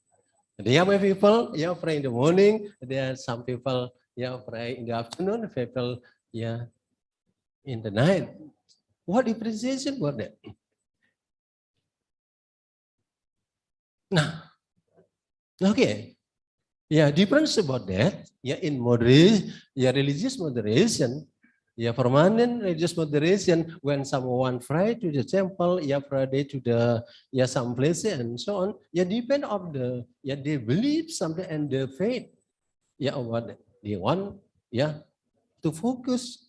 There are people, pray in the morning. There are some people, pray in the afternoon. People, in the night. What appreciation for that? Nah, okay. Difference about that. In moderation, religious moderation. Permanent religious moderation when someone pray to the temple, pray to the some places and so on. Depend on the they believe something and the faith. What they want, to focus.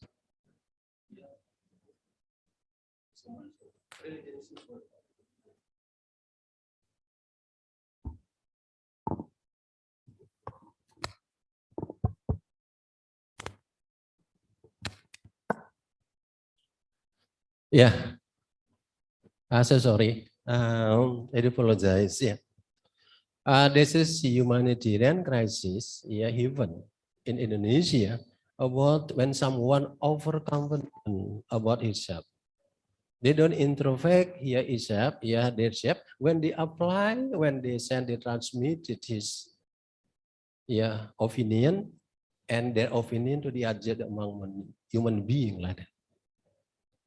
So sorry. I apologize. This is humanitarian crisis. Even in Indonesia, about when someone overconfident about himself. They don't introvert himself, their self. When they apply, when they send, they transmit his opinion and their opinion to the other among human being like that.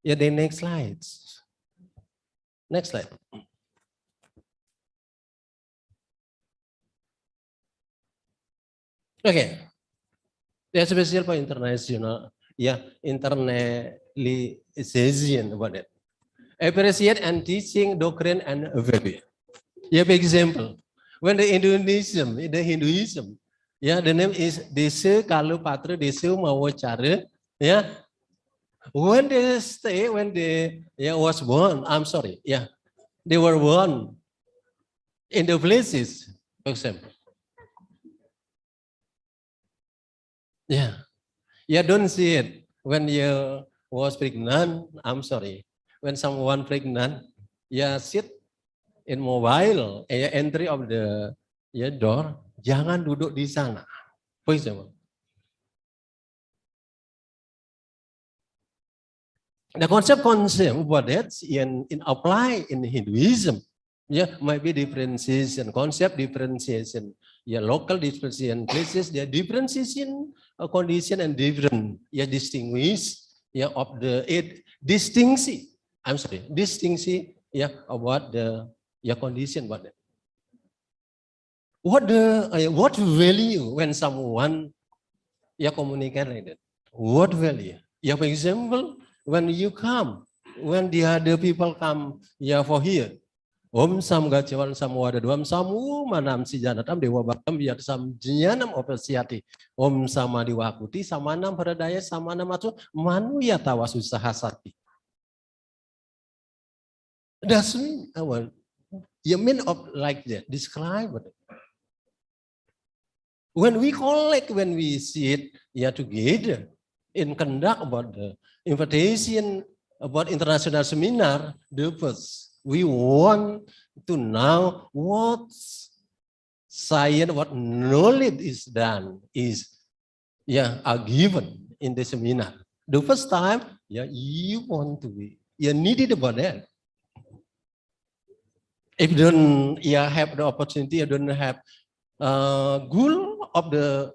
The next slides. Next slide. Okay. Special for international, internalization about it. Appreciate and teaching doctrine and value. For example, when the Hinduism, the name is Desa Kalu Patra Desa Mawacara, when they stay, when they was born, they were born in the places, for example. Yeah. Yeah, don't see it. When you was pregnant, I'm sorry. When someone pregnant, sit in mobile, entry of the door, jangan duduk di sana. For example. The concept about that in apply in Hinduism, might be differentiation, concept differentiation, local differentiation, places, differentiation condition and different, distinguish, of the distinction. I'm sorry, distinction, about the condition, about that. What value when someone communicate like that? What value? For example, when you come, when the other people come, for here, Om Sam Gajawan Samwada Dwam Samu Manam Sijanatam Dewa Bakam Biar Sam Jinyanam Opesiati Om Sama Diwakuti Samanam Paradaya Samanam Atu Manu Yatawa Susahasati. That's mean you mean of like that, describe it. When we collect, when we sit together in conduct about the invitation about international seminar, the first we want to know what science, what knowledge is done, are given in the seminar. The first time, you want to be, needed about that. If you don't have the opportunity, you don't have goal of the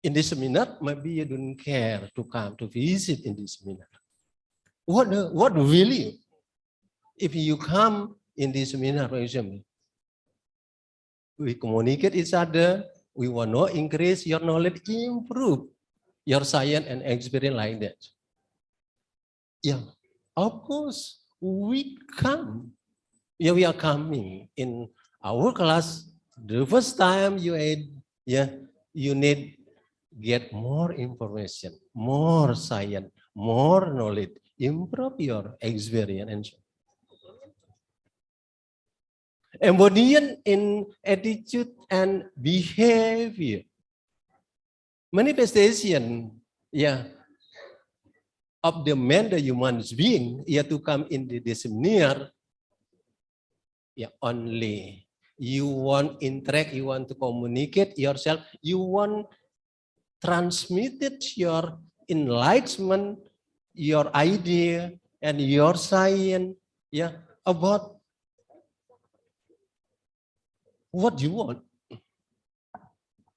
in this seminar, maybe you don't care to come to visit in this seminar. What value if you come in this seminar, for example? We communicate each other, we want to increase your knowledge, improve your science and experience like that. Of course, we come. We are coming in our class. The first time you need get more information, more science, more knowledge, improve your experience and so. Embodiment in attitude and behavior. Manifestation, of the man, the human being, to come in the seminar, only you want interact, you want to communicate yourself, you want transmitted your enlightenment, your idea and your science, about what you want.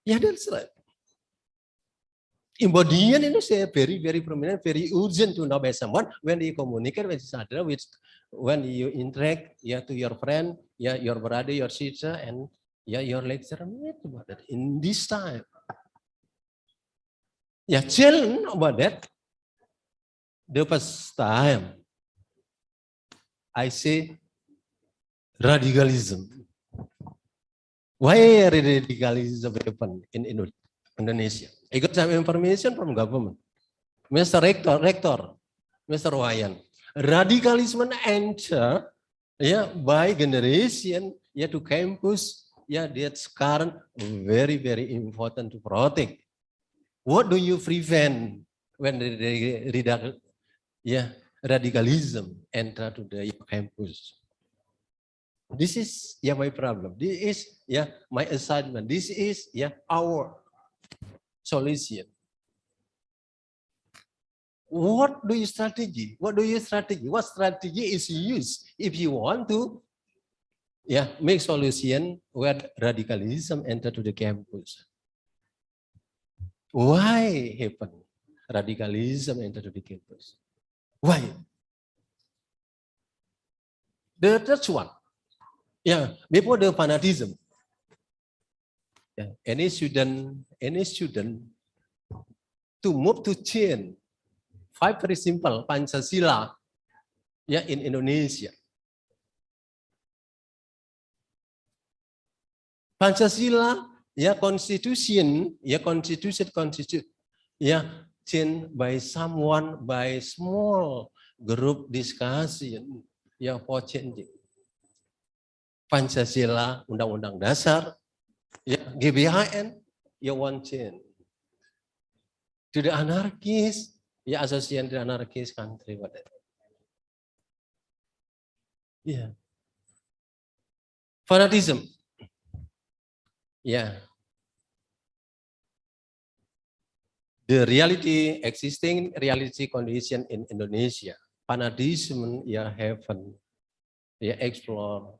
That's right. Embodiment is very, very prominent, very urgent to know by someone when you communicate with each other, when you interact, to your friend, your brother, your sister, and your lecturer. About that in this time. Challenge about that. The first time I say radicalism. Why radicalism happen in Indonesia? I got some information from government. Mr. Rector, Mr. Wayan. Radicalism enter by generation to campus. That's current very, very important to protect. What do you prevent when radicalism enter to the campus? This is my problem. This is my assignment. This is our solution. What do you strategy? What strategy is used if you want to make solution where radicalism enter to the campus? Why happen radicalism enter to the campus? Why? The third one. Before the fanatism. Any student to move to change 5 very simple Pancasila in Indonesia. Pancasila constitution changed by someone, by small group discussion for changing. Pancasila, Undang-Undang Dasar, GBHN, you want change. To the anarchists, yeah, associate the anarchist country, whatever. Yeah. Fanatism. Yeah. The reality, existing reality condition in Indonesia, fanatism, yeah, happen, yeah, explore,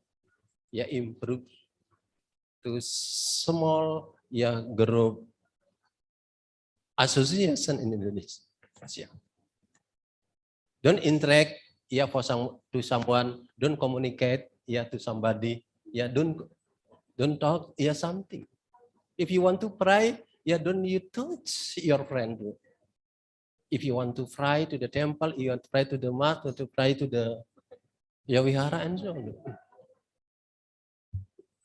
yeah, improve to small, yeah, group association in Indonesia. Don't interact, yeah, to someone, don't communicate, yeah, to somebody, yeah, don't talk, yeah, something. If you want to pray, yeah, don't you touch your friend. If you want to fly to the temple, you want to fly to the mosque, to fly to the vihara and so on.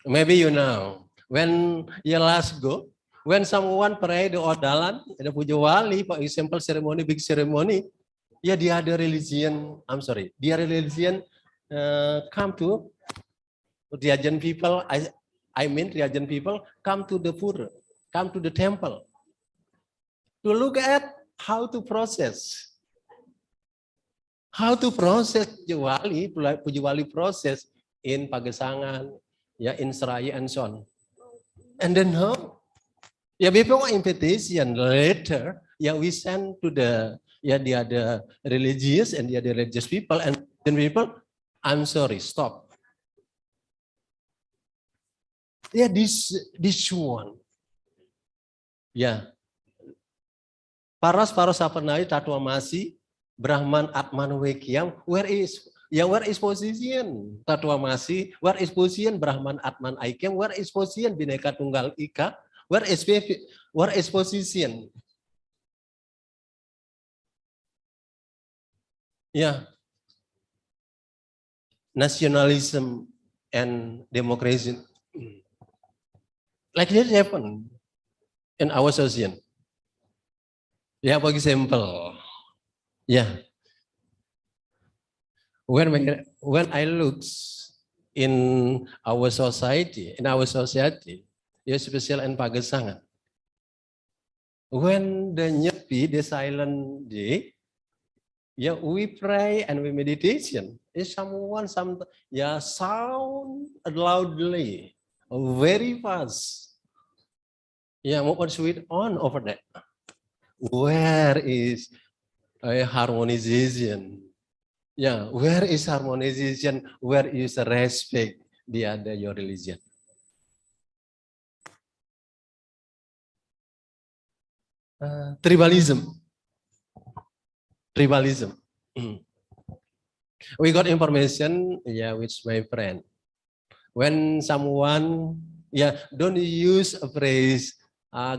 Maybe you know, when you last go, when someone pray the Odalan, the Puja Wali, for example, ceremony, big ceremony, yeah, the other religion, I'm sorry, the other religion come to Riajan people, I mean Riajan people, come to the Pura, come to the temple, to look at how to process Jawali, Puja Wali process in Pagesangan, yeah, in Seraya and so on. And then how? Yeah, before invitation later, yeah, we send to the other religious and the other religious people, and then people, I'm sorry, stop. Yeah, this one. Yeah. Paras apa nai tatua masi, Brahman Atman Wekiam, where is position tatua masi, where is position Brahman Atman Aikem, where is position Bhinneka Tunggal Ika, where is position? Yeah. Nationalism and democracy. Like this happen in our society. Yeah, for example, yeah. When I look in our society, yeah, especially in Pagesangan, when the nyepi, the silent day, yeah, we pray and we meditation. Is someone sound loudly, very fast. Yeah, what switch on over there? Where is harmonization? Yeah, where is harmonization? Where is respect the other your religion? Tribalism. We got information, yeah, with my friend. When someone, yeah, don't use a phrase,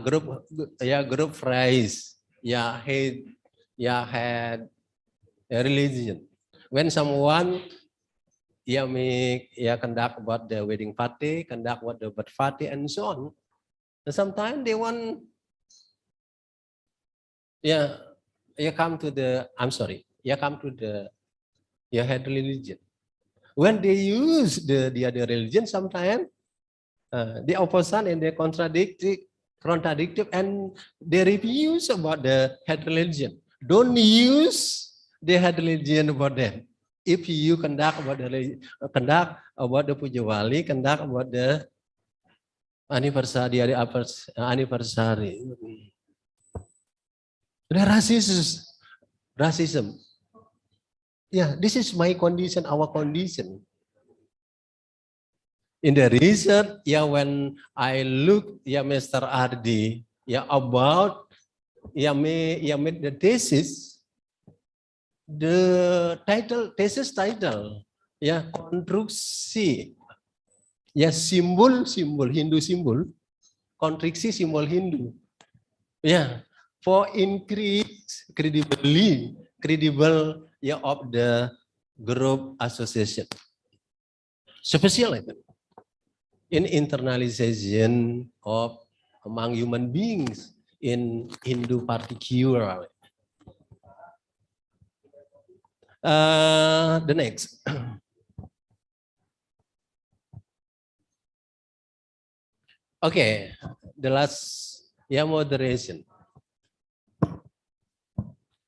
group phrase, yeah, had a religion. When someone, yeah, conduct about the wedding party, conduct what the birth party, and so on. And sometimes they want, come to the head religion. When they use the other religion, sometimes the opposite and they contradictive, and they refuse about the head religion. Don't use the head religion about them. If you conduct about the Puja Wali, conduct about the anniversary, The racism. Yeah, this is my condition, our condition. In the research, when I look, Mr. Ardi, about, made the thesis, the thesis title, konstruksi, simbol, Hindu simbol, konstruksi simbol Hindu. For increase credible of the group association. Especially in internalization of among human beings in Hindu particularly. The next. Okay, the last moderation.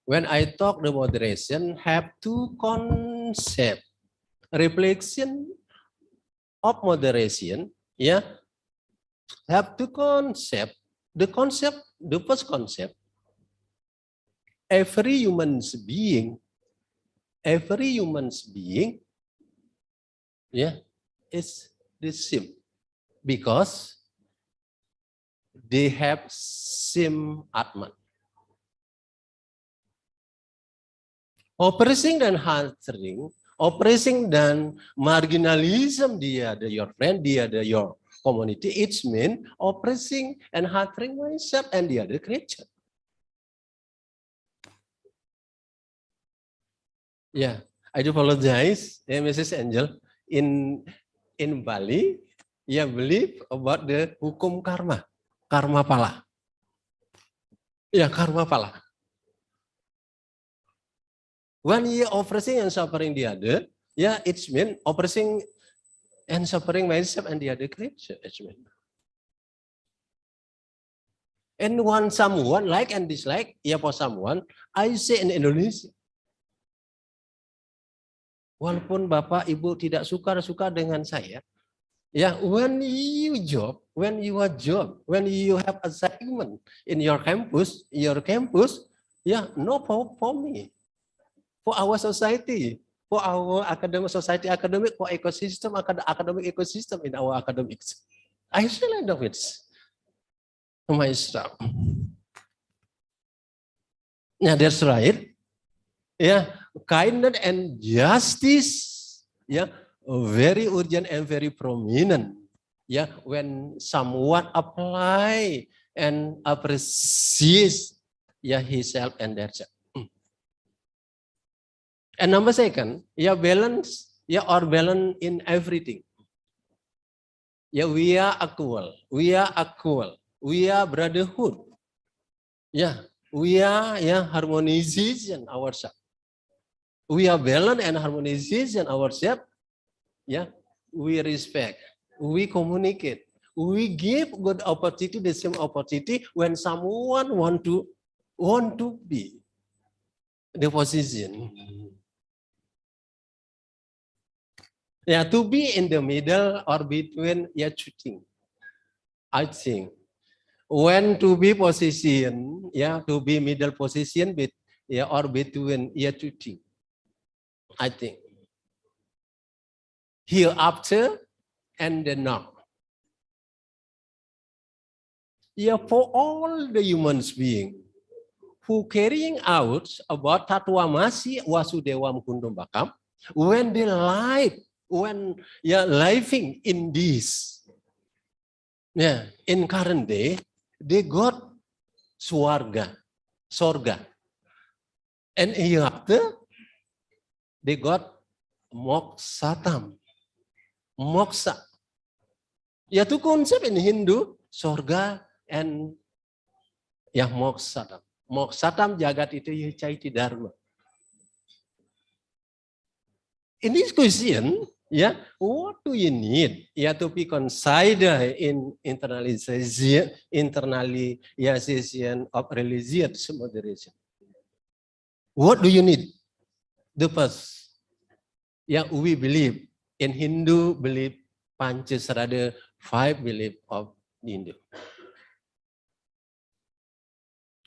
When I talk the moderation, have two concepts. Reflection of moderation, have two concepts. The first concept, every human being, is the same because they have same Atman. Oppressing dan hindering, oppressing dan marginalism, dia ada your friend, dia ada your community, it's mean oppressing and hindering myself and the other creature. Yeah, I do apologize, Mrs. Angel. In Bali, believe about the hukum karma, karma pala. Karma pala. When you oppressing and suffering the other, it's mean oppressing and suffering myself and the other creature. It's mean. And when someone like and dislike, for someone, I say in Indonesia, walaupun Bapak Ibu tidak suka dengan saya, when you have assignment in your campus, no problem for me. For our society, for our academic society, academic for ecosystem, academic ecosystem in our academics. I still love it myself. That's right. Kindness and justice, very urgent and very prominent. When someone apply and appreciates, himself and themselves. And number second, balance, or balance in everything. We are equal. We are brotherhood. We are harmonization ourselves. We are balance and harmonization ourselves. We respect. We communicate. We give good opportunity, the same opportunity when someone want to be the position. To be in the middle or between, choosing. I think when to be position, to be middle position, or between, choosing. I think hereafter and the now. For all the human beings who carrying out about Tatuamasi Wasudewam Kundumbakam, when they live, when living in this, in current day, they got sorga, and hereafter they got moksatam, moksa. Itu konsep in Hindu, sorga and moksatam. Moksatam jagat itu caiti dharma. In this question, what do you need? To be considered in internalization of religious moderation. What do you need? The first, we believe in Hindu belief Panchasarada, 5 belief of Hindu.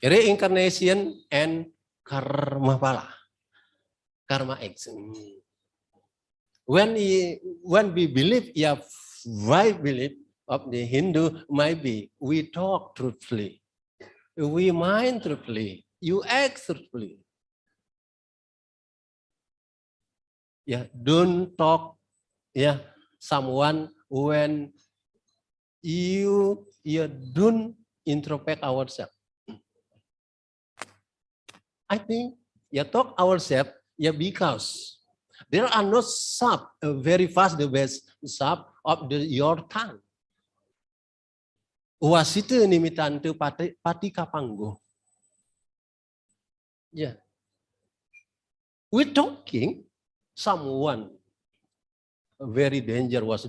Reincarnation and karma pala, karma action. When we believe, why believe of the Hindu might be, we talk truthfully, we mind truthfully, you act truthfully. Don't talk, someone when you don't introspect ourselves. I think talk ourselves, because there are no sub very fast the best sub of your tongue. Wasita nimitantu pati kapanggo. We're talking someone very danger was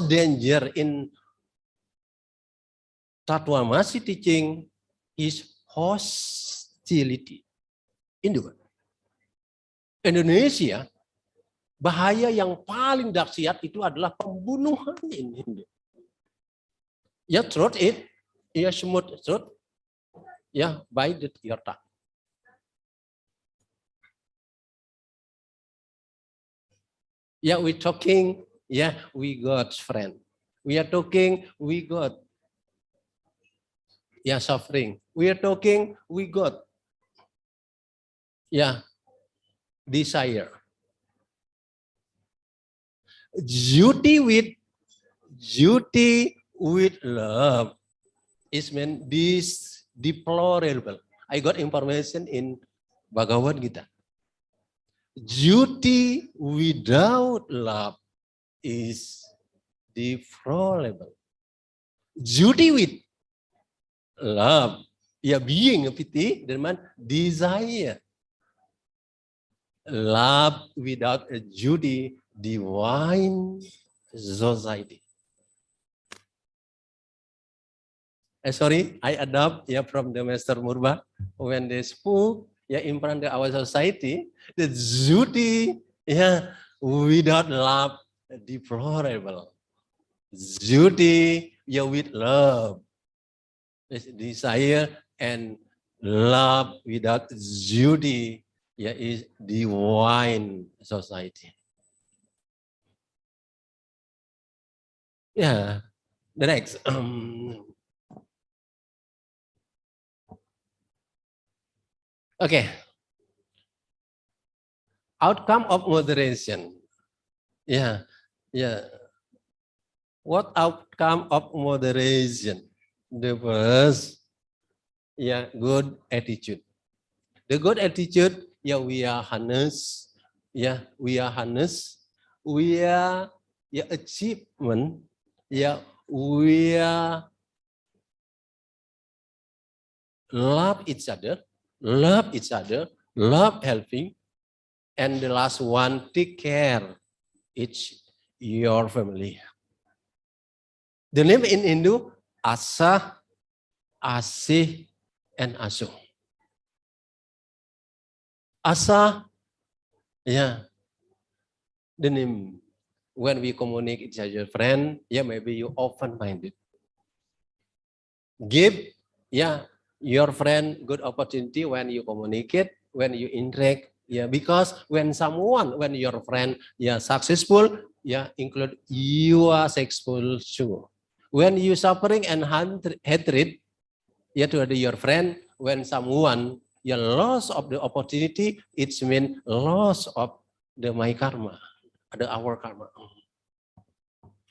danger in Terimakasih teaching is hostility. Indonesia, bahaya yang paling dahsyat itu adalah pembunuhan ini. Ya, throat it, ya smooth throat, ya bite your tongue. Yeah, we talking, yeah, we got friend. We are talking, we got, yeah, suffering. We are talking, we got, yeah, desire. Duty with love is meant this deplorable. I got information in Bhagavad Gita. Duty without love is deplorable. Duty with love, ya being a pity, dengan desire. Love without a duty, divine society. Sorry, I adopt from the Master Murba when they spoke in front of our society, the duty without love, deplorable. Duty with love, desire, and love without duty is divine society. Yeah, the next. Okay. Outcome of moderation. Yeah. What outcome of moderation? The first, good attitude. The good attitude, we are honest. We are honest. We are achievement. We are love each other. Love each other, love helping, and the last one, take care your family. The name in Hindu, Asa, Asih, and Asuh. Asa, the name. When we communicate with your friend, maybe you open-minded. Give, your friend good opportunity when you communicate, when you interact, because when your friend successful, include you are successful too. When you suffering and hatred, to your friend, when someone loss of the opportunity, it means loss of my karma, our karma.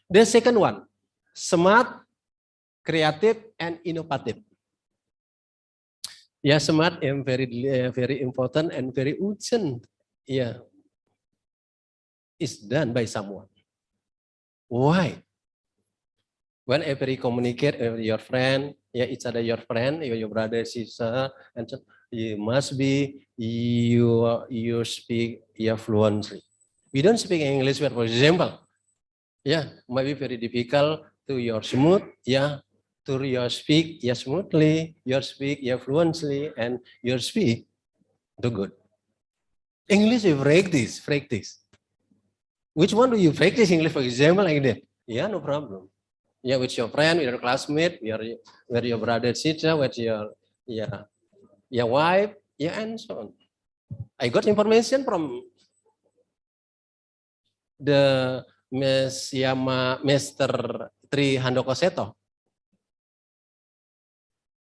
The second one, smart, creative, and innovative. Smart and very important and very urgent. It's done by someone. Why? When every communicate with your friend, each other your friend, your brother, sister, and so, you must be you speak fluently. We don't speak English, but for example, might be very difficult to your smooth, to your speak smoothly, your speak fluently, and your speak do good. English you practice. Which one do you practice English, for example, like that? No problem. With your friend, with your classmate, with your brother, sister, with your wife, and so on. I got information from the Master Tri Handoko Seto.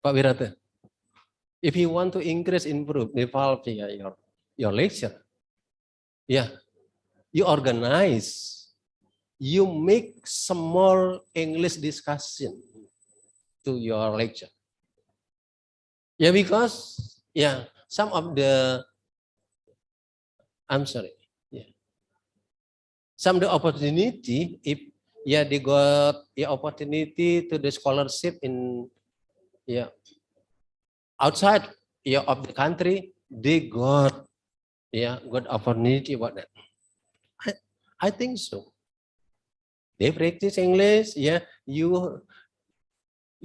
Pak Wirata, if you want to increase, improve, develop your lecture, you organize, you make small English discussion to your lecture. Because some of the, some of the opportunity, if they got opportunity to the scholarship in outside of the country, they got good opportunity about that. I think so. They practice English, you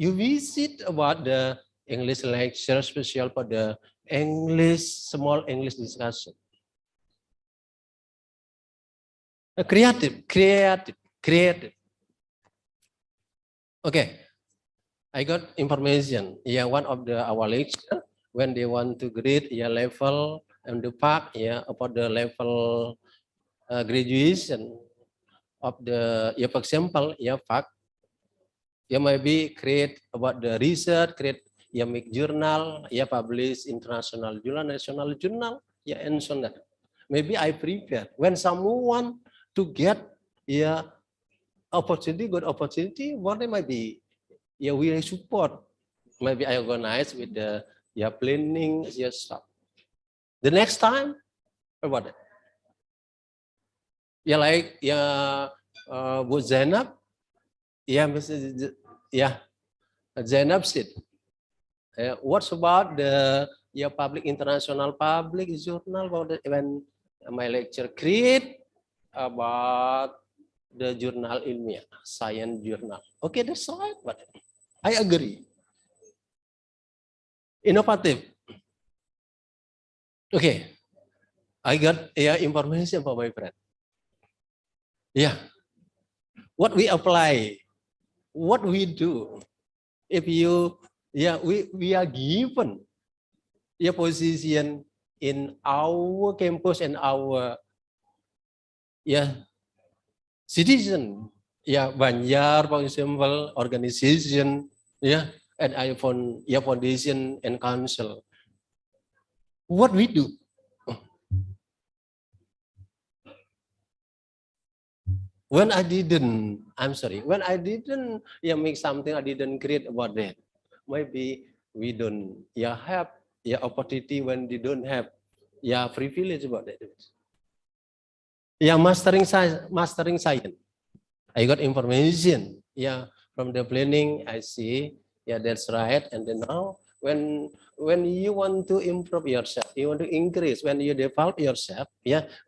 you visit about the English lecture special for the English, small English discussion. Creative. Okay, I got information. Yeah, one of our lecture when they want to grade level and the part about the level graduation of the for example fact maybe create about the research, create make journal, publish international journal, national journal, and so on. Maybe I prepare when someone to get opportunity, good opportunity, what they might be, we support. Maybe I organize with the planning stuff. The next time, what? Like Bu Zainab, Zainab said. What's about the public international public journal about the, when my lecture create about the journal ilmiah, science journal. Okay, that's right, but I agree. Innovative. Okay, I got information for my friend. What we apply, what we do. If you, we are given position in our campus and our citizen, Banjar, for example, organization, and iPhone, foundation and council. What we do? When I didn't, I'm sorry, when I didn't make something, I didn't create about that. Maybe we don't have opportunity when they don't have privilege about that. Mastering science. I got information from the planning. I see that's right. And then now when you want to improve yourself, you want to increase, when you develop yourself,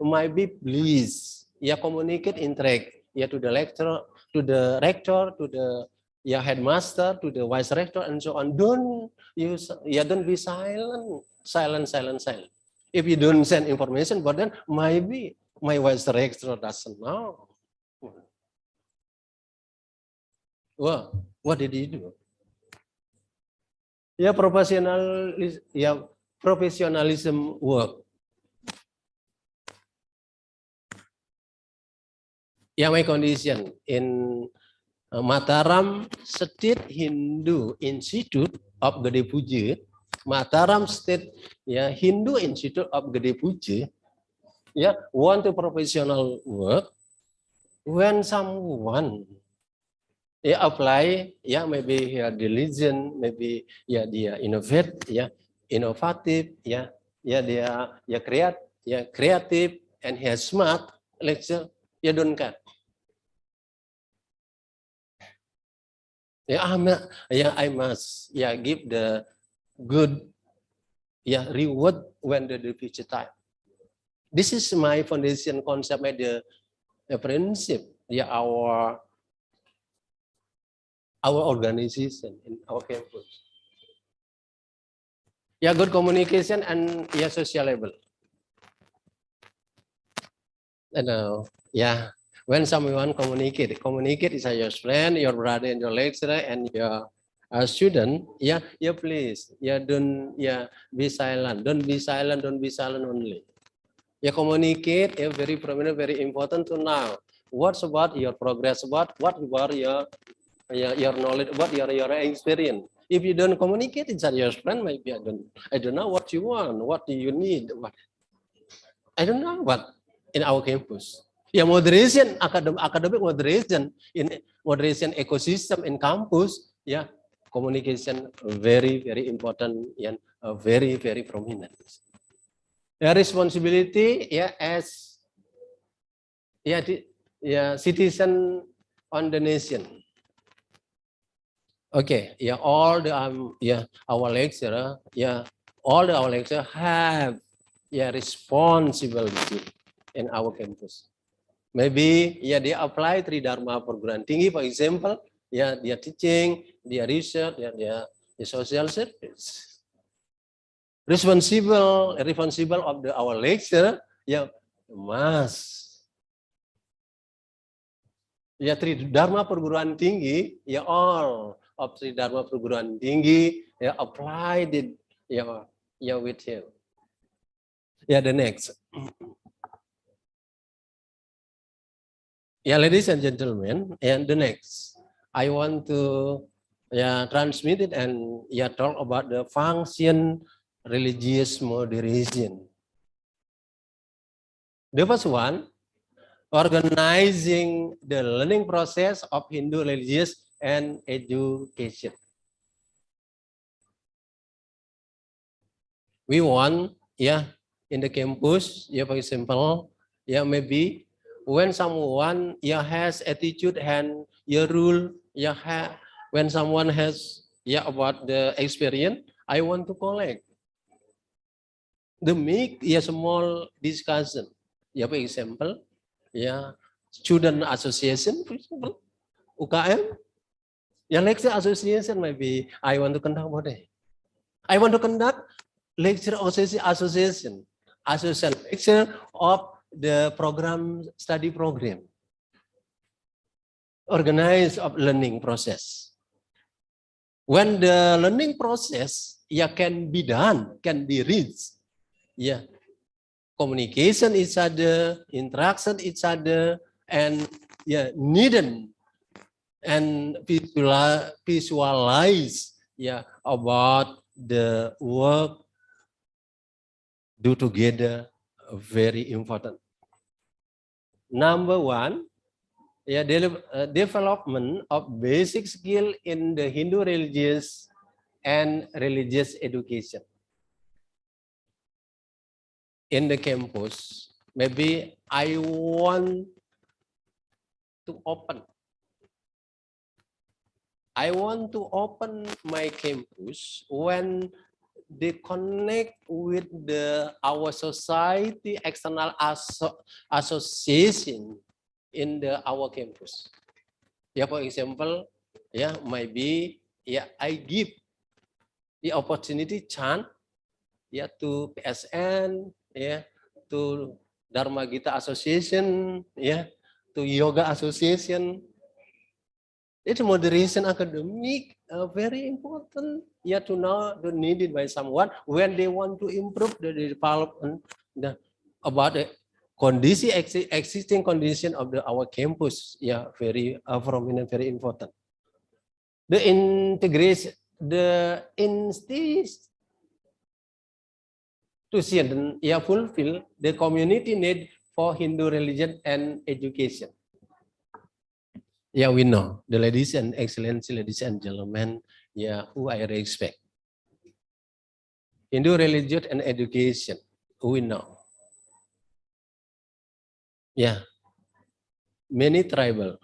maybe please communicate, interact to the lecturer, to the rector, to the headmaster, to the vice rector, and so on. Don't be silent. If you don't send information, but then maybe my vice rector doesn't know. Well, what did he do? Professionalism work. My condition in Mataram State Hindu Institute of Gede PUDJA, Mataram State Hindu Institute of Gede PUDJA, want to professional work. When someone apply, maybe diligent, maybe dia innovate, innovative, dia creative, and he has smart lecture, don't care. I must give the good reward when the future time. This is my foundation concept, the principle, our organization in our campus. Good communication and sociable. And when someone communicate is your friend, your brother, and your lecturer, and your student. Please, don't be silent. Don't be silent. Don't be silent only. Communicate. Very prominent, very important to know. What's about your progress? What about your knowledge? What your experience? If you don't communicate, it's your friend. Maybe I don't know what you want. What do you need? What I don't know what in our campus. Moderation, academic moderation, in moderation ecosystem in campus, communication very, very important and very, very prominent. Responsibility, as citizen on the nation. Okay, all the our lecturer, all our lecturer have responsibility in our campus. Maybe they apply Tridharma perguruan tinggi, for example, their teaching, their research, their social service. Responsible of our lecture, must. Tridharma perguruan tinggi, all of Tridharma perguruan tinggi, applied it, with him. The next. Ladies and gentlemen, and the next, I want to transmit it and talk about the function religious moderation. The first one, organizing the learning process of Hindu religious and education. We want, in the campus, for example, maybe when someone has attitude and rule, when someone has about the experience, I want to collect. The make small discussion. For example, student association, for example, UKM, lecture association maybe I want to conduct what? I want to conduct lecture association lecture of the program, study program, organize of learning process. When the learning process can be done, can be reached, communication each other, interaction each other, and needed and visualize about the work do together, very important. Number one, development of basic skill in the Hindu religious and religious education. In the campus, maybe I want to open. I want to open my campus when they connect with our society external association in our campus. For example, maybe I give the opportunity chance to PSN, to Dharma Gita Association, to Yoga Association. It's moderation academic, very important. To know the needed by someone when they want to improve the development about the condition, existing condition of our campus. Very prominent, very important. The integration, the institution, fulfill the community need for Hindu religion and education. We know the ladies and excellency, ladies and gentlemen, who I respect. Hindu religion and education, we know. Many tribal.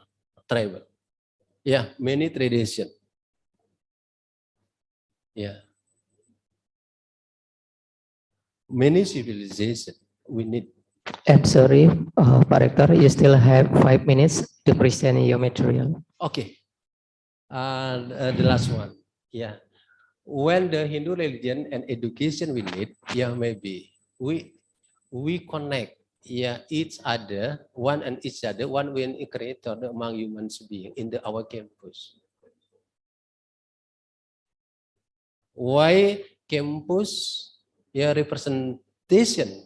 Many tradition. Many civilization we need. I'm sorry, Pak Rector, you still have 5 minutes to present your material. Okay. The last one. When the Hindu religion and education we need, maybe we connect each other, one and each other, one when creator among human beings in our campus. Why campus representation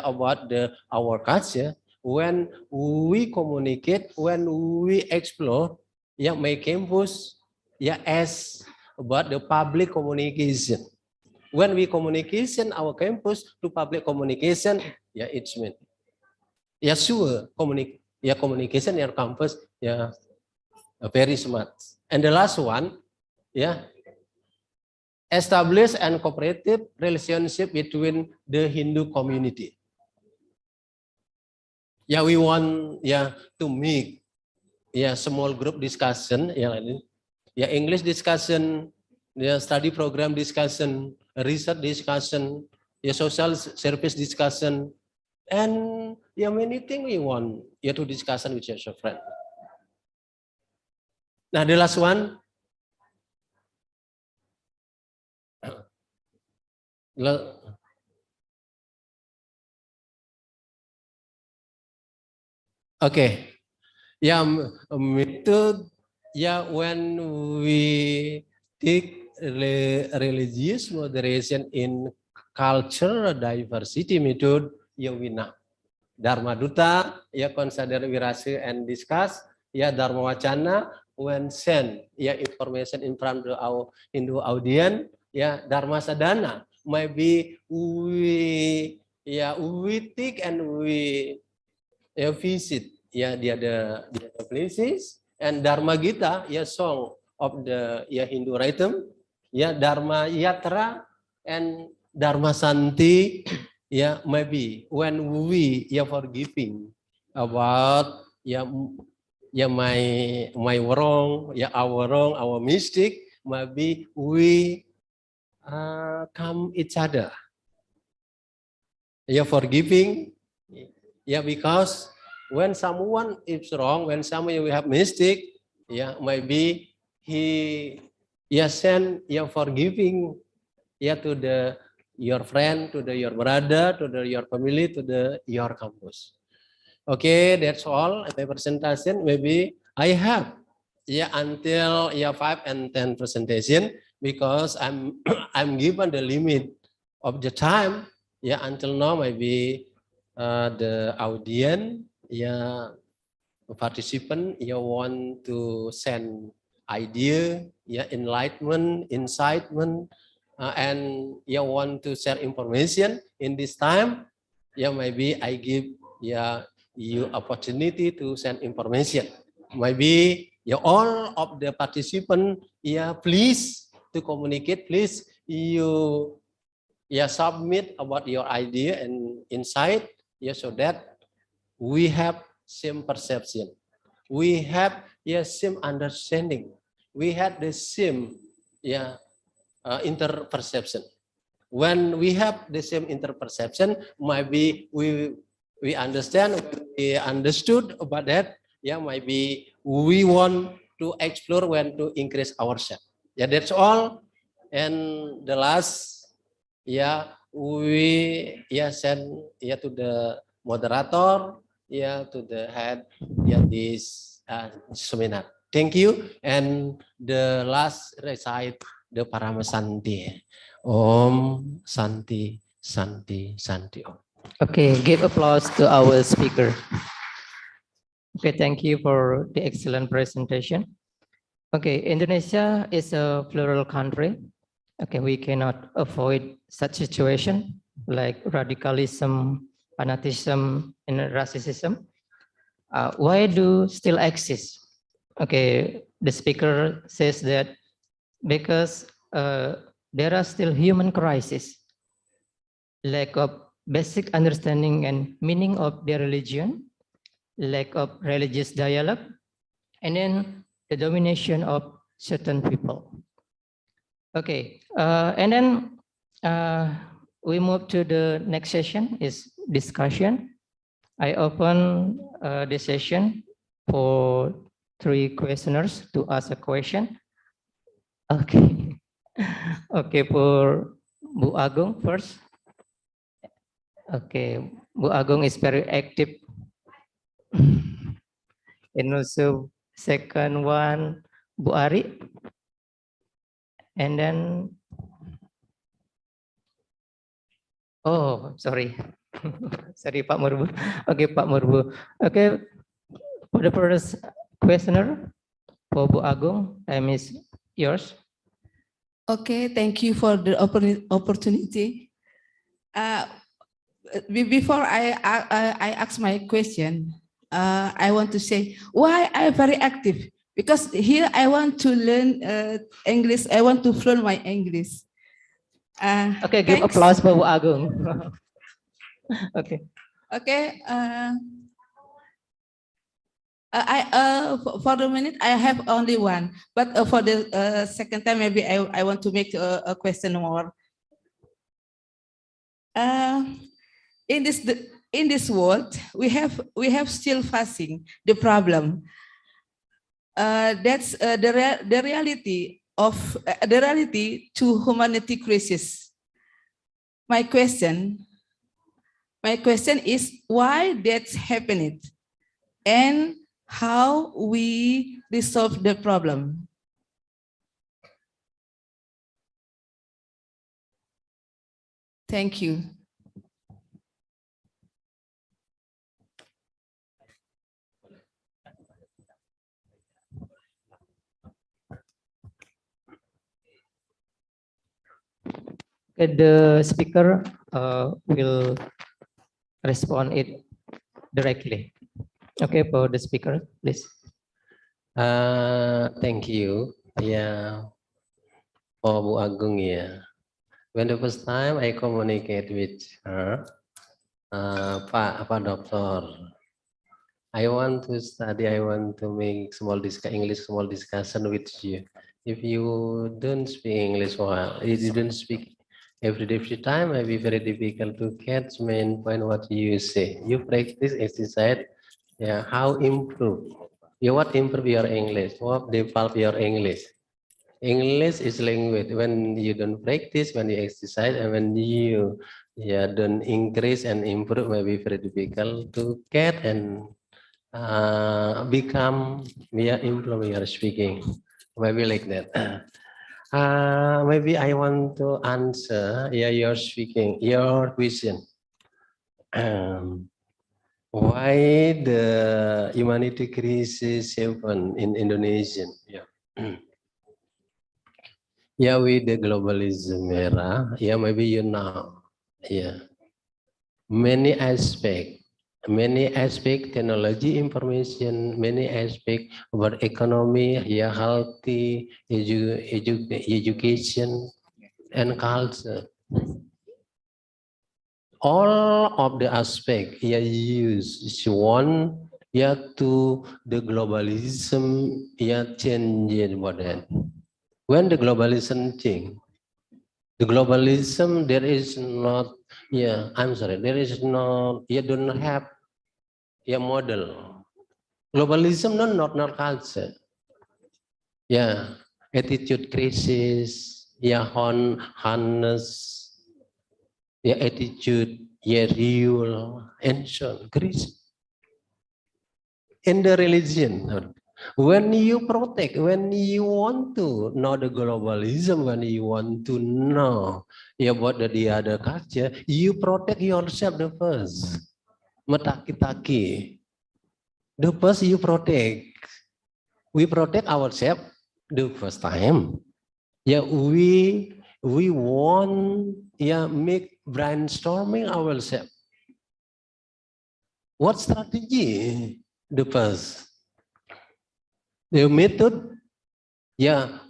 about our culture? When we communicate, when we explore, my campus as about the public communication. When we communication our campus to public communication, it's mean. Sure, communication your campus, very smart. And the last one, establish and cooperative relationship between the Hindu community. We want to make small group discussion, English discussion, study program discussion, research discussion, social service discussion, and many things we want to discussion with your friend. Now the last one. Okay. Yeah, method. Yeah, when we take religious moderation in culture diversity method, ya wina. Dharma Duta, ya consider wirase and discuss, ya Dharma Wacana, when send, ya information in front of our Hindu audience, ya Dharma Sadhana, maybe we take and we visit, ya the other places, and Dharma Gita, ya song of the Hindu rhythm, ya Dharma Yatra and Dharma Santi. Yeah, maybe when we forgiving about my wrong, our mistake, maybe we come each other. Forgiving, because when someone is wrong, when someone we have mistake, maybe he send forgiving to your friend, to your brother, to your family, to your campus. Okay, that's all my presentation. Maybe I have until 5 and 10 presentation because I'm I'm given the limit of the time. Until now maybe the audience, participant, want to send idea, enlightenment, incitement. And want to share information in this time, maybe I give you opportunity to send information. Maybe all of the participants, please to communicate, please you submit about your idea and insight, so that we have same perception, we have same understanding, we have the same interperception. When we have the same interperception, maybe we understand, we understood about that. Maybe we want to explore when to increase ourselves. That's all. And the last, we send to the moderator, to the head, this seminar. Thank you. And the last recite the Paramasanti. Om Santi, Santi, Santi Om. Okay, give applause to our speaker. Okay, thank you for the excellent presentation. Okay, Indonesia is a plural country. Okay, we cannot avoid such situation like radicalism, fanaticism, and racism. Why do still exist? Okay, the speaker says that because there are still human crises, lack of basic understanding and meaning of their religion, lack of religious dialogue, and then the domination of certain people. Okay, and then we move to the next session is discussion. I open the session for 3 questioners to ask a question. Okay. Okay, for Bu Agung first. Okay, Bu Agung is very active. And also second one, Bu Ari. And then, oh, sorry. Sorry, Pak Murbu. Okay, Pak Murbu. Okay, for the first questioner, for Bu Agung, time is yours. Okay, thank you for the opportunity. Before I ask my question, I want to say why I'm very active. Because here I want to learn English. I want to learn my English. Okay, give applause for Bu Agung. Okay. Okay. For the minute, I have only one. But for the second time, maybe I want to make a question more. In this world, we have still facing the problem. that's the reality to humanity crisis. My question is why that's happening and how we resolve the problem. Thank you. The speaker will respond it directly. Okay, for the speaker, please. Thank you. Yeah, for Bu Agung, yeah. When the first time I communicate with her, Pak Dokter, I want to study, I want to make English small discussion with you. If you don't speak English well, if you don't speak every time, it will be very difficult to catch main point what you say. You practice exercise, yeah, how improve? You what improve your English? What develop your English? English is language. When you don't practice, when you exercise, and when you don't increase and improve, maybe very difficult to get and become improve your speaking. Maybe like that. Maybe I want to answer your speaking, your question. Why the humanity crisis happen in Indonesia? Yeah, with the globalism era, maybe you know, many aspects, technology, information, many aspects about economy, healthy, education, and culture. All of the aspects use one to the globalism change about that. When the globalism change, there is not, there is not, you don't have model. Globalism not culture. Attitude crisis, harness, attitude, real, and so on, crisis. In the religion, when you protect, when you want to know the globalism, when you want to know about the other culture, you protect yourself the first. Mataki-taki. The first you protect. We protect ourselves the first time. We want make brainstorming ourselves. What strategy? The first. The method,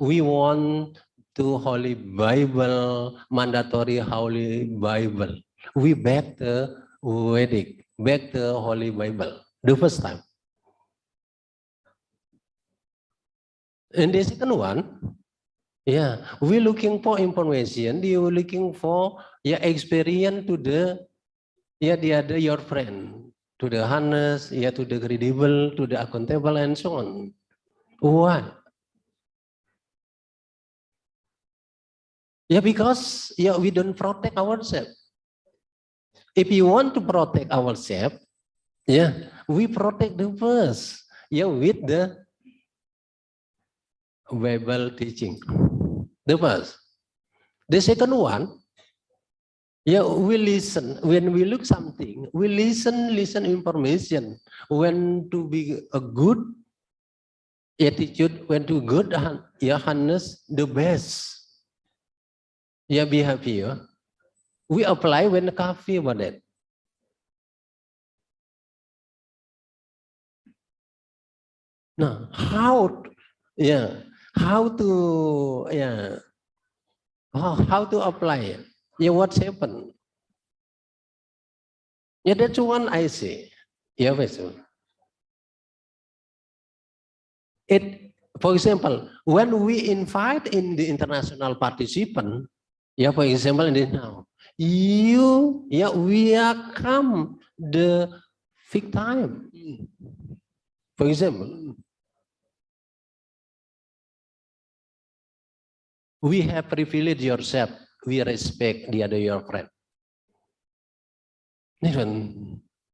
we want to Holy Bible, mandatory Holy Bible. We back the Vedic, back the Holy Bible, the first time. And the second one, we're looking for information, you're looking for experience to the other your friend, to the honest, to the credible, to the accountable, and so on. Why? Because we don't protect ourselves. If you want to protect ourselves, we protect the first, with the Bible teaching. The first. The second one, we listen. When we look something, we listen information. When to be a good attitude, when to good, harness the best. Behavior. We apply when the coffee about it. Now, how to apply it? What's happened? That's one I say. For example, when we invite in the international participant, for example, in this now, we are come the fixed time. For example, we have privilege yourself. We respect the other your friend.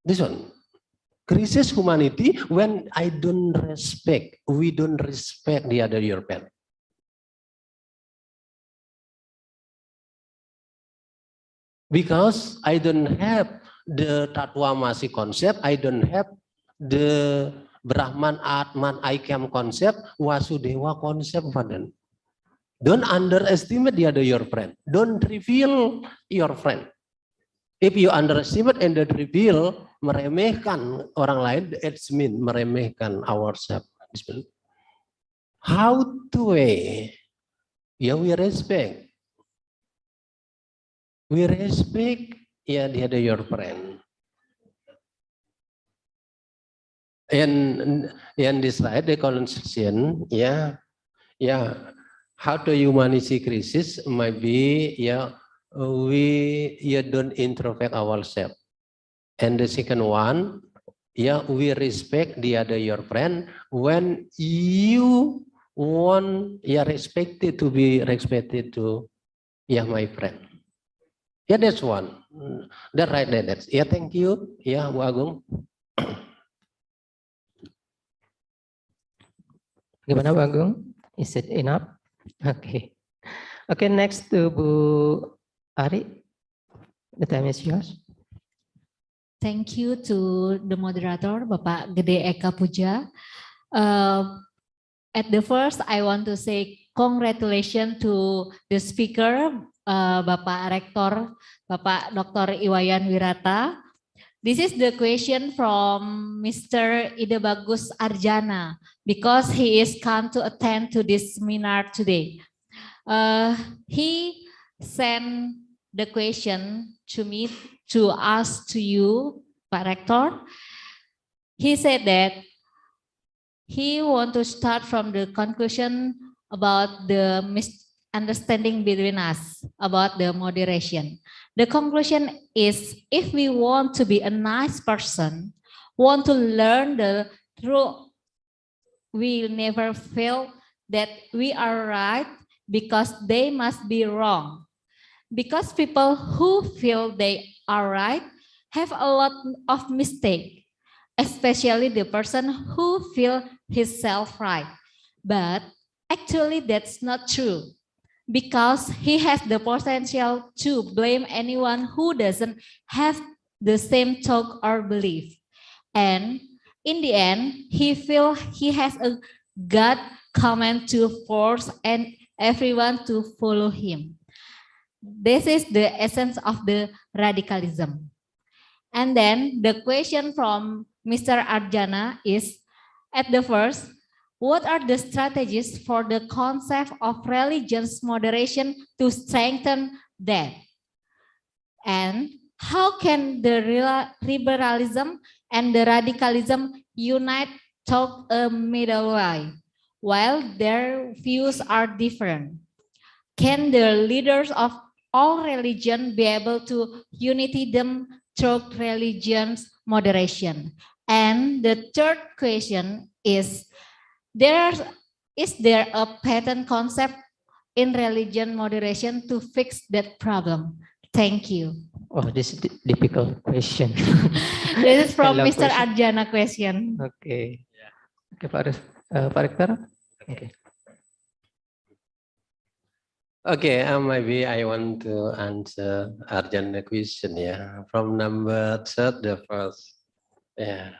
This one. Crisis humanity when I don't respect, we don't respect the other your friend. Because I don't have the Tatwa Masi concept, I don't have the Brahman Atman Aikam concept, Wasudewa concept. Don't underestimate the other your friend. Don't reveal your friend. If you underestimate and don't reveal, meremehkan orang lain, it's mean meremehkan ourselves. How to way? Yeah, we respect. We respect, yeah, the other your friend. And this slide, the conclusion, yeah, how to humanity crisis might be, yeah, we don't introvert ourselves. And the second one, yeah, we respect the other your friend when you want, yeah, respected to be respected to, yeah, my friend. Yeah, that's one. That right there. That's, yeah, thank you. Yeah, Bu Agung. Gimana Bu Agung? Is it enough? Okay. Okay, next to Bu Ari. The time is yours. Thank you to the moderator, Bapak Gede Eka Puja. At the first, I want to say congratulations to the speaker, Bapak Rektor, Bapak Dr. Iwayan Wirata. This is the question from Mr. Ide Bagus Sarjana because he is come to attend to this seminar today. He sent the question to me to ask to you, Pak Rektor. He said that he want to start from the conclusion about the misunderstanding between us about the moderation. The conclusion is if we want to be a nice person, want to learn the truth, we never feel that we are right because they must be wrong. Because people who feel they are right have a lot of mistake, especially the person who feel himself right. But actually that's not true because he has the potential to blame anyone who doesn't have the same thought or belief. And in the end, he feels he has a God command to force and everyone to follow him. This is the essence of the radicalism. And then the question from Mr. Sarjana is, at the first, what are the strategies for the concept of religious moderation to strengthen that? And how can the liberalism and the radicalism unite toward a middle way, while their views are different? Can the leaders of all religions be able to unite them through religious moderation? And the third question is there a pattern concept in religion moderation to fix that problem? Thank you. Oh, this is a difficult question. This is from I love Mr. question. Sarjana question. Okay. Okay, Pak Rektor. Okay. Okay, maybe I want to answer Arjana question, yeah. From number third, the first, yeah.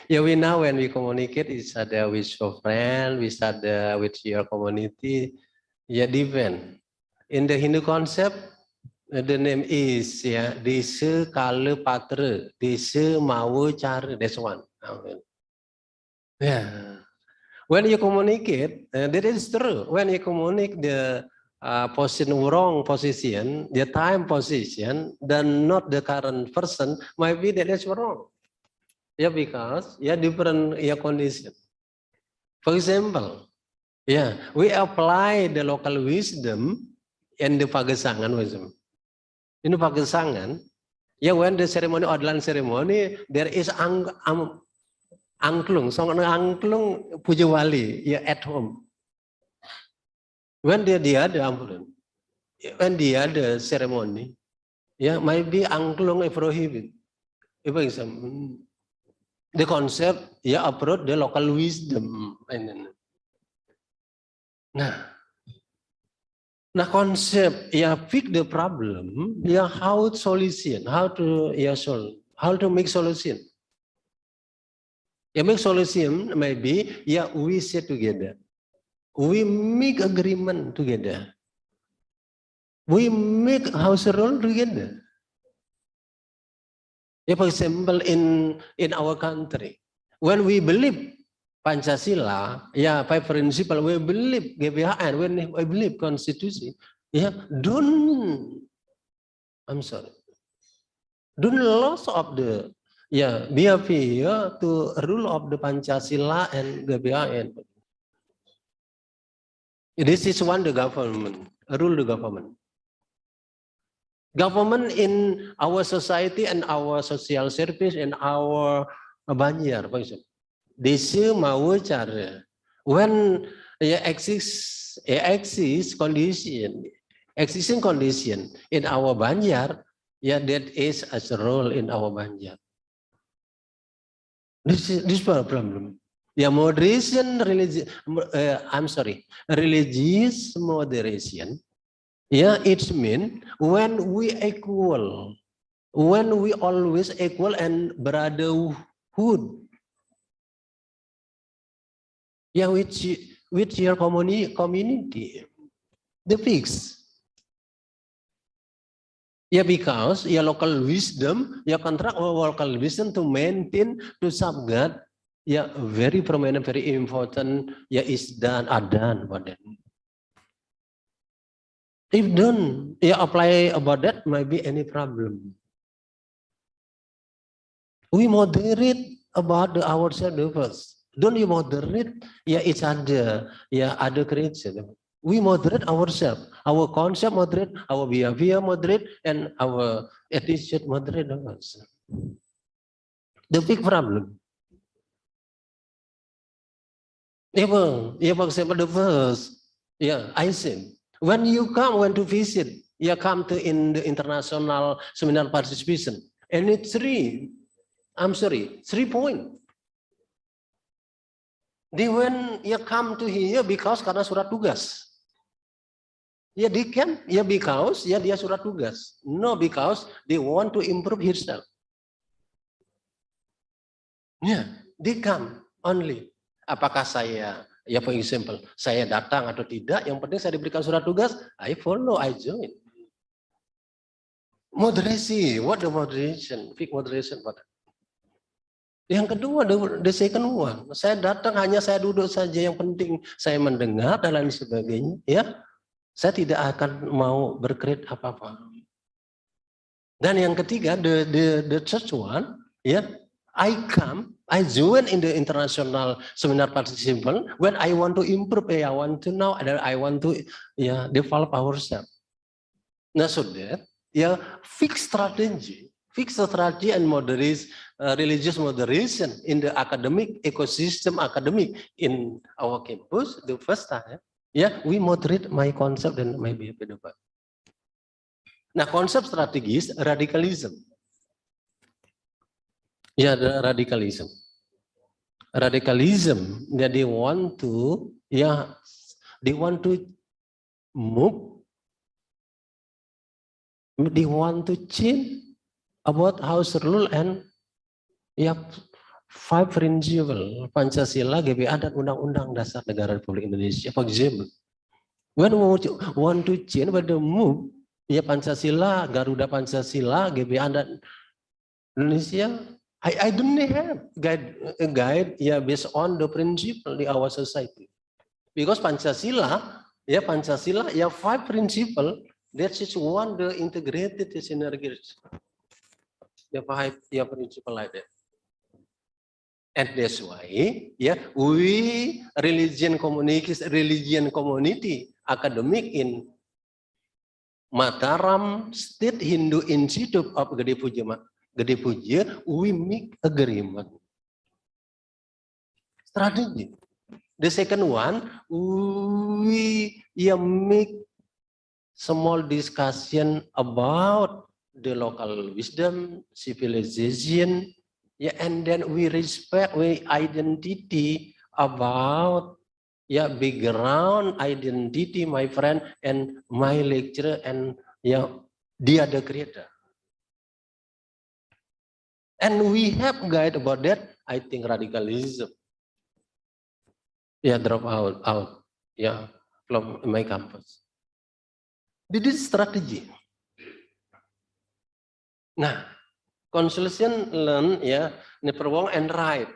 Yeah, we know when we communicate each other with your friend, with other with your community, yeah, different. In the Hindu concept, the name is, yeah, Desa Kala Patra, Desa Mawa Cara, that's one. Yeah. When you communicate, that is true. When you communicate the position, wrong position, the time position, then not the current person, might be that is wrong. Yeah, because yeah, different yeah, condition. For example, yeah, we apply the local wisdom in the Pagesangan wisdom. In the Pagesangan, yeah, when the ceremony, Odlan ceremony, there is angklung, song angklung puja wali, yeah, at home. When dia ada ceremony, maybe angklung prohibit. For example, the concept, approach the local wisdom. Nah konsep, fix the problem, how solution, how to solve, how to make solution. Make solution maybe, we sit together. We make agreement together. We make house rule together. For example, in our country, when we believe Pancasila, five principle, we believe GBHN, when we believe Constitution, don't loss of the behavior to rule of the Pancasila and GBHN. This is one the government, rule the government. Government in our society and our social service and our Banjar, for example. This mau cara when existing condition in our Banjar, that is as a role in our Banjar. This is problem. Moderation, religious moderation. It means when we equal, when we always equal and brotherhood. With your community, the fix. Because local wisdom, contract local wisdom to maintain, to safeguard, very prominent, very important, is done, adan. If don't apply about that, might be any problem. We moderate about ourselves first. Don't you moderate? It's other, other creature. We moderate ourselves. Our concept moderate, our behavior moderate, and our attitude moderate also. The big problem. For example, the first, I said, when you come, to visit, come to in the international seminar participation, and it's 3 points. They when come to here because karena surat tugas. They can, because dia surat tugas. No, because they want to improve himself. They come only. Apakah saya, for example, saya datang atau tidak, yang penting saya diberikan surat tugas, I follow, I join. Moderation, what the moderation? Fix moderation, what? Yang kedua, the second one, saya datang hanya saya duduk saja, yang penting saya mendengar dan lain sebagainya, saya tidak akan mau berkreat apa-apa. Dan yang ketiga, the third one, I join in the international seminar participant when I want to improve, I want to know, and I want to develop ourselves. Nah, so that fix strategy and moderation, religious moderation in the academic ecosystem, in our campus. The first time, we moderate my concept and my behavior. Nah, konsep strategis radikalism. The radikalism. Radikalism, they want to move. They want to change about house rule and 5 principle Pancasila, GBA dan Undang-Undang Dasar Negara Republik Indonesia. For example, when we want to change, when the move, Pancasila, Garuda Pancasila, GBA dan Indonesia, I don't have a guide based on the principle in our society. Because Pancasila, 5 principle. That is one the integrated synergies. The 5 principle like that. And that's why we religion community academic in Mataram State Hindu Institute of Gede Puja, we make agreement. Strategy. The second one, we make small discussion about the local wisdom, civilization, and then we respect identity about background identity, my friend, and my lecturer, and the other creator. And we have guide about that. I think radicalism. Drop out. From my campus. This is strategy. Nah, consultation learn never wrong and right.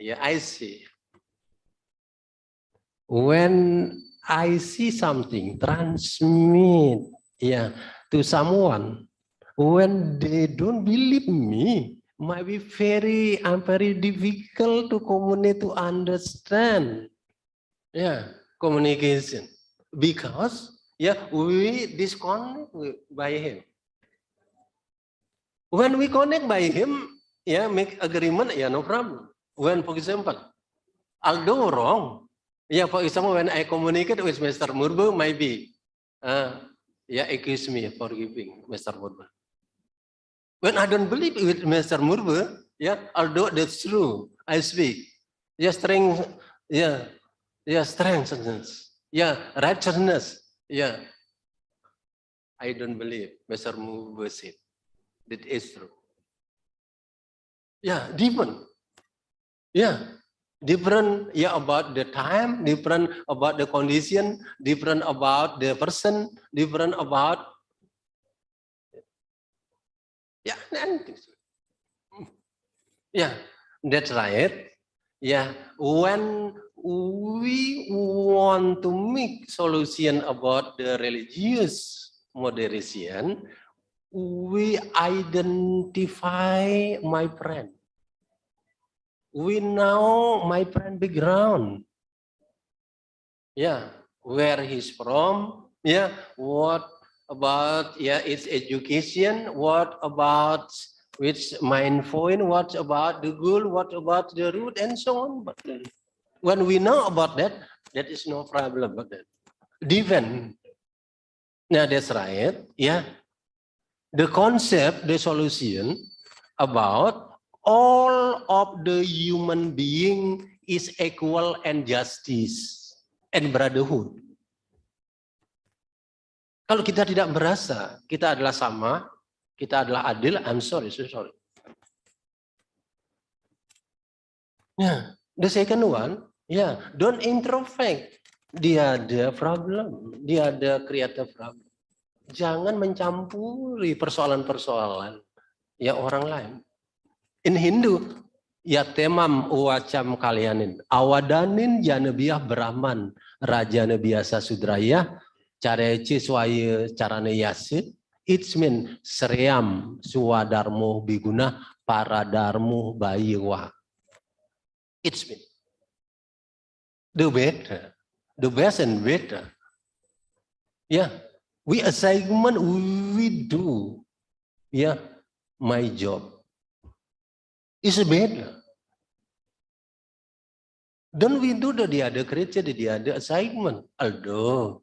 I see. When I see something, transmit to someone. When they don't believe me, might be very difficult to communicate, to understand. Communication, because we disconnect by him. When we connect by him, make agreement, no problem. When, for example, although wrong, for example, when I communicate with Mr. Murbu, maybe, accuse me for giving Mr. Murbu. When I don't believe with Mr. Murbu, although that's true, I speak, strength, strengthness, righteousness, I don't believe Mr. Murbu said that is true. Different. Different about the time, different about the condition, different about the person, different about that's right. When we want to make solution about the religious moderation, we identify my friend. We know my friend background. Where he's from. What about its education? What about which mind point? What about the goal? What about the root, and so on? But when we know about that, that is no problem. But that different. Now that's right. The concept, the solution about all of the human being is equal and justice and brotherhood. Kalau kita tidak merasa kita adalah sama, kita adalah adil, I'm sorry. The second one, don't introspect. Dia ada problem, dia ada creative problem. Jangan mencampuri persoalan-persoalan orang lain. In Hindu, temam uacam kalianin, awadanin janabiah Brahman, raja biasa sudraya, carece swaya carane yasid, it's mean seriam suwadarmo biguna paradarmo bayiwa. It's mean the better, the best and better. We assignment we do. My job is better. Don't we do the other creature, the other assignment? Although,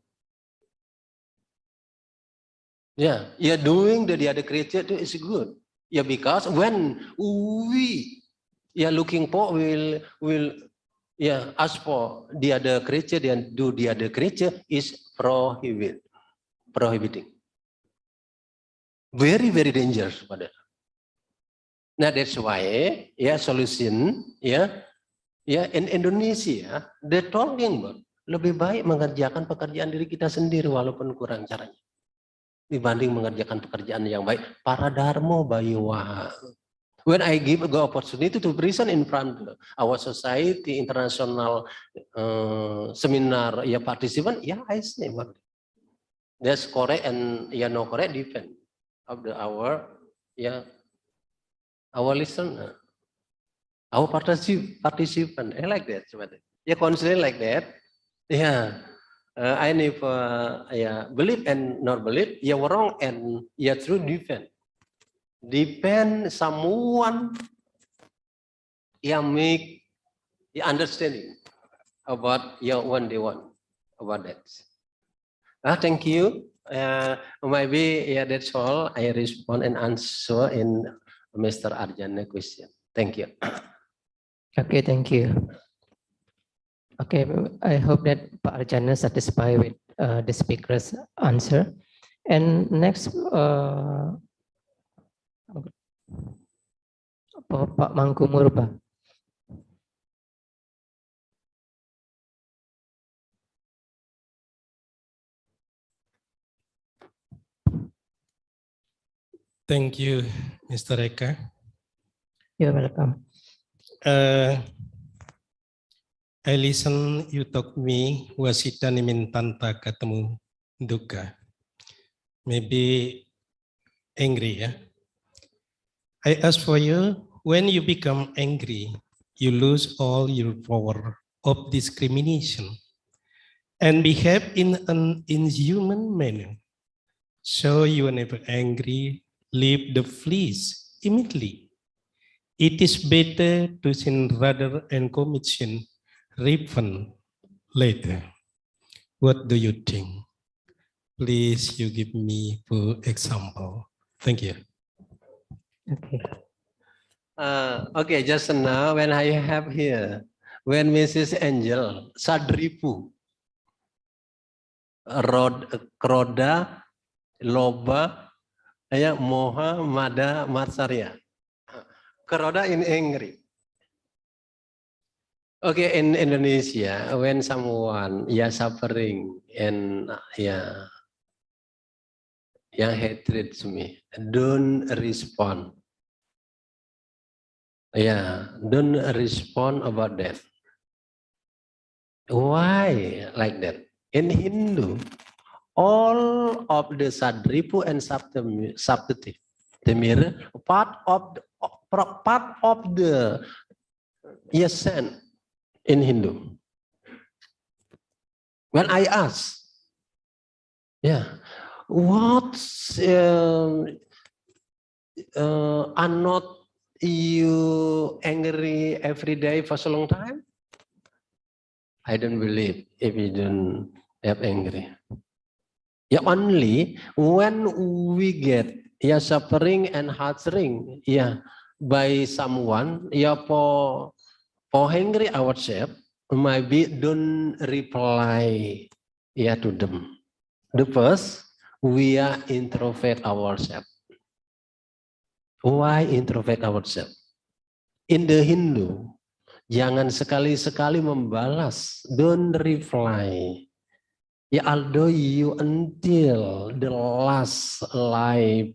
doing the other creature is good. Because when we looking for, will ask for the other creature and do the other creature is prohibiting. Very, very dangerous. Now that's why, solution, in Indonesia, they're talking about lebih baik mengerjakan pekerjaan diri kita sendiri walaupun kurang caranya, dibanding mengerjakan pekerjaan yang baik. Para dharma bayiwa. When I give the opportunity to present in front of our society, international seminar, participant, I say, that's correct and no correct, depend of our listener, our participant. I like that. Consider like that. I never believe and not believe. Wrong and true, depend someone make understanding about your one day one about that. Thank you. Maybe yeah, that's all. I respond and answer in Mr. Sarjana question. Thank you. Okay, thank you. Okay, I hope that Pak Sarjana satisfied with the speaker's answer. And next, Pak Mangku Murba. Thank you, Mr. Eka. You're welcome. I listen, you talk me, wasita nimintanta ketemu duka. Maybe angry, yeah? I ask for you, when you become angry, you lose all your power of discrimination and behave in an inhuman manner. So you are never angry, leave the fleece immediately. It is better to sin rather and commit sin, repent later. What do you think? Please, you give me for example. Thank you. Okay. Okay, just now when I have here, when Mrs. Angel, Sadripu, Kroda, Loba, ya Moha, Mada, Matsarya. Kroda in angry. Okay, in Indonesia, when someone suffering and hatred to me, don't respond. Don't respond about that. Why like that? In Hindu, all of the Sadripu and Saptati, part of the Yasan in Hindu. When I ask, what are not you angry every day for so long time? I don't believe if you don't have angry. Only when we get suffering and hurting by someone for angry ourselves, maybe don't reply to them. The first, we are introvert ourselves. Why introvert ourselves? In the Hindu, jangan sekali-sekali membalas, don't reply. Although you until the last life.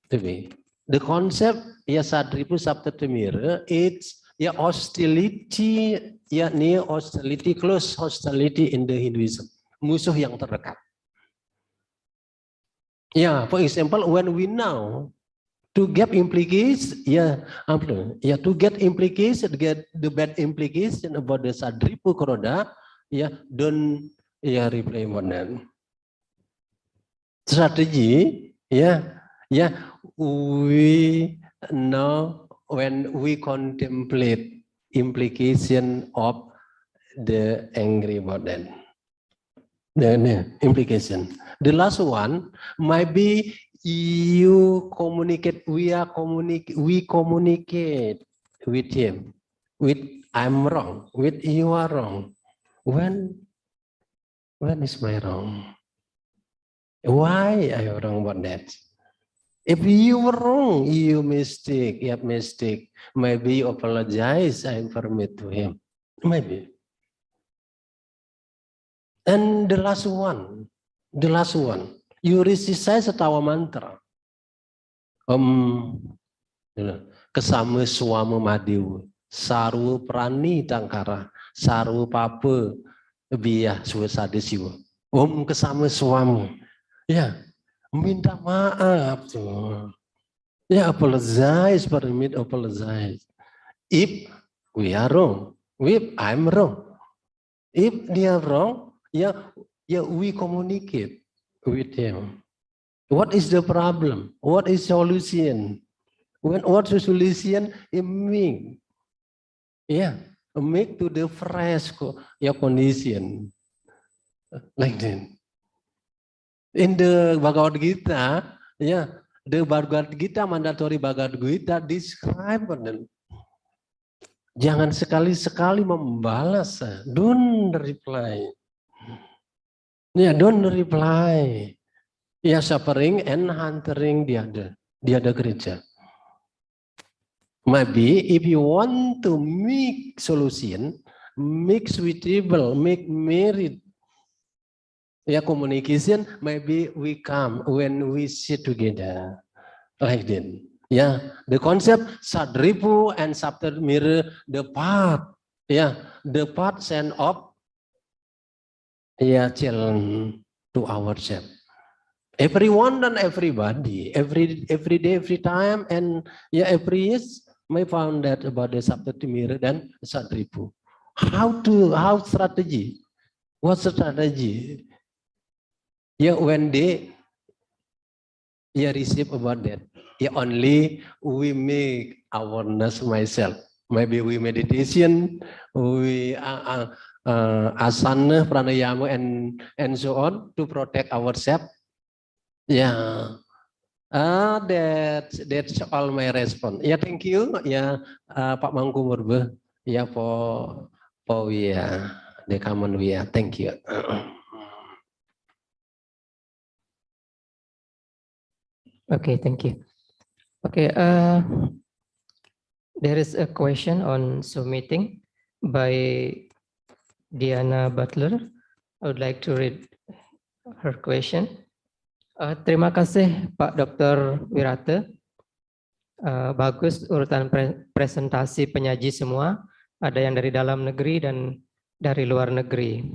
The concept Sadripu Saptatimira, it's hostility, near hostility, close hostility in the Hinduism. Musuh yang terdekat. For example, when we know to get implications, to get implications, get the bad implication about the Sadripu Kroda, don't reply about that. Strategy, we know when we contemplate implication of the angry about that. The implication. The last one might be you communicate. We communicate with him. With I'm wrong. With you are wrong. When is my wrong? Why are you wrong about that? If you were wrong, you mistake. You have mistake. Maybe you apologize and permit to him. Maybe. And the last one, you recite setawa mantra. Kesama suama madiu, saru prani tangkara, saru papa, biah suasada siwa. Kesama suamu, minta maaf tuh. Apologize, permit apologize. If we are wrong, if I'm wrong, if they are wrong, we communicate with him. What is the problem? What is solution? What is the solution? It means, make to the fresh condition like that. In the Bhagavad Gita, the Bhagavad Gita, mandatory Bhagavad Gita describe jangan sekali-sekali membalas. Don't reply. Don't reply. Suffering and hindering the other creature. Maybe if you want to make solution, make suitable, make merit, communication, maybe we come when we sit together like that. The concept Sadripu and Saptar mirror the path. The path send up challenge to ourselves. Everyone and everybody, every day, every time, and every year, may found that about the Saptar mirror and Sadripu. How strategy? What strategy? When they receive about that. Only we make awareness myself. Maybe we meditation, we asana, pranayama, and so on to protect ourselves. That's all my response. Thank you. Pak Mangku Murbe. For the common thank you. Okay, thank you. Okay, there is a question on submitting by Diana Butler. I would like to read her question. Terima kasih Pak Dr. Wirata. Bagus urutan presentasi penyaji semua. Ada yang dari dalam negeri dan dari luar negeri.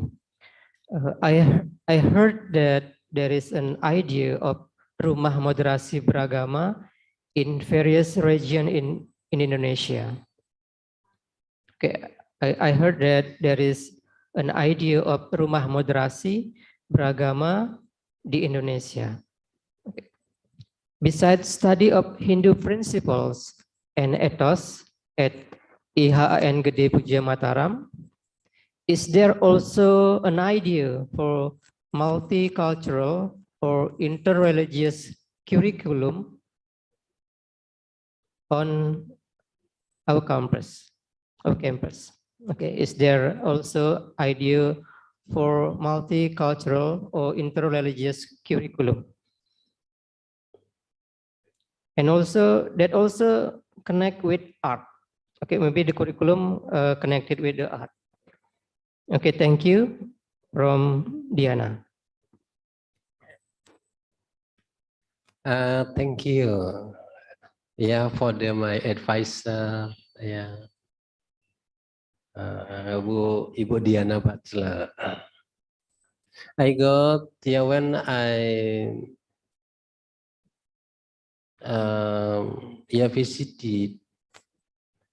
I heard that there is an idea of rumah moderasi beragama in various regions in Indonesia. Okay, I heard that there is an idea of rumah moderasi beragama di Indonesia. Okay. Besides study of Hindu principles and ethos at IAHN Gede PUDJA Mataram, is there also an idea for multicultural or interreligious curriculum on our campus? Okay, is there also idea for multicultural or interreligious curriculum? And also that also connect with art. Okay, maybe the curriculum connected with the art. Okay, thank you. From Diana. Thank you. For my advisor, Ibu Diana Butler. I got when I visited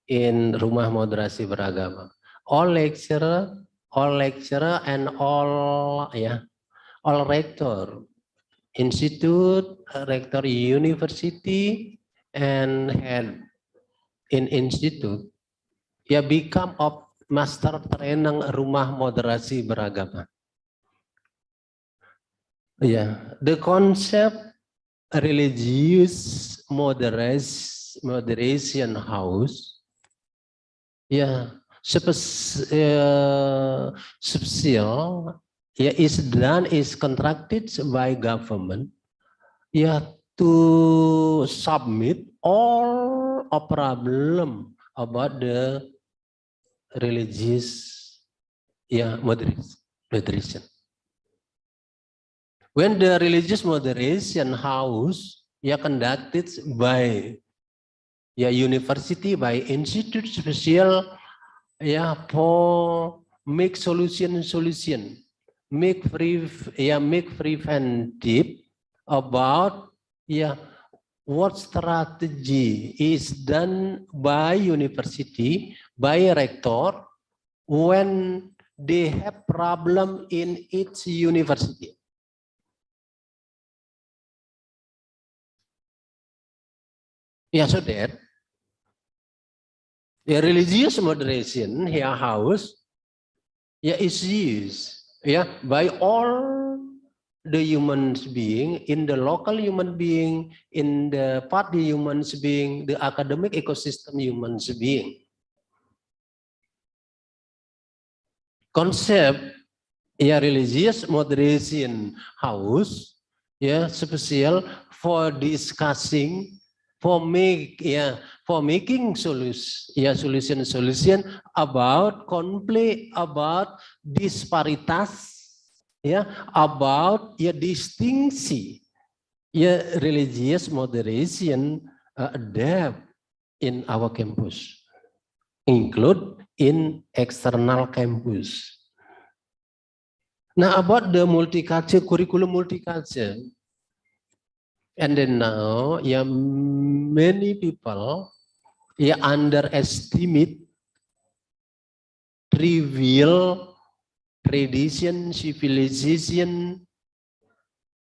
in Rumah Moderasi Beragama. All lecturer and all rector. Institute, rector university, and head in institute, become of master training Rumah Moderasi Beragama. The concept religious moderation house, special. Is contracted by government to submit all a problem about the religious moderation. When the religious moderation house conducted by university, by institute special for make solution. Make preventive about what strategy is done by university, by rector when they have problem in its university. So that religious moderation here house is used by all the human being, in the local human being, in the party human being, the academic ecosystem human being. Concept religious moderation house special for discussing, for making solution about conflict, about disparitas, about distinction, religious moderation adapt in our campus, include in external campus. Now about the multicultural curriculum, multicultural, and then now many people underestimate trivial tradition, civilization,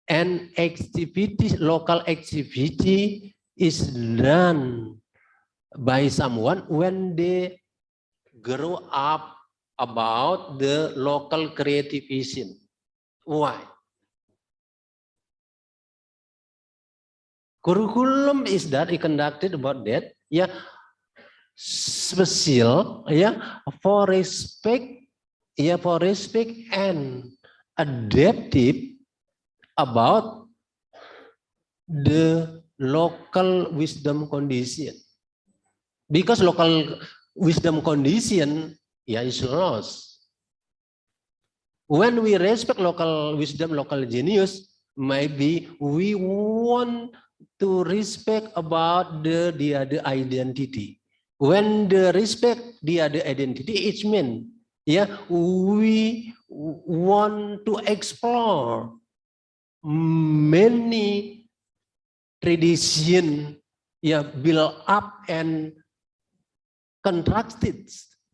and activity, local activity is done by someone when they grow up about the local creative vision. Why? Curriculum is that conducted about that, special, for respect, and adaptive about the local wisdom condition. Because local wisdom condition is lost. When we respect local wisdom, local genius, maybe we want to respect about the other identity. When the respect the other identity, it means we want to explore many tradition built up and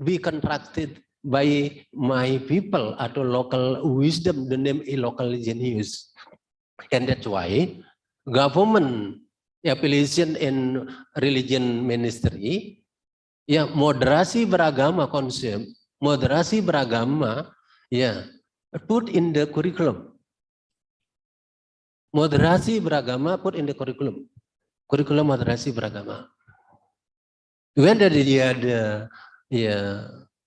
be contracted by my people atau local wisdom, the name is local genius. And that's why government affiliation in religion ministry, moderasi beragama konsep, moderasi beragama, put in the curriculum. Moderasi beragama put in the curriculum. Curriculum moderasi beragama. When dia ada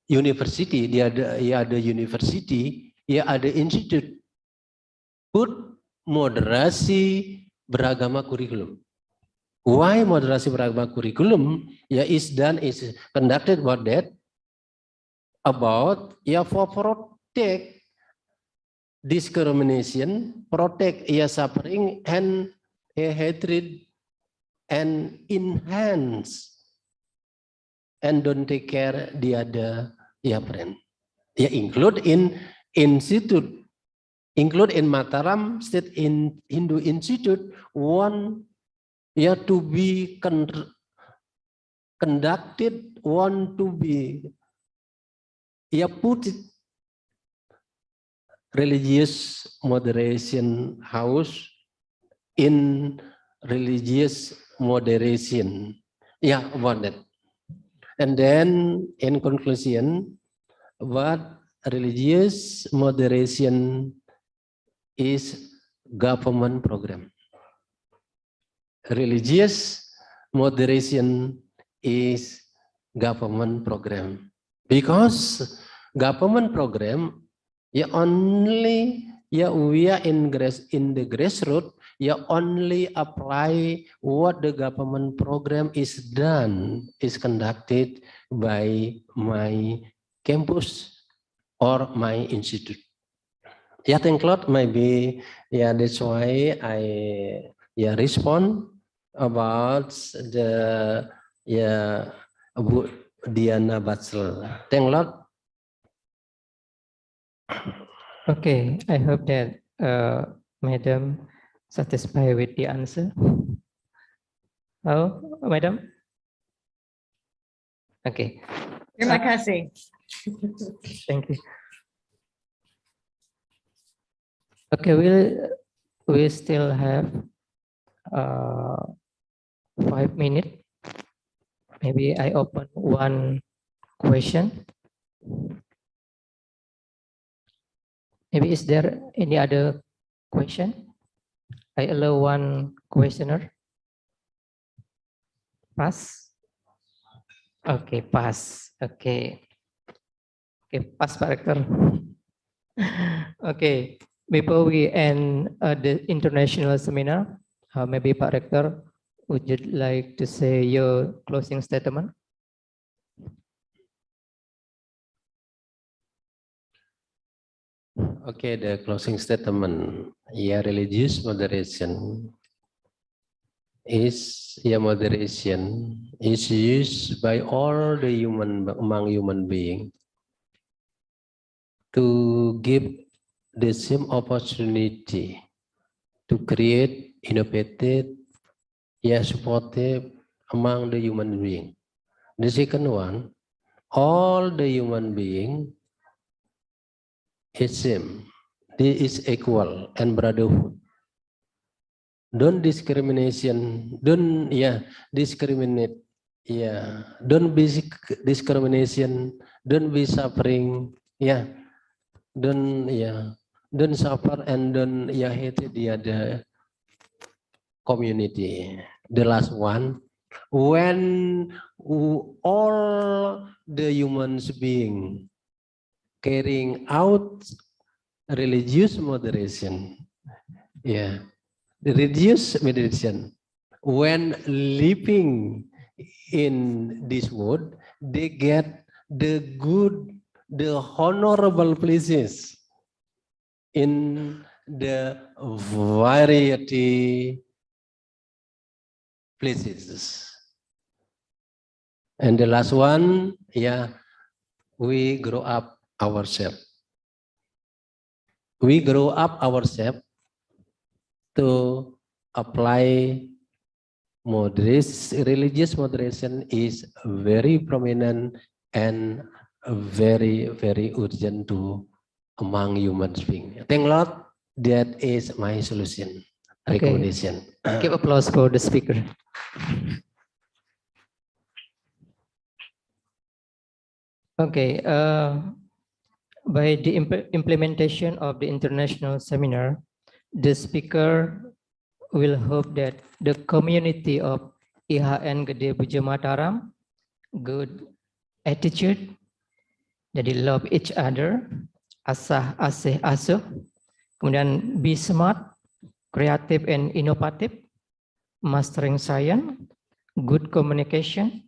university, dia ada university, ada institute, put moderasi beragama kurikulum. Why moderasi beragama kurikulum? Is conducted about that, about for protect discrimination, protect suffering and hatred, and enhance and don't take care the other friend. Include in institute, include in MATARAM State in Hindu Institute, one to be conducted, one to be put religious moderation house in religious moderation. About that. And then in conclusion, what religious moderation is government program. Religious moderation is government program. Because government program, only we are in the grassroots, only apply what the government program is done, is conducted by my campus or my institute. Thank you. Maybe that's why I respond about the Bu Diana Batsel. Thank you. Okay, I hope that Madam satisfied with the answer. Oh, Madam? Okay. Terimakasih. Thank you. Okay, we still have 5 minutes Maybe I open one question. Maybe is there any other question? I allow one questioner. Pass. Okay, pass. Okay. Okay, pass, Pak Rektor. Okay, before we end the international seminar, maybe Pak Rektor, would you like to say your closing statement? Okay, the closing statement. Yeah, religious moderation is used by all the among human beings to give the same opportunity to create innovative, supportive among the human being. The second one, all the human being is same. This is equal and brotherhood. Don't discrimination. Don't discriminate. Don't be discrimination. Don't be suffering. Don't suffer and don't hate the other community. The last one, when all the humans being carrying out religious moderation, the religious moderation, when living in this world, they get the good, the honorable places in the variety places. And the last one, we grow up ourselves. We grow up ourselves to apply moderation. Religious moderation is very prominent and very, very urgent to among human beings. Thank Lord, that is my solution, recommendation. Give applause for the speaker. Okay, by the implementation of the international seminar, the speaker will hope that the community of IAHN Gede Puja Mataram, good attitude, jadi love each other, asah asih asuh, kemudian be smart, creative and innovative, mastering science, good communication,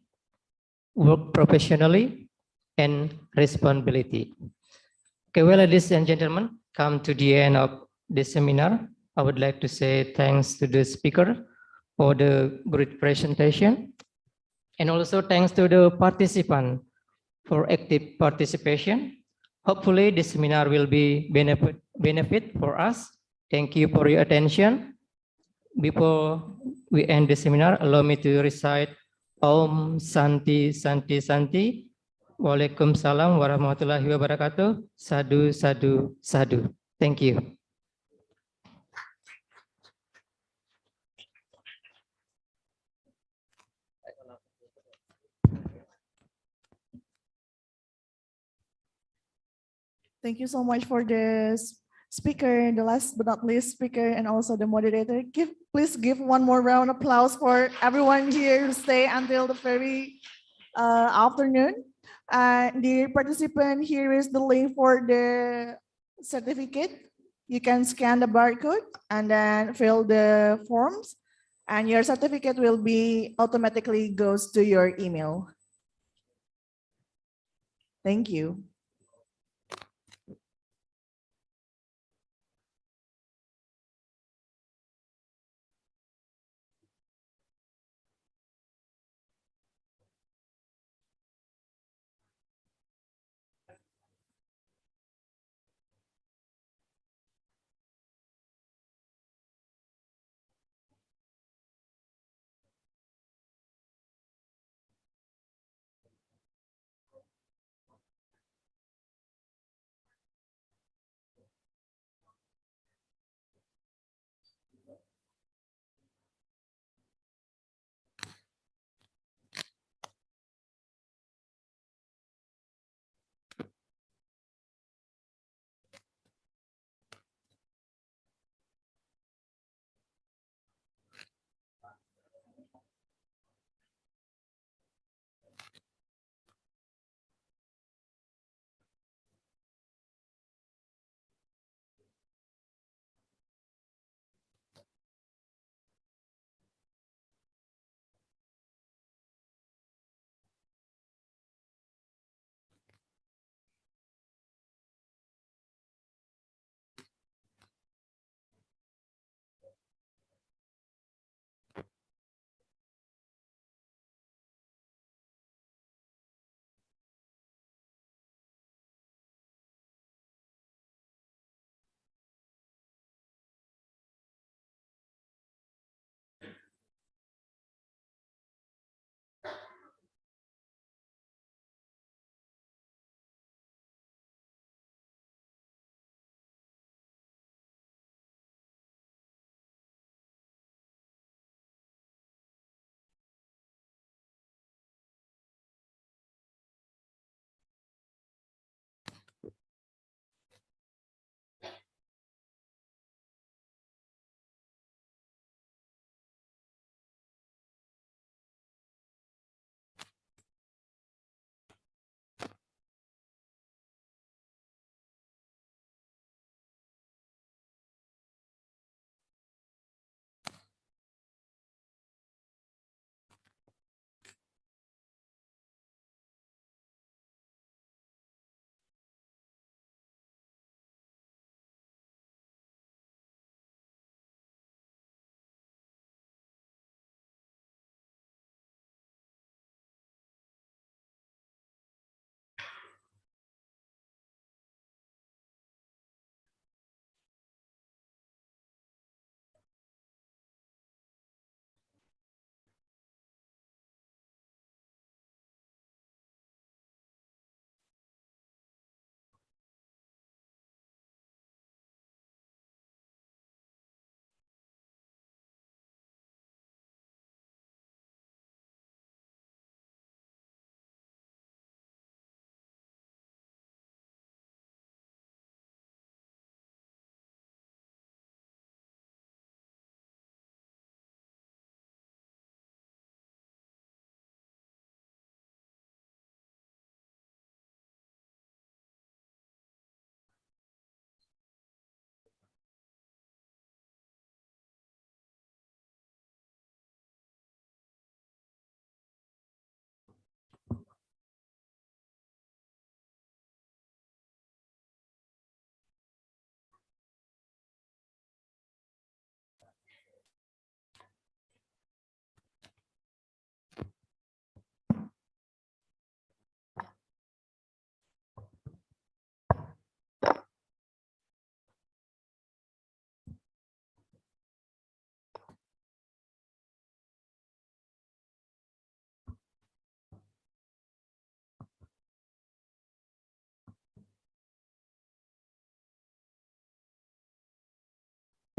work professionally, and responsibility. Okay, well, ladies and gentlemen, come to the end of this seminar. I would like to say thanks to the speaker for the great presentation, and also thanks to the participant for active participation. Hopefully, this seminar will be benefit for us. Thank you for your attention. Before we end the seminar, allow me to recite Om Santi Santi Santi. Waalaikumsalam warahmatullahi wabarakatuh. Sadhu, sadhu, sadhu. Thank you. Thank you so much for the speaker, the last but not least speaker, and also the moderator. Please give one more round of applause for everyone here who stay until the very afternoon. Dear participant, here is the link for the certificate. You can scan the barcode and then fill the forms, and your certificate will be automatically goes to your email. Thank you.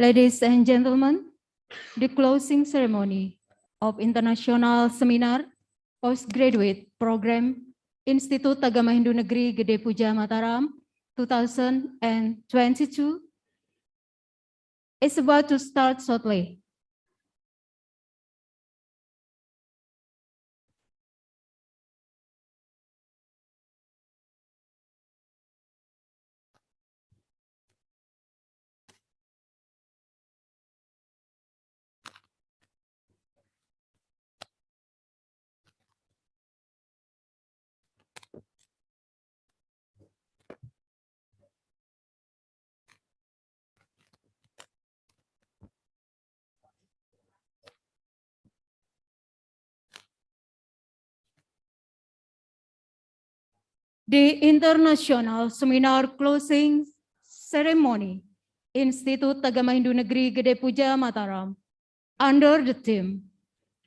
Ladies and gentlemen, the closing ceremony of International Seminar Postgraduate Program Institut Agama Hindu Negeri Gede Puja Mataram 2022 is about to start shortly. The International Seminar Closing Ceremony Institut Agama Hindu Negeri Gede Puja Mataram under the theme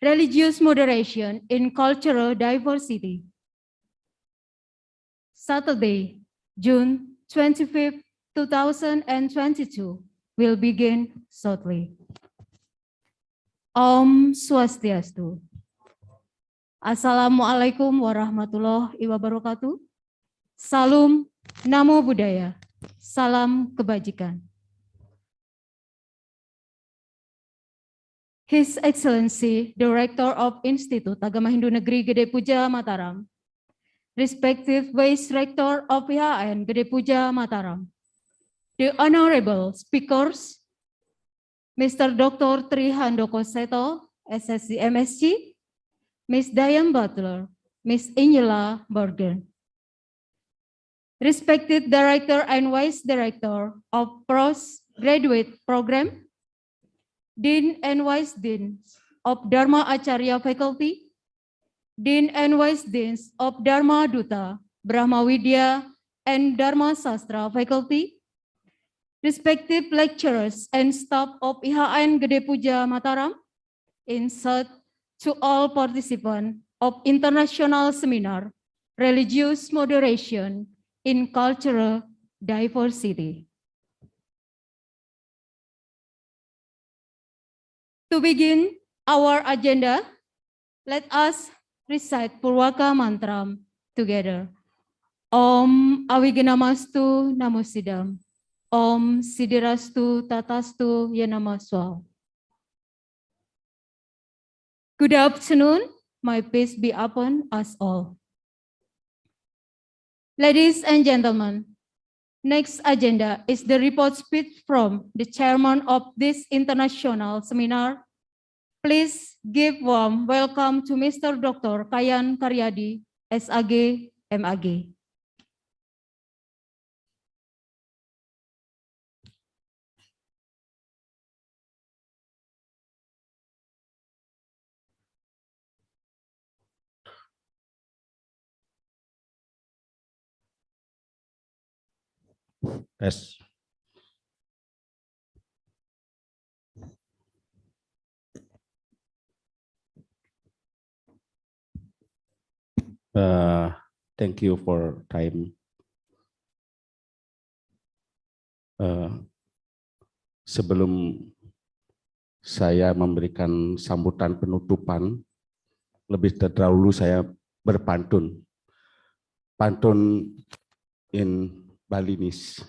Religious Moderation in Cultural Diversity. Saturday, June 25, 2022 will begin shortly. Om Swastiastu. Assalamualaikum warahmatullahi wabarakatuh. Salam Namo Buddhaya. Salam kebajikan. His Excellency, Director of Institut Agama Hindu Negeri Gede Puja Mataram, respective Vice Rector of IAHN Gede Puja Mataram, the Honorable Speakers, Mr. Dr. Tri Handoko Seto, SSC MSc, Ms. Diane Butler, Ms. Angela Bergen, respected Director and Vice Director of Postgraduate Program, Dean and Vice Deans of Dharma Acharya Faculty, Dean and Vice Deans of Dharma Duta, Brahma Widya, and Dharma Sastra Faculty, respective lecturers and staff of IAHN Gede Puja Mataram, in short, to all participants of International Seminar, Religious Moderation in Cultural Diversity. To begin our agenda, let us recite Purwaka Mantram together. Om Awiganamastu Namosidam. Om Sidirastu Tatastu Yanamaswa. Good afternoon. My peace be upon us all. Ladies and gentlemen, next agenda is the report speech from the chairman of this international seminar. Please give warm welcome to Mr. Dr. Kayan Karyadi, SAG, MAG. Yes. Thank you for time. Sebelum saya memberikan sambutan penutupan, lebih terdahulu saya berpantun. Pantun in Balinese.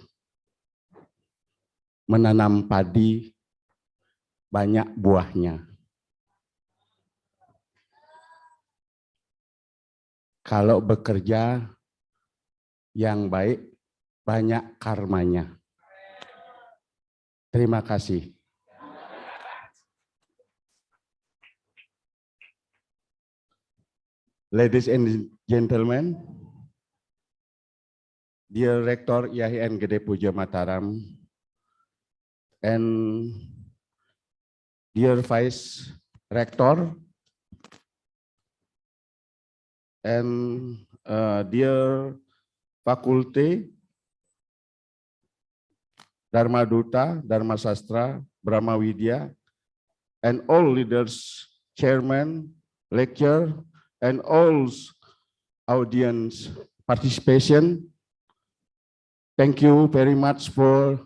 Menanam padi banyak buahnya. Kalau bekerja yang baik, banyak karmanya. Terima kasih. Ladies and gentlemen, dear Rector IAHN Gede Puja Mataram, and dear Vice Rector, and dear Fakulti, Dharma Duta, Dharma Sastra, Brahma Widya, and all leaders, chairman, lecturer, and all audience participation. Thank you very much for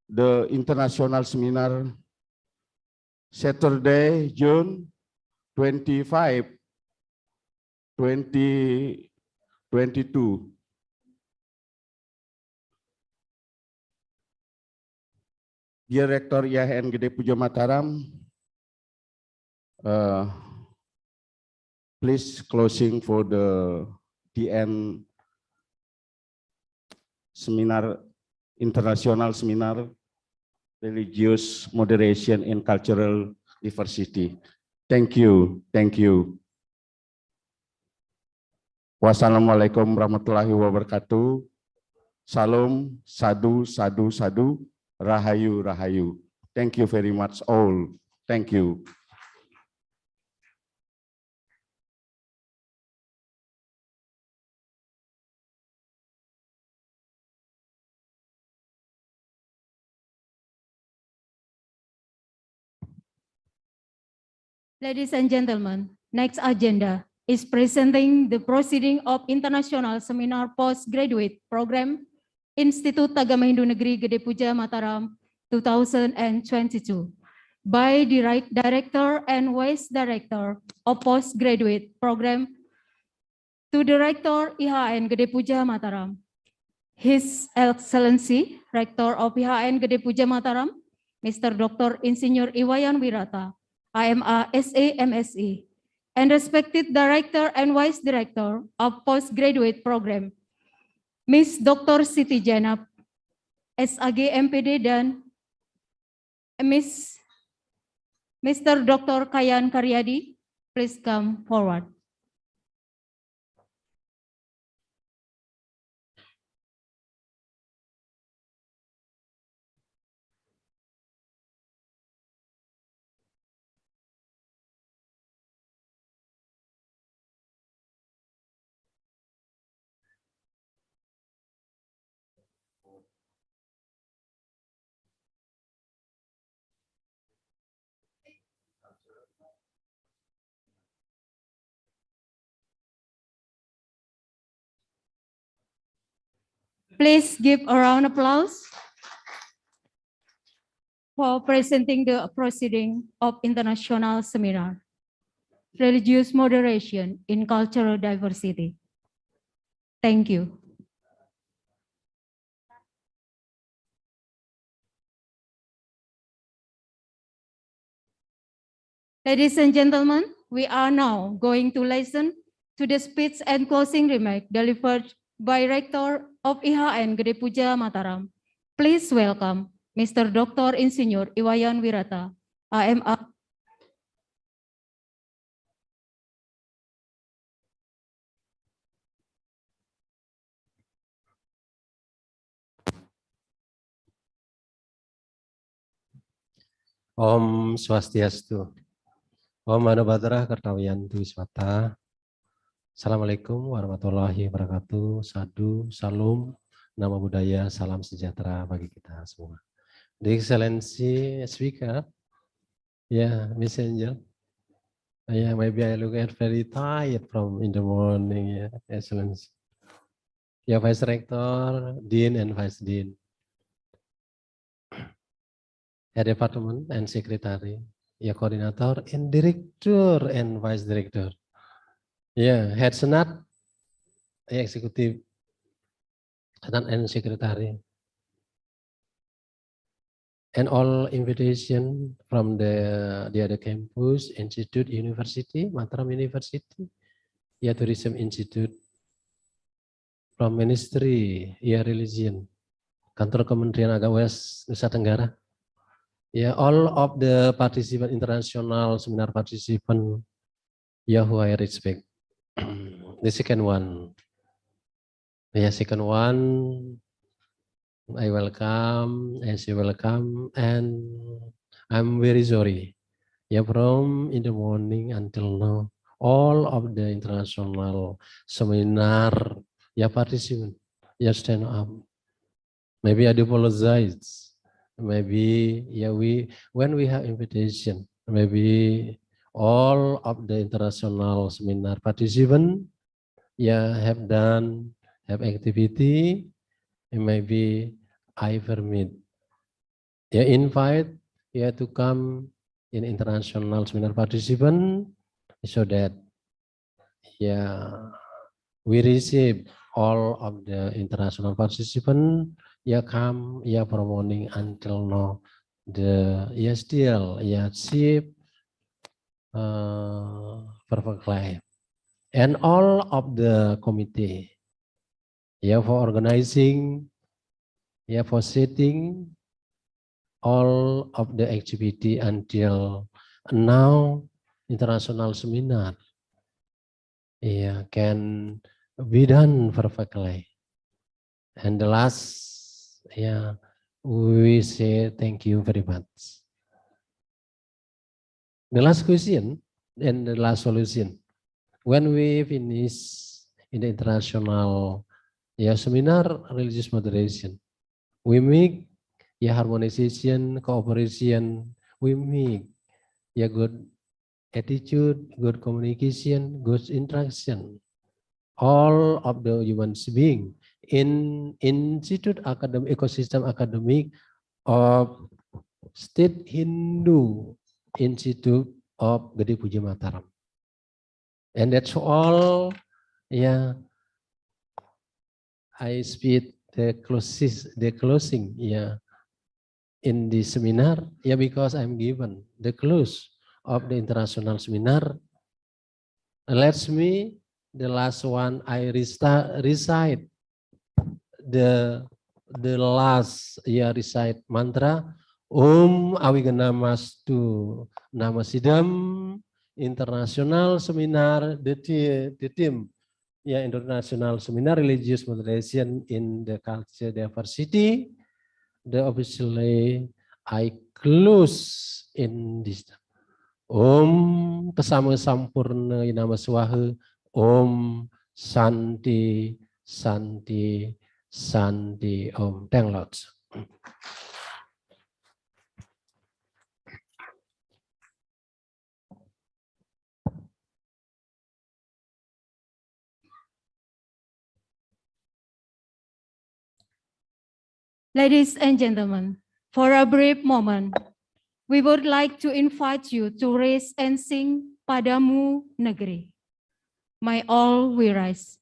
the international seminar Saturday, June 25, 2022. Dear Rector IAHN Gede Puja Mataram, please closing for the DN seminar, international seminar, religious moderation and cultural diversity. Thank you, thank you. Wassalamualaikum warahmatullahi wabarakatuh. Salam, sadu, sadu, sadu, rahayu, rahayu. Thank you very much all. Thank you. Ladies and gentlemen, next agenda is presenting the proceeding of International Seminar Postgraduate Program, Institut Agama Hindu Negeri Gede Puja Mataram 2022 by the Director and Vice Director of Postgraduate Program to Director IAHN Gede Puja Mataram. His Excellency, Rector of IAHN Gede Puja Mataram, Mr. Dr. Insinyur Iwayan Wirata, IMA SA MSc, and respected Director and Vice Director of Postgraduate Program, Ms. Dr. Siti Janab, SAG MPD, dan Mr. Dr. Kayan Karyadi, please come forward. Please give a round of applause for presenting the proceeding of International Seminar, Religious Moderation in Cultural Diversity. Thank you. Ladies and gentlemen, we are now going to listen to the speech and closing remark delivered by Rector of IAHN Gede Puja Mataram. Please welcome Mr. Dr. Insinyur Iwayan Wirata, AMA. Om Swastiastu. Om Mano Bhadrah Kartawiyantu Wiswata. Assalamualaikum warahmatullahi wabarakatuh. Sadu, salam, nama budaya, salam sejahtera bagi kita semua. The Excellency Speaker, Miss Angel. Maybe I look at very tired from in the morning, Excellency. Vice Rector, Dean and Vice Dean. Head Department and Secretary, Coordinator and Director and Vice Director. Head Senate, Executive Senate and Secretary. And all invitation from the other campus, institute, university, Mataram University, Tourism Institute, from Ministry, Religion, Kantor Kementerian Agama West Nusa Tenggara. All of the participant, international seminar participant, who I respect. The second one, I welcome, as you welcome, and I'm very sorry. From in the morning until now, all of the international seminar, participant, stand up. Maybe I do apologize. Maybe when we have invitation, maybe all of the international seminar participant have activity, and maybe I permit invite to come in international seminar participant so that we receive all of the international participant come from morning until now the still ship perfectly, and all of the committee for organizing, for setting all of the activity until now international seminar can be done perfectly. And the last, we say thank you very much. The last question and the last solution. When we finish in the international seminar religious moderation, we make harmonization, cooperation, we make good attitude, good communication, good interaction. All of the human being in institute academic ecosystem academic of State Hindu Institute of Gede Puja Mataram. And that's all. I speak the closing in the seminar because I'm given the close of the international seminar. Let's me the last one I recite the last recite mantra Om Awiganamastu Namasidam International Seminar the team International Seminar Religious Moderation in the Culture Diversity. The officially I close in this. Om Kesama Sampurna Inama Swaha. Om Santi Santi Santi Om. Thank Lord. Ladies and gentlemen, for a brief moment, we would like to invite you to raise and sing Padamu Negeri. May all we rise.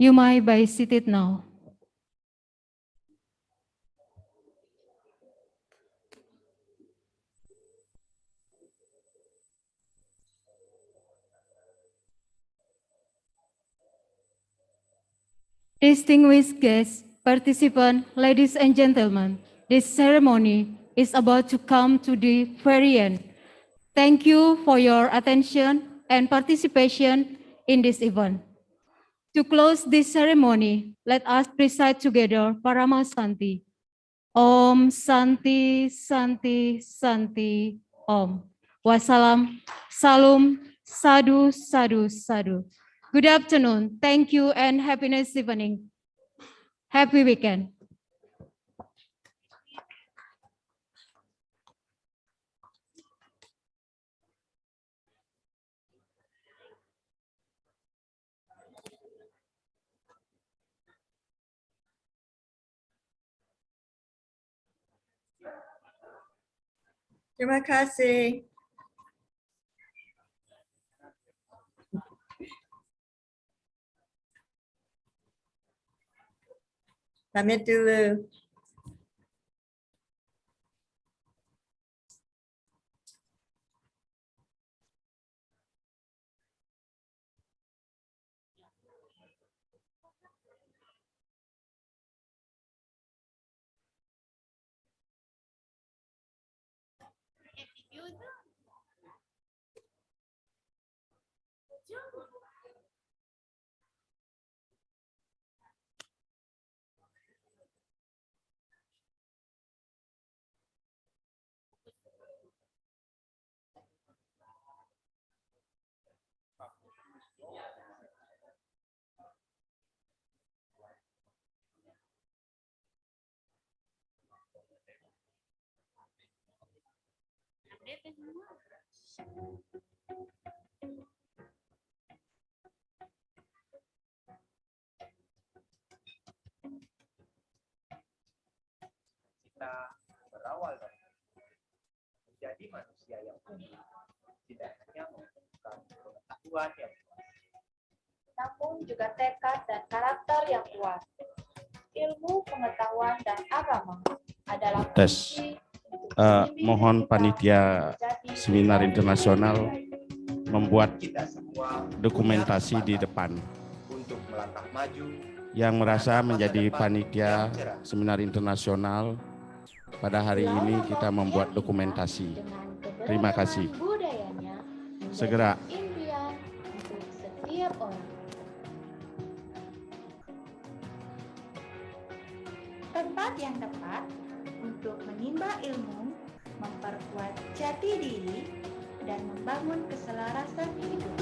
You may be seated now. Distinguished guests, participants, ladies and gentlemen, this ceremony is about to come to the very end. Thank you for your attention and participation in this event. To close this ceremony, let us recite together Parama Santi. Om Santi Santi Santi Om. Wassalam, Salam, Sadhu, Sadhu, Sadhu. Good afternoon. Thank you and happiness evening. Happy weekend. Terima kasih. Pamit dulu. Kita berawal dari menjadi manusia yang unik, tidak hanya membutuhkan pengetahuan yang luas, namun juga tekad dan karakter yang kuat. Ilmu, pengetahuan, dan agama adalah kunci. Mohon panitia seminar internasional membuat dokumentasi di depan. Untuk melangkah maju, yang merasa menjadi panitia seminar internasional pada hari ini kita membuat dokumentasi. Terima kasih. Segera. impian untuk setiap orang. Tempat yang tepat untuk menimba ilmu, memperkuat jati diri, dan membangun keselarasan hidup.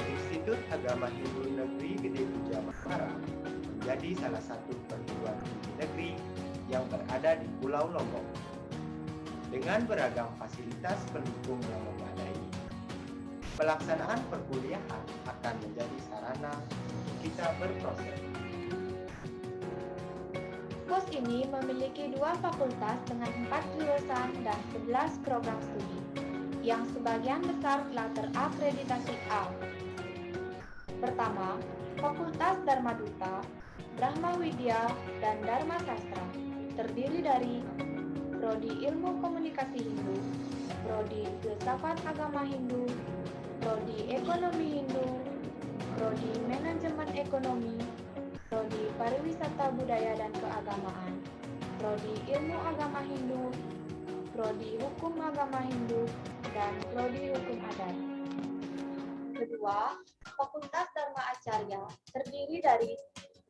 Institut Agama Hindu Negeri Gede PUDJA MATARAM menjadi salah satu perguruan tinggi negeri yang berada di Pulau Lombok. Dengan beragam fasilitas pendukung yang memadai, pelaksanaan perkuliahan akan menjadi sarana untuk kita berproses. Kos ini memiliki 2 fakultas dengan 4 jurusan dan 11 program studi, yang sebagian besar telah terakreditasi A. Pertama, Fakultas Dharma Duta, Brahma Widya, dan Dharma Sastra, terdiri dari Prodi Ilmu Komunikasi Hindu, Prodi Filsafat Agama Hindu, Prodi Ekonomi Hindu, Prodi Manajemen Ekonomi, Prodi Pariwisata Budaya dan Keagamaan, Prodi Ilmu Agama Hindu, Prodi Hukum Agama Hindu, dan Prodi Hukum Adat. Kedua, Fakultas Dharma Acarya terdiri dari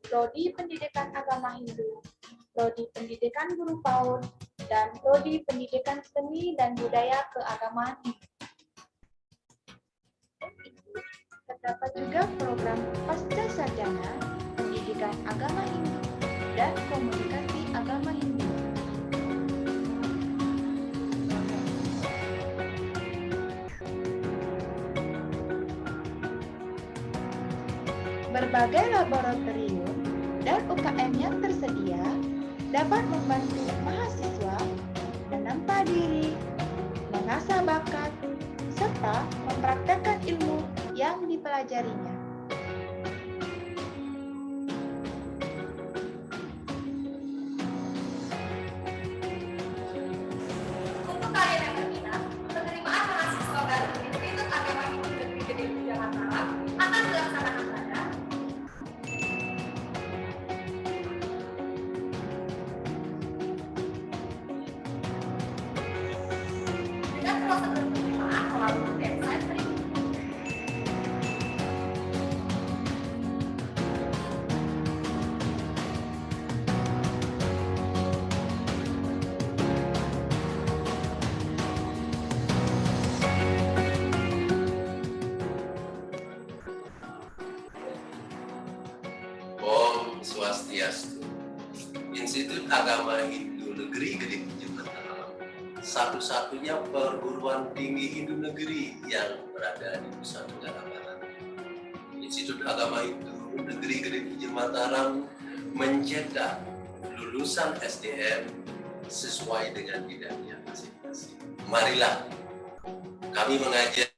Prodi Pendidikan Agama Hindu, Prodi Pendidikan Guru PAUD, dan Prodi Pendidikan Seni dan Budaya Keagamaan Hindu. Terdapat juga program Pasca Sarjana, Pendidikan Agama Hindu, dan Komunikasi Agama Hindu. Berbagai laboratorium dan UKM yang tersedia dapat membantu mahasiswa menempa diri, mengasah bakat, serta mempraktekkan ilmu yang dipelajarinya. Untuk kalian yang berminat, penerimaan mahasiswa baru di Institut Agama Hindu Negeri Gede PUDJA MATARAM akan dilaksanakan pada dengan prosedur penerimaan melalui website berikut. Om Swastiastu. Institut Agama Hindu Negeri Gede PUDJA MATARAM, satu-satunya perguruan tinggi Hindu negeri yang berada di Nusa Tenggara Barat. Institut Agama Hindu Negeri Gede PUDJA MATARAM mencetak lulusan SDM sesuai dengan bidangnya masing-masing. Marilah kami mengajar